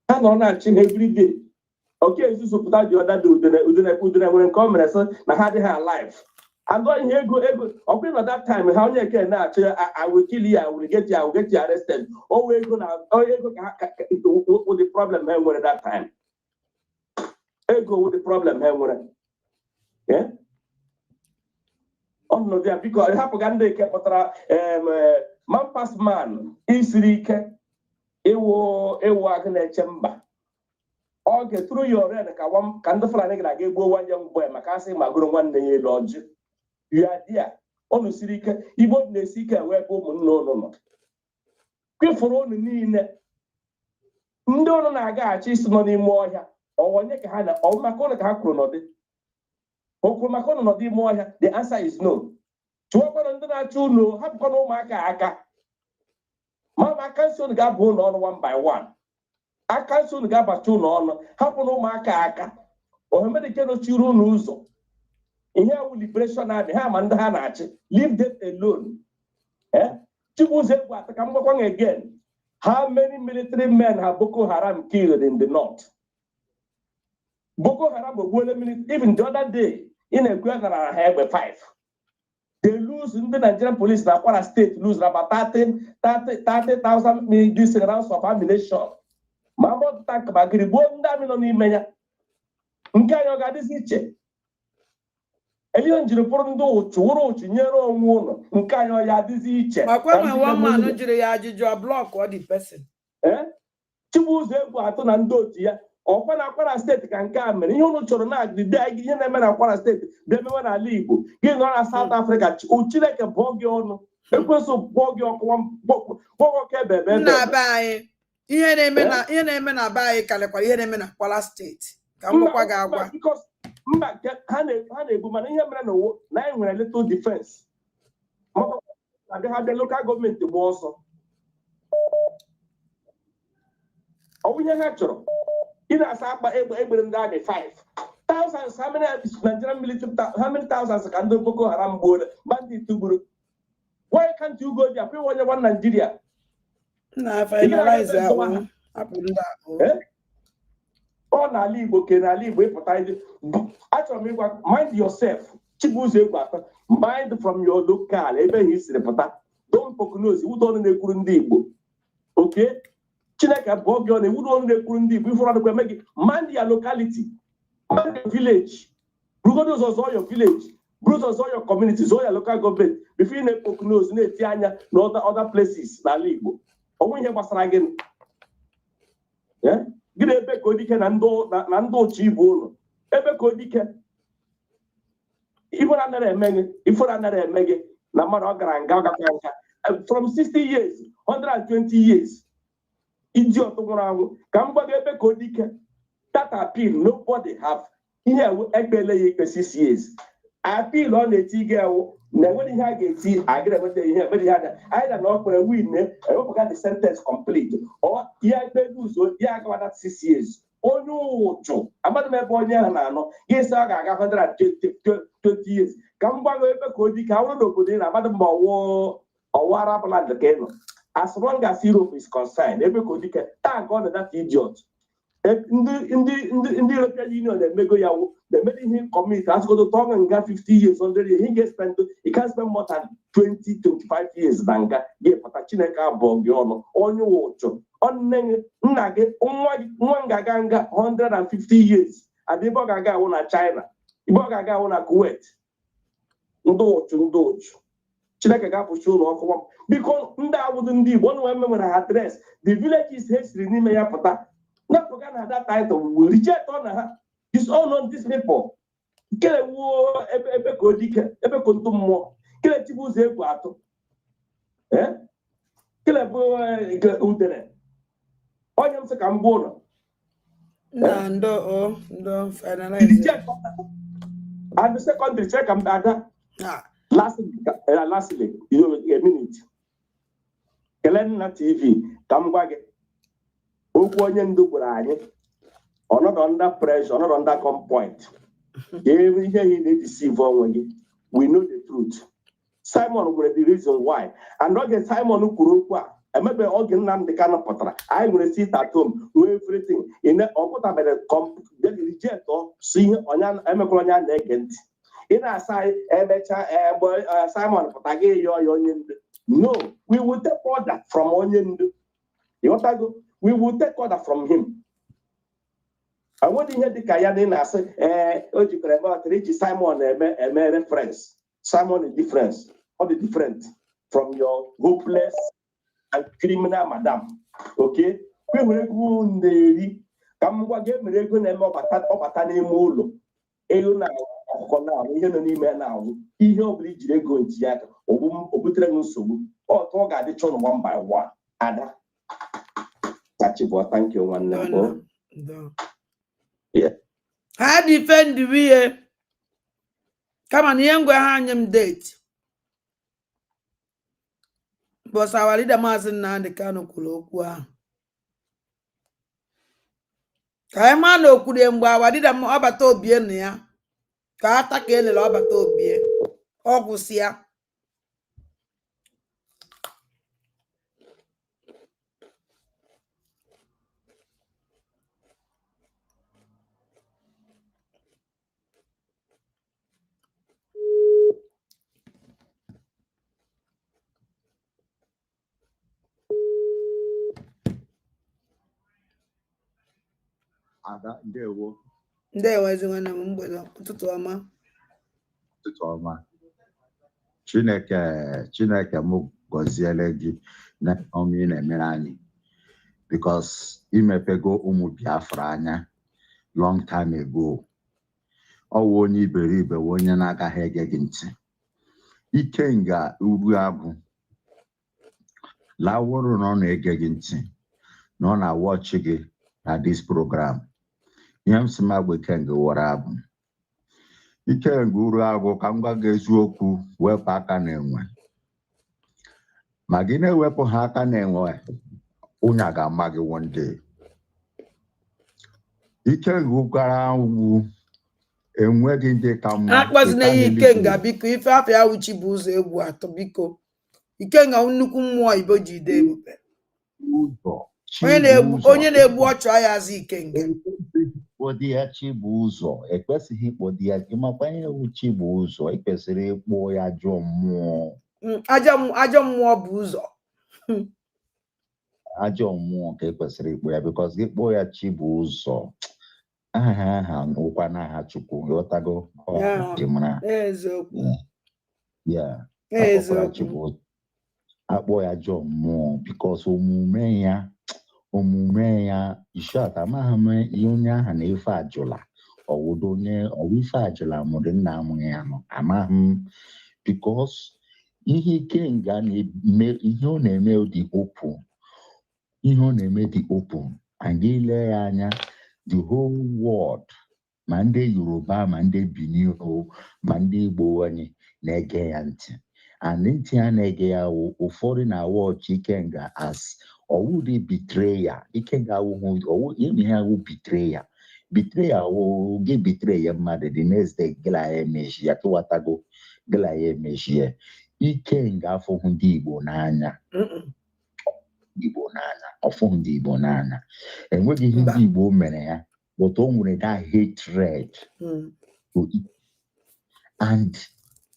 I'm on every day. Okay, this is what you other do. Then when come and had her life. I'm going here go. Okay, at that time, how you can now? I will kill you. I will get you arrested. Oh, we're gonna. Oh, you go with the problem. At that time. Go with the problem. Yeah. Oh no, there because I have a man past man is rike. Ewo agane chemba. Okay, through your red can the flag like go one young boy, Macassi, Maguro 1 day lodge. You are there. On the Sirika, he won't the seeker where woman no. Good for all the need. No, I got chasing money more. Or one neck had all my colleague Hakronode. The answer is no. To open under that two no, have gone on my aka. Mama can't soon get bone on one by one. I can't soon get a two on, have on my aka. Or American churu nuzo. In here will liberation at the ham and the hanachi. Leave them alone. Chukwu what come along again. How many military men have Boko Haram killed in the north? Boko Haram even the other day. In a quarter and a half with 5. They lose in the Nigerian police now. Kwara State lose about 30,000 these rounds of ammunition. Mambo tank bagiri bonda mi no ni menya. Nka yo ga disi che. Elion jiri poro ndo ochuoro ochinyero onwo no. Nka yo ya disi che. Akwa me one man no jiri ya ajiju a block or the person. Chibuzo egwu ato na ndo otu ya. Kwara State can come and you know the day you never Kwara State, they never na Igbo. You know South Africa, Uchile can bogio, a person bogio one kebe. Na buy. Ihe na-eme na buy kalekwa ihe na-eme na Kwara State. Ka mkwa ga-agwa. Because mba ha na-ebu mana ihe mere no na enwere little defense. Na they have the local government bụ ọsọ. Onye ha chọrọ in a Sapa Abraham 5,000, how many Nigerian military, how many thousands can do Boko Haram board, bandit to Guru? Why can't you go there? When you want Nigeria? No, if I analyze that one, Oh, Nali, Boke, Nali, wait for time. Actually, mind yourself. Chibuze Egwuato, mind from your local, even his reporter. Don't prognose, you don't know Kurundibo. Okay? Chineke Bogion, you don't know Kurundibo before the make mind your locality, mind your village. Brugodos all your village, Brugodos all your communities, all your local government. Before you prognose, you Tianya, no other places, Nalibo. Or when you was again. Yeah? Get a beck Odike Nando Chibuno. Ebe Kodike. Even under a mega, if for under a mega, from 60 years, 120 years, idiot around, Kamba Kodike, that appeal, nobody have here with 6 years. I appeal on the Tigel, never had a tea, I get what they have, but he had either not for a win, I hope got the sentence complete, or yeah, they lose, yeah, I got 6 years. Oh no, Joe. I'm not my boy. Yes, I got 120 years. Come back over Cody, Counter, I'm or what happened at the game. As long as Europe is concerned, every Cody can thank God that idiot. In the European Union, they make they made him commit. As go to Tongue and got 50 years already. He can spend more than 20, 25 years. Danga, yeah, Patachineka Bogiono, on your watch. On Nage, Mwangaganga, 150 years. And the Bogaga on China, the Bogaga on Kuwait. Ndoch. Chineka for sure. Because that wouldn't be one woman address. The village is history, Nimea Pata. Not forget that title, we reject on her. It's all on these people. Kill a war, Ebe Kodike, Ebe Kontumo, kill a Chibuze Egwuato. Eh? Kill a boy, Udene. I am the Cambono. No, finalize. And the secondary check and data. Lastly, you know, a minute. Kelena TV, Kamwage. Or not under pressure, not under compoint. Every day he need to see we know the truth. Simon will be the reason why. And not get Simon who could I maybe all the name the kind of potter. I will sit at home, do everything in the opposite by the reject or see on an Emacronia negent. In a side, Simon Potagay, your onion. No, we will take order from onion. You want to go? We will take order from him. I want to hear the Kayanin as Simon a reference. Simon is different. All the different from your hopeless and criminal madam. Okay? We will go in the come again, we will go name of Atani Molo. Euna now. He obliged to go into Yak or Obutremusu or talk at the chon one by one. Ada. Thank you, one number. Yeah. How defend the way? Come on, young him date. But our leader Mazen and the Kano Kulokwa. Kaimano could embower, I did a more abato bien near. Kata Kele Lobato bien. Augusia. Ada ndewo. Ndewo ezingana mbodo ụtụtụ ọma. Ụtụtụ ọma. Chineke m gọziele gị na ọmụ ị na-emere anyị because imepego ụmụ Biafra anya long time ago. Ọwụ onye iberibe onye na-agaghị ege gị ntị. Ikenga uru agụ laworo na ọ na-ege gị ntị na ọ na-awọchi gị na this program. Ihe m si magbe Ikenga wara abụ. Ikenga uru agụ ka m gwa gị eziokwu wepụ aka na-enwe. Ma gị na-ewepụ ha aka na-enwe onye ga-ama gị one day. Ikenga ụkwara ugwu enweghị ndị ka mma. Akpazina ya Ikenga biko ife afọ awuchi bụ ụzọ Egwuato biko. Ikenga nnukwu mmụọ Igbo ji ide ebube. Onye na-egbu ọchụ agha azụ Ikenga. ịkpọ di ya Chibuzo ekwesịghị ịkpọ di ya ịmakwa ihe wu Chibuzo ekwesịrị ịkpọ ya ajọ mmụọ ajọ mmụọ bụ ụzọ ajọ mmụọ ka ekwesịrị ịkpọ ya because ịkpọ ya Chibuzo aha ụkwa n'aha Chukwu ghọtago jimara eziokwu ya akpọkwara Chibuzo akpọ ya ajọ mmụọ because omume ya ishot amaghị m ihe onye aha na ife ajụla ọwụdo ọwụ ife ajụla mụrụ nna amụghị ya nọ amaghị m because ihe Ikenga na-eme ihe ọ na-eme dị open ihe ọ na-eme dị open anyị ile ya anya the whole world ma ndị Yoruba ma ndị Benin ma ndị Igbo anyị na-ege ya ntị and ntị ha na-ege ya ụfọdụ na-awọchị Ikenga as ọwụdị betrayal Ikenga ihe ha wụ betrayal wụ gị betray ya mmadụ the next day gịla ya emechi ya kewatago gịla ya emechi ya Ikenga afọghị ndị Igbo n'anya ọfụghị ndị Igbo n'anya enweghị ihe ndị Igbo mere ya but o nwere that hatred and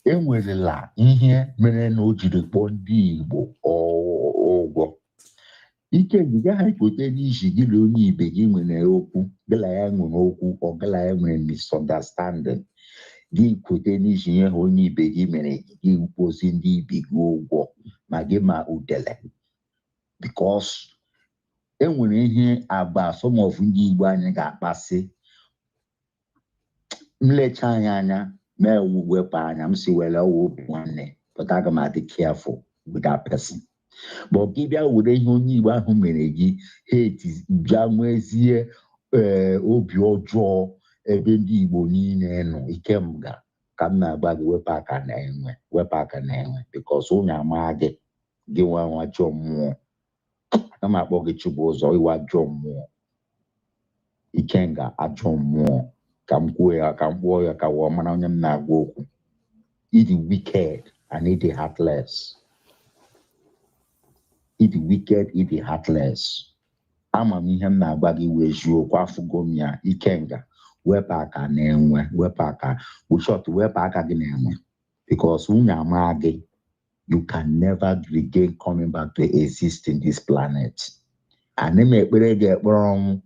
enwerela ihe mere na o jiri kpọọ ndị Igbo ụgwọ Ikenga gaghị ekwote n'isi gị na onye ibe gị nwere okwu gịla ya nwere okwu ọ gịla ya nwere misunderstanding gị kwote n'isi ihe ha onye ibe gị mere gị kpozi ndị ibe gị ụgwọ ma gị ma udele because enwere ihe agba some of ndị Igbo anyị ga-akpasị mlecha anyị anya mee wepụ anya m si were ọwụ obi nwanne but aga m adị careful with that person but gị bịa were ihe onye Igbo ahụ mere gị hate bịa nwezie obi ọjọọ ebe ndị Igbo niile nọ Ikemga ka m na-agba gị wepụ aka na-enwe because onye ama gị nwa ajọ mmụọ aga m akpọ gị Chibuzo iwe ajọ mmụọ Ikenga ajọ mmụọ ka m kwuo ya ka m kpụọ ya ka wụọ mara onye m na-agwa okwu ịdị wicked and ịdị heartless ịdị heartless ama m ihe m na-agwa gị wee eziokwu afụgo m ya Ikenga wepụ aka na-enwe wepụ aka gị na-enwe because nwunye ama gị you can never regain coming back to exist in this planet ana m ekpere gị ekpere ọnwụ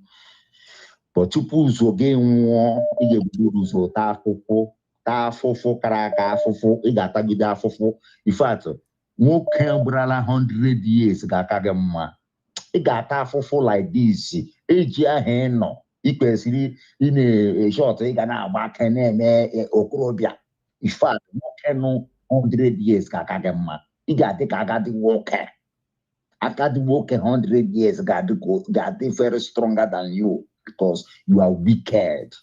but tupu ụzọ gị nwụọ ị ga-ebudo ụzọ taa afụfụ kara aka afụfụ ị ga-atagide afụfụ ifeatụ nwoke gbarala 100 years ga-aka gị mma ị ga-ata afụfụ like this eji aha ịnọ ikwesịrị ị na-eshọt ị ga na-agba aka na-eme okorobịa ifeatụ nwoke nụ 100 years ga-aka gị mma ị ga-adị ka agadi nwoke 100 years ga-adị very stronger than you because you are wicked.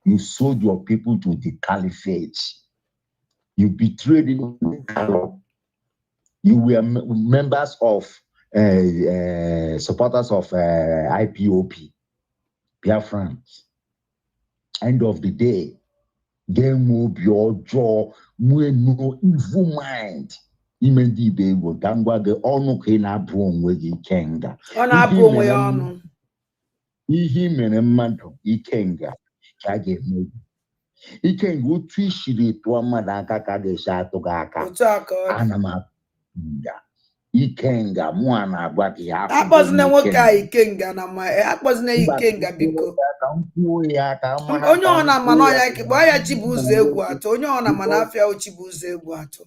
You sold your people to the caliphate. You betrayed him. You were members of supporters of IPOP, Biafrans. End of the day, game up your jaw, no evil mind. Imendi Bego, Gangwa, the Ono Kena Boom with Ikenga. Ihe mere mmadụ Ikenga ka a ga-eme Ikenga otu ishiri tụọ mmadụ aka ka a ga-esi atụ gị aka ana m apụga Ikenga mụ a na-agwa gị akpọzina nwoke a Ikenga na ma akpọzina Ikenga biko onye ọ na-ama n'ọya kekpe ọya Chibuzo egwu atọ onye ọ na-ama n'afịa Chibuzo egwu atọ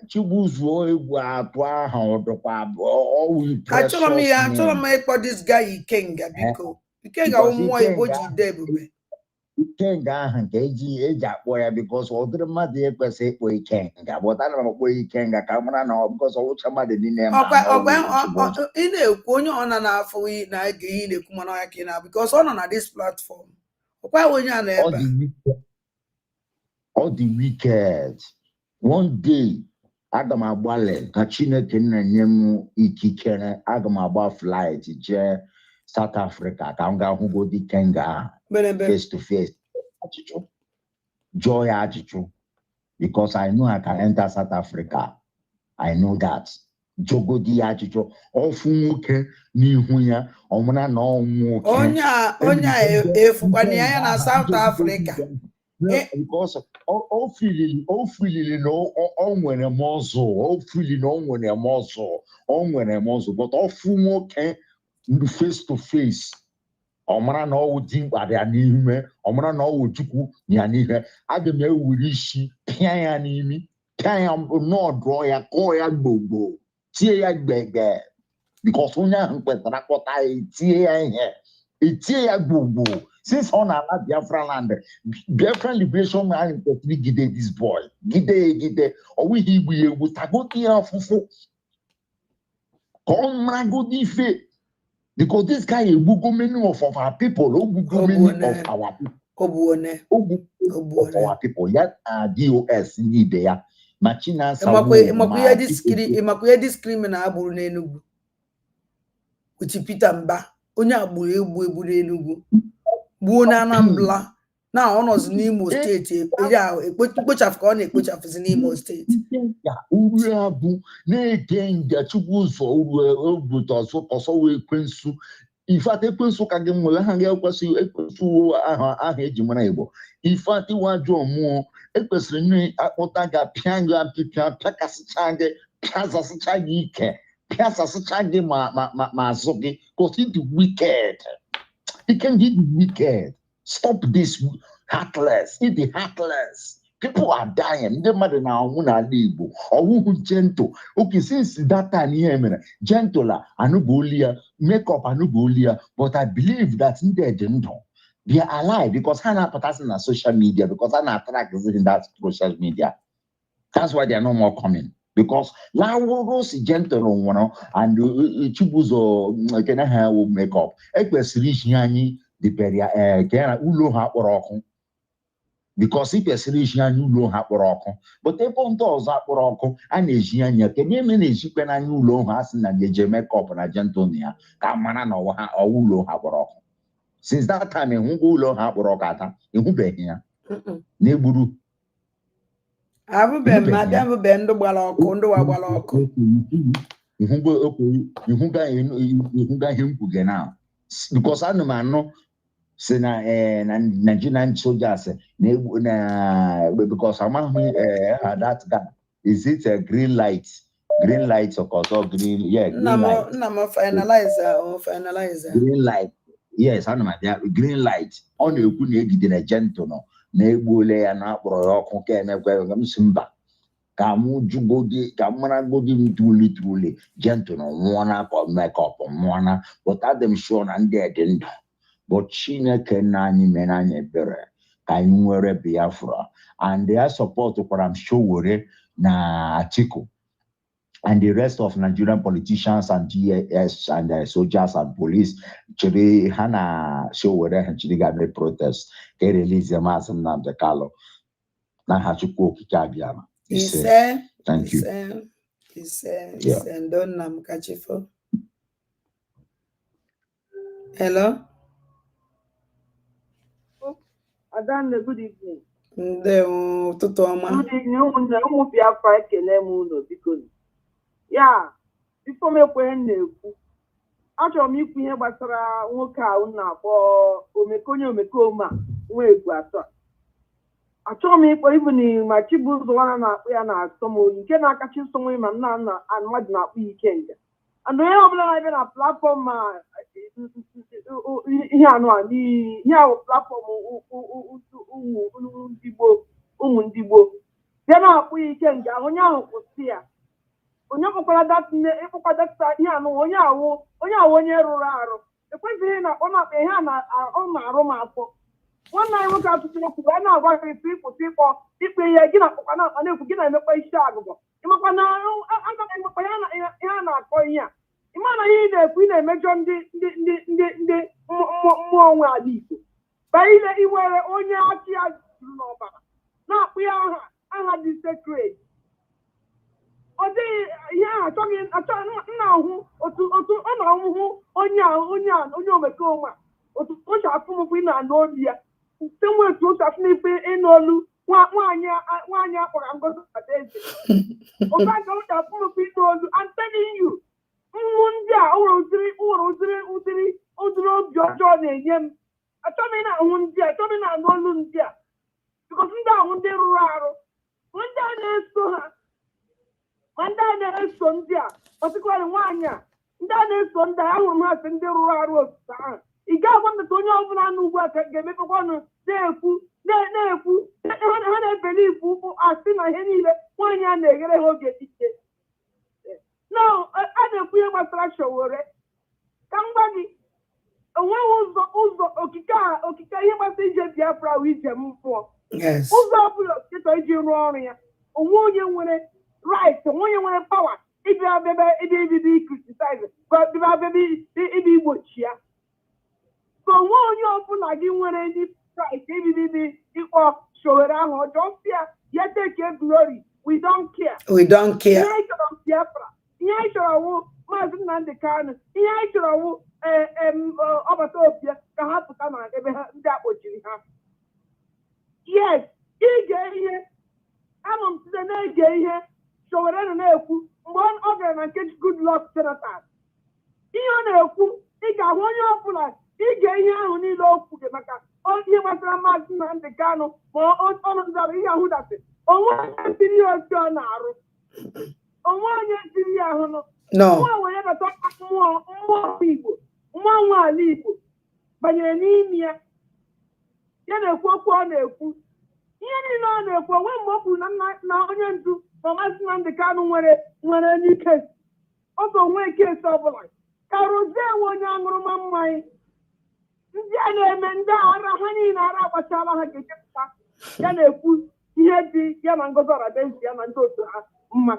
Chibuzo egwu atụ aha ọdụkwa achọrọ m ịkpọ this guy Ikenga biko Ikenga mmụọ Igbo ji ide ebube Ikenga ahụ nke eji akpọ ya because ọ dịrị mmadụ ekwesị ịkpọ Ikenga but ana m akpọ Ikenga ka mara na because ọwụcha mmadụ niile ma ị na-ekwu onye ọ na n'afọ na-ege ihe na-ekwu mana ọya ka ị na because ọ nọ na this platform ọkwa onye a na-ebe ọ dị wicked. One day aga m agbalị ka Chineke na-enye m ikikere aga m agba flight jee South Africa ka m ga-ahụgodi Ikenga face to face ajụjụ jụọ ya ajụjụ because I know I can enter South Africa. I know that jogodi ya ajụjụ ọfụ nwoke n'ihu ya ọmụna na ọnwụ onye efukwana ya na South Africa because o filili na o nwere mọzụ o filili na o nwere mọzụ but ọfụ nwoke face to face ọmara na ọwụ dị mkpa ya n'ime ọmara na ọwụ Chukwu ya n'ihe aga m ewuri isi pịa ya n'imi pịa ya n'ọdụ ya kọọ ya gbogbo tie ya gbegbe because onye ahụ kwetara kpọta etie ya ihe etie ya gbogbo since ọ na-ala Biafra land Biafra Liberation Army kwetiri gide this boy gide ọwụghị igbu ya egbu tagote ya afụfụ ka ọ maragodi ife because this guy egbugo many of our people ogbugo many of our people of our people ya DOS ndị ibe ya ma Chinasa ịmakwa discriminate agburu n'Enugu uchi Peter Mba onye agburu egbu n'Enugu gbuo na Anambra na ọ nọzi n'Imo steeti ekpochafụ ka ọ na-ekpochafụzi n'Imo steeti uru abụ na-eke nga Chukwu ụzọ ọsọ wee ekwensu ifeatị ekwensu ka gị nwere ha ga-ekwesị ekwensu aha eji mara Igbo ifeatị wajụ ọmụọ ekwesịrị nne akpụta ga pịa gị apịpịa pịakasịcha gị pịazasịcha gị ike pịasasịcha gị ma azụ gị because it is wicked. It can be wicked. Stop this heartless. It is heartless. People are dying. The mother now wuna libo. Or who gentle. Okay, since that time here, gentler, anubolia, makeup anubolia. But I believe that in their gentle. They are alive because Hannah Patterson on social media, because Hannah track is in that social media. That's why they are no more coming. Because la rose gentle one and Chibuzo can have makeup. Equesrish the peria can ulo ha oroko. Because if you're serious, you know how oroko. But they put those up oroko and Asian can you manage you can you low has and the makeup and a gentonia. Kamana no ha or ulo ha oroko. Since that time in Hugo ha orokata, in Hube here. Neburu. I've been Madame Bendo Balocondo Baloco. You got him again now. Because I know Sena Nigerian soldiers because I'm that guy. Is it a green light? Green light or green? Yeah, green light. No, finalizer. Green light. Yes, I know my green light. On you could get a gentle. Nebule and Apro can Simba. Kamu jugodi, Kamana godi truly gentle one up or makeup on one, but Adam shown and dead and but China kenani menanye bere, Kaimwere Biafra, and their support for I'm sure na Atiku. And the rest of Nigerian politicians and GS and soldiers and police, Chiri Hana show and Chiri Gabriel protest, they release the mass and the Kalo. Na Chukwu Di Ya. He said, thank you. He said, don't nam kachifo. Hello? Adana, good evening. Good evening, Biafra ekele m ụlọ biko. Ya, before me kwen na-ekwu. Achọrọ m ikwu ihe gbasara nwoke a na-akpọ omekome nwa egwu atọ. Achọrọ m ịkpọ ibu na ma Chibuzo nwana na-akpụ ya na-asọ m oyi nke na-akacha nsọ nwe ma nna mmadụ na-akpụ ya ike nja. And onye ọbụla na-abịa na platform ma ihe anụ a n'ihi ihe ahụ platform ụmụ ndị Igbo bịa na-akpụ ya ike nja onye ahụ kwụsị ya. Onye kpọkwara datine ịkpọkwa data ihe anụ onye awụ onye rụrụ arụ ekwesịghị na ọ na-akpa ihe ọ na-arụ m afọ. Nwanne anyị nwoke atụtụrụ okwu a na-agwa gị ịpụta ikpe ihe gị na akpọkwa na-ekwu gị na-emekwa isi agụgọ ịmakwa na agaghị emekwa ihe a na-akọ ihe a ịma na ihe ị na-ekwu ị na-emejọ ndị mmụọ onwe ala Igbo baile iwere onye achị ya juru n'ọbara na-akpụ ya aha dị sekret. Ọ dịghị ihe ahụ nna ahụ otu ọ na-ahụhụ onye omekome a otu o si afụ m ị na-anụ olu ya nwe otu o si afụ n'ife ịnụ olu nwaanyị akpọrọ Ngozi Adaeze ụta ka ụta pụrụpụ ite ozu. I'm telling you, mmụ ndị a ụdịrị obi ọjọọ na-enye m. Achọghị na-ahụ ndị a, achọghị na-anụ olu ndị a, because ndị ahụ ndị rụrụ arụ, ndị a na-eso ha, ma ndị a na-eso ndị a, ọtụkwara nwaanyị a, ndị a na-eso ndị a, ahụrụ m ha sị ndị rụrụ arụ osisi ahụ. Ị ga-agwa m onye ọbụla nọ ugbu a ka ga-emepekwa ọnụ na-ekwu ha na-ebeli ikwu ụkwụ asị na ihe niile nwaanyị a na-eghere ha oge dike. No, a na-ekwu ihe gbasara Sowore. Ka m gwa gị, onweghị ụzọ okike ihe gbasara ije Biafra wụ ije mmụọ. Ụzọ ọbụla okike iji rụọ ọrụ ya, onwe onye nwere right, onwe onye nwere pawa ịbịa ibibi criticize, ịbịa ibi igbochi ya. So onwe onye ọbụla gị nwere ndị right ibibi ịkpọ Sowore ahụ ọjọọ si ya, ya take glory. We don't care. We don't care. Ihe anyị chọrọ Biafra, ihe anyị chọrọ wụ Maazị Nnamdi Kanu, ihe anyị chọrọ wụ ọbata Obie ka ha pụta na ebe ndị akpọchiri ha. Yes, ige ihe anọ m site na-ege ihe Sowore na-ekwu mgbe ọ gara na nke Goodluck Jonathan. Ihe ọ na-ekwu, ị ga-ahụ onye ọbụla ige ihe ahụ niile o kwuru maka ihe gbasara Maazị Nnamdi Kanu ma ọnọdụ ihe ahụ dasị onwe onye tiri ya otu ọ na-arụ, onwe onye tiri ya ahụ nọ. Mmụọ were bata mmụọ Igbo, mmụọ nwe ala Igbo banyere n'ime ya. Ya na-ekwu okwu ọ na-ekwu, ihe niile ọ na-ekwu onwe mgbe o kwuru na onye ndu ma Maazị Nnamdi Kanu nwere n'ike oge onwe kesi ọbụla ka Rozie nwe onye aṅụrụma mmanya. Ndị a na-eme ndị ara ha niile ara agbachala ha ga-echepụta. Ya na-ekwu ihe dị ya na Ngozi Adaeze ya na ndị otu ha mma.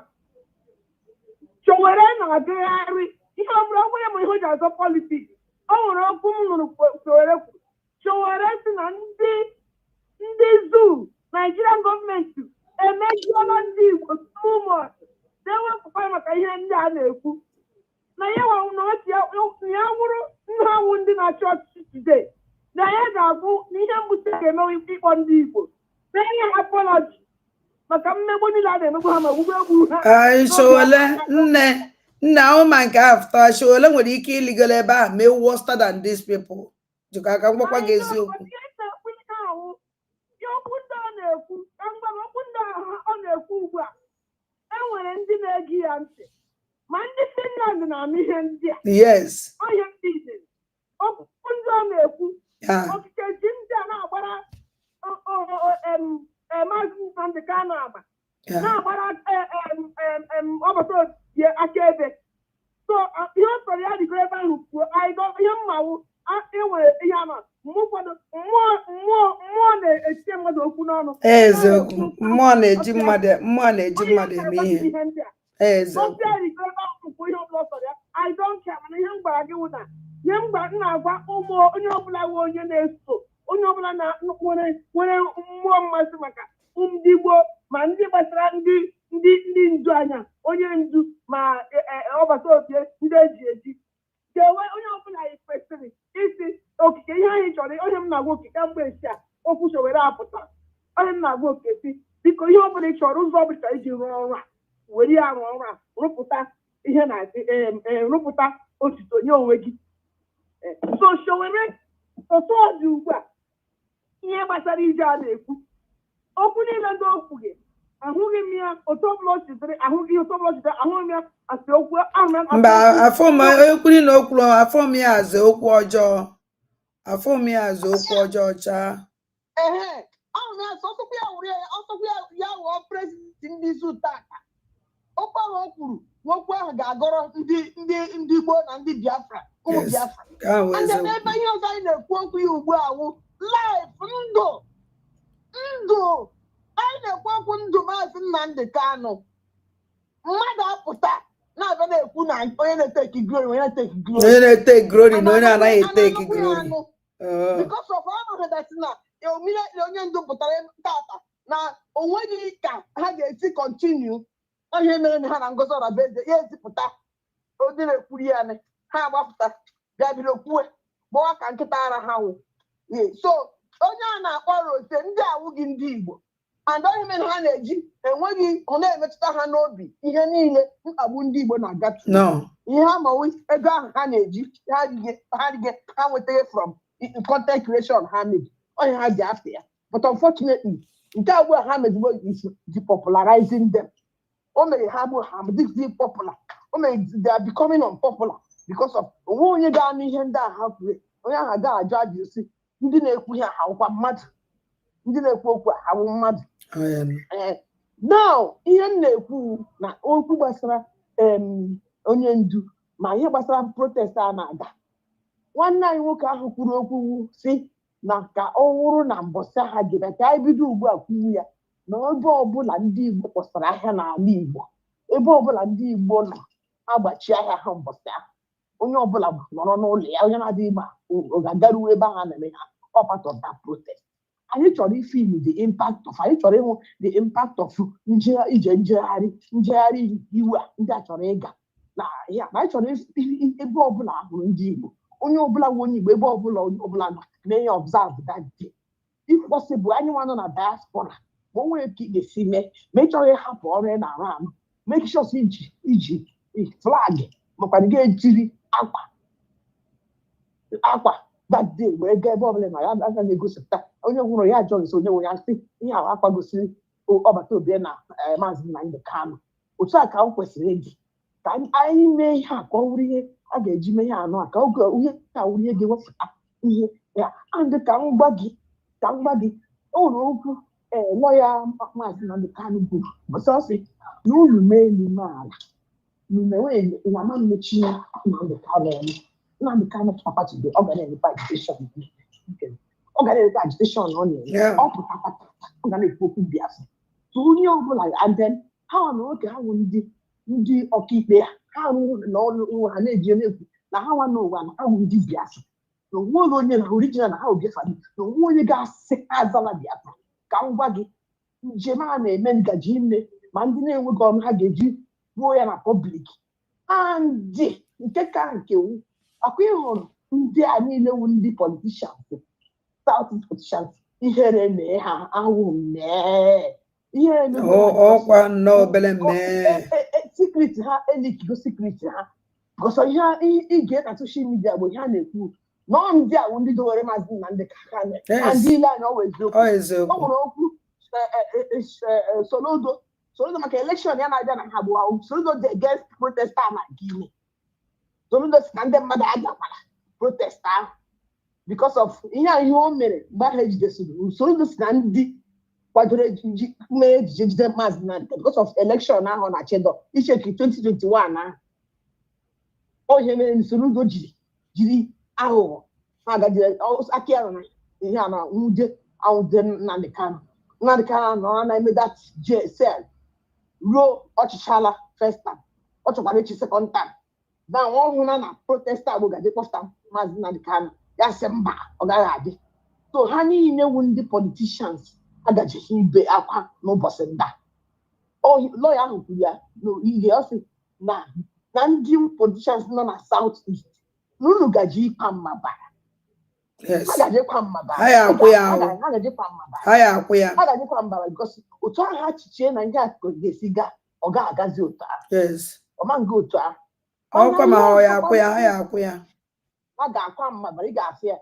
Sowore na-agagharị ihe ọ bụla onye ma ihe o ji azọ politiks. O nwere okwu m nụrụ Sowore kwuru. Sowore si na ndị zoo Nigerian gọọmenti emejiela ndị Igbo too na-ewepụkwa maka ihe ndị a na-ekwu na ya ya nwụrụ nha nwụ ndị na-achị ọchịchị today, na ya ga-abụ na ihe mgbute ga-emewe ịkpọ ndị Igbo na ihe apology maka mmegbu niile a na-emegbu ha ma gbugbu ha. Sowore nne ahụ ma nke afta Sowore nwere ike iligoro ebe a mee worse than these people. Jụka aka mgbakwa gị eziokwu. Okwu ndị ọ na-ekwu ugbu a, enwere ndị na-ege ya ntị, ma ndị Finland na-anụ ihe ndị a. Yes. Ọhịa ndị izere okwu ndị ọ na-ekwu, okike ji ndị a na-agbara Maazị Nnamdi Kanu agba, na-agbara ọbata Obie akaebe. So ihe ọ sọrọ ya dịgoro ebe ahụ kwuo ihe mmanwụ enwere ihe ama mgbe ụfọdụ mmụọ na-etinye mmadụ okwu n'ọnụ. Eziokwu, mmụọ na-eji mmadụ eme ihe. Eziokwu. Ihe ọbụla sọrọ ya I don't care, mana ihe m gwara gị wụ na ihe m na-agwa ụmụ onye ọbụla nwe onye na-eso, onye ọbụla nwere mmụọ mmasị maka ndị gboo ma ndị gbasara ndị ndu anya, onye ndu ma ọbata Obie ndị eji eji ga-enwe onye ọbụla anyị kwesịrị isi okike ihe anyị chọrọ. Onye m na-agwa okike mgbe esi a okwu Sowore apụta, onye m na-agwa okesi biko ihe ọbụla ị chọrọ, ụzọ ọbụla iji rụọ ọrụ a, were ya rụọ ọrụ a, rụpụta ihe na-adị rụpụta otuto nye onwe gị. So Sowore otu ọ dị ugbu a, ihe gbasara ije a na-ekwu okwu niile ndị okwu gị ahụghị m ya otu ọbụla o sitere, ahụghị otu ọbụla o sitere, ahụghị m ya asị okwu mba afọ m okwu niile o kwuru, afọ m ya azụ okwu ọjọọ, afọ m ya azụ okwu ọjọọ chaa. Ahụ m ya ọsọkwu ya wụrụ ya wụọ prezidenti ndị izu tata. Okwu ahụ o kwuru n'okwu ahụ ga-agọrọ ndị gboo na ndị Biafra, ụmụ Biafra. Ebe ihe ọzọ anyị na-ekwu okwu ya ugbu a wụ life, ndụ anyị na-ekwu okwu ndụ Maazị Nnamdi Kanu. Mmadụ apụta na-abịa na-ekwu na onye na-eteki glory, onye na-eteki glory na onye anaghị eteki glory because of ọnọdụ dasị na onye ndu pụtara tata na onweghị ka ha ga-esi kontinu ihe mere na ha na Ngozi Adaeze ya ezipụta ụdị na-ekwuru ya ha agbapụta bịa bido kwuwe gbawa ka nkịta ara ha nwụ. So onye a na-akpọ Rozie ndị awụghị ndị Igbo, and don't even ha na-eji enweghị ọ na-emetụta ha n'obi ihe niile mkpagbu ndị Igbo na-agatu ihe amawi ego ahụ ha na-eji ha nwetaghị from content creation ha made onye ha ji after ya but unfortunately nke a ugbu ha mezigbo is depopularizing them o mere ha bụ ha dị popular o mere they are becoming unpopular because of onwe onye ga-anụ ihe ndị a ha kwuru onye ahụ ga-ajụ ajụ si ndị na-ekwu ihe ha ụkwa mmadụ ndị na-ekwu okwu ahụ mmadụ now ihe m na-ekwu na okwu gbasara onye ndu ma ihe gbasara protest a na-aga nwanne anyị nwoke ahụ kwuru okwu si na ka ọ wụrụ na mbọsị ha gịda ka anyị bido ugbu a kwuru ya na ebe ọbụla ndị Igbo kpọsara ahịa n'ala Igbo ebe ọbụla ndị Igbo nọ agbachi ahịa ha mbọsị ahụ onye ọbụla nọrọ n'ụlọ ya onye na-adịghị mma ọ ga-agaruo ebe ha na-eme ha ọ part of that protest anyị chọrọ ifeelu the impact of anyị chọrọ ịhụ the impact of njegharị iwu a ndị a chọrọ ịga na ya anyị chọrọ ebe ọbụla hụrụ ndị Igbo onye ọbụla nwe onye Igbo ebe ọbụla onye ọbụla nọ mee observe that day if possible anyị nwa nọ na diaspora ma o nwere ka ị ga-esi mee ma ị chọrọ ịhapụ ọrụ ị na-arụ arụ make sure iji flag makwa na ga-ejiri akwa that day wee gaa ebe ọbụla na ya aga na-egosipụta onye hụrụ ya jọrọ nso onye nwe ya sị ihe ahụ akwa gosiri ọbata obi na Maazị Nnamdi Kanu otu a ka ọ kwesịrị ịdị ka anyị mee ihe a ka ọ wụrụ ihe a ga-eji mee ihe anọ a ka ihe ka wụrụ ihe ga-ewepụta ihe ya and ka m gwa gị ụlọ okwu lọya Maazị Nnamdi Kanu bụ bụsọsị na unu mee n'ime ala n'ume na ma mmechi Nnamdi Kanu Nnamdi Kanu papa today ọ ga na-emepe agitation ọ ga na-emepe agitation ọ na-eme ọ pụta ọ ga na-ekwu okwu Biafra so onye ọbụla and then ha na oge ha nwụ ndị ọkaikpe ha rụrụ n'ọrụ ha na-eji na-ekwu na ha nwa n'ụwa na ha nwụ ndị Biafra na onwe onye na original na ha obiafra na onwe onye ga-asị azala Biafra ka m gwa gị njem a na-eme ngaji ime ma ndị na-enweghị ọrụ ha ga-eji gbuo ya na public andị nke ka nke akwa ịhụrụ ndị a niile wu ndị politicians South politicians ihere mee ha ahụ mee ihere mee ọkwa n'obele mee secret ha elikigo secret ha gọsọ ihe ige na social media bụ ihe a na-ekwu nọ ndị a ndị dowere Maazị Nnamdi Kanu na ndị ile anya ọwa eziokwu ọ nwere okwu Soludo maka election ya na-abịa na ha bụ Soludo dị against protest a na Guinea Soludo si na ndị mmadụ agakwala protest ahụ because of ihe o mere mgbe ha ejidesiri Soludo si na ndị kwadoro mee ejije jide Maazị Nnamdi because of election ahụ na Chedo icheki 2021 ahụ onye mere Soludo jiri aghụghọ ha agajiri aka ya na ihe a na nwude Nnamdi Kanu nọ na-eme that JSL ruo ọchịchala first time ọ chọkwara echi second time na nwa ọhụrụ na protest agbụ gaji kpọfta Maazị Nnamdi Kanu ya sị mba ọ gaghị adị so ha niile wu ndị politicians agajighị ibe akwa n'ụbọchị nda lọya ahụ kwuru ya n'ihe ọ sị na ndị politicians nọ na South East na unu gaji ịkwa mma bara ha ga-ajekwa mma bara ha ga-ajekwa mbara gosi otu ahụ ha chichie na ndị akụ ga-esi gaa ọ ga-agazi otu ahụ ọma nga otu ahụ ha ga-akwa mma bara ị ga-afụ ya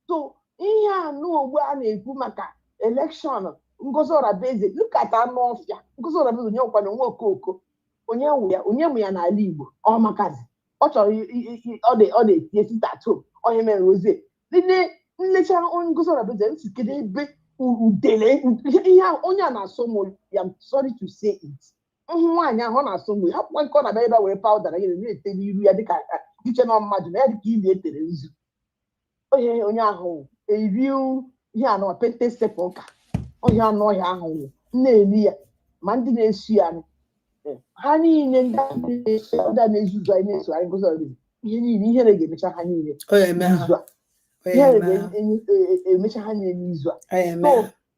so ihe anụ ogbu a na-ekwu maka elekshọn Ngozi Orabeeze lukata anụ ọfịa Ngozi Orabeeze onye nkwana nwa okoko onye nwe ya n'ala Igbo ọ makazi ọ chọrọ ọ na-etinye sitato onye mere ozie nlecha Ngozi Orabeeze ntị kedu ebe udele ihe onye a na-asọ m ya sorry to say it nwaanyị ahụ ọ na-asọ m ya hapụkwa nke ọ na-abịa ebe were pawuda na na-ete n'iru ya dịka iche na mmadụ na ya dịka ili etere nzu onye ahụ eri ihe anọ pente sepụlka onye anụ ọhịa ahụ na-eri ya ma ndị na-esu ya ha niile ndị na-ezuzu anyị na-eso anyị Ngozi Orabeeze ihe niile ihere ga-emecha ha niile ihere ga-emecha ha niile n'izu a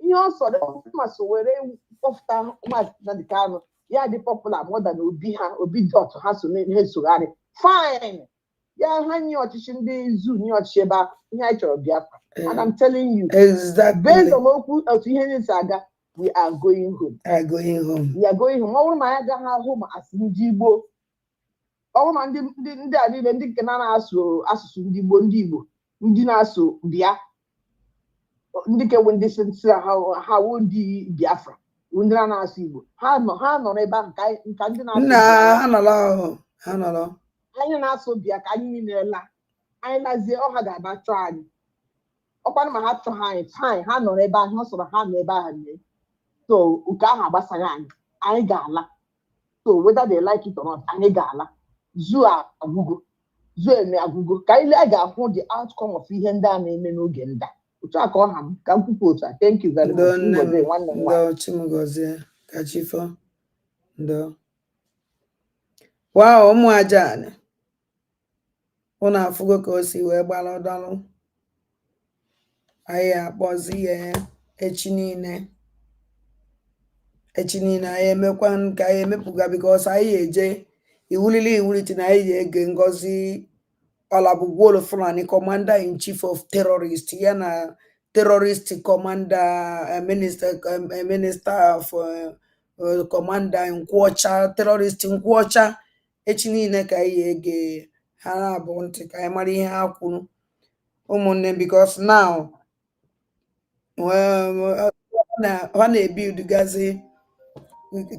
ihe ọ sọrọ masị were kpọpụta Maazị Nnamdi Kanu ya dị popular more than obi dị otu ha so na-esogharị fine ya ha nye ọchịchị ndị nye ọchịchị ebe ihe anyị chọrọ Biafra and I'm telling you based on okwu otu ihe na-esi aga we are going home. We are going home. We are going home. All my other home as Igbo. All my ndị nke na-asụ asụsụ ndị Igbo ndị na-asụ bịa ndị ke bụ ndị si ha wụ ndị Biafra ndị na-asụ Igbo ha nọ n'ebe ahụ ka ndị na-asụ ha nọrọ anyị na-asụ bịa ka anyị niile la anyị lazie ọha ga-aba chọọ anyị ọkwanụ ma ha chọọ anyị fine ha nọ n'ebe ahụ ha sọrọ ha nọ ebe ahụ mee so nke ahụ agbasaghị anyị ga-ala so whether they like it or not anyị ga-ala zoo agwụgo zoo eme agwụgo ka ile a ga-ahụ the outcome of ihe ndị a na-eme n'oge ndị a otu a ka ọ ha m ka m kwupụ otu a thank you very much ndo Chimugozie kachifo ndo wow ụmụ aja ụnụ afụgo ka o si wee gbara ọdọlụ anyị akpọzi ya echi niile anyị emekwa ka anyị emepụga bikos anyị eje iwulite na anyị ege Ngozi Olabugwolo Fulani commander in chief of terrorist ya na terrorist commander minister of commander Nkwuọcha terrorist Nkwuọcha echi niile ka anyị ege ha na-abụ ntị ka anyị mara ihe ha kwuru ụmụnne bikos now ha na-ebuild gazi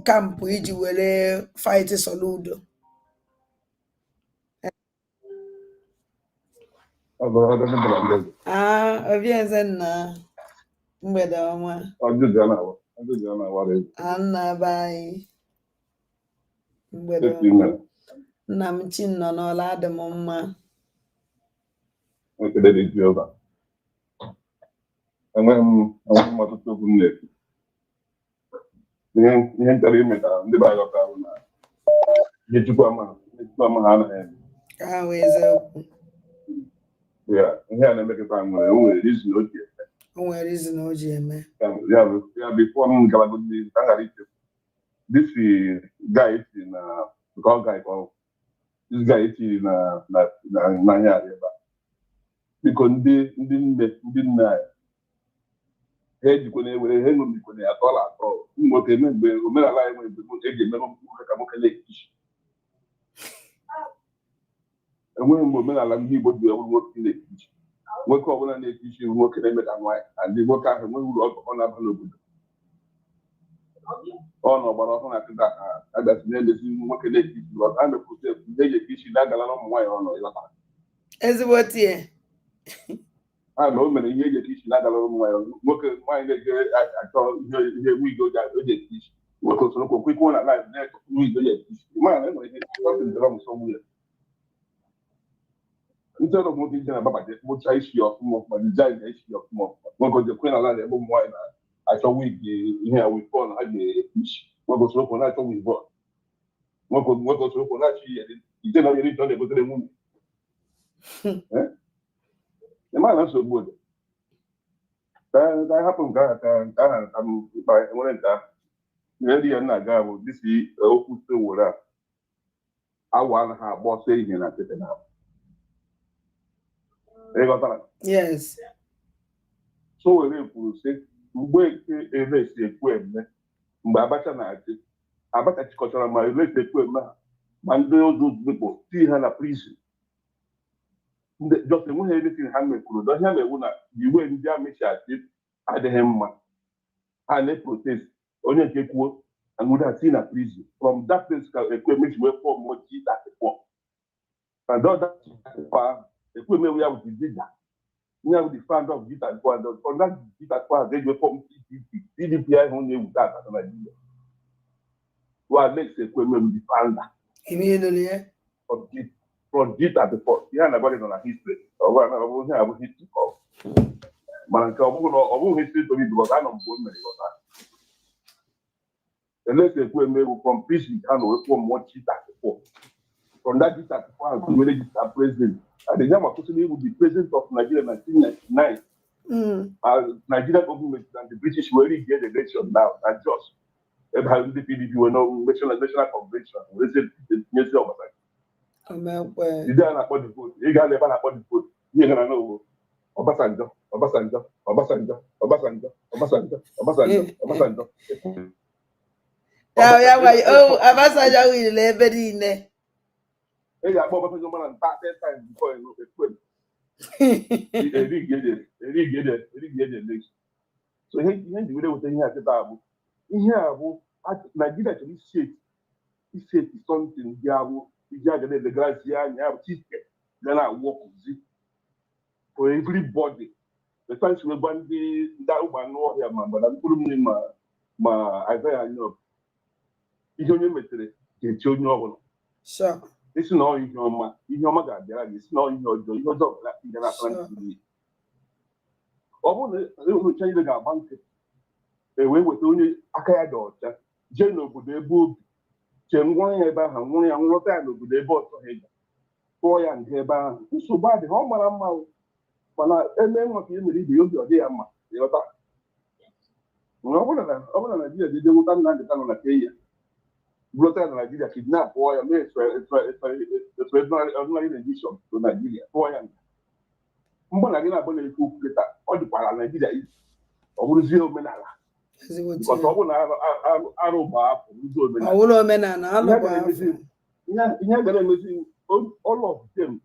kampụ iji were fight Soludo Obieze nna mgbede ọma nna be anyị mgbede ọma nna m chi nọ n'ọla adị m mma enweghị m ọtụtụ okwu m na-ekwu ihe nchọrọ ime ka ndị be anyị ghọta bụ na ihe Chukwu ama ha anaghị eme ka ha wee eziokwu ihe a na-emekọta nwere reason o ji eme o nwere reason o ji eme ya bifo m gabagodi ka ghara iche this guy eti na nke ọ guy ka this guy eti na n'anya arị ebe a biko ndị nne anyị ha ejikwa na-ewere ihe ṅomikwa na ya tọla atọ ụmụ nwoke eme mgbe omenala anyị nwere mgbe eji eme nwoke ka nwoke na-ekichi enweghị mgbe omenala ndị Igbo ji ewuru nwoke na-ekichi nwoke ọbụla na-ekichi nwoke na-eme ka nwaanyị na ndị nwoke ahụ enweghị uru ọ na-aba n'obodo ọ na ọgbara ọhụrụ na kịta ka abịazi na-emezi nwoke na-ekichi a mepụta efu ndị eji ekichi na-agala na ụmụ nwaanyị ọnụ ịlọta ezigbo tie na o mere ihe eji ekichi na-agala ụmụ nwaanyị nwoke nwaanyị na-eje achọ ihe wig o ji ekichi nwoke usoro kwekwe ikwu na laịf na-echọ wig o ji ekichi mana enwere ihe ọtụtụ nsọ nwunye instead of nwoke ije na-ababaje kpụcha isi ọfụma ọfụma dizaịn isi ọfụma ọfụma nwoke oje kwe na laịf ebe ụmụ nwaanyị na-achọ wig ihe ya wig bọọlụ ha ga-ekichi nwoke usoro kwụ na-achọ wig bọọlụ nwoke usoro kwụ na-achọ ihe ije na iri ọ na-egotere nwunye mana nsogbu obodo ka anyị hapụ nke ahụ ka aha nwere nke ahụ ihe ndị ya na-aga bụ dịsi okwu sowore a awa anaghị agba ọsọ ihe na nkịtị na ịghọtara yes Sowore kwuru sị mgbe eke elesi ekwu eme mgbe Abacha na-achị Abacha chịkọtara ma elesi ekwu eme ha ma ndị ozugbo tii ha na prison just enweghị anything ha mekwuru na ihe na-ewu na iwe ndị amịchi achị adịghị mma ha na-protest onye nke kwuo anwụda tii na prison from that place ka Ekwueme ji wee fọm G34 and that Ekwueme ya bụ dida ya bụ the founder of G34 and on that G34 they wee fọm PDP ahụ na-ewute aka na Nigeria wa Alex Ekwueme bụ the founder from G34 ihe a na-agba gị nọ na history ọ bụrụ ihe abụ history mana nke ọ bụghị history to me because anọ mgbe o mere ịghọta Alex Ekwueme bụ from prison ha na wepụ mmụọ G34 from that G34 ahụ nwere jita president adịghị ama kwụsịrị ịbụ the president of Nigeria na 1999 Nigeria government and the British were get the election now na Jos ebe ha ndị PDP were no national convention were nyezi ọgbasara ndị a na-akpọ the vote ị gaa ebe a na-akpọ the vote ihe gara n'owo Obasanjo Obasanjo. Abasanjo will never in there. Hey, I bought Obasanjo man and 30 times before you know it. Erigede next. So he the way with here at the table. Here at Nigeria to this shit. This shit is something here. You get the grass here and you have ticket. Then I walk with it for everybody. The times we ban the that woman no here man, but I'm putting in my Isaiah, you know. It's only metre. It's only one. Sure. It's not in your mother. It's not in your job. That's in the change the bank. Away with only Akaya daughter, General Budebu, Chen one ever, and one young rotan with the boat for him. Boy and Heba, who so bad the home around. But I then what you need the day, Amma. The other. No one of Nigeria, they don't understand the kind of Nigeria. Rotan Nigeria kidnap boy and it's ordinary edition to Nigeria. Boy and Mbonagina Bonnie Cook, all the para Nigeria is or zero menala. Because all of them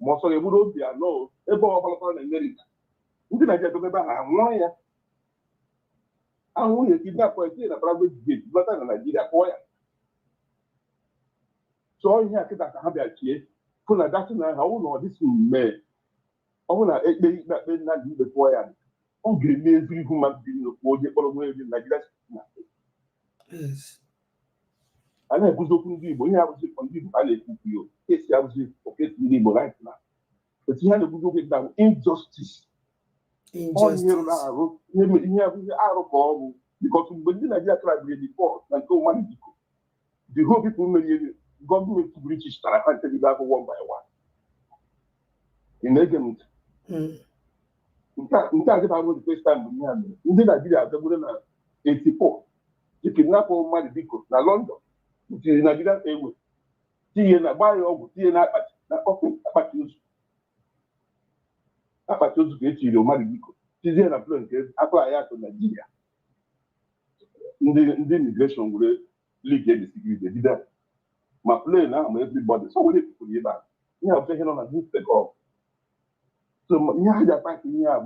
most of them they are no about America. You can get to I want to kidnap for a private gate, but in Nigeria. So all you have to have a key. For that, I know this man. I want to make that not be before. Oh, give me every human being for the following in Nigeria. Yes. I know who's open to you. Have to forgive you. Yes, I was okay to be right now. But you have to go get down injustice. Injustice. Because when Nigeria tried before, and so many people, the whole people government to British start and take it back one by one. In Egement. In fact, if I was the first time in Nigeria, they were 84. You kidnap all money because na London, which is Nigeria airway. See na buy over, see na often apatiosu. Apatiosu get you money because see na plane apply to Nigeria. In the immigration will leak the security. They did that. My plane now, everybody. So we need to put it back. You have taken on a good take off. So you have to fight in here. I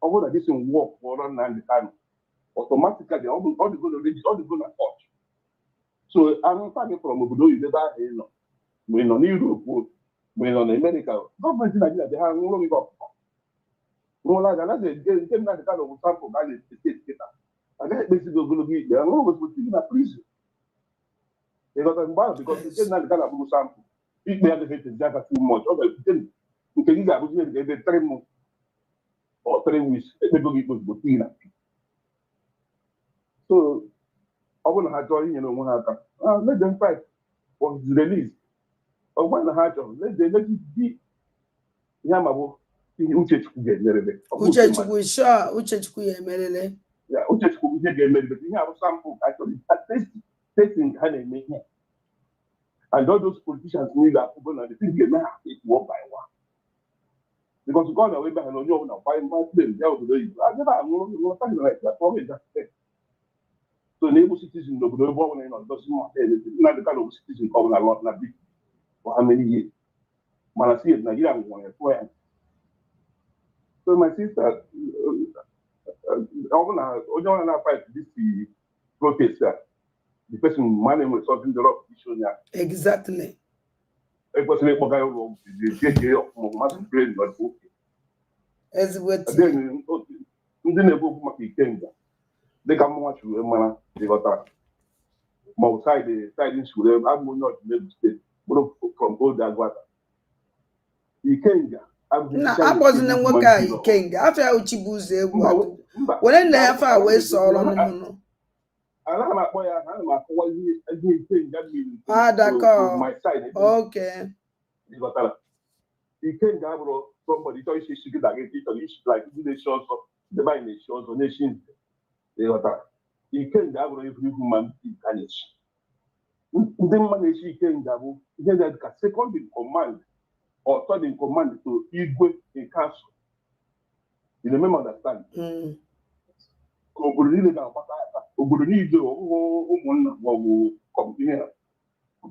want to do some work for run and the time. Automatically, all the going to reach, all the going to touch. So I'm talking from Obodo, you never, when on Europe, when on America, government in Nigeria, they have no go. No, like another, they came down the kind of sample by the state. And that basically going to be there. No, was in a prison. They got involved because they came down the kind of sample. If they have to hit that too much, you can get 3 months or 3 weeks. They go get those between. So I want to have joy, let them fight for his release. I want to have joy, let it be. Yamabo, Chukwu get married. Chukwu get married. Yeah, Chukwu get married, but you have sample actually. Testing can they make it? And all those politicians need that people and the thing they make it one by one. Because you go away back and you know, find my plane, they will do it. I never know something like that. Probably that's it. So neighbor citizens of the world doesn't matter. Not the kind of citizen coming a lot not big for how many years. Man, I see it Nigeria one. So my sister, I want to fight this protest. The person my name was something the rock issue. Exactly. It was like the brain but okay. As what then they come watch you, man. They got that. My side in school, I'm not in the state, but from all that water. You can't. I wasn't a worker, you can't. After Uchibuze, when I never away saw on my side. Okay. You got that. You can't have somebody tell you she get against it, you should like do the shows of the buying the shows of nations. You got that. You can't have every human incarnation. The man she can't have that second in command or third in command to equal in council. You remember understand? ka obodo niile ga-agbata aka obodo niile ụmụnna maọbụ kọmpinia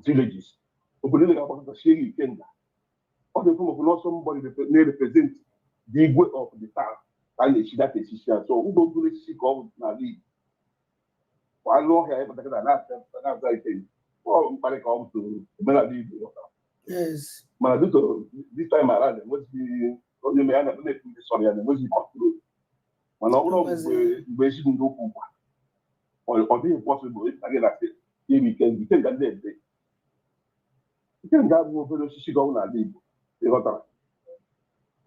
villages obodo niile ga-agbakọta sie gị ike nga ọ dị mfe na somebody na-represent the igwe of the town ka a na-echi data echichi ya so ụgbọ okpuru echichi ka ọ bụ n'ala Igbo anụ ọhịa ịbatakịta na-aza ike ọ mkparị ka ọ bụ omenala Igbo mana dịka this time around enwezighị onye me ya na-ekwu ndị sọrọ ya na-enwezighị kọntrol mana ọ bụrụ mgbe ezi ndị okwu ugwa ọ dịghị pọsịbụl ịta gị na iri ike nga ndị ebe ike nga abụghị obere osisi gọvanọ n'ala Igbo ịghọtara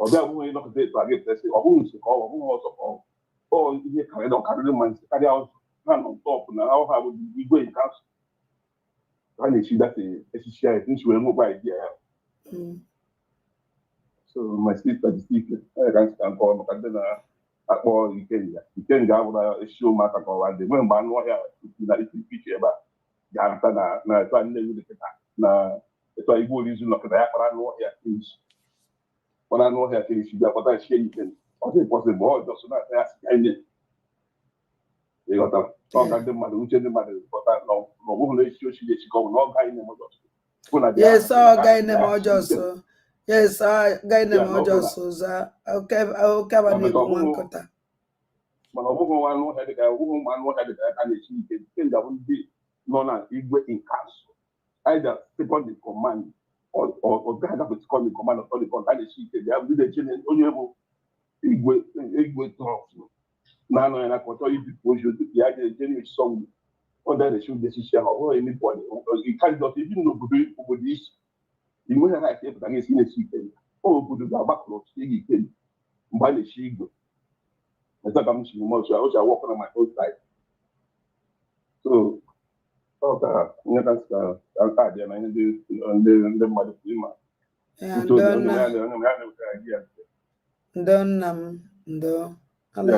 ọ bịa abụghị ịnọkọta etu a ga-etesi ọ bụghị nso ka ọ bụghị ọzọ ka ọ ihe karịrị mma nsị karịa ọzọ ha nọ ntọpụ na ahụ ha bụ igwe nke asụ ha na-echi data echichi anyị nchi were nwekwa idea ya so my sister dị ike ka nsị ka nke ọnụ ka ndị na-akpọ ikenga abụrụ echichi ụmụaka ka ọwa dị nwee mgbe anụ ọhịa na iche ebe a ga-arata na etu nne ewu dịkịta na etu igwe orizu nọkịta ya kpara anụ ọhịa kirichi mana anụ ọhịa kirichi bịa kpọta chie ike ọ dị pọsịbụl ọ jọsọ na-ata ya si ka nye ịghọtara ọga ndị mmadụ uche ndị mmadụ ghọta na ọ bụghị na echichi ochie echi ka ọ bụ na ọ gaghị na-eme ọjọọ yes ọ gaghị na-eme ọjọọ so yes ọ gaghị na-eme ọjọọ so za okeba na-ebu nwa nkụta mana ọ bụghị nwa anụ ọhịa dịka ọ bụghị ụmụ anụ ọhịa dịka ya ka na-echi ike nke ga-abụ ndị nọ na igwe inkansụ either second in command or gather with second in command or third in command a na-echi ike bịa ndị na-eche onye bụ igwe trọst na-anọ ya na kọchọ ibipụ ozi tupu ya ga-eje na-echi ọgwụ ọ na-echi ụdị echichi ahụ ọ bụghị n'ibọdị ịkarịdọta ebi n'obodo isi inwe ya na-aka epụta ga-esi na-echi ike obodo ga-agbakọrọ chi gị ike mgbe a na-echi igwe ka m chiri mọchị ochi awọkọ na my own side so ọ ka nyeta ka adịa na ihe ndị mmadụ pụrụ ịma ndo nna m ndo ndị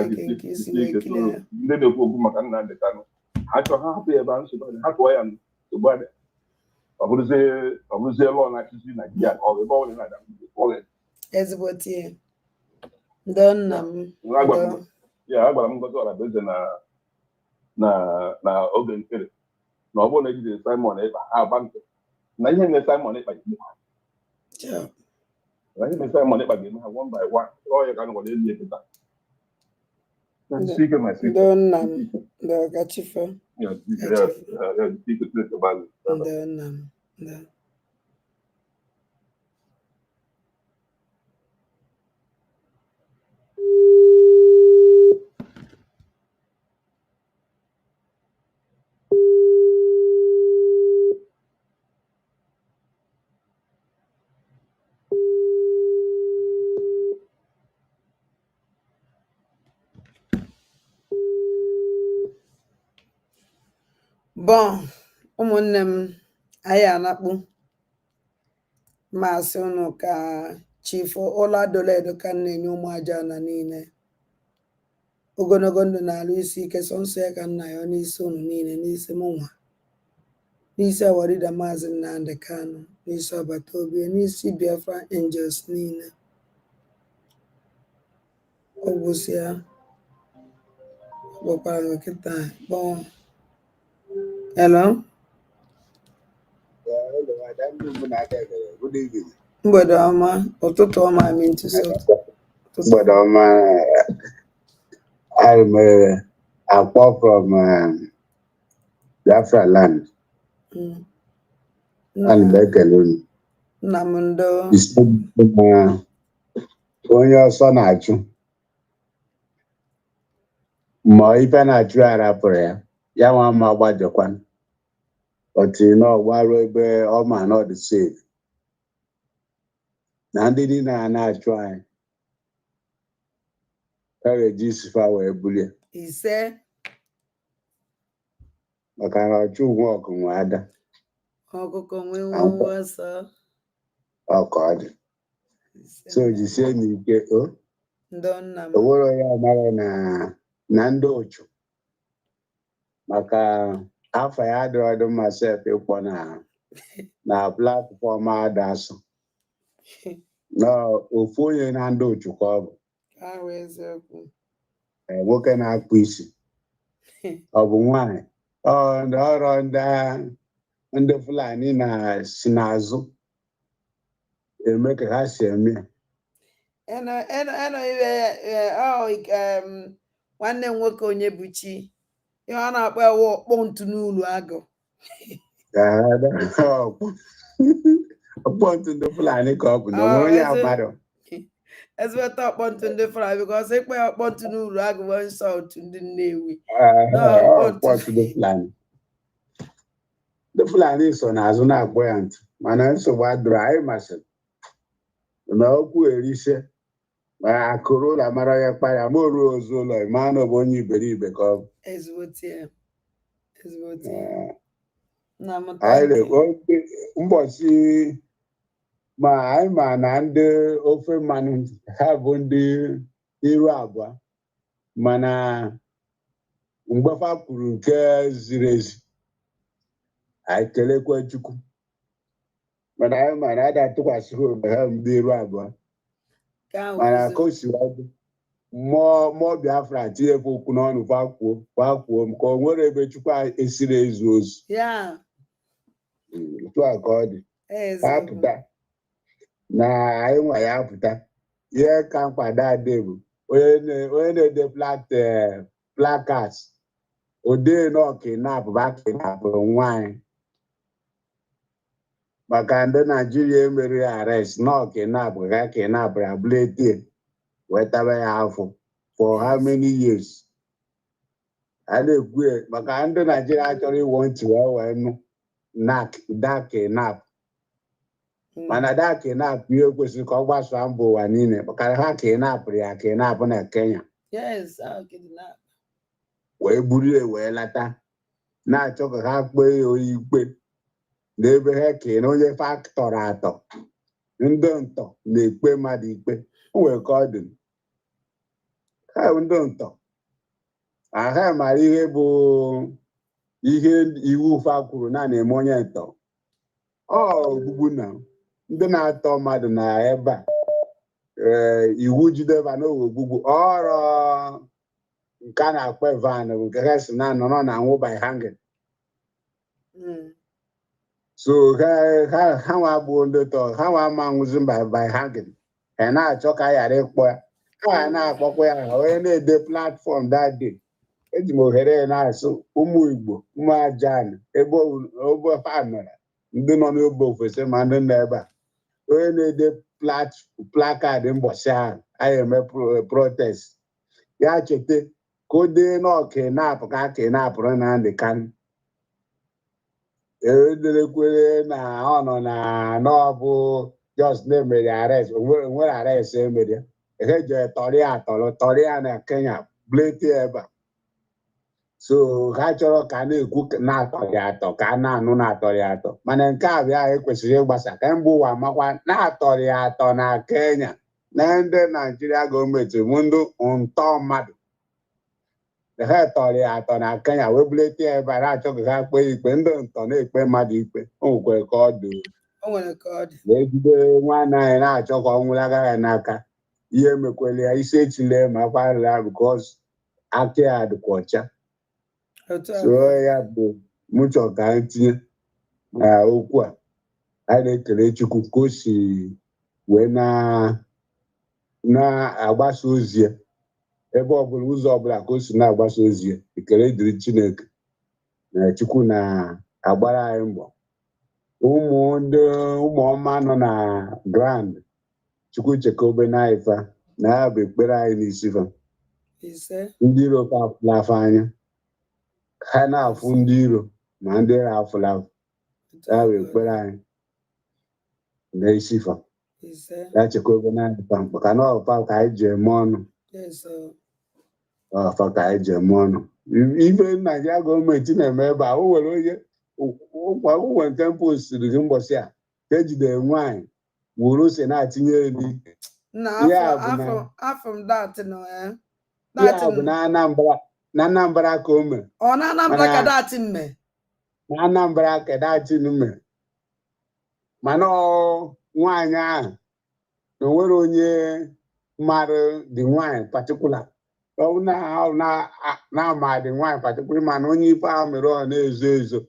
na-ekwu okwu maka Nnamdi Kanu ha chọọ ha hapụ ya ebe a nsogbu ha tụọ ya nsogbu adị ọ bụrụzie lọọ na-achịzi Naijiria ka ọ bụ ebe ọ na-ada ezigbo tie ndo nna m agwara m Ngozi Ọrabeeze na oge nkere na ọ bụrụ na ejidere Simon Ekpa ha agba ntị na ihe na Simon Ekpa ga-eme ha one by one ọ ya ka nwere elu eketa ndo nna m ndo gachife ndo nna m ndo bon ụmụnne m anyị anakpụ masị unu ka chifu ụlọ adoledo ka na-enye ụmụ aja na niile ogologo ndụ na-alụ isi ike sọnsọ ya ka nna ya n'isi unu niile n'isi mụnwa n'isi awarida maazị Nnamdi Kanu n'isi agbata obi n'isi Biafra Angels niile ọ gwụsịa gbakwara nkịta kpọọ hello mgbede ọma ụtụtụ ọma mgbede ọma akpọ from Biafra land ana ekele unu nna m ndo onye ọsọ na-achụ ma ife na-achụ ya rapụrụ ya nwa ma gbajọkwa otu n'ọgbarụ ebe ọma na ọdị safe na ndị niile a na-achụ anyị eji sifa wee bulie ise maka na ọchụ ugwu ọgụ nwe ada ọkụkọ nwee nwa ọsọ ọka ọ dị so jisie n'ike ndo nna m owero ya mara na ndị ochu maka afọ ya adịrọdụ mma sef ịkpọ na platfọm ada asụ na ofu onye na ndị ochu ka ọ bụ ahụ eziokwu nwoke na-akpụ isi ọ bụ nwanyị ọrụ ndị Fulani na si n'azụ eme ka ha si eme nwanne m nwoke onye bụ chi ihe ọ na-akpọ ewu ọkpọ ntu n'ụlọ agụ ọkpọ ntu ndị Fulani ka ọ bụ na onwe onye agbara ezigbote ọkpọ ntu ndị Fulani because ịkpọ ya ọkpọ ntu n'ụlọ agụ bụ insult ndị Nnewi ọkpọ ntu ndị Fulani. Ndị Fulani so n'azụ na-akpọ ya ntụ mana nsogbu adụrụ anyị masịrị na okwu erise ma akụrụ ụlọ mara ya kpaya ma o ruo ozu ụlọ ma na ọ bụ onye iberibe ka ọ bụ ụbọchị ma anyị ma na ndị ofe mmanụ ha bụ ndị iru abụọ mana mgbefa kwuru nke ziri ezi anyị kelekwa Chukwu mana anyị ma na ada atụkwasịrị obe ha ndị iru abụọ mana ka o siri ọdụ mmụọ Biafra tinyekwa okwu n'ọnụ kwakwuo m ka o nwere ebe Chukwu esiri ezu ozu otu a ka ọ dị apụta na anyị nwa ya apụta ihe ka mkpado adị bụ onye na-ede placards odee na ọkinapụrụ nwaanyị maka ndị Naijiria emere arrest na ọkinapụ ha kinapụrụ abụletie wetara ya afọ for how many years a na-ekwu maka ndị Naijiria achọrọ iwo ntị wee nụ dakinap mana dakinap ihe kwesịrị ka ọ gbasaa mba ụwa niile maka ha kinapụrụ ya kinapụ na Kenya wee burie wee lata na-achọ ka ha kpee ya onye ikpe n'ebe ha kene onye faktọrọ atọ ndị ntọ na-ekpe mmadụ ikpe o nwere ka ọ dị ha ndị ntọ aha mara ihe bụ ihe iwu fa kwuru na na-eme onye ntọ ogbugbu na ndị na-atọ mmadụ na ebe a iwu jideba n'oge ogbugbu ọrụ nke a na-akpọ van bụ nke ha si na nọrọ na nwụ by hanging so ha nwa bụ ndị tọ ha nwa ama nwụzi by hanging ha na-achọ ka a ghara ịkpọ ya ha na-akpọkwa ya onye na-ede platform that day eji m ohere na-asụ ụmụ Igbo ụmụ Ajan ebe ha nọrọ ndị nọ n'obe ofesi ma ndị nọ ebe a onye na-ede plakad mbọchị ahụ anyị eme protest ya cheta ka o dee n'ọkinapụ ka a kinapụrụ na ndị Kanu ederekwere na ọ nọ na n'ọbụ just na-emere arrest onwere arrest emere eje tọrịa na Kenya blete ebe a so ha chọrọ ka a na-ekwu na-atọrị atọ ka a na-anụ na-atọrị atọ mana nke a bịa ekwesịrị ịgbasa ka mba ụwa makwa na-atọrị atọ na Kenya na ndị Naijiria gọọmenti bụ ndị ntọ mmadụ ha tọrị atọ na Kenya wee bulete ebe a na-achọ ka ha kpee ikpe ndị ntọ na-ekpe mmadụ ikpe o nwekwere ka ọ dị wee jide nwanne anyị na-achọ ka ọ nwụlaga ya n'aka ihe mekwere ya isi echile ma kwarịa bikos aka ya dịkwa ọcha so ya bụ mụchọ ka anyị tinye na okwu a anyị na-ekele Chukwu ka o si wee na-agbasa ozi ya ebe ọbụla ụzọ ọbụla ka o si na-agbasa ozi ya ekele dịrị Chineke na Chukwu na-agbara anyị mbọ ụmụ ọma nọ na grand Chukwu chekobe n'ifa na ya bụ ekpere anyị n'isi fa ndị iro ka afụla afọ anya ha na-afụ ndị iro ma ndị afụla afụ ya bụ ekpere anyị n'isi fa ya chekobe n'ifa maka na ọfa ka anyị ji eme ọnụ ọfa ka anyị ji eme ọnụ ife Naijiria gọọmenti na-eme ebe a o nwere onye ụkwa nke mpostiri gị mbọsị a ka ejidere nwaanyị wuru ose na-atinye elu ya bụ na Anambra ka o mere na Anambra ka datin mee na Anambra ka datin mee mana nwaanyị ahụ na onwere onye mmadụ dị nwaanyị patikula na amadị nwaanyị patakpụrụ mana onye ife ahụ mere ọ na-ezo ezo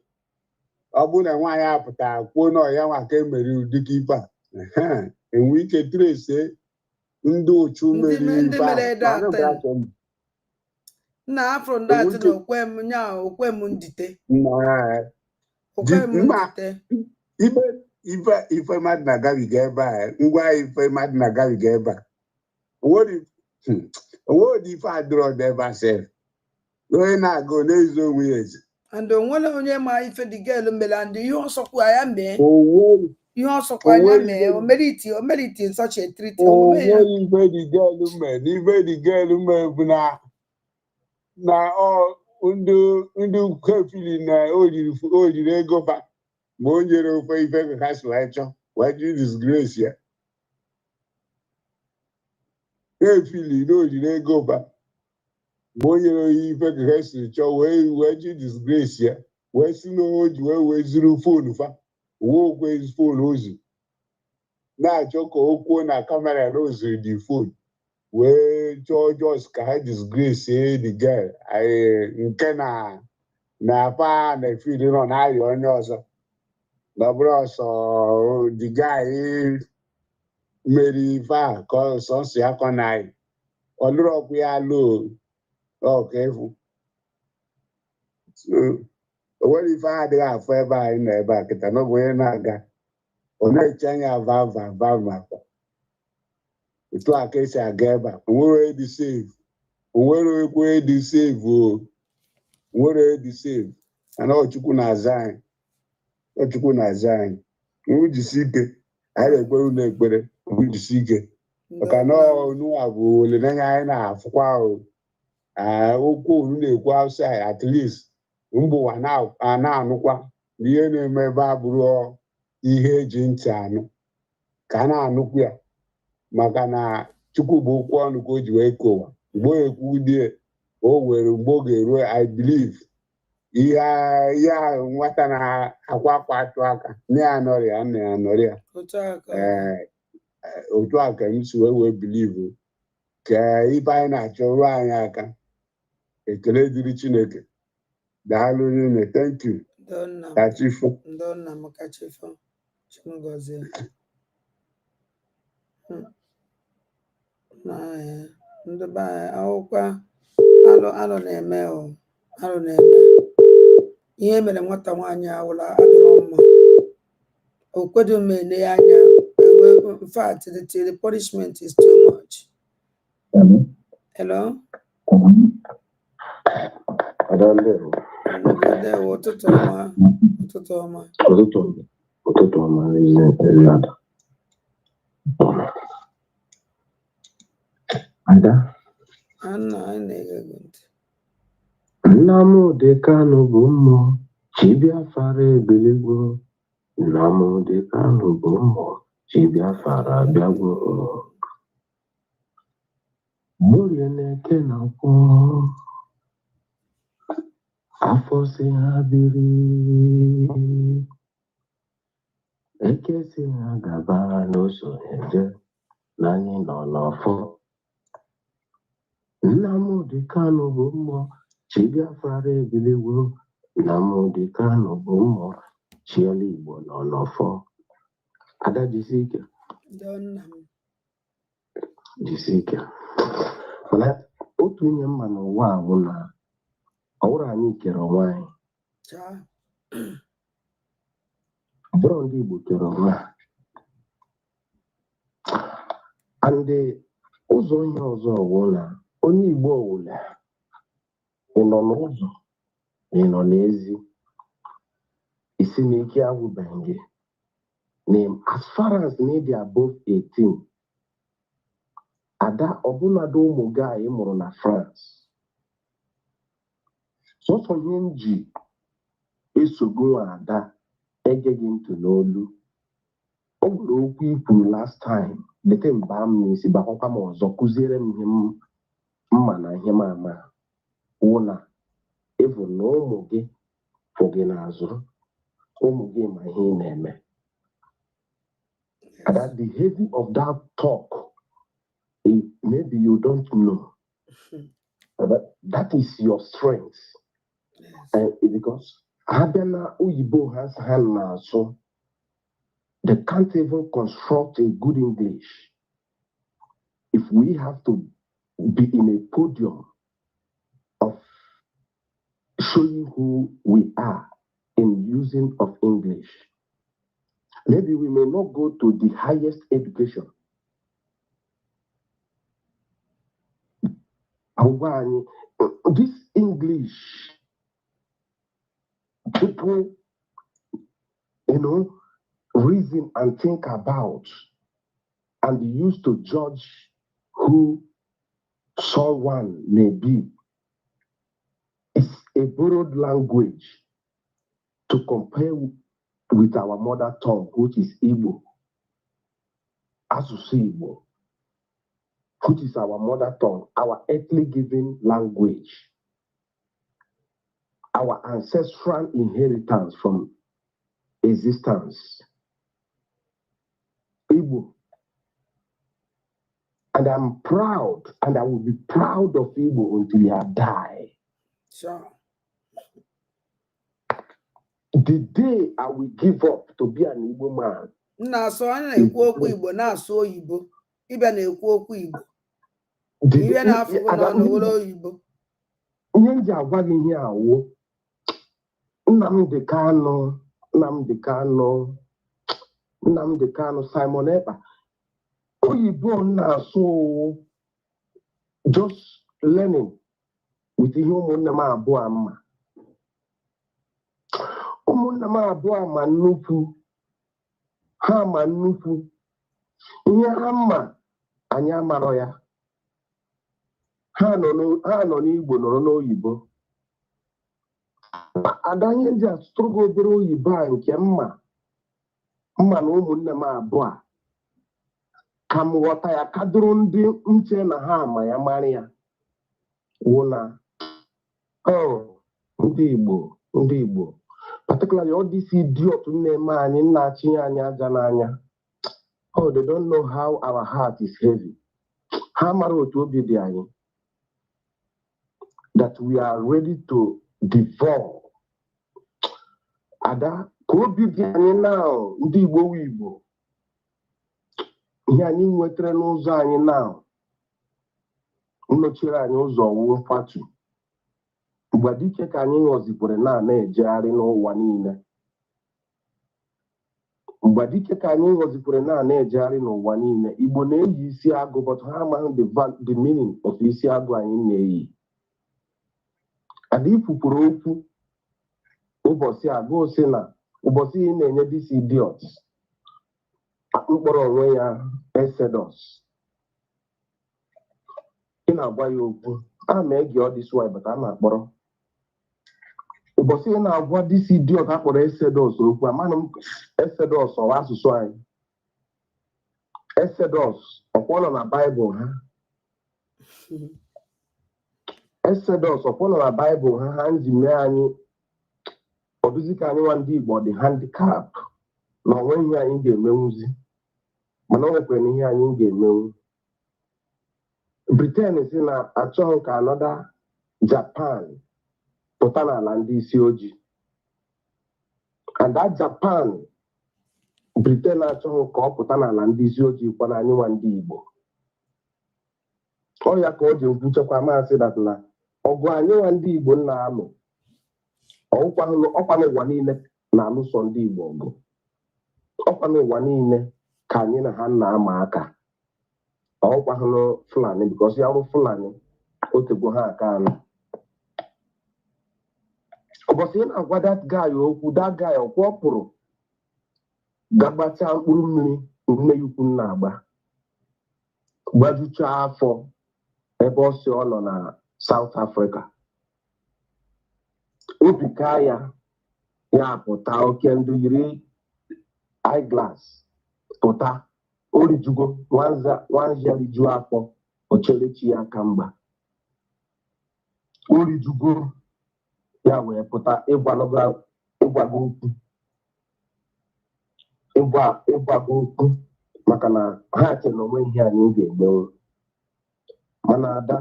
ọ bụrụ na nwaanyị apụtara kwuo na ọya nwa ka emere ụdịka ife a enwe ike trese ndị ụchụ mere ife ahụ na afro ndati na okwe m ndite ife mmadụ na-agabiga ebe a ngwa ife mmadụ na-agabiga ebe a onwere ife adịrọ ebe a sef onye na-aga na-ezo onwe ya ezi and onwere onye ma ife dị gelu mere and ihe ọsọkwa ya mee ihe ọsọkwa ya mee o meriti such a treat onwere ife dị gelu mee n'ife dị gelu mee bụ na ndị kefili na o jiri ego ba ma o nyere ofe ife ka ha si wee chọọ wee ji disgrace ya kefili na o jiri ego ba ma o nyere oyi ife ka ha si chọọ wee ji disgrace ya wee si na o ji wee zuru fonu fa wee okwe fonu ozu na-achọ ka o kwuo na kamera na ozuru dị fonu wee chọọ jos ka ha disgrace the girl nke na afa na efili nọ na-arịa onye ọzọ na ọ bụrụ ọsọ the guy mere ife a ka ọsọsọ ya kọ na anyị ọlụrụ ọkụ ya lụọ ọka efu o nwere ife adịghị afọ ebe anyị nọ ebe a kịta na ọ bụ onye na-aga ọ na-eche anya va makwa etu a ka esi aga ebe a onwere dị save onwere ekwe dị save onwere dị save ana Chukwu na-aza anyị Chukwu na-aza anyị nwujisi ike anyị na-ekpere ụlọ ekpere nwujisi ike maka na ọnụwa bụ olileanya anyị na-afụkwa okwu olu na-ekwu outside at least mba ụwa na-anụkwa na ihe na-eme ebe a bụrụ ihe eji ntị anụ ka a na-anụkwu ya maka na Chukwu bụ okwu ọnụ ka o ji wee kowa mgbe o ekwu die o were mgbe oge ruo I believe ihe ahụ nwata na-akwa akwa atụ aka nne ya nọrịa nna ya nọrịa otu a ka m si wee believe ka ibe anyị na-achọ ruo anyị aka ekele dịrị Chineke daalụ niile thank you kachifo ndonna m kachifo chimugozie na ndị be anyị akwụkwọ alụ na-eme alụ na-eme ihe mere nwata nwaanyị awụla adịrọ mma okwedo mmene ya anya in fact the punishment is too much. Hello? ụtụtụ ọma Ada Anna anyị na-ege gị ntị. Nnamdi Kanu bụ mmụọ chi Biafra ebiligwo. Nnamdi Kanu bụ mmụọ chi Biafra abịagwo. Gborie na-eke na nkwọ afọ si ha biri eke si ha gaba n'ụzọ eje na anyị nọ n'ọfọ. Nnamdi Kanu bụ mmụọ chi Biafra ebiligwo. Nnamdi Kanu bụ mmụọ chiela Igbo nọ n'ọfọ. Ada jisie ike mana otu ihe mma n'ụwa a bụ na ọ bụrụ anyị kere onwe anyị ọ bụrụ ndị Igbo kere onwe ha andị ụzọ ihe ọzọ bụ na onye Igbo ọwụla ị nọ n'ụzọ ị nọ n'ezi isi n'ike agwụbeghị gị as far as maybe above 18 ada ọbụladị ụmụ gị anyị mụrụ na France sọsọ ihe m ji esogbu ada egeghị ntị n'olu o nwere okwu ikwuru last time dete mba m n'isi bakwakwa m ọzọ kụziere m ihe mma na ihe m ama wụ na ịbụ na ụmụ gị fụ gị n'azụ ụmụ gị ma ihe ị na-eme. That the heavy of that talk maybe you don't know That is your strength. Because Abena Uyibo has hand so they can't even construct a good English. If we have to be in a podium of showing who we are in using of English, maybe we may not go to the highest education. This English, people, reason and think about and used to judge who someone may be. It's a borrowed language to compare with our mother tongue, which is Igbo. Asusu Igbo, which is our mother tongue, our earthly given language, our ancestral inheritance from existence. Igbo. And I'm proud, and I will be proud of Igbo until I die. Sure. The day I will give up to be an Igbo man. Na so anya na-ekwu okwu Igbo na-asụ oyibo. Ịbịa na-ekwu okwu Igbo. Ihe na-afụgo n'ọnụ wolo oyibo. Ihe nji agwa gị ihe awụ. Nnamdi Kanu, Simon Ekpa. Oyibo na-asụ just learning with ihe ụmụnne m abụọ ama. Ụmụnne m abụọ ama nnukwu. Ha ma nnukwu. Ihe ha mma anyị amarọ ya. Ha nọ n'Igbo nọrọ n'oyibo. Ada ihe ji atụtụrụ obere oyibo a nke mma na ụmụnne m abụọ ka m ghọta ya kadụrụ ndị nche na ha ama ya mara ya wụ na ndị Igbo particularly all these idiot na-eme anyị nna-achịnye anyị aja n'anya. They don't know how our heart is heavy. Ha mara otu obi dị anyị that we are ready to devour. Ada ka obi dị anyị now ndị Igbo Igbo ihe anyị nwetara n'ụzọ anyị now nnọchiri anyị ụzọ wụ mfatu. Mgbe dike ka anyị ghọzikwere na-ejegharị n'ụwa niile. Igbo na-eyi isi agụ but ha amaghị the meaning of isi agụ anyị na-eyi. Ada ifukwuru okwu ụbọchị agụ si na ụbọchị ị na-enye this idiot mkpọrọ onwe ya Exodus. Ị na-agwa ya okwu a na-ege ọ this way but a na-akpọrọ ụbọchị ị na-agwa this idiot akpọrọ Exodus okwu amanụ m Exodus ọwa asụsụ anyị. Exodus ọkwọnọ na Baịbụl ha. Exodus ọkwọnọ na Baịbụl ha ha nji mee anyị ọdụzi ka anyị nwa ndị Igbo dị handicap na onwe ihe anyị ga-emenwuzi mana o nwekwara na ihe anyị ga-emenwu. Britain si na achọghị ka anọda Japan pụta n'ala ndị isi ojii. And that Japan, Britain achọghị ka ọ pụta n'ala ndị isi ojii kwa na anyị nwa ndị Igbo. Ọ ya ka o ji nkwuchekwa maasị dat na ọgụ anyị nwa ndị Igbo na-alụ ọkwa n'ụwa niile na-alụso ndị Igbo ọgụ. Ọkwa n'ụwa niile ka anyị na ha na-ama aka. Ọkwa Fulani because ya bụ Fulani otegbo ha aka anụ. Ụbọchị ị na-agwa that guy okwu that guy ọkwa pụrụ gagbacha mkpụrụ mmiri nne ya ukwu na-agba gbajuchaa afọ ebe ọ si ọ nọ na South Africa. Obi ka ya pụta oke ndụ yiri eyeglass pụta orijugo nwanze rijuo afọ ochelechi ya aka mgba orijugo ya wee pụta ịgwago okwu maka na ha chere onwe ihe anyị ga-emenwu. Mana ada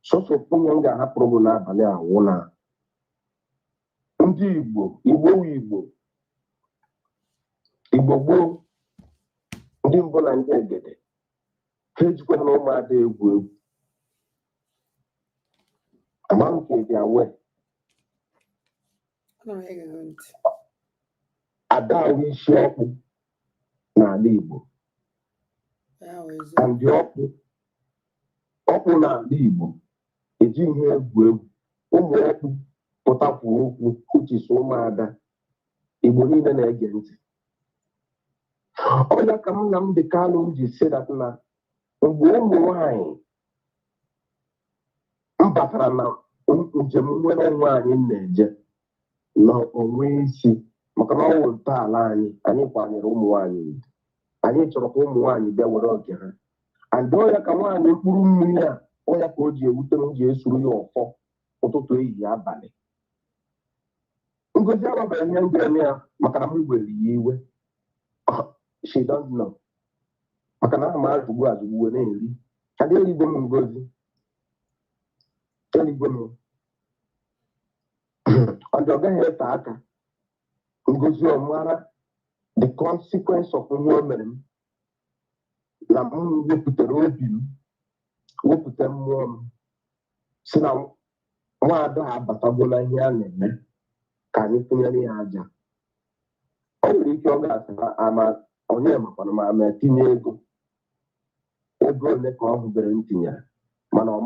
sọsọ onye m ga-ahapụrụ gị n'abalị a wụ na ndị Igbo gboo ndị mbụ na ndị egede ha ejikwana na ụmụada egwu egwu amaghị ka ị ga-awe ada ahụ isi ọkpụ n'ala Igbo ndị ọkpụ n'ala Igbo eji ihe egwu egwu ụmụ ọkpụ pụtapụ okwu kwuchisi ụmụada Igbo niile na-ege ntị. Ọnya ka Nnamdi Kanu ji sedat na mgbe ụmụ nwanyị batara na njem nwere onwe anyị na-eje na onwe isi maka na ọwụ ntọala anyị kwanyere ụmụ nwanyị ugwu. Anyị chọrọ ka ụmụ nwanyị bịa were oke ha. And ọya ka nwaanyị mkpụrụ mmiri a ọya ka o ji ewute m ji esuru ya ọfọ ụtụtụ ehihie abalị. Ngozi agbabeghị ihe ndị eme ya maka na m were ya iwe. She don't know. Maka na m azụgbu na-eri. Adị eligwe m Ngozi. Eligwe m. Ọ dị ọ gaghị ete aka. Ngozi ọ mara the consequence of ihe o mere m. Na m wepụtara obi m. Wepụta mmụọ m. Si na nwaada abatago na ihe a na-eme. Ka anyị tụnyere ya aja. Ọ nwere ike ọ ga-asị ama onye makwana ma ama etinye ego ole ka ọ hụbere m tinyere mana ọ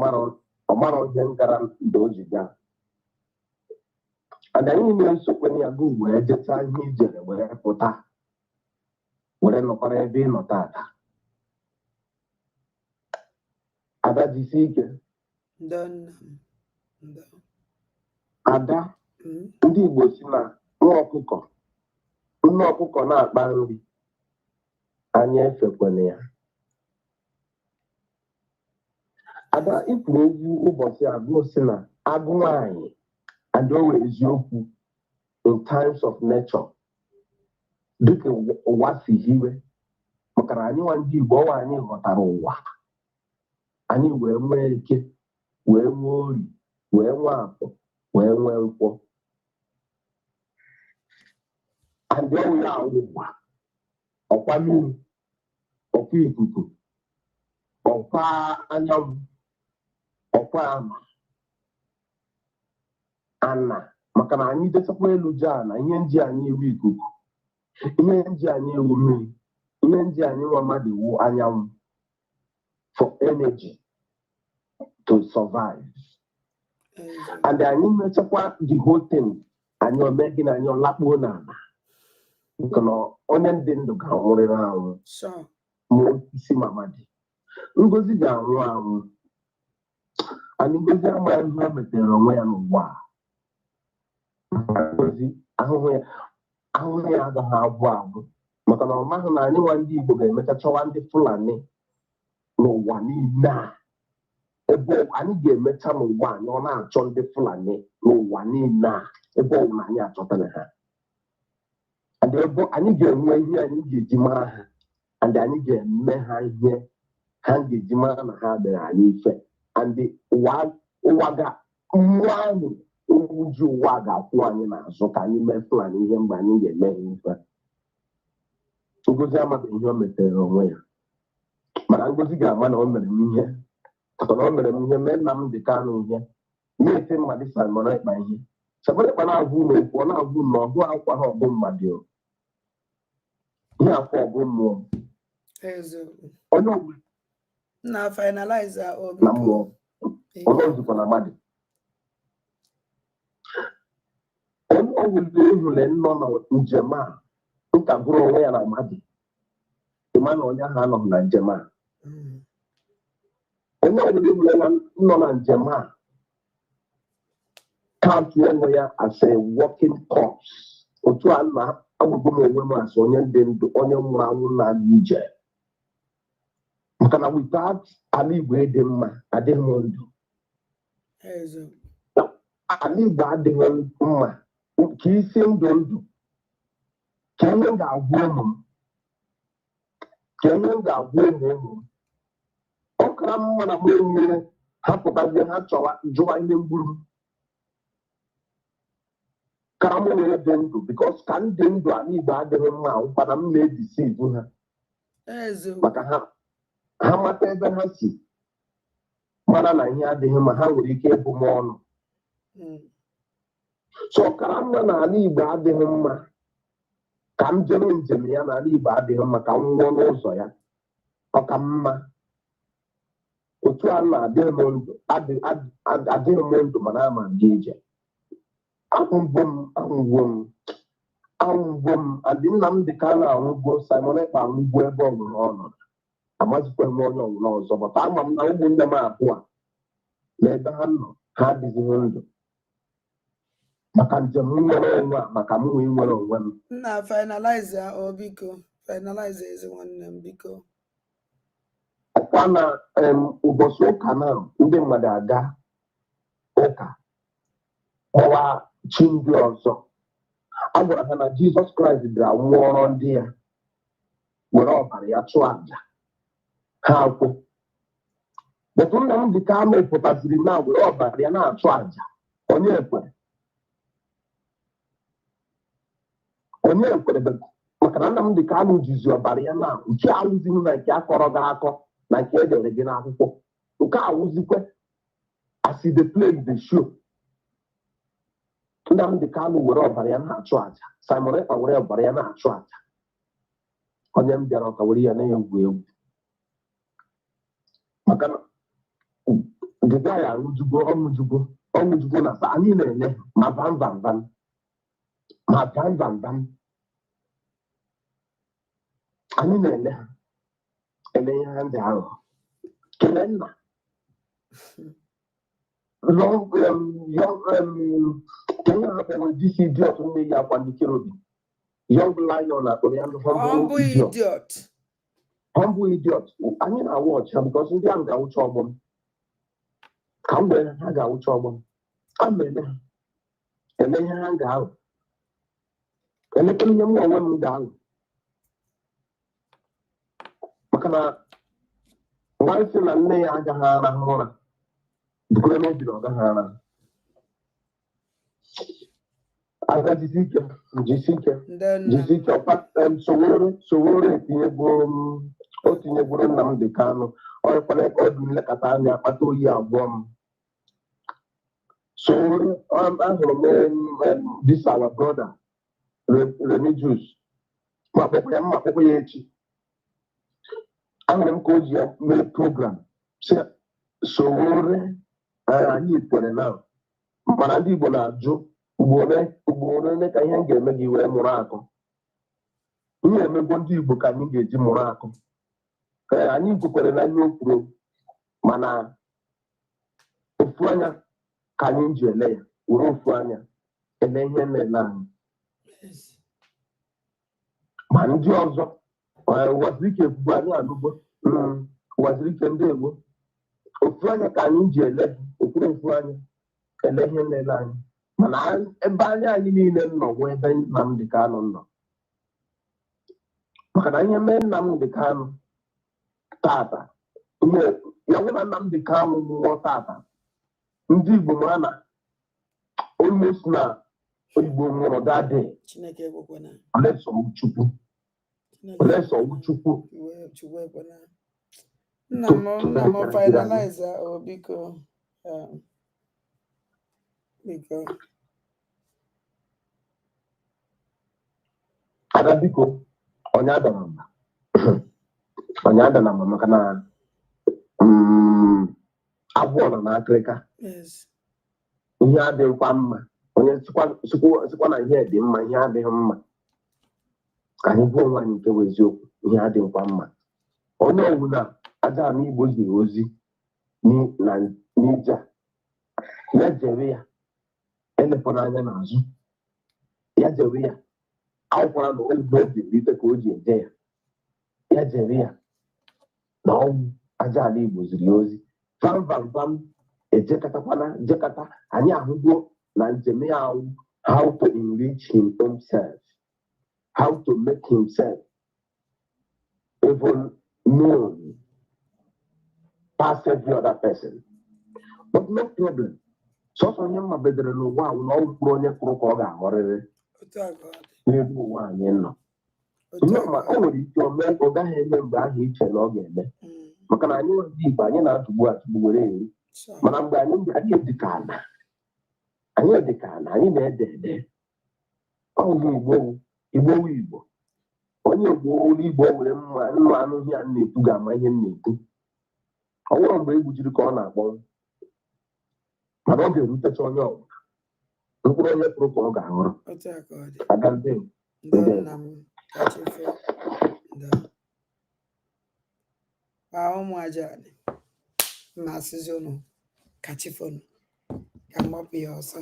mara ihe ngara mgbe o ji gaa. And anyị na-esokwe ya gị wee jeta ihe ijere were pụta were nọkwara ebe ị nọ tata. Ada jisi ike. Ada ndị Igbo si na nne ọkụkọ na-akpa nri anya efekwene ya. Ada ikwuru okwu ụbọchị abụọ si na agụ nwanyị adịowe eziokwu in times of nature dịka ụwa si hiwe maka na anyị nwa ndị Igbo ọwa anyị ghọtara ụwa anyị wee nwee eke wee nwee ori wee nwee afọ wee nwee nkwọ. Ndị ọwụ ya ụwa ọkwa mmiri ọkwa ikuku ọkwa anyanwụ ọkwa ana maka na anyị desakwa elu ji ana ihe nji anyị ewu ikuku ihe nji anyị ewu mmiri ihe nji anyị nwa mmadụ iwu anyanwụ for energy to survive. And anyị mechakwa the whole thing anyị ome gị na anyị ọlakpuo n'ala nke na onye ndị ndụ ga-anwụrịrị anwụ ma isi mamadi. Ngozi ga-anwụ anwụ. Anyị Ngozi amaghị ihe o metere onwe ya n'ụwa Ngozi ahụhụ ya agaghị agwụ agwụ maka na ọ maghị na anyị nwa ndị Igbo ga-emecha chọwa ndị Fulani n'ụwa niile a. Ebe anyị ga-emecha n'ụwa anyị ọ na-achọ ndị Fulani n'ụwa niile a ebe ọ na anyị achọtara ha. And anyị ga-enwe ihe anyị ga-eji mara ha and anyị ga-eme ha ihe ha ga-eji mara na ha bịara anyị ife. And ụwa mmụọ ahụ uju ụwa ga-akwụ anyị n'azụ ka anyị mee Fulani ihe mgbe anyị ga-eme ha ife. Ngozi amaghị ihe o metere onwe ya mana Ngozi ga-ama na o mere m ihe maka na o mere m ihe mee Nnamdi Kanu ihe na-ete mmadụ Simon Ekpa ihe Simon Ekpa na-agụ ụlọ okwu ọ na-agụ ụlọ ọgụ akwa ha ọgụ mmadụ ihe akwa ọgụ mmụọ onye ọbụla na finalize na mmụọ onye ozikwa na mmadụ onye ọbụla ehule nọ na njem a nka bụrụ onwe ya na mmadụ ịma na onye ahụ anọghị na njem a. Onye ọbụla ehule nọ na njem a kaụntụ onwe ya as a working corpse. Otu a na agbụgbọ m onwe m asị onye dị ndụ onye nwụrụ anwụ na-aga ije maka na without ala Igbo dị mma adịghị m ndụ. Ala Igbo adịghị mma ka isi ndụ ka ihe m ga-agwa ụmụ m ọ kara mma na m enwere hapụtazie ha chọwa jụwa ihe mgburu ka m were dị ndụ bikos ka m dị ndụ ala Igbo adịghị mma ụkwana m na-ebisi ibu ha maka ha mata ebe ha si mara na ihe adịghị mma ha nwere ike ịbụ m ọnụ so ọkara mma na ala Igbo adịghị mma ka m jere njem ya na ala Igbo adịghị mma ka m nwụọ n'ụzọ ya ọka mma otu a na-adịghị m ndụ mana ama gị ije anwụgwo m adị nna m dịka a na-anwụgwo Simon Ekpa anwụgwo ebe ọ nwere ọnọdụ amazikwa m onye ọbụla ọzọ bata ama m na ụmụnne m abụọ na ebe ha nọ ha adịghị ndụ maka njem nwere onwe a maka m nwee nwere onwe m nna finalize biko finalize ezi nwanne m biko ọkwa na ụbọchị ụka na ndị mmadụ aga ụka ọwa chi ndị ọzọ a gwara ha na Jizọs Kraịst bịara nwụọrọ ndị ya were ọbara ya chụọ aja ha akwụ bụtụ nna m dịka ama pụtaziri na were ọbara ya na-achụ aja onye ekwere maka na nna m dịka anụ jizi ọbara ya na nke awụzighị na nke akọrọ gị akọ na nke edere gị n'akwụkwọ nke awụzikwe asi the plague the show nna m dịka anụ were ọbara ya na-achụ aja Simon Ekpa were ọbara ya na-achụ aja onye m bịara ọka were ya na-egwu egwu maka na dịga ya ọṅụjugo na sa anyị na-ele ma vam anyị na-ele ha ele ihe ha ndị ahụ kelee nna kenye hapụrụ disi idiot nne ya akwa n'ikere obi young lion akpụrụ ya humble idiot anyị na-awụ ọcha bikos ndị ahụ ga-awụcha ọgbọ m ka m were ha ga-awụcha ọgbọ m a mere ha eme ihe ha ga-ahụ elekere ihe m onwe m ga-ahụ maka na nwa sị na nne ya agaghị arahụ ụra bukwere n'obi na ọ gaghị arahụ aga jisike ọkwa Sowore o tinyegwuru Nnamdi Kanu ọrịkwara ka ọ dị nlekọta anya akpata oyi abụọ m Sowore ahụrụ m this our brother religious ma kpọkwa ya echi ahụrụ m ka o ji ya mee program si Sowore anyị kwere na mana ndị Igbo na-ajụ ugboro ole ka ihe m ga-eme gị wee mụrụ akụ ihe emegbo ndị Igbo ka anyị ga-eji mụrụ akụ anyị kwekwere na ihe o kwuru mana ofu anya ka anyị ji ele ya were ofu anya ele ihe na-ele anyị ma ndị ọzọ wazirike ebubo anyị anụgbo wazirike ndị Igbo ofu anya ka anyị ji ele okwuru ofu anya ele ihe na-ele anyị mana ebe anya anyị niile nọ bụ ebe Nnamdi Kanu nọ maka na ihe mee Nnamdi Kanu tata ya nwere na Nnamdi Kanu nwụọ tata ndị Igbo mara na almost na Igbo nwụrụ dadị oleso Chukwu nna m finalize biko ada biko onye adana mba maka na abụọ nọ n'akịrịka ihe adịghịkwa mma onye sikwa na ihe dị mma ihe adịghị mma ka anyị bụ onwe anyị nke bụ eziokwu ihe adịghịkwa mma onye ọbụla aja na Igbo ziri ozi n'ije ya jere ya elepụrụ anya n'azụ ya jere ya akwụkwara na oge obilite ka o ji eje ya jere ya na ọnwụ aja ala Igbo ziri ozi vam jekata anyị ahụgo na njem ya ahụ how to enrich himself how to make himself even known past every other person but no problem. Sọsọ onye mma bedere n'ụwa ahụ na ọ mkpụrụ onye kụrụ ka ọ ga-aghọrịrị n'ebe ụwa anyị nọ. Ihe ma o nwere ike ome ọ gaghị eme mgbe ahụ iche na ọ ga-eme maka na anyị ndị Igbo anyị na-atụgbu atụgbu were eri mana mgbe anyị dịka ana anyị na-ede ede ọgụ Igbo onye Igbo n'Igbo nwere mma anụ ihe a na-ekwu ga-ama ihe m na-ekwu ọ bụrụ mgbe egbujiri ka ọ na-akpọ mana ọ ga-erutecha onye ọbụla mkpụrụ onye pụrụ ka ọ ga-aghọrọ agazie ụmụ ajani masịzi ụnụ kachifonu ka mgbapụ ya ọsọ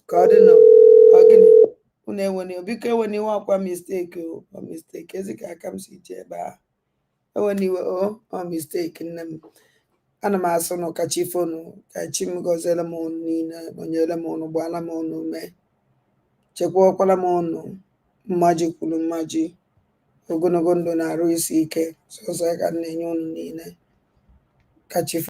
ka ọ dị n'ọgịnị unu enwere biko enwere iwe ọkwa misteki ọ misteki ezi ka aka m si ji ebe ahụ enwere iwe ọ misteki nne m ana m asụ nụ kachifonu ka chi m gọziere m ụnụ niile nọnyere m ụnụ gbaala m ụnụ mee chekwakwala m ụnụ mmaji kwuru mmaji ogologo ndụ na-arụ isi ike sọsọ ka m na-enye ụnụ niile kachifonu